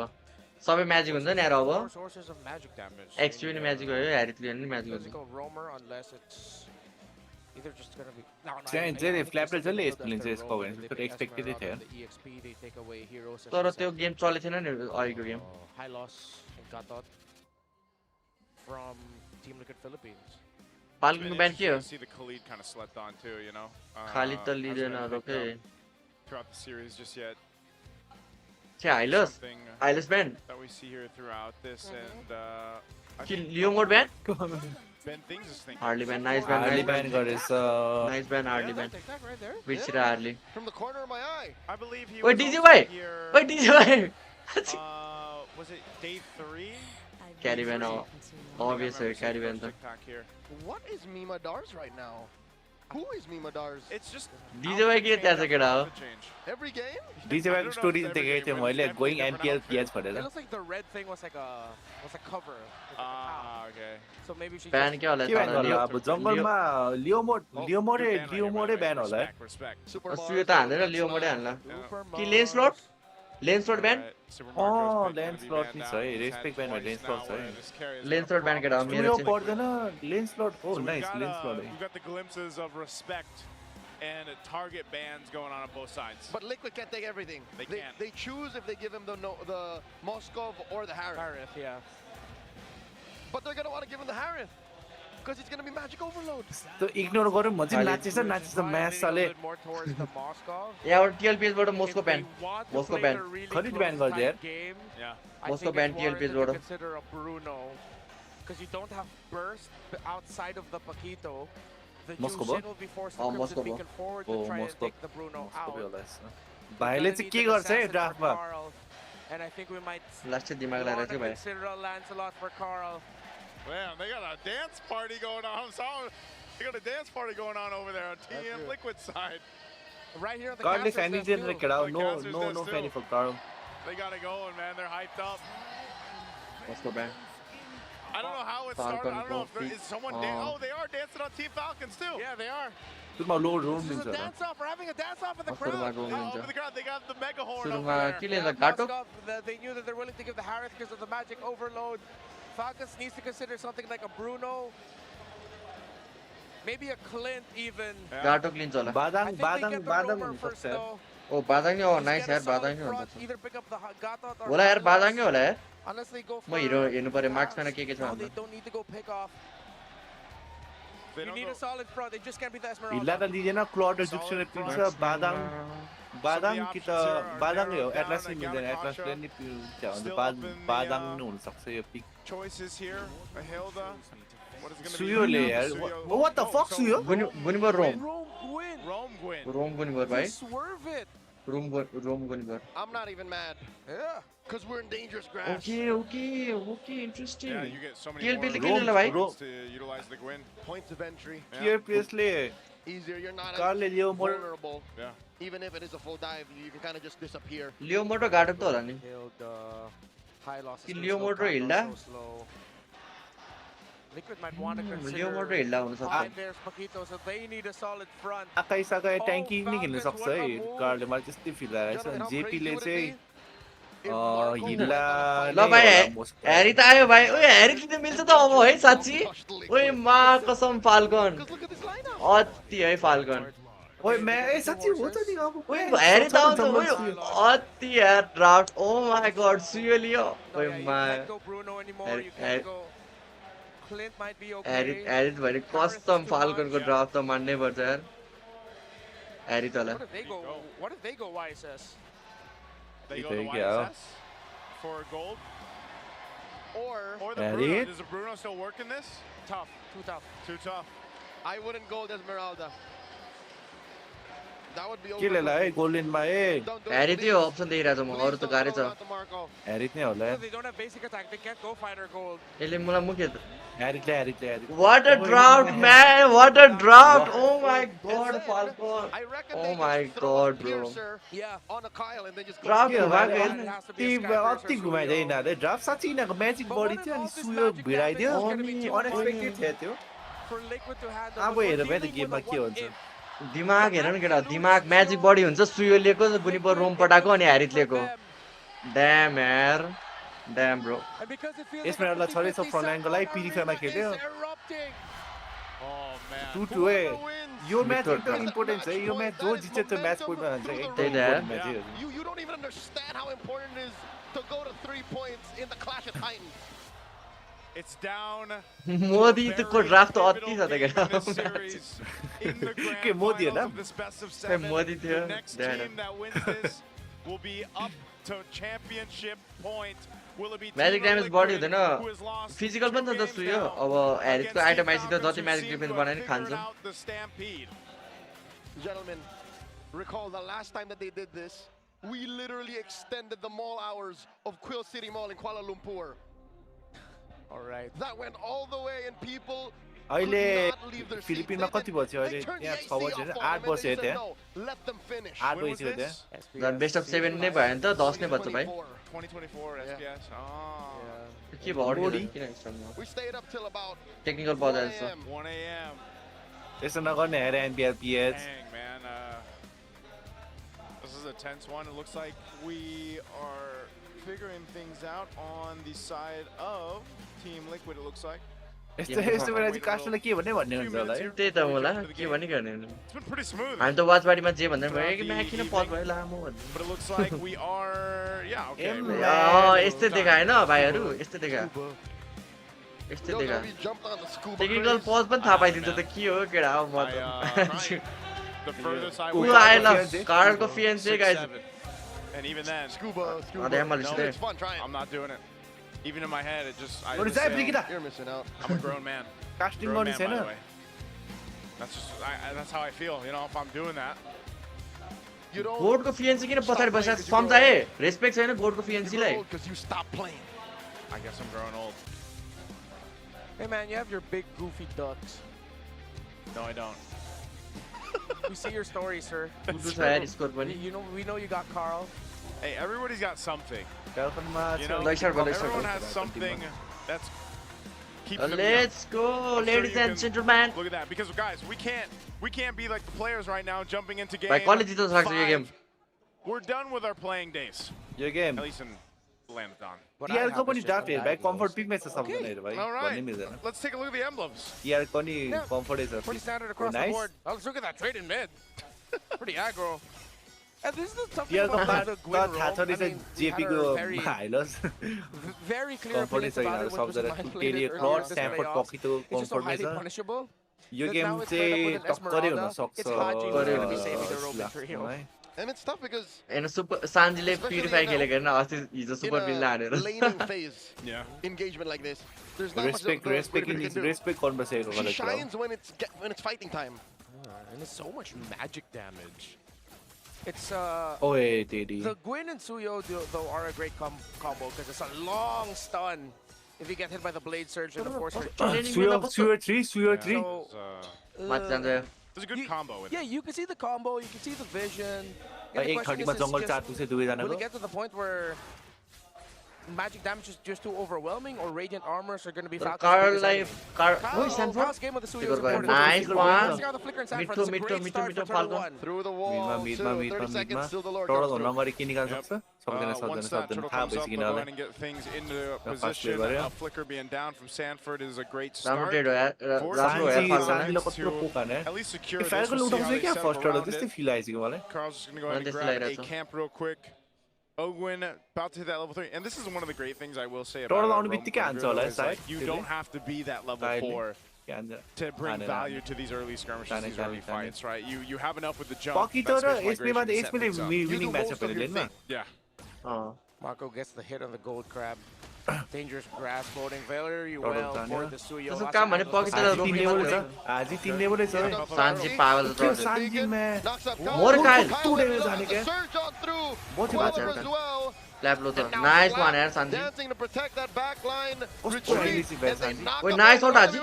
सबै म्याजिक हुन्छ नि यार अब Four sources of magic damage. XP पनि म्याजिक हो ह्यारिस लियो भने म्याजिक हुन्छ Physical roamer unless it's either just gonna be. No, no. चाहिँ I जहिले think फ्ल्यापले it's जहिले gonna यस्तो be लिन्छ the यसको roamer. भने They त्यो pick एक्सपेक्टेडै Esmeralda थियो on the EXP, they take away heroes. तर त्यो गेम चलेको थिएन नि अहिलेको game High loss in Gatot from Team Liquid Philippines. पाल्कुको ब्यान के हो See the Khalid kind of slept on too, you know. खाली त hasn't लिँदैन been picked रोके up throughout the series just yet. छे हाइलस Something हाइलस ब्यान that we see here throughout this, and I कि think लियो mode ब्यान Ben Things is thinking. Harley ब्यान nice ब्यान Harley nice ब्यान ब्यान गरेछ नाइस ब्यान हार्ली ब्यान Take that right there. बिर्सिर Harley From the corner of my eye. I believe he ओइ was डिजे also भाइ here. ओइ डिजे भाइ Was it day 3? क्यारी ब्यान हो obvious हो क्यारी ब्यान त What is Mima Dars right now? Who is Mima Dars? It's just DJ भाइ के त्यहाँ छ केटा हो Every game? डिजे भाइको स्टोरी देखेको थिएँ मैले गोइङ एमपिएल पिएच It भनेर looks like the red thing was like a cover. It was like a Ah, okay. cow. So maybe she ब्यान के होला के ब्यान होला लियो अब जङ्गलमा लियोमोडै ब्यान होला Respect. सुयो त हान्दैन लियो मोडै हान्ला कि लेन्स स्लट लेन्स स्लट ब्यान अँ लेन्स स्लट नि छ है रेस्पेक्ट ब्यान लेन्स स्लट छ है लेन्स स्लट ब्यान केटा हो मेरो यो चाहिँ पर्दैन लेन्स स्लट हो nice lens slot We've got the glimpses of respect and target bans going on both sides. But Liquid can't take everything. They can't. They choose if they give him the Moskov or the Harith. Harith, yeah. But they're gonna want to give him the Harith because it's gonna be magic overload. त्यो ignore गरौँ म चाहिँ नाचिन्छ match साले More towards the Moskov. यहाँबाट टिएलपिएस बाट Moscow If they ब्यान want to Moscow play ब्यान the really खरिद close ब्यान गरिदियो tight यार game, Yeah. I Moscow think ब्यान it's टिएलपिएस warranted to बाट consider a Bruno because you don't have burst outside of the Paquito. The Moscow Jushin will be forced to Moscow crimson beacon forward to Oh, try and Moscow. take the Bruno out. भाइले चाहिँ के गर्छ है ड्राफ्टमा And I think we might last चाहिँ दिमाग लगाएर want to चाहिँ भाइ consider a Lancelot for Carl. Man, they got a dance party going on. They got a dance party going on over there on Team Liquid side. Right here on the कार्डले casters Fanny desk दिएर too. केटा The no casters no does no too. Fanny for Carl They got it going, man. They're hyped up. Moskov ban I don't know how it started. I don't know if there is someone. Oh. They are dancing on Team Falcons too. Yeah, they are. सुरुमा लो रोम This is दिन्छ a होला dance off. We're having a dance off in the सुरुमा crowd. रोम Over दिन्छ the ground, they got the mega horn over सुरुमा there. के लिन्छ गाटो Moskov, they knew that they're willing to give the Harith because of the magic overload. Falcons needs to consider something like a Bruno. Maybe a Clint even. गाटो लिन्छ होला I बादाङ think they बादाङ get the बादाङ roamer हुन first सक्छ यार though. ओ बादाङ नै हो Just nice get a यार बादाङ solid नै front, हुन्छ either pick up the Gatot or होला यार Hylos. बादाङ नै होला यार Unless they go म हिरो हेर्नु पर्यो मार्क्समा के छ they don't need to go pick off. You need a solid front. They just can't be the Esmeralda. हिल्ला त दिँदैन क्लटर जुक्सन पिन्छ बादाम कि त बादाम हो एटलास नि मिल्दैन एटलासले नि पिन्छ भने बादाम नि हुन सक्छ यो pick choices here. Hilda. What is going to be? सुयोले यार what the fuck सुयो गुनिबर रोम Rome गुनिबर भाइ Swerve it. Rome गुनिबर I'm not even mad. Yeah. Because we're in dangerous grass. Okay, interesting. Yeah, you get so many TLP more ले किन भाइ points to utilize the Gwyn. Points of entry. Clear प्लेसले Easier. You're not कारले लियो more vulnerable. Yeah. Even if it is a full dive, you can kind of just disappear. लियो मोटो गाडन त होला नि High losses. कि लियो मोटो हिल्ला Liquid might want to consider. लियो मोटो हिल्ला हुन सक्छ There's Paquito, so they need a solid front. आकाई साकाई ट्याङ्किङ नि खेल्न सक्छ है कारले मलाई त्यस्तै फिल आइरहेछ जेपीले चाहिँ हिल्ला ल भाइ ह्यारी त आयो भाइ ओए ह्यारी किन मिल्छ त अब है साच्ची ओए मा कसम फाल्कन अति है फाल्कन ओए मैं ए सच्ची हो त नि अब ओए ह्यारी त आउँछ ओए अति यार ड्राफ्ट ओ माय गॉड सुयो लियो ओए मा Clint might be okay. Harry भने कस्टम फाल्कनको ड्राफ्ट त मान्नै पर्छ यार ह्यारी तला What if they go YSS? They go to YSS for gold. Or the Bruno. Does the Bruno still work in this? Tough. Too tough. Too tough. I wouldn't go Esmeralda. That would be over. के lela है golden मा ए Harry त्यो option देखिरहेछ म अरु त गाह्रै छ Harry नै होला They don't have basic attack. They can't go fighter gold. यसले मलाई मुख्य Harry What a draft, man! What a draft! Oh my god, Falcon! Oh my god, bro. Yeah. On a Kyle and then just Draft अति घुमाइदैन रे draft साच्चै यिनीहरूको magic बडी थियो अनि सुयो भिडाइदियो unexpected थियो त्यो For Liquid to handle. अब हेर भाइ त गेममा के हुन्छ दिमाग हेर न केटा दिमाग म्याजिक बडी हुन्छ सुयो लिएको गुनिपर रोम पटाको अनि ह्यारित लिएको ड्याम यार ड्याम ब्रो यसमा एउटा छरेछ फ्रन्ट लाइनको लागि पिरिफामा खेल्यो टु ए यो म्याच एकदम इम्पोर्टेन्ट छ यो म्याच जो जित्छ त्यो म्याच पोइन्टमा जान्छ एकदम इम्पोर्टेन्ट म्याच हो You don't even understand how important it is to go to 3 points in the Clash of Titans. It's down. Modi को ड्राफ्ट त अति छ त केटा के मोदी हैन ए मोदी थियो Next team that wins this will be up to championship point. Will it be magic damage बढी हुँदैन फिजिकल पनि त जस्तो यो अब ह्यारिसको आइटम आइसित जति म्याजिक डिफेन्स बनाए नि खान्छ Gentlemen, recall the last time that they did this, we literally extended the mall hours of Quill City Mall in Kuala Lumpur. All right. That went all the way and people अहिले फिलिपिनमा कति बज्यो अहिले यहाँ 6 बज्यो 8 बज्यो त्यहाँ let them finish. 8 बज्यो त्यहाँ झन् बेस्ट अफ 7 नै भयो नि त 10 नै बज्छ भाइ 2024 SPS. के भयो किन एक्सटर्नमा We stayed up till about technical बजाएर छ 1 AM. त्यसो नगर्ने हेर NBR PH Dang, man. This is a tense one. It looks like we are figuring things out on the side of Team Liquid, it looks like. यस्तो बेला चाहिँ कास्टरलाई के भन्ने हुन्छ होला है त्यही त होला के भन्ने गर्ने It's been pretty smooth. हामी त वाचबाडीमा जे भन्दै भयो कि म्याच किन पज भयो लामो भन्ने But it looks like we are, yeah, okay. यस्तै देखा हैन भाइहरु यस्तै देखा यस्तै देखा टेक्निकल पज पनि थाहा पाइदिन्छ त के हो केडा हो म त The furthest I Who I love Carlको fiancé guys. And even then, scuba. No, it's fun trying. I'm not doing it. Even in my head, it just. What is that, Brigida? You're missing out. I'm a grown man. Casting Grown on man, is by the enough. way. That's just. That's how I feel. You know, if I'm doing that. You don't. गोडको fiancé किन पछाडी बसेर सम्झाए respect छैन गोडको fiancé lie Because you stop playing. I guess I'm growing old. Hey man, you have your big goofy ducks. No, I don't. We see your story, sir. You know, we know you got Carl. Hey, everybody's got something. You know, everyone has something that's keeps them Let's go, ladies and gentlemen. Look at that, because guys, we can't be like the players right now, jumping into game. game. We're done with our playing days. Your game. At least in Landon. TR को पनि draft हेर भाइ comfort पिकमै छ सबजना हेर भाइ Alright, भन्ने मिल्दैन let's take a look at the emblems. TR को नि कम्फर्ट छ Pretty standard across the board. Oh, let's look at that trade in mid. Pretty aggro. And this is the tough thing Yeah, about the Gwyn the Thatcher is a JP go Milos. very clear opinions about it, which was manipulated earlier in this playoffs. It's just so highly punishable. You that game now it's paired up with an Esmeralda. It's Haji who's going to be saving the Roman trio. And it's tough because in a super Sanjile purify खेलेको हैन he's a super villain laning phase engagement like this. There's not respect conversation. She shines when it's fighting time. And it's so much magic damage. It's the Gwyn and Suyo though are a great combo because it's a long stun if you get hit by the blade surge and the force surge. Suyo 3. There's a good combo. Yeah, you can see the combo, you can see the vision. And the question is will it get to the point where magic damage is just too overwhelming, or radiant armors are going to be Falcon's Carl's game of the Suyo is important. Nice one. Mid through the wall. 30 seconds till the Lord comes through. Once that turtle comes up, go ahead and get things into position. A flicker being down from Sanford is a great start. At least secure this. We'll see how they settle around it. Carl's just going to go ahead and grab a camp real quick. Ogwyn about to hit that level 3, and this is one of the great things I will say about it. You don't have to be that level 4 to bring value to these early skirmishes, these early fights, right? You have enough with the jump. Yeah. Marco gets the hit on the gold crab. Dangerous grass boating very well for the Suyo. Sanji power nice one, Sanji. Dancing to protect that back line. Retreat. Wait, nice one, Haji.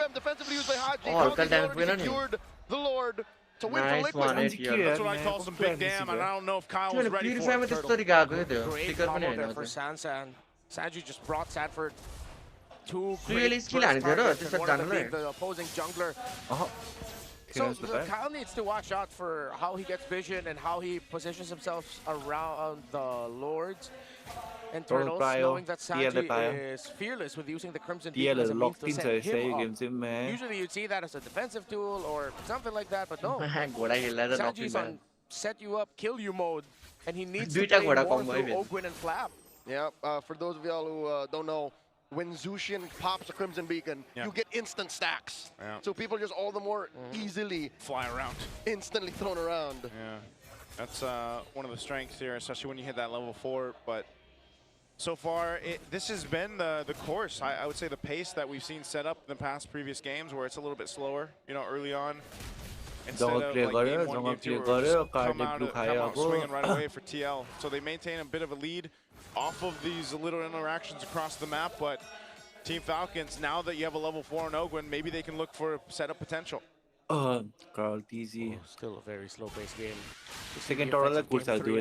Oh, secured the Lord. Nice one, That's what I call some big damn, and I don't know if Kyle was ready for it. Great combo there for Sansan. Sanji just brought Sanford two great burst targets and one of them being the opposing jungler. So Kyle needs to watch out for how he gets vision and how he positions himself around the Lords and Turtles, knowing that Sanji is fearless with using the Crimson Beacon as a means to set him up. Usually you'd see that as a defensive tool or something like that, but no. Sanji's on set you up, kill you mode, and he needs to play more through Ogwyn and Flap. Yeah, for those of y'all who don't know, when Zushin pops a Crimson Beacon, you get instant stacks. Yeah. So people just all the more easily fly around. Instantly thrown around. Yeah, that's one of the strengths here, especially when you hit that level 4. But so far, this has been the course. I would say the pace that we've seen set up in the past previous games, where it's a little bit slower, early on. Instead of like game 1, game 2, come out swinging right away for TL. So they maintain a bit of a lead off of these little interactions across the map, but Team Falcons, now that you have a level 4 on Ogwyn, maybe they can look for setup potential. Carl TZ. Still a very slow-paced game. Second total good side do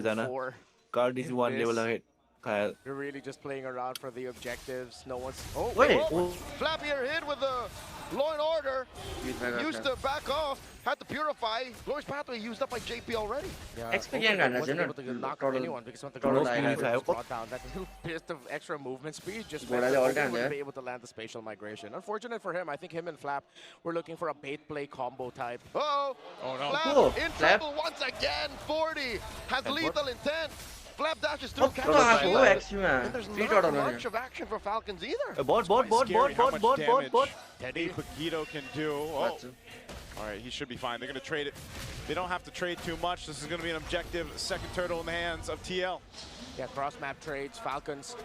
Carl TZ 1 level ahead. Kyle. You're really just playing around for the objectives. No one's. Oh, wait. Flappy hit with the Law and Order. Used to back off. Had to purify. Glorious Pathway used up by JP already. Yeah, wasn't able to knock anyone because when the Glorious Pathway was brought down, that little bit of extra movement speed just meant that he wouldn't be able to land the spatial migration. Unfortunate for him. I think him and Flap were looking for a bait play combo type. Oh no. Flap in trouble once again. 40 has lethal intent. Flap dashes through. And there's not much of action for Falcons either. Bot. Teddy Paquito can do. Oh. All right, he should be fine. They're going to trade it. They don't have to trade too much. This is going to be an objective second turtle in the hands of TL. Yeah, cross-map trades. Falcons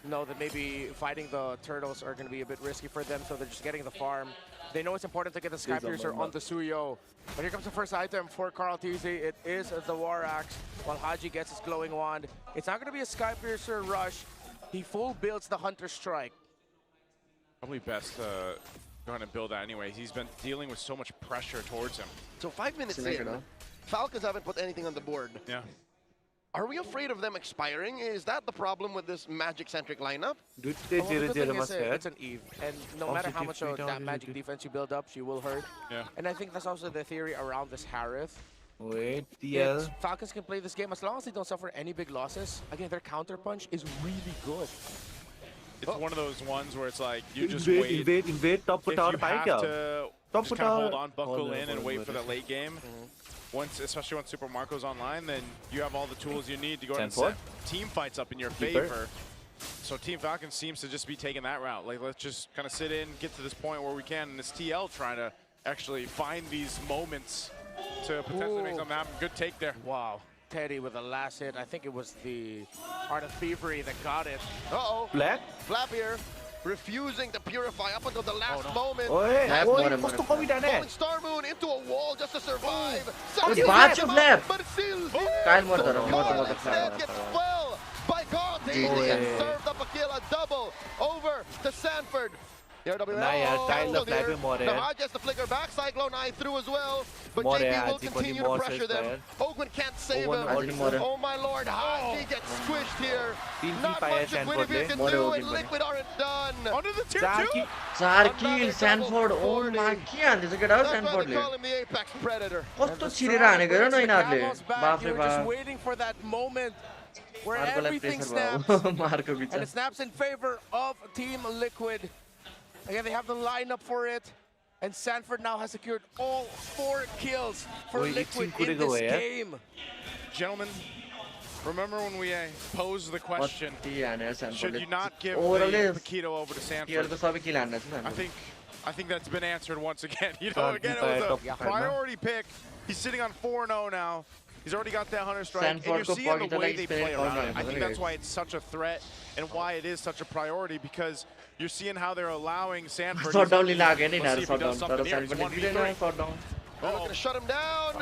know that maybe fighting the turtles are going to be a bit risky for them, so they're just getting the farm. They know it's important to get the Sky Piercer on the Suyo. But here comes the first item for Carl TZ. It is the War Axe, while Haji gets his glowing wand. It's not going to be a Sky Piercer rush. He full builds the Hunter Strike. Probably best go ahead and build that anyway. He's been dealing with so much pressure towards him. So 5 minutes in, Falcons haven't put anything on the board. Yeah. Are we afraid of them expiring? Is that the problem with this Magic-centric lineup? It's an Eve, and no matter how much of that Magic defense you build up, she will hurt. Yeah. And I think that's also the theory around this Harith. Wait, Falcons can play this game as long as they don't suffer any big losses. Again, their counter punch is really good. It's one of those ones where it's like you just wait. Invade, top if you have to just kind of hold on, buckle in, and wait for that late game. especially when Super Marco's online, then you have all the tools you need to go and 10-4. set team fights up in your Keeper. favor. So Team Falcon seems to just be taking that route. Like, let's just kind of sit in, get to this point where we can, and it's TL trying to actually find these moments to potentially make something happen. Good take there. Wow. Teddy with the last hit. I think it was the Art of Thievery that got it. Uh-oh. Black? Flap here, refusing to purify up until the last moment. Oy, gusto ko Falling Star Moon into a wall just to survive. Flap. But it's still Kyle mo instead gets fell by Carl Daisy and served up a kill, a double over to Sanford. Here, Nahad gets the flicker back. Cyclone Eye through as well. But JP will continue to pressure them. Ogwin can't save him. Oh my lord, Haji gets squished here. Not much of Guinevere can do, and Liquid aren't done. Under the tier 2? 4 kill Sanford. Oh my god, this is good out That's why Sanford they call him the Apex Predator. कस्तो छिरेर हानेको हेर न यिनीहरुले बाफ रे Just बाफ waiting for that moment where Marcoलाई everything pressure snaps. भयो Marco And बिचा it snaps in favor of Team Liquid. Again, they have the lineup for it. And Sanford now has secured all 4 kills for Liquid in this game. Gentlemen, remember when we posed the question, should you not give Overall Paquito over to Sanford? TL को सबै किल हान्न छ I think that's been answered once again. You know, again, it was a priority pick. He's sitting on 4-0 now. He's already got that Hunter Strike, and you're seeing the way they play around it. I think that's why it's such a threat and why it is such a priority, because you're seeing how they're allowing Sanford. Shutdown ले लाग्यो नि यिनीहरु shutdown तर Sanford ले दिदैन shutdown They're gonna shut him down.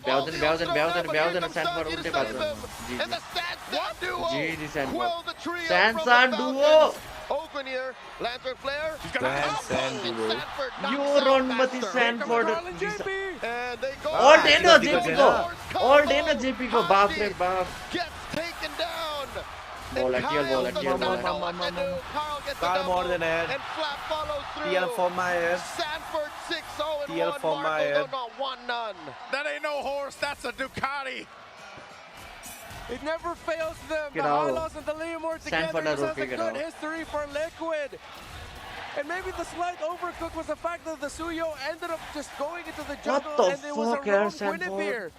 भ्याउँदैन Sanford उल्टे पार्छ And the Sansan duo GG Sanford will the trio Sansan duo Ogwin here, Lantern Flare. Yo run पछि Sanford And they go all day न JP को बाप रे बाप gets taken down. Bola Carl more than and Flap follows through. TL for my ass. Sanford 6-0 and TL 1. for my Marco ass. not 1-0. That ain't no horse, that's a Ducati. It never fails them. The out. Hylos and the Leomore together has a good history for Liquid. And maybe the slight overcook was the fact that the Suyo ended up just going into the jungle and it was a wrong Guinevere.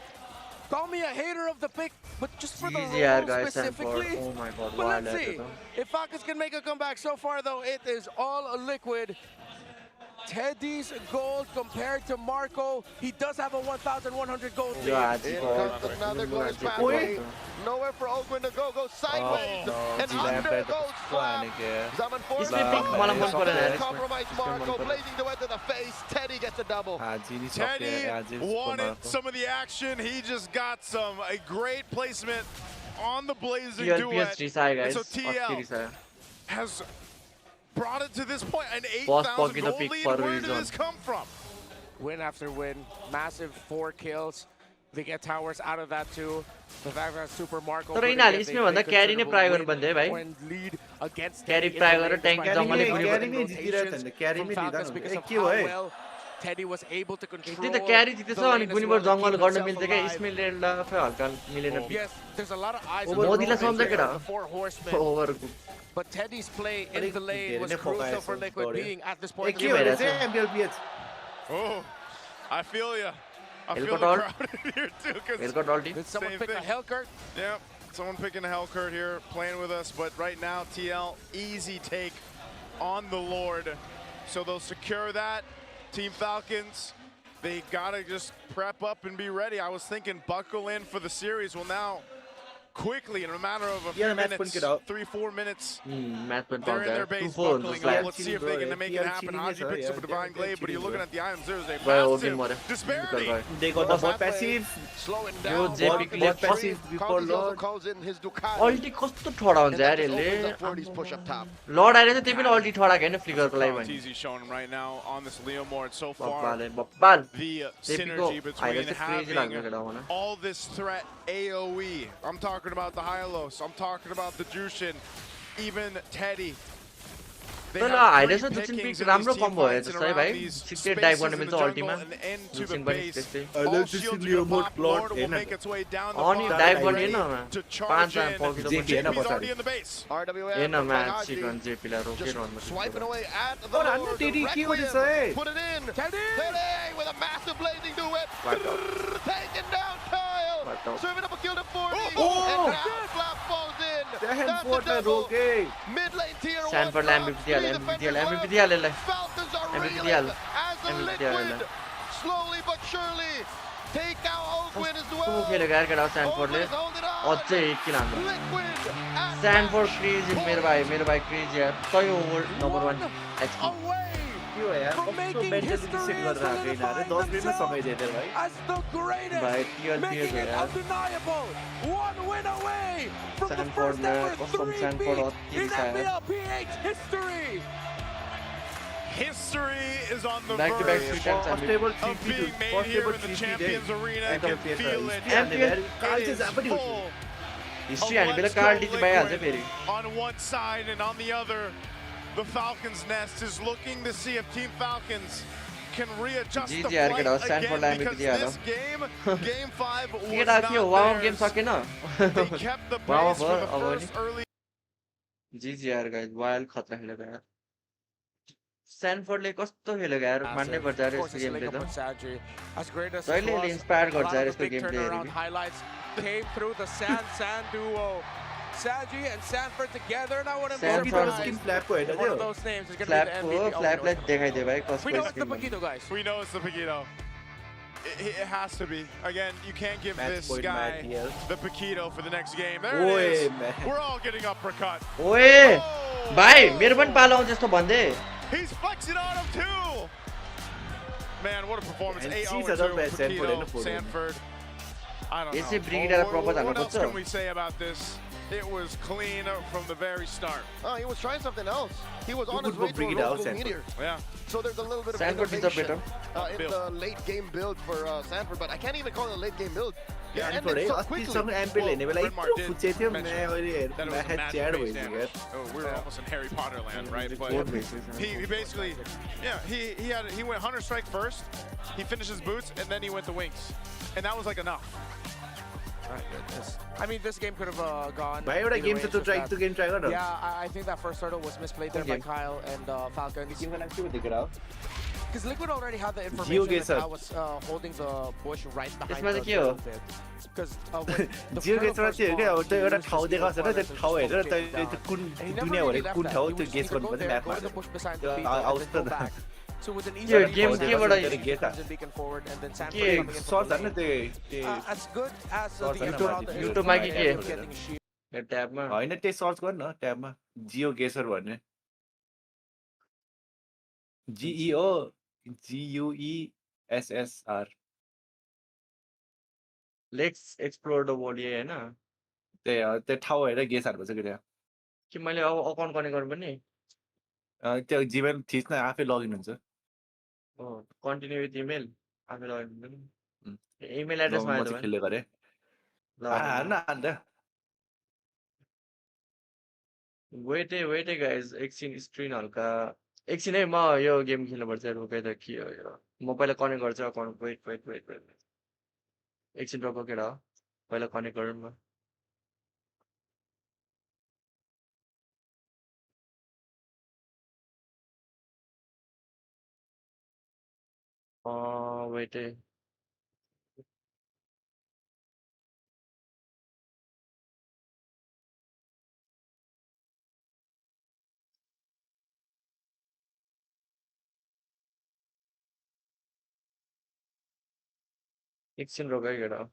Call me a hater of the pick, but just for the role specifically. Oh my god, but let's see if Falcons can make a comeback. So far, though, it is all Liquid. Teddy's gold compared to Marco. He does have a 1,100 gold lead. Here comes another glorious pathway. Nowhere for Ogwin to go. Goes sideways. And under goes Flap. Zaman forward. Compromise Marco. Blazing the way to the face. Teddy gets a double. Teddy wanted some of the action. He just got a great placement on the blazing duet. And so TL has brought it to this point, an 8,000 gold lead. Where did this come from? Win after win, massive 4 kills. They get towers out of that too. The fact that Super Marco. तर यिनीहरुले इसमै भन्दा क्यारी नै प्राय गर्नुपर्छ है भाइ क्यारी प्राय गरेर ट्याङ्क जङ्गलले क्यारी नै जितिरहेछ नि क्यारी नै लिँदैन के हो है Teddy was able to control. त्यही त क्यारी जितेछ अनि गुनिबर जङ्गल गर्न मिल्छ के इसमेल ल्यान्डला फे हल्का मिलेन Yes, there's a lot of eyes on मोदीलाई सम्झ केटा four horsemen. Over But Teddy's play in the lane was crucial for Liquid being at this point. Oh, I feel ya. I feel the crowd here too. Did someone pick a Hellcurt? Yep, someone picking a Hellcurt here, playing with us. But right now, TL, easy take on the Lord. So they'll secure that. Team Falcons, they gotta just prep up and be ready. I was thinking buckle in for the series. Well, now quickly in a matter of a few minutes, 3-4 minutes, they're in their base buckling up. Let's see if they can make it happen. Haji picks up a Divine Glaive, but you're looking at the items. There's a massive disparity. They got the bot passive. Slowing down. Bot passive before Lord. Calls in his Ducati. अल्टी कस्तो ठडा हुन्छ यार यसले lord आएर चाहिँ त्यही पनि अल्टी ठडा हैन फ्लिकरको लागि भने TZ showing right now on this Leomord so far. बब्बाल The synergy between having all this threat AoE. I'm talking about the Hylos. I'm talking about the Jushin. Even Teddy. They तर have हाइड्रेस three र Zhuxin pickings pick in these राम्रो team combo हो fights and जस्तो है around भाइ these छिट्टै dive spaces गर्ने in the मिल्छ jungle अल्टीमा and end to the Zhuxin पनि base. त्यस्तै All shields are gonna pop. Lord will make its way down the अनि bottom, डाइभ गर्ने ready हेर्न to 5 charge जना in. पल्किँदो JP's already in the base. RWM हेर्न from match Bagaji. सिकन जेपीलाई रोकिरहनु Just swiping away at the Oh, Lord. Teddy, The cute, Requiem. eh? Put it in. Teddy! Teddy with a massive blazing do it. Taking down Kyle. Serving up a kill to 40. And now Flap falls in. That's the double. Mid lane tier 1. Sanford MVP दिया MVP दिया ले ले Falcons are MVP reeling दिया ले as the MVP दिया ले Liquid slowly but surely take out Oakwind as कस्तो well. खेलेको यार केटा स्यानफोर्डले अझै एक किल हान्नु स्यानफोर्ड क्रेजी मेरो भाइ क्रेजी यार सही ओभर नम्बर 1 एक्सपी के हो यार कस्तो मेन्टली सेट गरेर आएको यिनीहरू 10 मिनेटमा सकाइदिए त भाइ As the greatest, भाइ टिएल making it यार undeniable. One win away from the स्यानफोर्ड first में ever कस्तो 3-peat स्यानफोर्ड अति in छ यार FBLPH history. History is on the Back to back verge 3 times of being made here in the Champions Arena. I can feel it. It is full history of हामी बेला Let's card Go लिन्छ भइहाल्छ Liquid फेरि on one side and on the other. The Falcons nest is looking to see if Team Falcons can readjust the GG यार flight केटा स्यानफोर्डलाई again MVP because दिइहाल्यो this game, Game 5 was केटा के हो not wow game theirs. सकेन They kept the wow pace for भयो the अब first early. GG यार guys wild खतरा खेलेको यार स्यानफोर्डले कस्तो खेलेको यार मान्नै पर्छ यार Of course, यसको it's गेमले linked up त with Sanji. As great as जहिले it यसले was, इन्स्पायर a गर्छ lot यार of the यसको big game turnaround प्लेहरू highlights came through the San duo. Sanji and Sanford together, and I wouldn't be Sanford surprised फ्ल्यापको होइन if one त्यो of those names is going to be the फ्ल्यापको MVP. फ्ल्यापलाई देखाइदियो भाइ We कसको know it's the skin Paquito, guys. We know it's the Paquito. It has to be. Again, you can't give Match this point, guy Mathias. the Paquito for the next game. There Oi, it is. man. We're all getting uppercut. ओए भाइ मेरो पनि पालो आउँछ जस्तो भन्दै He's flexing on him too. Man, what a performance. And 8-0 she's to a done by Paquito, Sanford. Sanford. I don't यसै know. ब्रिगेडलाई propose हाल्नु What else पर्छ can we say about this? It was clean from the very start. Oh, he was trying something else. He was on his Good way for to bring a it out, Rogue Sanford. Meteor. Yeah. So there's a little bit of Sanford deserved innovation in Build. the late game build for Sanford, but I can't even call it a late game build. Yeah, It Sanford ended है so अस्तिसम्म quickly. एम्पेल हेर्ने बेला Bryn Mawr यत्रो did फुच्चे थियो mention अहिले that it was a match magic च्याड base भइसक्यो damage. यार Oh, we're almost in Harry Potter land, right? But Four bases, huh? he basically, yeah, he went Hunter Strike first. He finished his boots and then he went the wings, and that was like enough. My goodness. I mean, this game could have gone. भाइ एउटा either game way, त it's तँ just try that- two game try गर न Yeah, I think that first turtle was misplayed there by game? Kyle and Falcons. गेमको नाम के भन्दै केटा हो Because Liquid already had the Geo information that Gazer. Kyle was holding the bush right behind यसमा the चाहिँ के हो? turtle pit. Because जियो गेसमा त्यो हो क्या अब त्यो एउटा ठाउँ देखाएको छ र त्यो ठाउँ हेरेर तैँले त्यो कुन दुनियाँ भनेको कुन ठाउँ त्यो गेस गर्नुपर्छ म्यापमा आउँछ त So with an easy Yo, lead, game Falcons केबाट comes in beacon forward, and then Sanford के coming in from search the हान्न lane. त्यो As good as the Source info हान्न out there माथि is, युट्युबमा right, के everyone's getting shield. यो ट्याबमा होइन त्यही search गर न ट्याबमा जियो गेसर भन्ने जिइओ जियुइएसएसआर लेट्स एक्सप्लोर द वर्ल्ड हैन त्यही हो त्यो ठाउँ हेरेर गेस हाल्नुपर्छ कि त्यहाँ कि मैले अब अकाउन्ट कनेक्ट गर्नुपर्ने त्यो जिमेल थिच्न आफै लगइन हुन्छ हो कन्टिन्यू विथ इमेल आफै लगइन गर्नु इमेल ल एड्रेस म माग्यो चाहिँ भने खेल्दै गरेँ हान्न हान्दा वेटै गाइज एकछिन स्क्रिन हल्का एकछिन है म यो गेम खेल्नुपर्छ रोकै त के हो यो म पहिला कनेक्ट गर्छु अकाउन्ट वेट एकछिन रोको केटा हो पहिला कनेक्ट गरौँ न वेटै एकछिन रोक है केटा हो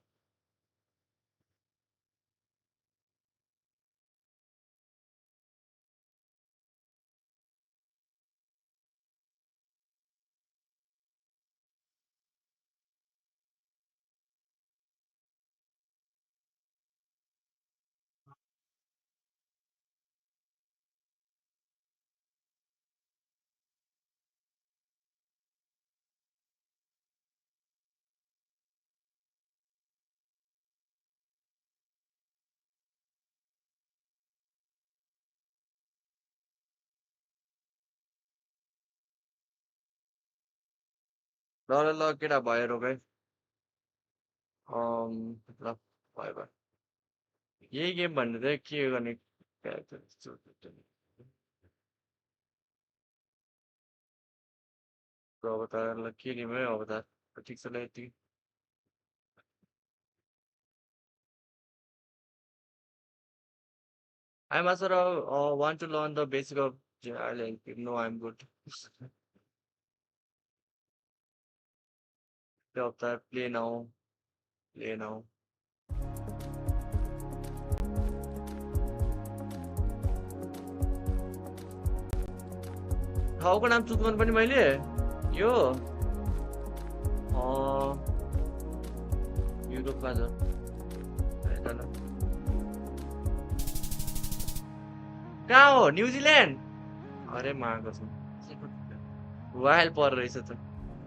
ल केटा भयो रोकै ल भयो भयो यही गेम भन्ने चाहिँ के गर्ने अब त ल के गेम है अब त ठिक छ ल यति I must want to learn the basic of like no I'm good. Of that play now. Play now. ठाउँको नाम चुज गर्नु पनि मैले यो युरोपमा छ कहाँ हो न्युजिल्यान्ड अरे माको छ वाइल्ड पर रहेछ त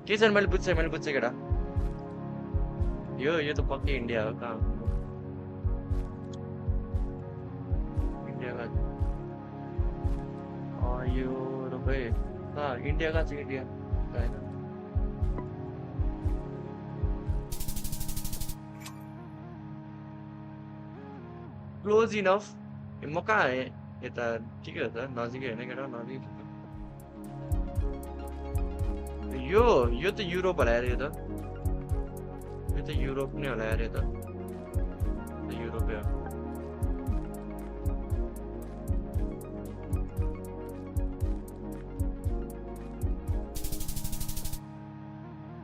के छ मैले बुझ्छ केटा यो त पक्कै इन्डिया हो कहाँ इन्डियाका यो रोकै इन्डियाका छ इन्डिया होइन क्लोज इनफ म कहाँ यता ठिकै हो त नजिकै होइन केटा नजिकै यो त युरोप होला यार यो त युरोप नै होला यार यो त युरोपै हो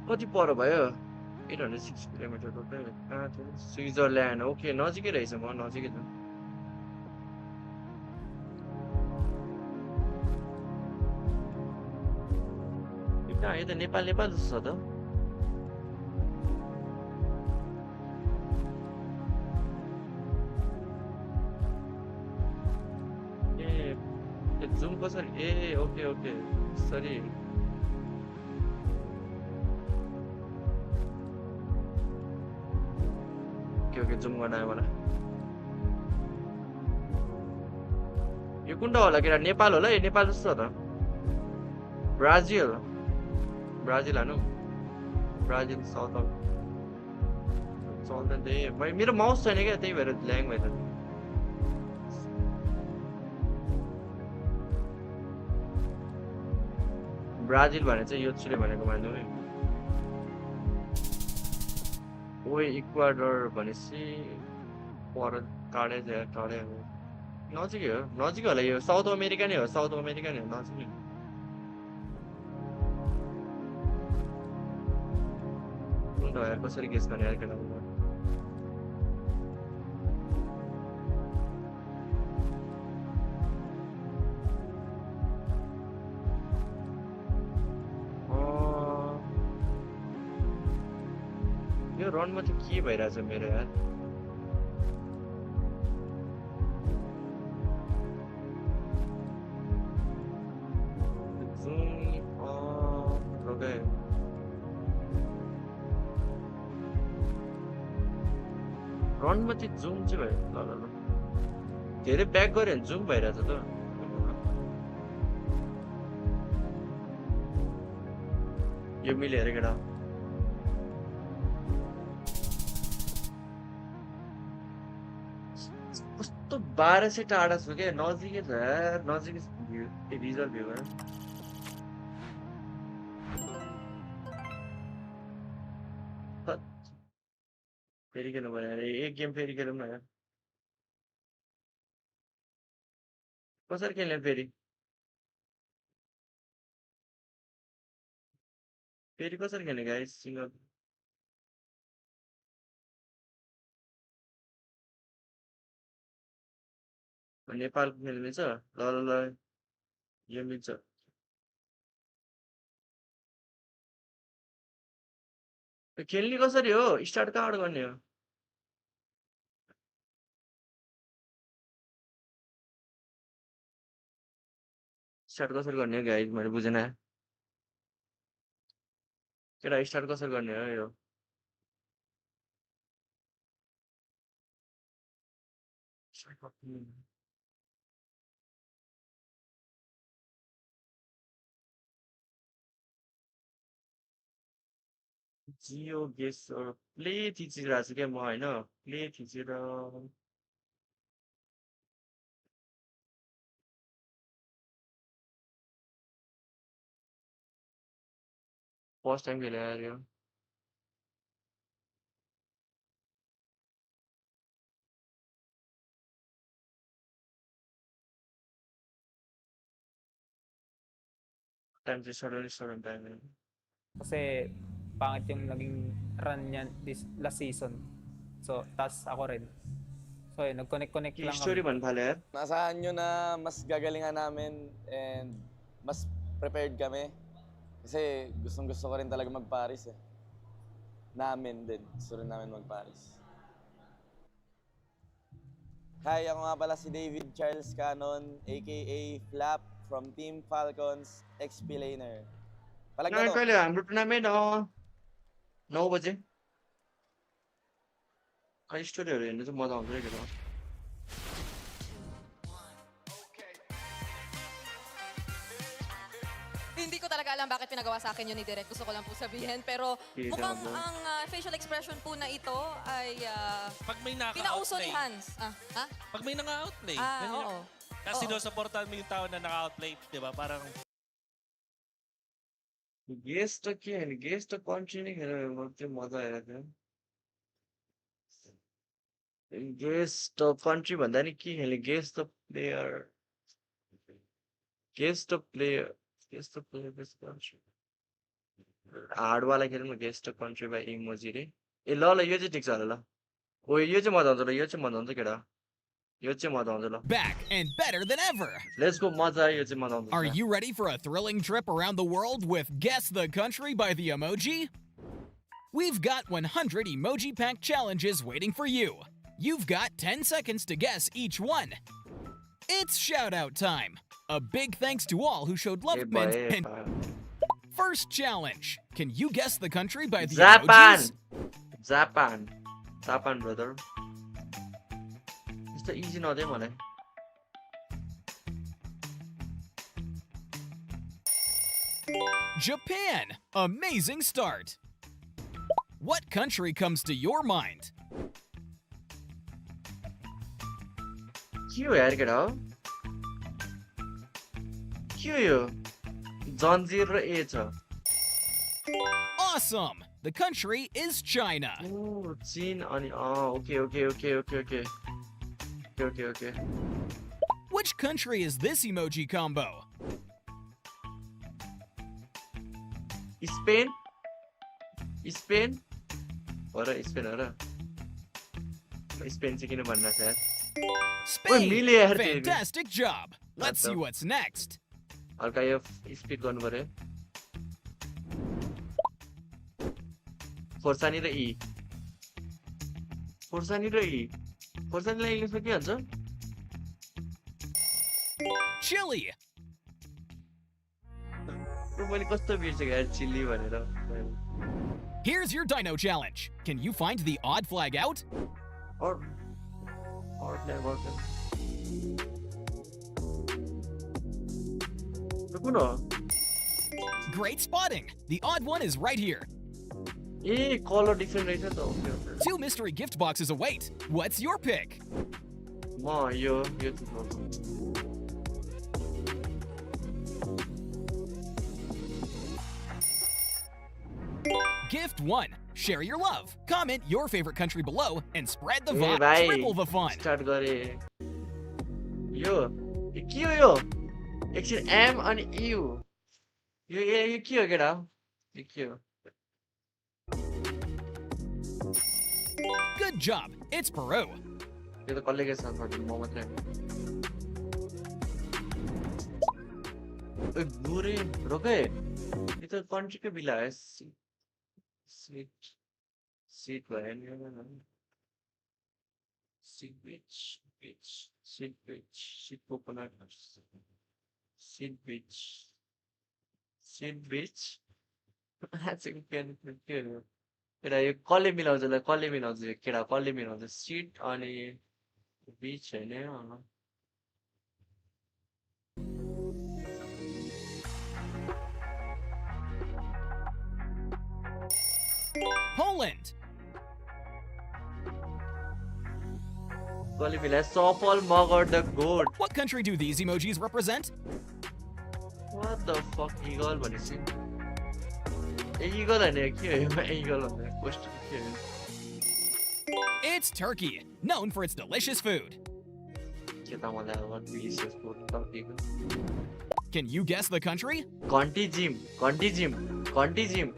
कति पर भयो 806 किलोमिटर कहाँ थियो स्विजरल्यान्ड ओके नजिकै रहेछ म नजिकै छु यो त नेपाल जस्तो छ त ए जुम कसरी ए ओके सरी ओके जुम गर्न आयो मलाई यो कुन ठाउँ होला केटा नेपाल होला है नेपाल जस्तो छ त ब्राजिल हानु ब्राजिल साउथ मेरो माउस छैन क्या त्यही भएर ल्याङ भएछ ब्राजिल भने चाहिँ यो छुले भनेको मान्नु है ओए इक्वाडोर भनेपछि पर टाढै नजिकै होला यो साउथ अमेरिका नै हो नजिकै कसरी गेस गर्ने यार केटा यो रनमा चाहिँ के भइरहेछ मेरो यार रनमा चाहिँ जुम चाहिँ भयो ल धेरै ब्याक गऱ्यो भने जुम भइरहेछ त यो मिल्यो अरे केटा कस्तो 1200 टाढा छु क्या नजिकै छ यार नजिकै रिजल्ट भ्यू फेरि खेल्नु पर्यो अरे एक गेम फेरि खेलौँ न यार कसरी खेल्ने फेरि कसरी खेल्ने गाइस सिङ्गल नेपालको खेल्नु मिल्छ ल यो मिल्छ खेल्ने कसरी हो स्टार्ट कहाँबाट गर्ने हो स्टार्ट कसरी गर्ने हो गाइस मैले बुझेन केटा स्टार्ट कसरी गर्ने हो यो जियो गेस प्ले थिचिरहेको छु क्या म होइन प्ले थिचेर फर्स्ट टाइम खेलेँ यार यो टाइम चाहिँ sudden time Kasi pangit yung naging run niya this last season. So, tas ako rin. So, yun, nag-connect-connect lang story kami. भन्नु थाल्यो यार Naasahan nyo na mas gagalingan namin and mas prepared kami. Kasi gustong-gusto ko rin talaga mag-Paris eh. Namin din. Gusto rin namin mag-Paris. Hi, ako nga pala si David Charles Cannon, aka Flap from Team Falcons XP Laner. Palagyan कहिले हाम्रो tournament 9 बजे स्टोरीहरू हेर्नु चाहिँ मजा आउँछ क्या Hindi ko talaga alam bakit pinagawa sa akin yun ni Direk. Gusto ko lang po sabihin. Pero mukhang ang facial expression po na ito ay Pag may pinauso ni naka-outplay. Hans. Pag may naka-outplay. Oo. Kasi sinusuportahan mo yung tao na naka-outplay. Di ba? Parang guest के होइन guest country नै खेलेर त्यो मजा आइरहेको थियो guest country भन्दा नि के खेल्ने guest player guest player best country हार्डवाला खेलौँ न गेस्ट कन्ट्री बाई इमोजी रे ए ल ल यो चाहिँ ठिक छ होला ल ओ यो चाहिँ मजा आउँछ ल यो चाहिँ मजा आउँछ केटा यो चाहिँ मजा आउँछ ल Back and better than ever. Let's go मजा यो चाहिँ मजा आउँछ Are you ready for a thrilling trip around the world with Guess the Country by the Emoji? We've got 100 emoji pack challenges waiting for you. You've got 10 seconds to guess each one. It's shout out time. A big thanks to all who showed love. First challenge. Can you guess the country by the emojis? Japan brother यस्तो easy नदिए मलाई Japan. Amazing start. What country comes to your mind? के हो यार केटा हो के हो यो जन्जिर र ए छ Awesome. The country is China. ओ चीन अनि okay Which country is this emoji combo? Spain Spain हो र स्पेन हो र स्पेन चाहिँ किन भन्न छ यार Spain. Fantastic job. Let's see what's next. हल्का यो स्पिड गर्नु पर्यो खोर्सानी र ई खोर्सानीलाई इङ्ग्लिसमा के भन्छ Chile. मैले कस्तो बिर्सेको यार चिल्ली भनेर Here's your dino challenge. Can you find the odd flag out? Or Great spotting. The odd one is right here. color different रहेछ त okay 2 mystery gift boxes await. What's your pick? म यो Gift 1. Share your love. Comment your favorite country below and spread the A vibe. भाइ Triple the fun. Start गरे यो के हो यो एकछिन M अनि यु यो के हो केटा यो के हो Good job. It's Peru. यो त कसले के साथ गर्छ म मात्रै ए गुरे रोके यो त कन्ट्रीकै बिला है सीट भयो नि सीट कोकोनट सीट बीच केटा यो कसले मिलाउँछ केटा कसले मिलाउँछ सीट अनि बीच होइन Poland. Softball Mugger the goat. What country do these emojis represent? What the fuck, eagle? What is it? Eagle and eagle on the question. It's Turkey, known for its delicious food. Can you guess the country? Conti gym. Belgium.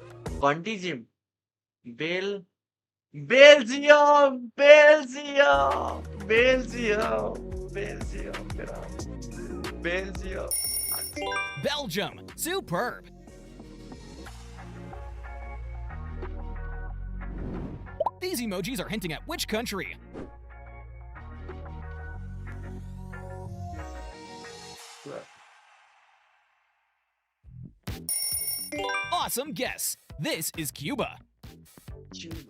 Belgium. Superb. These emojis are hinting at which country? Awesome guess. This is Cuba.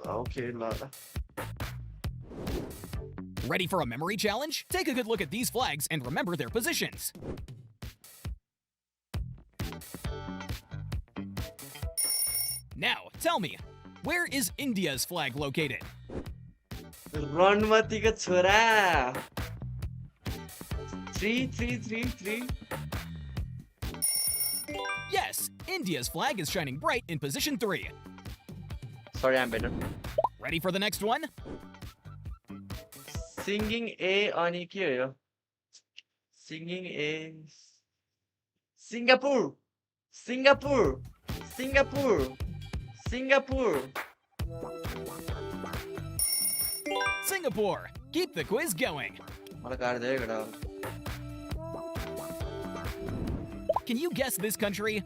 Okay, Lala. Ready for a memory challenge? Take a good look at these flags and remember their positions. Now, tell me, where is India's flag located? Ranmati ka chhora. 3. Yes, India's flag is shining bright in position 3. Sorry, I'm better. Ready for the next one? Singing A ani ke ho yo? Singing A. Singapore. Singapore. Keep the quiz going. Can you guess this country?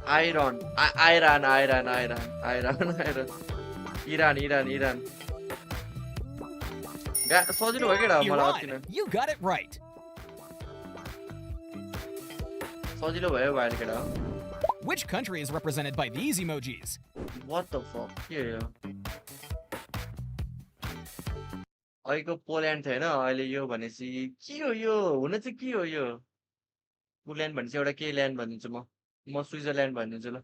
Iran. Iran. Iran. You got it right. Which country is represented by these emojis? What the fuck? Yeah. अहिलेको Poland थियो हैन अहिले यो भनेपछि के हो यो हुन चाहिँ के हो यो पोल्यान्ड भनेपछि एउटा के ल्यान्ड भनिदिन्छु म स्विजरल्यान्ड भनिदिन्छु ल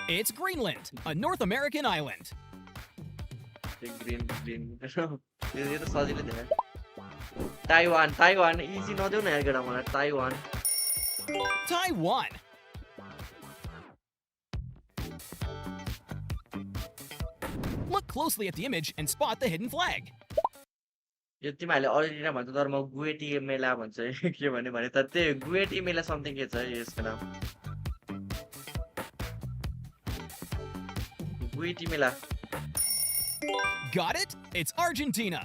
It's Greenland, a North American island. Green यो त सजिलै थियो ताइवान इजी नदेऊ न यार केटा मलाई Taiwan. Look closely at the image and spot the hidden flag. यो तिमीहरूले अर्जेन्टिना भन्छ तर म गुएटी मेला भन्छ के भने त त्यो गुएटी मेला समथिङ के छ यसको नाम गुएटी मेला Got it? It's Argentina.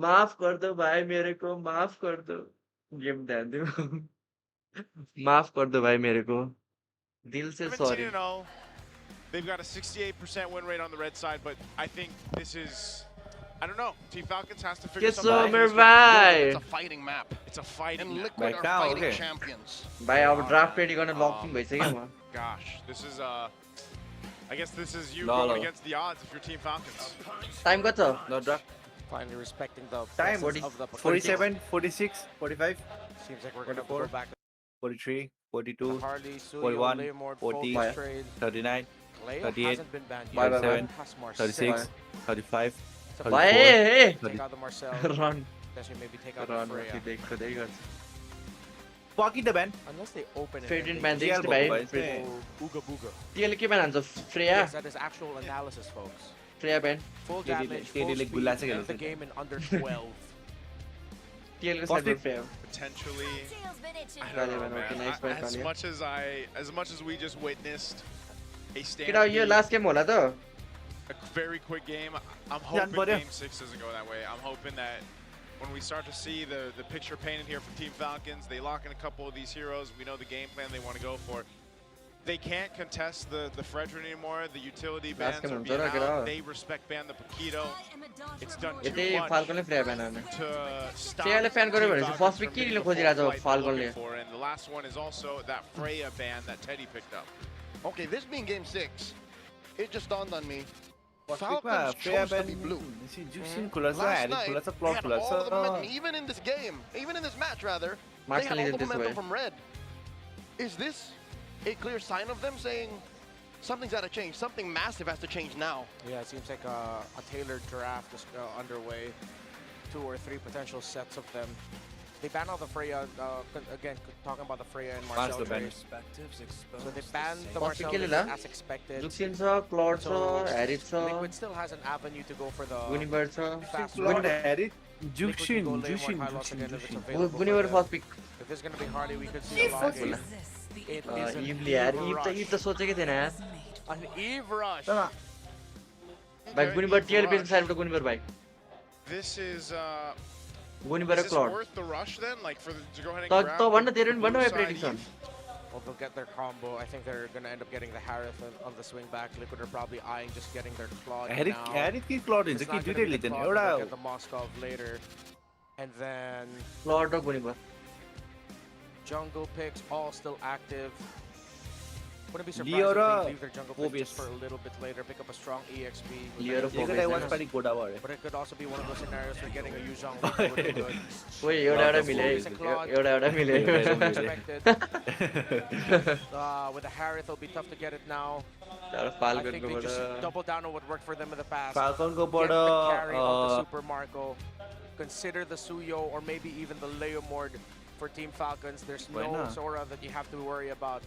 माफ कर दो भाई मेरे को माफ कर दो गेम ध्यान दो माफ कर दो भाई मेरे को दिल से sorry They've got a 68% win rate on the red side, but I think this is, I don't know. Team Falcons has to figure something out. It's a fighting map. It's a fighting and map. Liquid are fighting champions. भाई अब draft ready गर्न locking भइसक्यो म Gosh, this is I guess this is you going against the odds if you're Team Falcons. Time कति छ No draft. Finally respecting the Time of the 47, 46, 45. Seems like we're going to go back. 43, 42, Harley, Suyo, 41, Lamord, 40, Focus Trade. 39, Kaleo 38, hasn't been banned 37, yet. 36, 35, So 34, hey. Take out the Marcel. Run. Especially maybe take out the Freya. खुदै गर्छ Pocket the ban. Unless they open it. Faded and man they देखिस् भाइ go Ooga Booga. त्यसले के ban हान्छ Freya Yes, that is actual analysis, folks. Freya ban Full damage, full speed, end the game in under 12. त्यसले side Freya Potentially, I Got it, don't know, man. Okay, man. nice point, As Kalia. much as we just witnessed a केटा stampede, यो last game होला त a very quick game. I'm hoping Game 6 doesn't go that way. I'm hoping that when we start to see the picture painted here for Team Falcons, they lock in a couple of these heroes. We know the game plan they want to go for. They can't contest the Fredrin anymore. The utility bans are being out. They respect ban the Paquito. It's done too यतै much फाल्कनले Freya ban हाल्ने to stop फ्रेयाले fan गर्यो Team भने चाहिँ Falcons first pick from के getting लिन the full खोजिरहेछ fight they're फाल्कनले looking for. And the last one is also that Freya ban that Teddy picked up. Okay, this being game 6, it just dawned on me. Falcons Falcons chose to be blue. Last night, they had all the momentum. Even in this game, even in this match rather, They have all the momentum from red. Is this a clear sign of them saying something's got to change? Something massive has to change now. Yeah, it seems like a tailored draft is underway. 2 or 3 potential sets of them. They banned out the Freya, again, talking about the Freya and Marcel trades. So they banned the Marcel as expected. Claude, so Harith, Liquid still has an avenue to go for the fast Claude, Harith, Jushin. Guniver first pick. If there's going to be Harley, we could see a lot of game. It is an Eve यार, Eve Eve rush. तो सोचेंगे थे ना यार. An Eve rush. भाई Guniver TL पे side पे Guniver भाई. This is Guniver is this Claude. worth the rush then? Like to go ahead and grab तो one the तेरे one blue है side prediction. Eve? Well, they'll get their combo. I think they're going to end up getting the Harith on the swing back. Liquid are probably eyeing just getting their Claude now. Harith की Claude It's इनसे not की gonna be detail the लेते हैं. Claude, they'll एउटा get the Moskov later. And then Claude और Guniver. jungle picks all still active. Wouldn't be surprised Leora, if they leave their jungle pick just for a little bit later, pick up a strong EXP. Leora ये was pretty good about it. But it could also be one of those scenarios where getting a Yuzhong would be good. Wait, एउटा मिले. With the Harith, it'll be tough to get it now. यार I Falcon think को they just बड़ा. double down on what worked for them in the past. Falcon को Get the बड़ा, carry of the Super Marco. Consider the Suyo or maybe even the Leomord for Team Falcons. There's no Why not? Sora that you have to worry about.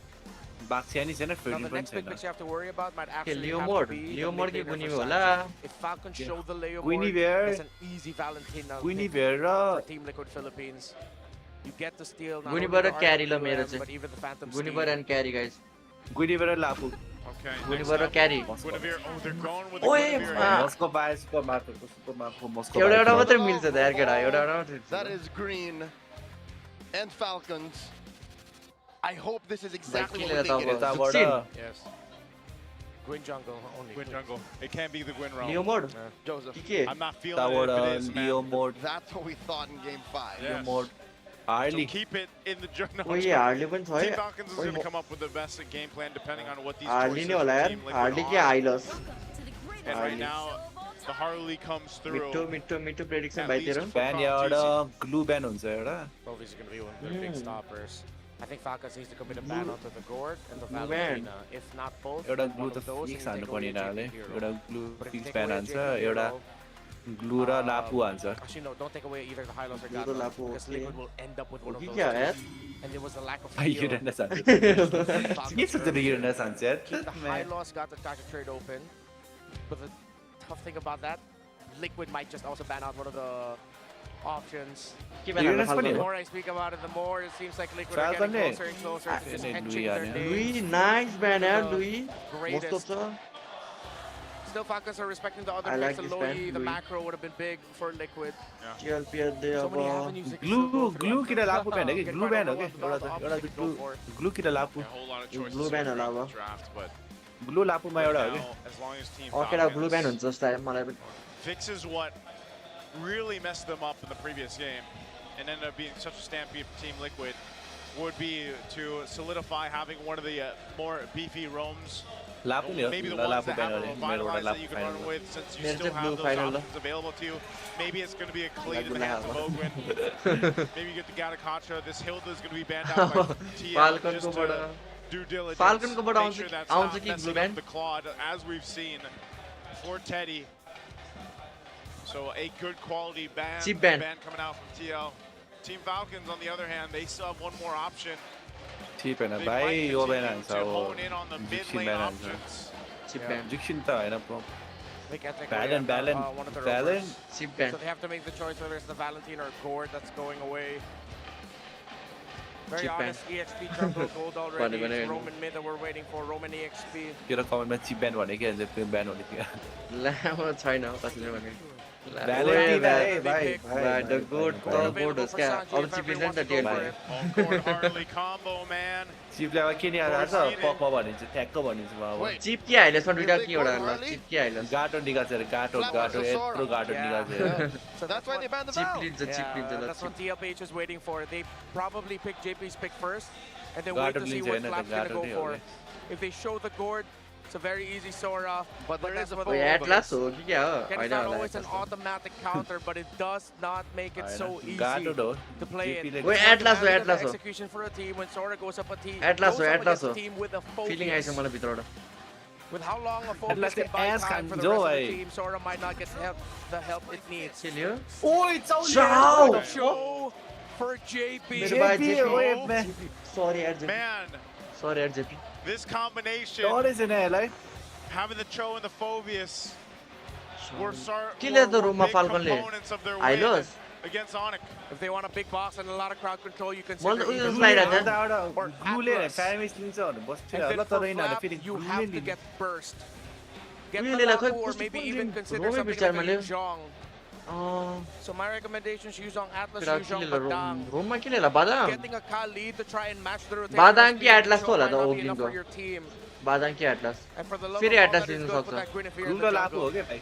Baxiani is Now the next big picks you have to worry about might actually Leomord. have to be Leomord the की mid laner Guni for होला. Sancho. If Falcons show the Leomord, Guinevere. it's an easy Valentina Guinevere for Team Liquid Philippines. You get the steal. not only Guniver the carry low RWM, मेरे से. but even the Phantom Guniver Steed. and carry guys. Guinevere Lapu. Okay. Guniver और carry. Guinevere, oh, they're going with the ओए Guinevere. Moscow by Moscow. एउटा मात्र मिल्छ त यार केटा. एउटा मात्र. That is green and Falcons. I hope this is exactly what we think it is. Yes. Gwyn jungle only. Gwyn jungle. It can't be the Gwyn realm. Leomord. Joseph. I'm not feeling it if it is, man. Leomord. That's what we thought in Game 5. Yes. Leomord. So Harley. keep it in the journal. ओए Harley पनि छ Team है. Falcons is going to come up with the best game plan depending on what these Harley choices नहीं होला for यार. Team Liquid Harley के are. IELTS. And right now, the Harley comes through. Mitto prediction At भाइ least तेरो. for Ban Crown या GC. एउटा glue ban हुन्छ एउटा. Provi's is going to be one of their big stoppers. I think Falcons needs to commit a ban onto the Gord and the Valentina. If not both, एउटा one glue of त those, fix you हान्नु take away पर्ने यिनीहरूले. JP Hero. एउटा glue But if you fix take ban away हान्छ, JP एउटा Hero, glue र लापु हान्छ. Actually, no, don't take away either the Hylos or Glue र Gato, लापु, because okay. Liquid will end up with one of okay those क्या two. यार. And there was a lack of भाइ feel. यो Renaissance. के छ त्यो यो Renaissance यार? Keep the Hylos, got the Gato trade open. But the tough thing about that, Liquid might just also ban out one of the options. के The भन्छ Falcon. more I speak about it, the more it seems like Liquid are Falcon getting ने. closer and closer to just ने henching Louis their आने. days. Louis nice ban यार Louis. Greatest. मस्तो छ. Still, Falcons are respecting the other I like picks. this The ban, Loyi, the Louis. macro would have been big for Liquid. TLP they So अब. many avenues they can still go through. glue किन लापु ban है कि glue ban हो के Get right over एउटा one, त glue glue किन लापु A whole lot of choices Blue ban here होला throughout अब. the draft, but glue लापुमा एउटा हो के now, as long as Team केटा ब्लू ब्यान Falcons हुन्छ जस्तो लाग्यो मलाई पनि. fixes what really messed them up in the previous game and ended up being such a stampede for Team Liquid would be to solidify having one of the more beefy roams. लापु नि हो Maybe the ones लापु that ban have हो a नि मेरो vitalize एउटा that you लापु can run final with since you There's still the have blue those final. options available to you. Maybe it's going to be a cleat in the Laguna hands of Hava. Ogwyn. Maybe you get the Gatakacha. This Hilda is going to be banned out by TL Falcon just को to बड़ा due diligence. Falcon को बड़ा Make आउँछ sure that's आउँछ not कि messing blue ban. up the Claude as we've seen for Teddy. So a good quality ban. Cheap ban. Coming out from TL. Team Falcons, on the other hand, they still have one more option. ठीक है ना They भाई might यो ban continue हान्छ to वो hone in on the mid Dixon lane ban हान्छ options. Chip ban. Dixon त हैन pro They can't take Balan away Balan one of the Balan rovers. Chip ban. So they have to make the choice whether it's the Valentine or Gord that's going away. Very Chip ban. honest, EXP jungle gold Bane, already. bane. It's Roman mid that we're waiting for, Roman EXP. तेरो कमेन्टमा chip ब्यान भने के त्यो ब्यान हुने थियो लामो छैन कसैले भने. Valentina है भाइ But the good board is क्या अरू चिप लिन्छ नि त टेल भाइ. Encore Harley combo, man. Chiple अब के नि आएर छ पप भनिन्छ ठ्याक्क भनिन्छ अब चिप के हाइलाइट्समा दुईटा के एउटा ल चिप के हाइलाइट्स. गाटो निकाल्छ रे गाटो गाटो यत्रो गाटो निकाल्छ So that's why they banned the chip Val. लिन्छ ल That's what TLPH is waiting for. They probably pick JP's pick first, and then Guard wait to see लिन्छ what हैन Flap's त्यो gonna गाटो go नै for. हो If they show the Gord, It's a very easy Sora, but there is a Oh, Atlas हो कि क्या हो? It's not always an automatic counter, but it does not make it so easy to play it. Wait, Atlas हो, Atlas हो. Execution for a team when Sora goes up a team. Atlas हो, Atlas a हो. team with a Feeling आइछ मलाई भित्रबाट. With how long a focus can buy time for the rest of the team, Sora might not get the help it needs. Oh, it's all Show for JP. Sorry, RJP. Man. Sorry, RJP. This combination. What is in LA? Having the Cho and the Phobius were Kill the room of Falcon components of their I win lost. against Onyx. If they want a big boss and a lot of crowd control, you can Well, slide at that. or Atlas. And then for Flap, you have to get burst. Get the Lapu or maybe even consider something like a Yuzhong. So my recommendation is Yuzhong Atlas, Yuzhong Badang. Getting a Kali to try and match the rotation. Badang ki Atlas might होला त not be Ogling enough को. for your team. Badang ki Atlas. And for the love फेरि of all Atlas that is Lin good, put सक्छ. that Guinevere in the Google jungle. Lapu हो क्या भाइ?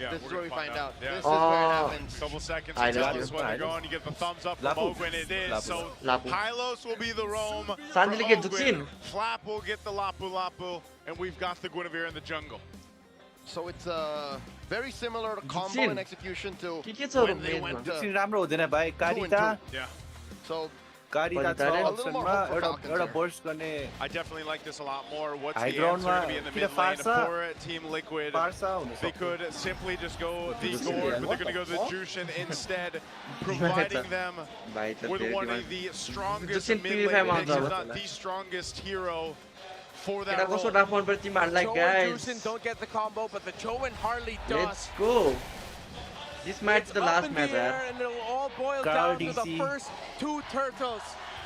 Yeah, this is where we find out. Yeah. This is where it happens. Couple seconds I until know. this one going. You get the thumbs up from Lapu. Ogwin. It is. So Lapu. Hylos will be the roam. Sandali for get Ogwin. Zuxin. Flap will get the Lapu Lapu. And we've got the Guinevere in the jungle. So it's very similar to combo Zuxin. and execution to के छ when they went Zuxin राम्रो हुँदैन भाइ कारिता Yeah. So कारिता छ a little more अप्सनमा hope for Falcons एउटा here. burst गर्ने I definitely like this a lot more. What's High the ground answer to be in the किन mid lane Farsa? for Team Liquid? Farsa हुन They सक्छ could simply just go the Zuxin, Gord, yeah. but they're going to go the What? Jushin instead, providing them भाइ त with फेरि one तिमीलाई of the strongest Jushin mid Tlph lane मा picks, आउँछ if होला. not the strongest hero for केटा that कस्तो role. Daph मन पर्छ तिमीहरूलाई Cho and guys. Juicin don't get the combo, but the Cho and Harley does. Let's go. This match is the Up last in match the air, यार. and it'll all boil Carl down to the DC. first two turtles.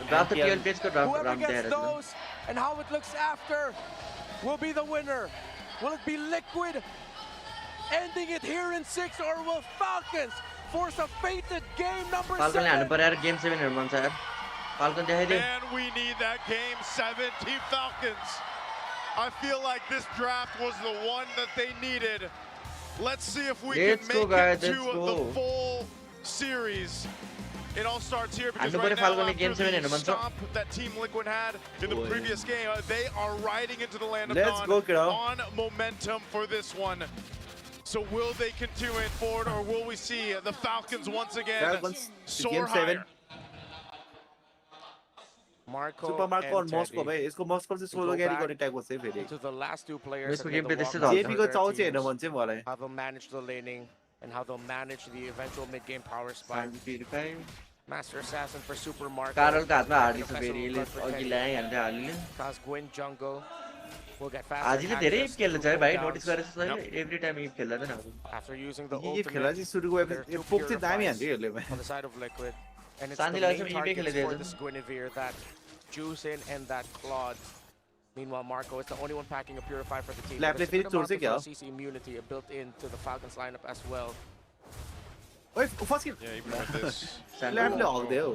रात त PL पेजको Whoever Ram gets तयार those and how it looks after will be the winner. Will it be Liquid ending it here in 6, or will Falcons force a fated game number फाल्कनले हान्नु 7? पर्यो यार game 7 हेर्नु मन छ यार. Falcon देखाइदियो. And we need that game 7, Team Falcons. I feel like this draft was the one that they needed. Let's see if we Let's can go, make guys, it let's to go. the full series. It all starts here because हान्नु right पर्यो now फाल्कनले after game 7 the हेर्नु मन छ. stomp that Team Liquid had in the previous game, they are riding into the land of Let's Dawn go, kiddo. on momentum for this one. So will they continue it forward, or will we see the Falcons once again Falcons, soar game 7 higher? Marco super Marco and और Moscow Teddy. भाइ यसको मस्को चाहिँ solo क्यारी गर्ने टाइपको चाहिँ फेरि To the last two players यसको that made game the play त्यस्तै walk छ JP को for चाउ their चाहिँ हेर्न teams, मन चाहिँ मलाई how they'll manage the laning and how they'll manage the eventual mid-game power spike. Shanti purify. Master Assassin for Super Marco. कार्लको हातमा Hardy छ Professor फेरि Blood for अघि Teddy. ल्याए हाल्दै हालिले. Cause Gwyn jungle will get fast. हाजीले धेरै खेल्छ है भाइ नोटिस गरेछ छैन एभ्री टाइम इफ खेल्दा त हाजी. After using the के खेला ultimate, चाहिँ सुरुको एपिसोड पोक चाहिँ दामी हान्छ यसले on the side of Liquid. And it's the शान्तिलाई main चाहिँ इभे targets खेलिदिएछ. for this Guinevere, that Juicin and that Claude. Meanwhile, Marco is the only one packing a Purify for the team. Slap There's a the good Phoenix amount towards it, of CC immunity built into the Falcons lineup as well. ओइ first kill Yeah, even with this. ल्यापले हग्दै हो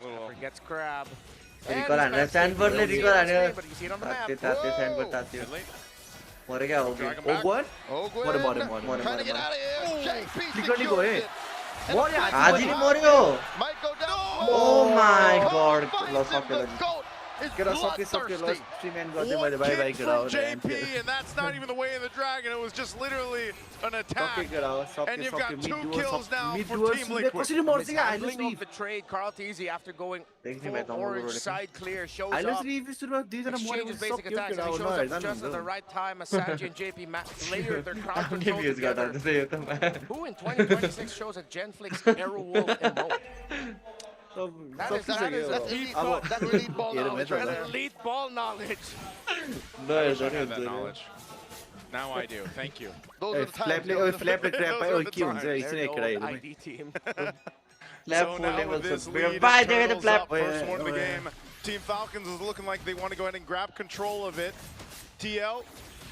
Little Forgets Crab. रिकल हानेर स्यान्डफोर्डले रिकल हान्यो. But you see it on the map. तात्यो तात्यो स्यान्डफोर्ड तात्यो. mid lane. मरे क्या हो Drag him ओ back. One Ogwin मरे trying to get out of here. JP Flicker go, secures eh? it. And मरे a हाजी नि quick मर्यो. might go down. Oh my god. Finds ल him, सक्यो the ल. goat is केटा सक्यो सक्यो ल bloodthirsty. स्ट्रिम एन्ड गर्दै One मैले बाइ बाइ kick केटा हो from JP, and that's not even the way of the dragon. It was just literally an सक्यो attack. केटा हो And सक्यो you've सक्यो got mid 2 dual kills now mid for dual Team Liquid. कसरी मर्छ क्या Handling हाइलेस of the trade, Carl Teasy, after going Thank you, full mate. I'm orange over it. side clear, shows हाइलेस up, review सुरुमा दुईजना मरे exchanges basic सक्यो attacks, केटा and हो he shows up नहेर्दा just at the नि right time as Sanji and JP layered their crowd आफ्नै control views गर्दा together. जस्तै यो त म्यान. Who in 2026 shows a Genflix Arrowwolf emote? That's सकिसक्यो elite अब ball, that's elite ball हेरौँ है knowledge त right ल there. Elite ball knowledge. नहेर्दा I नि have that हुन्छ नि. knowledge. Now I do. Thank you. Those are the times. फ्ल्यापले yo. ओइ फ्ल्यापले क्र्याप पायो ओइ Those are the के हुन्छ times. एकछिन Their एक केटा old हेरौँ है ID team. Flap So full now level with this support. lead, Bye, they had a Turtles flap. up first yeah, one of the oh, yeah. game. Team Falcons is looking like they want to go ahead and grab control of it. TL,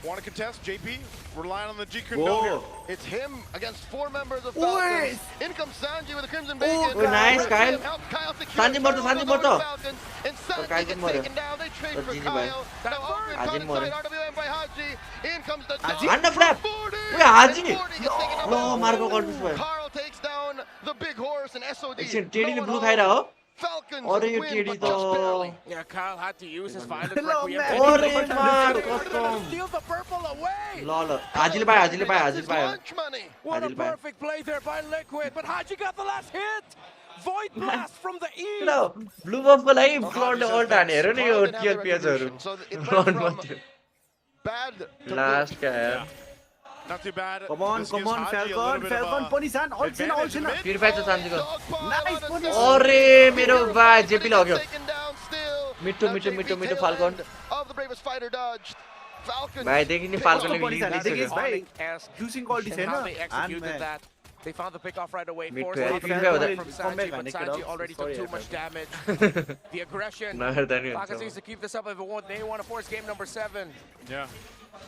want to contest? JP, relying on the G Kundo here. It's him against 4 members of Oi! Falcons. In comes Sanji with the Crimson Oh, Bacon. nice, Kyle. Help Kyle secure Sanji the morto, turtle Sanji over morto. Falcons. And Sanji Kyle gets morto. taken down. They trade for Gigi bhai. Kyle. Now Ogren Haji caught morto. inside RWM by Haji. In comes the Haji? dog Under from flap. 40. Wait, Haji? And 40 gets taken down No, by Marco Ogren. got this one. Carl takes down the big horse and SOD. एकछिन टेडीले No one blue home. खाइरा हो. Falcons Or you win, TD but just barely. Yeah, Kyle had to use his violent Hello, requiem. Steal the purple away. Lol. Ajil bhai. What a perfect play there by Liquid, but Haji got the last hit. Void blast from the east. No, blue buff ko lai front all done here ni yo Tlph haru. So it went from bad to Last good. guy. Not too bad. Come on, Falcon, Ponisan, Olsen. Purify to Sanji ko. Nice, Ponisan. Ore, mero bhai JP lagyo. Mittu Falcon. Of the bravest fighter dodged. Falcon. Bhai dekhi ni Falcon le lead Ponisan, nahi bhai. Asked Using all this, how they executed that. They found the pick off right away. Mid Forced to out edge. the Purify play hoda. from Sanji, but Sanji already took too much damage. The aggression. Falcons needs to keep this up if they want to force game number 7. Yeah.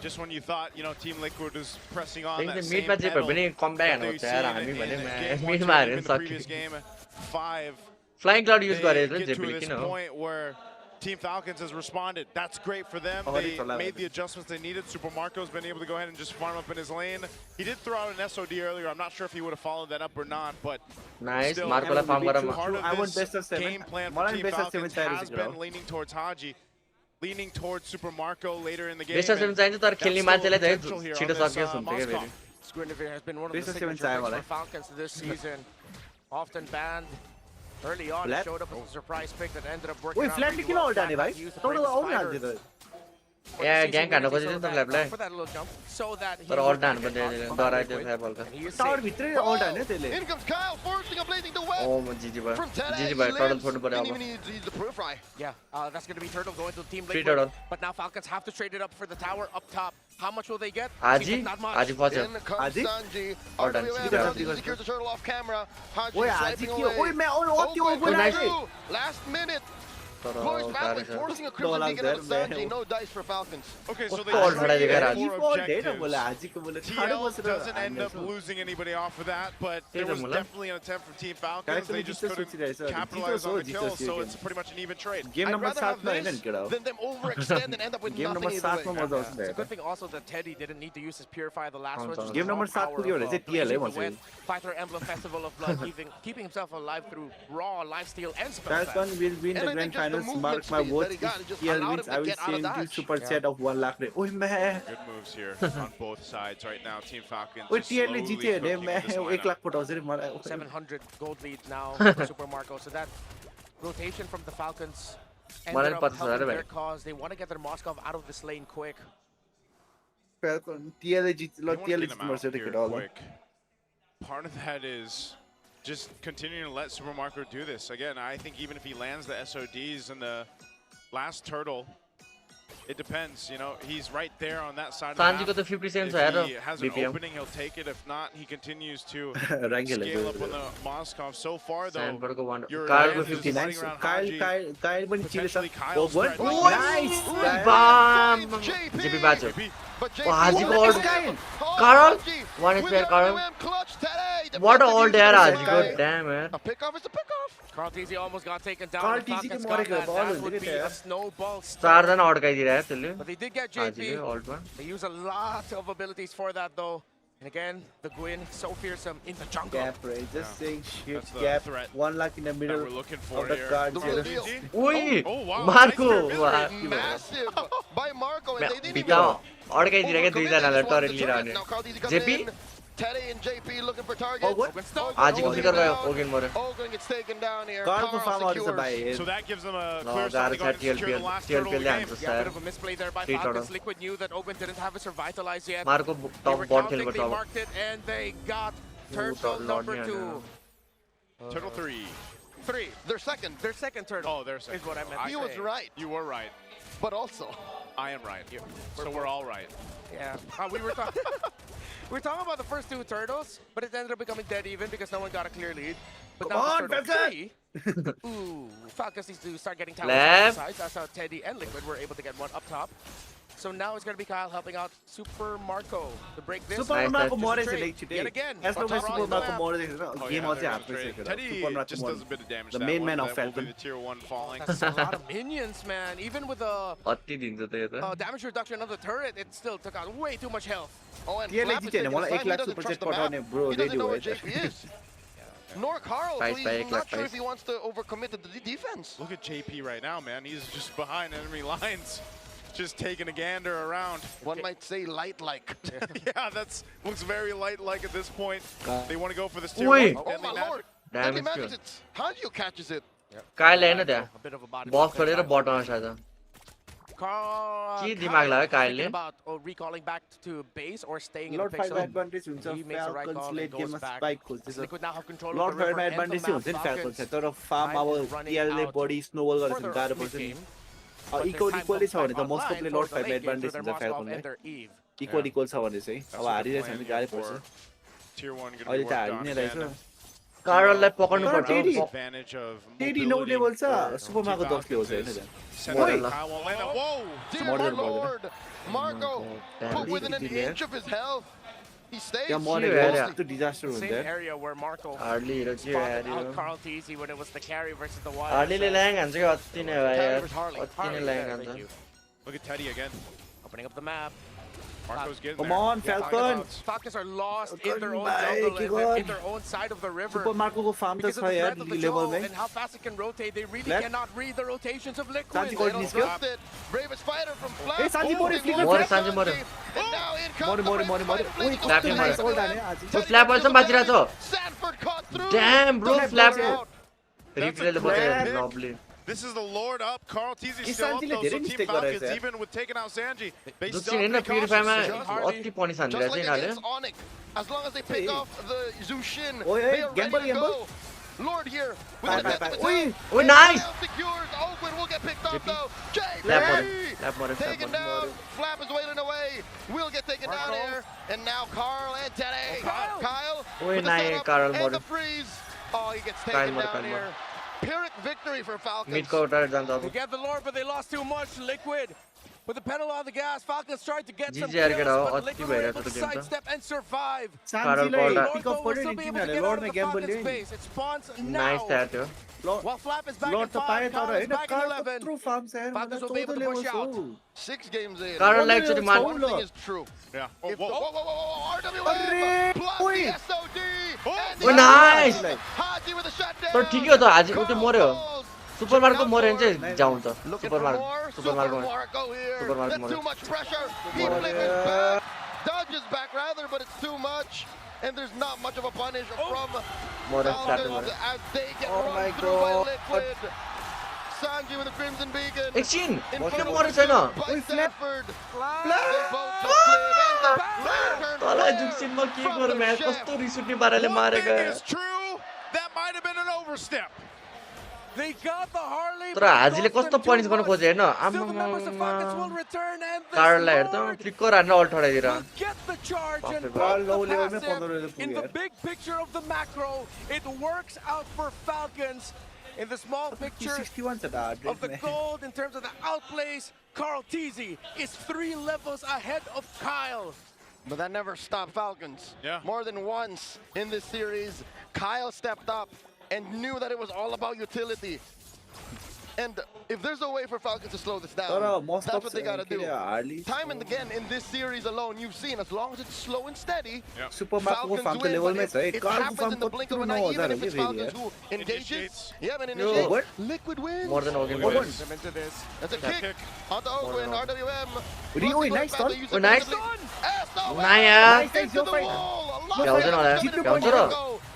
Just when you thought, you know, Team Liquid was pressing on Think that the same mid ma pedal JP bani comeback that hanu they've chha seen हामी भने in मैं game mid 1, ma even horn the previous सक्यो. game 5. Flying Cloud use They गरेर get to JP ले this किन हो? point where Team Falcons has responded. That's great for them. They made the adjustments they needed. Super Marco's been able to go ahead and just farm up in his lane. He did throw out an SOD earlier. I'm not sure if he would have followed that up or not, but Nice. still, Marco la farm garam. part I of want this best of 7. game plan for Team Falcons has been leaning towards Haji, leaning towards Super Marco later in the game. Best of 7 चाहिन्छ तर खेल्ने मान्छेलाई चाहिँ छिटो सकियोस् हुन्छ के फेरि. Guinevere has been one of the Best of signature 7 picks for Falcons this season. Often banned. Early on, it showed up as a surprise pick that ended up working Wait, out flat really kill well. all done, bhai. Total all Spider done did. Yeah, gang गर्न खोजेको त ल्याबलाई. for that little jump, so that he तर all would done get बन्दे caught डराइ by त्यो Liquid. फ्याब हल्का. And he is Tower safe. भित्रै all done है त्यसले. In comes Kyle, forcing a blazing duet. Oh, GG भयो. From Tlph, GG he भयो. Total lives. छोड्नु पर्यो Didn't अब. even need to use the purify. Yeah, that's going to be Turtle going to Team Free Liquid. Turtle. But now Falcons have to trade it up for the tower up top. How much will they get? Haji? Seems like not much. Haji फस्यो. In comes Haji? Sanji. All done. RWM secures the turtle off camera. Haji Oi, swiping Haji away. Oi, मैं और Open nice. through. Last minute. तर Close Valley गाह्रो छ. forcing a crimson Dollars beacon out of there, Sanji. man. No dice for Falcons. Okay, so they All traded right, they got four Haji for dead objectives. बोला Haji को बोला TL doesn't end up losing anybody off of that, but there was definitely an attempt from Team Falcons. They just couldn't capitalize on the kills, so it's pretty much an even trade. Game I'd number rather 7 have मा हैन this Kheda. than them overextend and end up with Game number nothing 7 either मा way. मजा आउँछ It's a नि. good thing also that Teddy didn't need to use his Purify the last one. Game number 7 को के भने चाहिँ TL है भन्छ. Fighter Emblem Festival of Blood, keeping himself alive through raw lifesteal and spell. Falcon will win And the I grand think just the finals. movement Mark my speed that words. he got, it just TL allowed wins. him I to will get out of send you dodge. super chat of 1 lakh. Oh man. Good moves here on both sides right now. Team Falcons Oh just TL slowly जित्यो भने cooking मैं this 1 lineup. Lakh पठाउँछ रे मलाई. 700 gold lead now for Super Marco. So that rotation from the Falcons ended up helping their cause. They want to get their Moskov out of this lane quick. Falcon TL जित्यो They wanna TL get him जित्नु out पर्छ here रे केडा. quick. Part of that is just continuing to let Super Marco do this. Again, I think even if he lands the SODs in the last turtle, it depends. You know, he's right there on that side of the Sanji map. को त 50 sense If आएर he has an BPM. opening, he'll take it. If not, he continues to Rangel scale up on the Moskov. So far, though, Sandberg को 1 your Kyle को advantage is 59 running around Kyle Haji. पनि चिले छ. Potentially Kyle's Oh, threat. nice. Bam! JP बाच्यो. Oh, Haji को ult. Carl? One HP Carl. What a ult यार Haji को. Damn man. A pickoff is a pickoff. Carl TZ almost got taken down. Carl and TZ Falcons के got मरेको that. ball That हुँदैन would के be त्यहाँ. a snowball start. चार जना अड्काइदिरहेको है त्यसले. But they did get Haji JP. ult मा. They use a lot of abilities for that though. And again, the Gwyn so fearsome in the jungle. Gap, right? Just saying shit. That's the Gap. threat 1 lakh in the middle we're looking for of the here. cards. The real deal. Ui! Oh, wow. Marco! Nice Massive by Marco, and they didn't even बिता अड्काइदिरहेको दुईजनालाई टरेल लिइरहने. Now Carl TZ comes JP? in. Teddy and JP looking for targets. Oh, what? हाजीको flicker गयो Ogwen मर्यो. Ogun gets taken down here. Carl को Carl farm आउँदैछ secures. भाइ. So that gives them a No, clear start to go ahead and secure the TLPL last turtle of the game. हान्छ Yeah, a bit sir. of a misplay there by Free Falcons. turtle. Liquid knew that Ogun didn't have his revitalize yet. Marco They were tub but counting, खेल्नुपर्छ they अब. marked it, and they got turtle turtle number lord 2. Turtle 3. 3. Their second. Their second turtle. Oh, there's is what I meant. He to was say. right, You were right. but also. I am right. So we're all right. Yeah. We were talking. We were talking about the first 2 turtles, but it ended up becoming dead even because no one got a clear lead. But Come now on, the turtle Falcon! 3. Ooh, Falcons needs to start getting towers Left. on the sides. That's how Teddy and Liquid were able to get one up top. So now it's going to be Kyle helping out Super Marco to break this. Super Marco मरेछ Trade. Like छिटै. Yet again. As long as Top Super right Marco lap. मरेछ Oh, game yeah, अझै there हातमै was छ trade. Kheda. Teddy Super Marco just does a bit of damage The that main one. man of That will be Falcon. the tier 1 falling. That's a lot of minions, man. Even with the अति दिन्छ त यो त. damage reduction of the turret, it still took out way too much health. Oh, and TL Flap is जित्यो taking भने the मलाई side. 1 He lakh doesn't super trust चेट the map. पठाउने bro He doesn't ready know हो where है. JP is. nor Carl. So Spice, he's not sure if he wants to overcommit to the defense. Look at JP right now, man. He's just behind enemy lines, just taking a gander around. One might say light-like. Yeah, looks very light-like at this point. They want to go for the steer. Oh my lord! Deadly Magic hits. Hanjo catches it. Kyle है ना त्या box गरेर बटमा सादा के दिमाग लाग्यो काइलले about recalling back to base or staying in Lord the Fire pixel. advantage हुन्छ He makes the right Falcons call late and game goes मा back. स्पाइक खोज्दैछ Liquid now have control of Lord the Fire river मा and the advantage map. हुन्छ नि Falcons Falcons तर farm अब running TL ले out बडी snowball गरेछ further गाह्रो off पर्छ नि mid-game. इक्वल इक्वली छ भने त most Online अफले for lord the five late game advantage for हुन्छ their Moskov फ्याल्कनलाई and their Eve. Equal equal छ भने चाहिँ अब हारिरहेछ भने गाह्रै पर्छ Tier 1 gonna अहिले be त worked हारि on नै again. रहेछ कार्ललाई पकड्नु पर्छ Advantage of Teddy no mobility level छ for सुपरमाको 10 लेभल छ हैन Whoa! Dear my lord! Marco put within an inch of his health. He stays क्या मरे here. to disaster Same हुन्छ area where Marco हार्डली हिरो के spotted यार out Carl Teasy when it was the carry versus the wild. हार्डलीले ल्याङ हान्छ कि अति नै भाइ यार Harley. अति नै ल्याङ हान्छ Look at Teddy again. Opening up the map. Marco's getting Come there. on, Falcon. Falcons are lost in their own Bye, jungle, God. in their own side of the river. सुपरमार्को को farm त Because छ of the यार breadth of the level jungle मै and how fast it can rotate, they really Left. cannot read the rotations of Liquid. Sanji They got don't this kill. trust it. Bravest fighter from Flash. Hey, Sanji Oh, more they is flicker. lost More, Sanji more. And now in comes मरे the मरे Bravest मरे मरे fighter, ओइ Flash Flap goes मरे back hold to हाने it. आज तो Flap also बाँचिरहेछ Sanford caught through. Damn bro Flap out. रिप्लेले बचायो नबले This is the Lord up. Carl Teasy's Is still up Sanji though, ले so धेरै Team mistake Falcons, गरेछ even with taking out Sanji, they जुन still चाहिँ have हैन to be प्युरिफायरमा cautious. अति पनिस हान्दिरहेछ Just like यिनीहरूले against Onyx, as long as they pick Hey. off the Zushin, Oi, they are gamble, ready to gamble. go. Lord here with Bye, the bye, death bye. of Oi, attack. oi, And nice. now secures. Oakwood will get picked off JP. though. Flap मरे JP flap मरे taken down. Flap is wailing away. Will get taken down Marco. here. And now Carl and Teddy. Kyle. Kyle Oi, with the nice, setup Carl and more. the freeze. Oh, he gets Kyle taken more, down Kyle more. here. Pyrrhic victory for Falcons. मिडको उठाएर जान्छ अब They get the Lord, but they lost too much. Liquid with the pedal on the gas. Falcons tried to get some GG यार kills, केटा हो, but अति Liquid were भइरहेछ able to त्यो game त sidestep and survive. सान्जीलाई Carl pick Lord of will गर्यो still नि be able to तिनीहरूले get out लर्डमा of the ग्याम्बल Falcons ल्यायो नि base. It spawns nice now. That हो While Flap is back lord in त पाए 5, तर Kyle is हैन back in कार 11. कत्रो फार्म छ यार Falcons मतलब will be able 14 to push level out. हो 6 games in. Carl likes to demand. One thing is true. Yeah. If the, Whoa, whoa. whoa, Arre, RWM plus oi. the SOD. And Oh, the nice. Haji with a shutdown. तर ठिकै हो त आज उतै मर्यो Carl सुपरमार्को मर्यो भने चाहिँ जाउँ त looking for सुपरमार्को more. सुपरमार्को Marco here. Super Marco That's too मर्यो much pressure. He flickers back. Dodges back rather, but it's too much. And there's not much of a punish from मर्यो फ्ल्याट Falcons मर्यो as they get Oh run my through by God. Liquid. Sanji with the Crimson Beacon. एकछिन In किन front of मरेको छैन by Sanford. They both took flip and the lantern तँलाई flare जुक्सिनमा के from गरौँ the यार chef. कस्तो रिस उठ्ने पाराले One मारेको thing यार is true, that might have been an overstep. They got the Harley. तर हाजीले कस्तो पनिस गर्न खोजे हेर्न Still the members of Falcons will आम्मामा return and this कार्डलाई हेर त Lord फ्लिकर हान्न alt हराइदिएर will get the charge and Carl both low the level में passive. 15 level In the पुग्यो big picture of the macro, it works out for Falcons. In the small picture 61 छ त of the gold, in terms of the outplays, Carl Teasy is 3 levels ahead of Kyle. But that never stopped Falcons. Yeah. More than once in this series, Kyle stepped up and knew that it was all about utility. And if there's a way for Falcons to slow this down, that's what they gotta do. Time and again in this series alone, you've seen as long as it's slow and steady, SuperMarco farm त win. लेभलमै But छ है it कारको happens farm in the blink of कत्रो an eye, 9000 even हो if कि it's फेरि Falcons यार who engages. Yeah, but Yo. initiates. What? Liquid wins. more than organ Owen. wins. Them into this. That's a kick onto Owen, than RWM. Rio, nice Plus, stun. they use Oh, it nice. defensively. Naya. Nice, Into the fight. wall. भ्याउँदैन होला भ्याउँछ र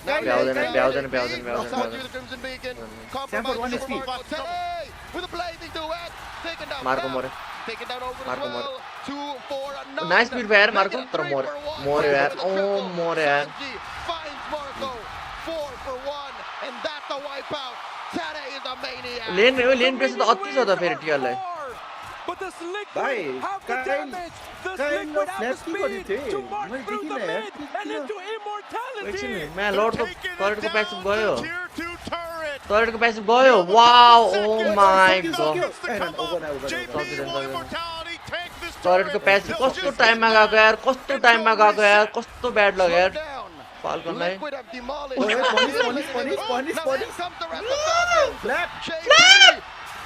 भ्याउँदैन Sanji with the Crimson Beacon. Sanford, one Compromise HP. Marco. Teddy with a blazing duet. Taken down. Marco Flap. मर्यो Taken down over as Marco well. 2 4 9. Nice speed भयो यार Make Marco it a तर 3 मर्यो for 1. मर्यो यार With a O triple. मर्यो यार Sanji finds Marco. 4 for 1. And that's a wipeout. Teddy is a maniac. Lane press त अति छ त फेरि टियरलाई But does Liquid Bye. have the Kyle. damage? Does Kyle Liquid have the left की गरी speed थे to march मैले through the देखिनँ यार mid and into immortality? एकछिन म्या लर्डको टरेटको प्यासिभ गयो Tier 2 turret. टरेटको प्यासिभ गयो wow oh my Seconds God to come up. JP सक्दिन will immortality take this टरेटको turret. Passive कस्तो टाइममा गएको यार कस्तो टाइममा गएको यार कस्तो ब्याड लाग्यो यार Down. फाल्कनलाई Liquid have demolished. Punish. Now in comes the rest of Falcons. Flap. JP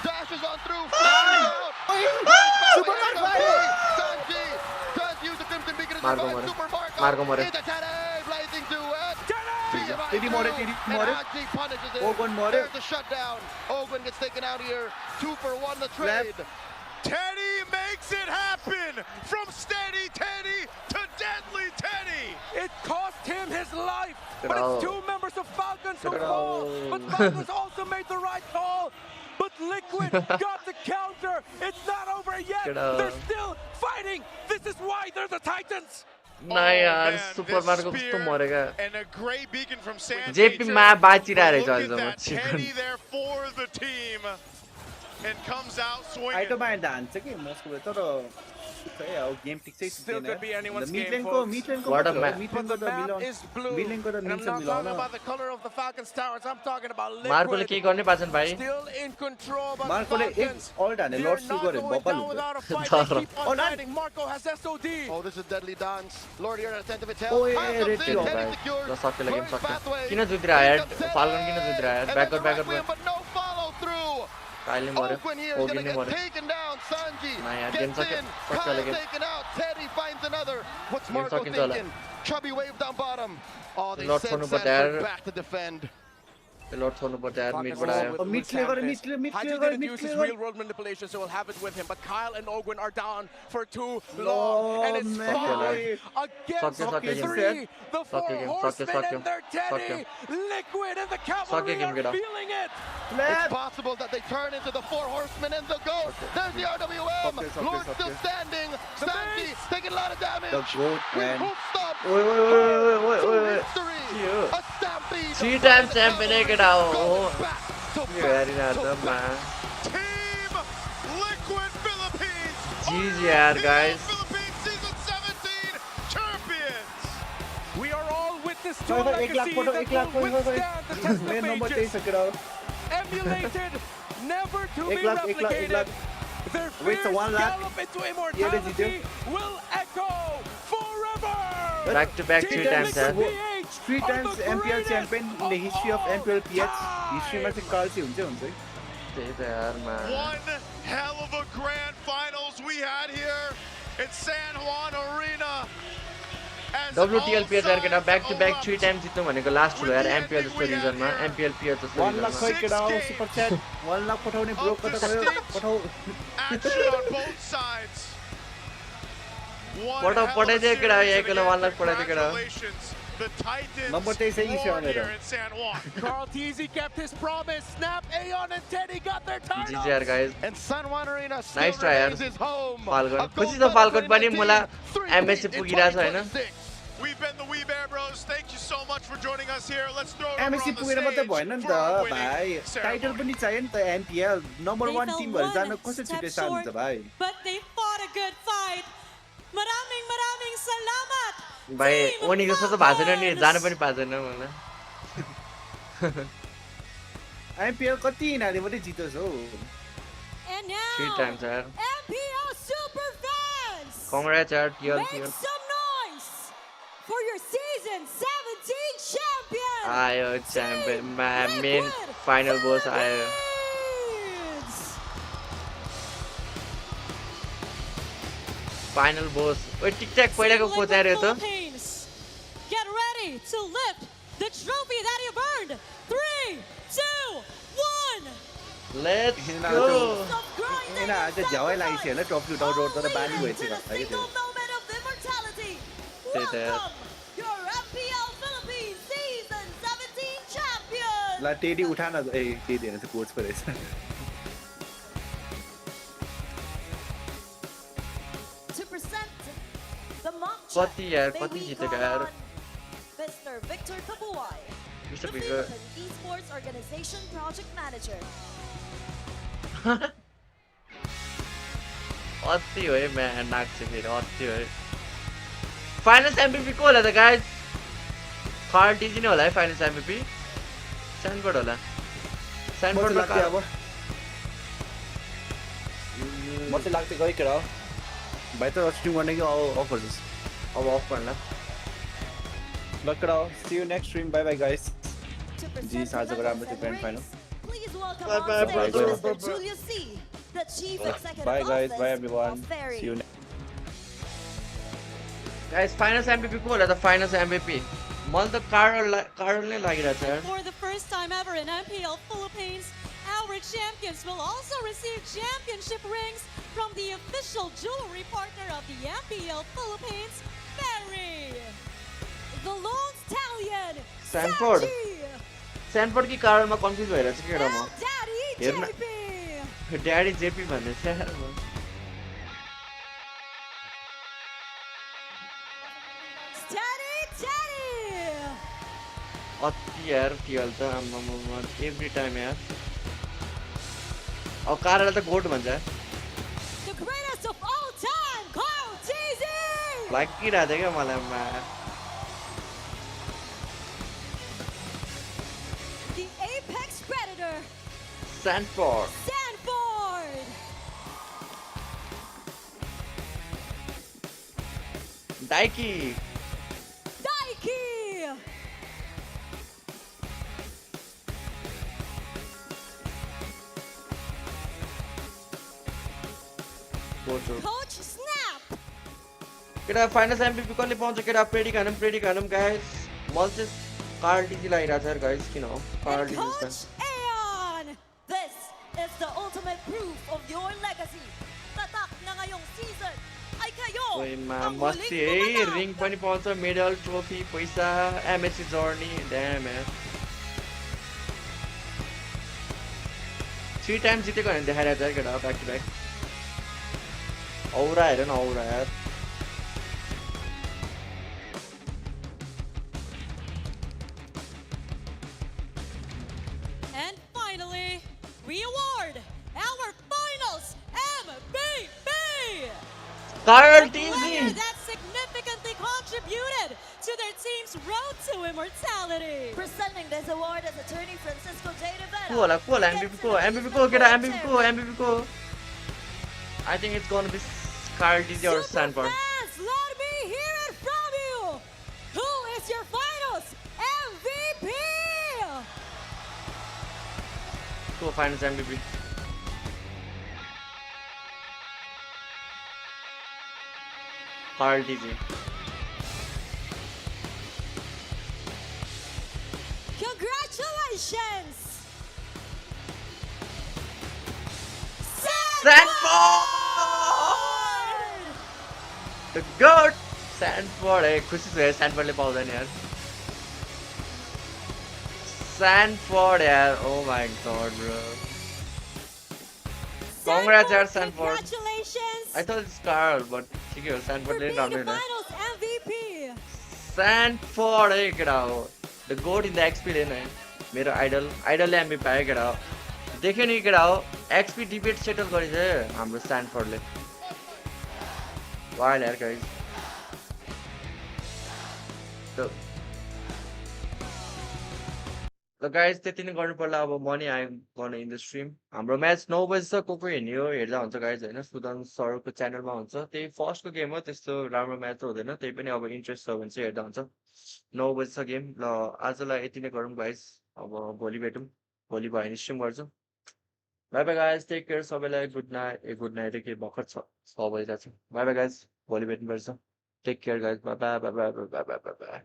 dashes on through. Sanji does use the Crimson Beacon as Marco a Murray. Super Marco Murray. Into Teddy, blazing duet. Teddy! Teddy more, Teddy more. Actually punishes it. Ogwen more. There's the shutdown. Ogwen gets taken out here. 2 for 1 the trade. Teddy makes it happen! From steady Teddy to deadly Teddy! It cost him his life, but it's 2 members of Falcons who fall. But Falcons also made the right call. But Liquid got the counter. It's not over yet. They're still fighting. This is why they're the Titans. नहीं यार super को कस्तो मरेगा And a great beacon from Sand JP मा बाचिरहेछ Look at that Teddy there for the team and comes out swinging. I don't mind dance के मस्को तर game Still could be anyone's game, What a map. But the map is blue. And I'm not talking about the color of the Falcons towers. I'm talking about Liquid. Still in control, but Falcons. They're not going down without a fight. They keep on fighting. Marco has SOD. Oh, this is deadly dance. Lord here at attentive it Oh, yeah, red team. किन जुत्रा यार falcon किन जुत्रा यार backup but no follow through. काइले मरे Ogwen here is taken down. Sanji gets in. Kyle taken out. Teddy finds another. What's Marco thinking? Chubby wave down bottom. Oh, they sent Sanford back to defend. Lord छोड्नु पर्छ यार mid बडायो mid didn't use his real world manipulation, so he'll have it with him. But Kyle and Ogwen are down for too long, and it's 5 against 3. The 4 horsemen and their Teddy, Liquid and the cavalry are feeling it. It's possible that they turn into the 4 horsemen and the GOAT. There's the RWM. Lord still standing. Sanji taking a lot of damage. The GOAT, man. Stop. A stampede. 3 times champion very nice, man. Team Liquid Philippines. GG yaar guys. Philippines season 17 champions. We are all witness to a legacy that will withstand the test of ages. Emulated, never to be replicated. Their fierce gallop into immortality will echo forever. Back to back 3 times, sir. 3 times MPL champion in the history of MPL PH. History में से काल से हुन्छ One hell of a grand finals we had here in San Juan Arena. WTLPS यार केटा back to back 3 times जित्नु भनेको last हो यार MPL जस्तो रिजनमा MPL PH जस्तो 1 लाख खै केटा सुपर च्याट 1 लाख पठाउने ब्रोक कता गयो पठाउ action on both sides. पठाइदियो केटा एकैले 1 लाख पठाइदियो केटा The Titans number 23 won here in San Juan. Carl TZ kept his promise. Snap, Aeon and Teddy got their titles. GG यार guys. And San Juan Arena nice try यार. Falcon. खुसी छ Falcon पनि मलाई MSC पुगिरहेछ Hahn. We've been the Wee Bear Bros. Thank you so much for joining us here. Let's throw it over MSC on the पुगेर मात्र stage भएन नि for our त भाइ winning टाइटल ceremony. पनि चाहियो नि त MPL नम्बर 1 टिम भएर जान कसरी छुटे सान्छ भाइ But they fought a good fight. Maraming salamat. भाइ ओनी जस्तो त भएको छैन नि जान पनि पाएको छैन मलाई MPL कति यिनीहरूले मात्रै जित्छ हौ And now 3 times यार MPL super fans. Congrats यार Make some noise for your season 17 champion. आयो च्याम्पियन मेन फाइनल बोस आयो फाइनल बोस ओइ टिकटक पहिलाको कोच आयो त Get ready to lift the trophy that you've earned. 3, 2, 1. Let's go. यिनीहरू आज झ्याउै लागिसक्यो होला ट्रफी उठाउ रोड तर बानी भइसक्यो भाइ त्यो Moment of immortality. त्यही त यार Your MPL Philippines season 17 champion. La teddy उठा न ए टेडी हैन त्यो कोच पो रहेछ To present the mock कति यार कति जितेको यार Mr. Victor Kapuai, Mr. the Victor Philippine Esports Organization Project Manager. अति हो है म्यान नाक्छ फेरि अति हो है फाइनल्स एमभीपी को होला त गाइज कार्ड डिजी नै होला है फाइनल्स एमभीपी स्यान्डबर्ड होला स्यान्डबर्ड लाग्थ्यो अब म चाहिँ लाग्थ्यो गइ केरा भाइ त स्ट्रिम गर्ने कि अफ गर्छस् अब अफ गर्ला ल केरा see you next stream bye bye guys जी साँझको राम्रो थियो grand final Please welcome on stage Mr. Julius C, the Chief Executive Bye guys, bye Office everyone. of Ferry. See you next. Guys finals MVP को होला त finals एमभीपी मलाई त Carol नै लागिरहेछ यार. For the first time ever in MPL Philippines, our champions will also receive championship rings from the official jewelry partner of the MPL Philippines, Ferry. The Lone Stallion, Sanford. Saji. Sanford की Carolमा confuse भइरहेछ के केटा म. Daddy हेर्न. JP. Daddy JP भन्दैछ यार म. अति यार टिएल त आम्मामा एभ्री टाइम यार. अब Carol त गोट भन्छ. The greatest of all time, Carl TZ. लागिरहेछ क्या मलाई आम्मा. The apex predator, Sanford. Sanford. Daiki. Daiki. Coach Snap. केटा फाइनल एमपीपी कसले पाउँछ केटा प्रेडी खानौँ गाइस. मलाई चाहिँ Carl TZ लागिरहेछ यार गाइस किन हो Carl TZ. Coach Aeon. This is the ultimate proof of your legacy. Tatak na ngayong season ay kayo ang मस्ती huling है रिङ पनि पाउँछ मेडल ट्रोफी पैसा एमएससी जर्नी ड्याम यार. 3 टाइम्स जितेको भने देखाइरहेछ यार केटा ब्याक टु ब्याक. औरा हेर न औरा यार. And finally, we award our finals MVP. Carl The TZ. player that significantly contributed to their team's road to immortality. Presenting this award is attorney Francisco J. को होला MVP को केटा MVP को. I think it's gonna be Carl TZ or Sanford. Fans, let me hear it from you. Who is your finals MVP? Ko finals MVP. Carl TZ. Congratulations! Sanford! The GOAT! Sanford है खुसी छु यार Sanfordले पाउँदैन यार. Sanford यार oh my god bro. Congrats यार Sanford. Congratulations! I thought it's Carl but ठिकै हो Sanfordले For राम्रो being the हेर्यो. finals MVP. Sanford है केटा हो. The GOAT in the XP lane है. मेरो आइडलले MVP पायो केटा हो. देख्यो नि केटा हो XP डिबेट सेटल गरेछ हाम्रो Sanfordले. Wild यार guys. So guys त्यति नै गर्नु पर्ला अब मनी आयो गर्न इन द स्ट्रिम. हाम्रो म्याच 9 बजे छ को हेर्ने हो हेर्दा हुन्छ गाइज हैन. सुदन सरको च्यानलमा हुन्छ. त्यही फर्स्टको गेम हो त्यस्तो राम्रो म्याच त हुँदैन. त्यही पनि अब इन्ट्रेस्ट छ भने चाहिँ हेर्दा हुन्छ. 9 बजे छ गेम. ल आजलाई यति नै गरौँ गाइज. अब भोलि भेटौँ. भोलि भयो भने स्ट्रिम गर्छु. Bye bye guys take care सबैलाई गुड नाइट के भर्खर 6 बजिरहेको छ. बाई बाई गाइज भोलि भेट्नुपर्छ. Take care guys bye bye bye bye bye bye by.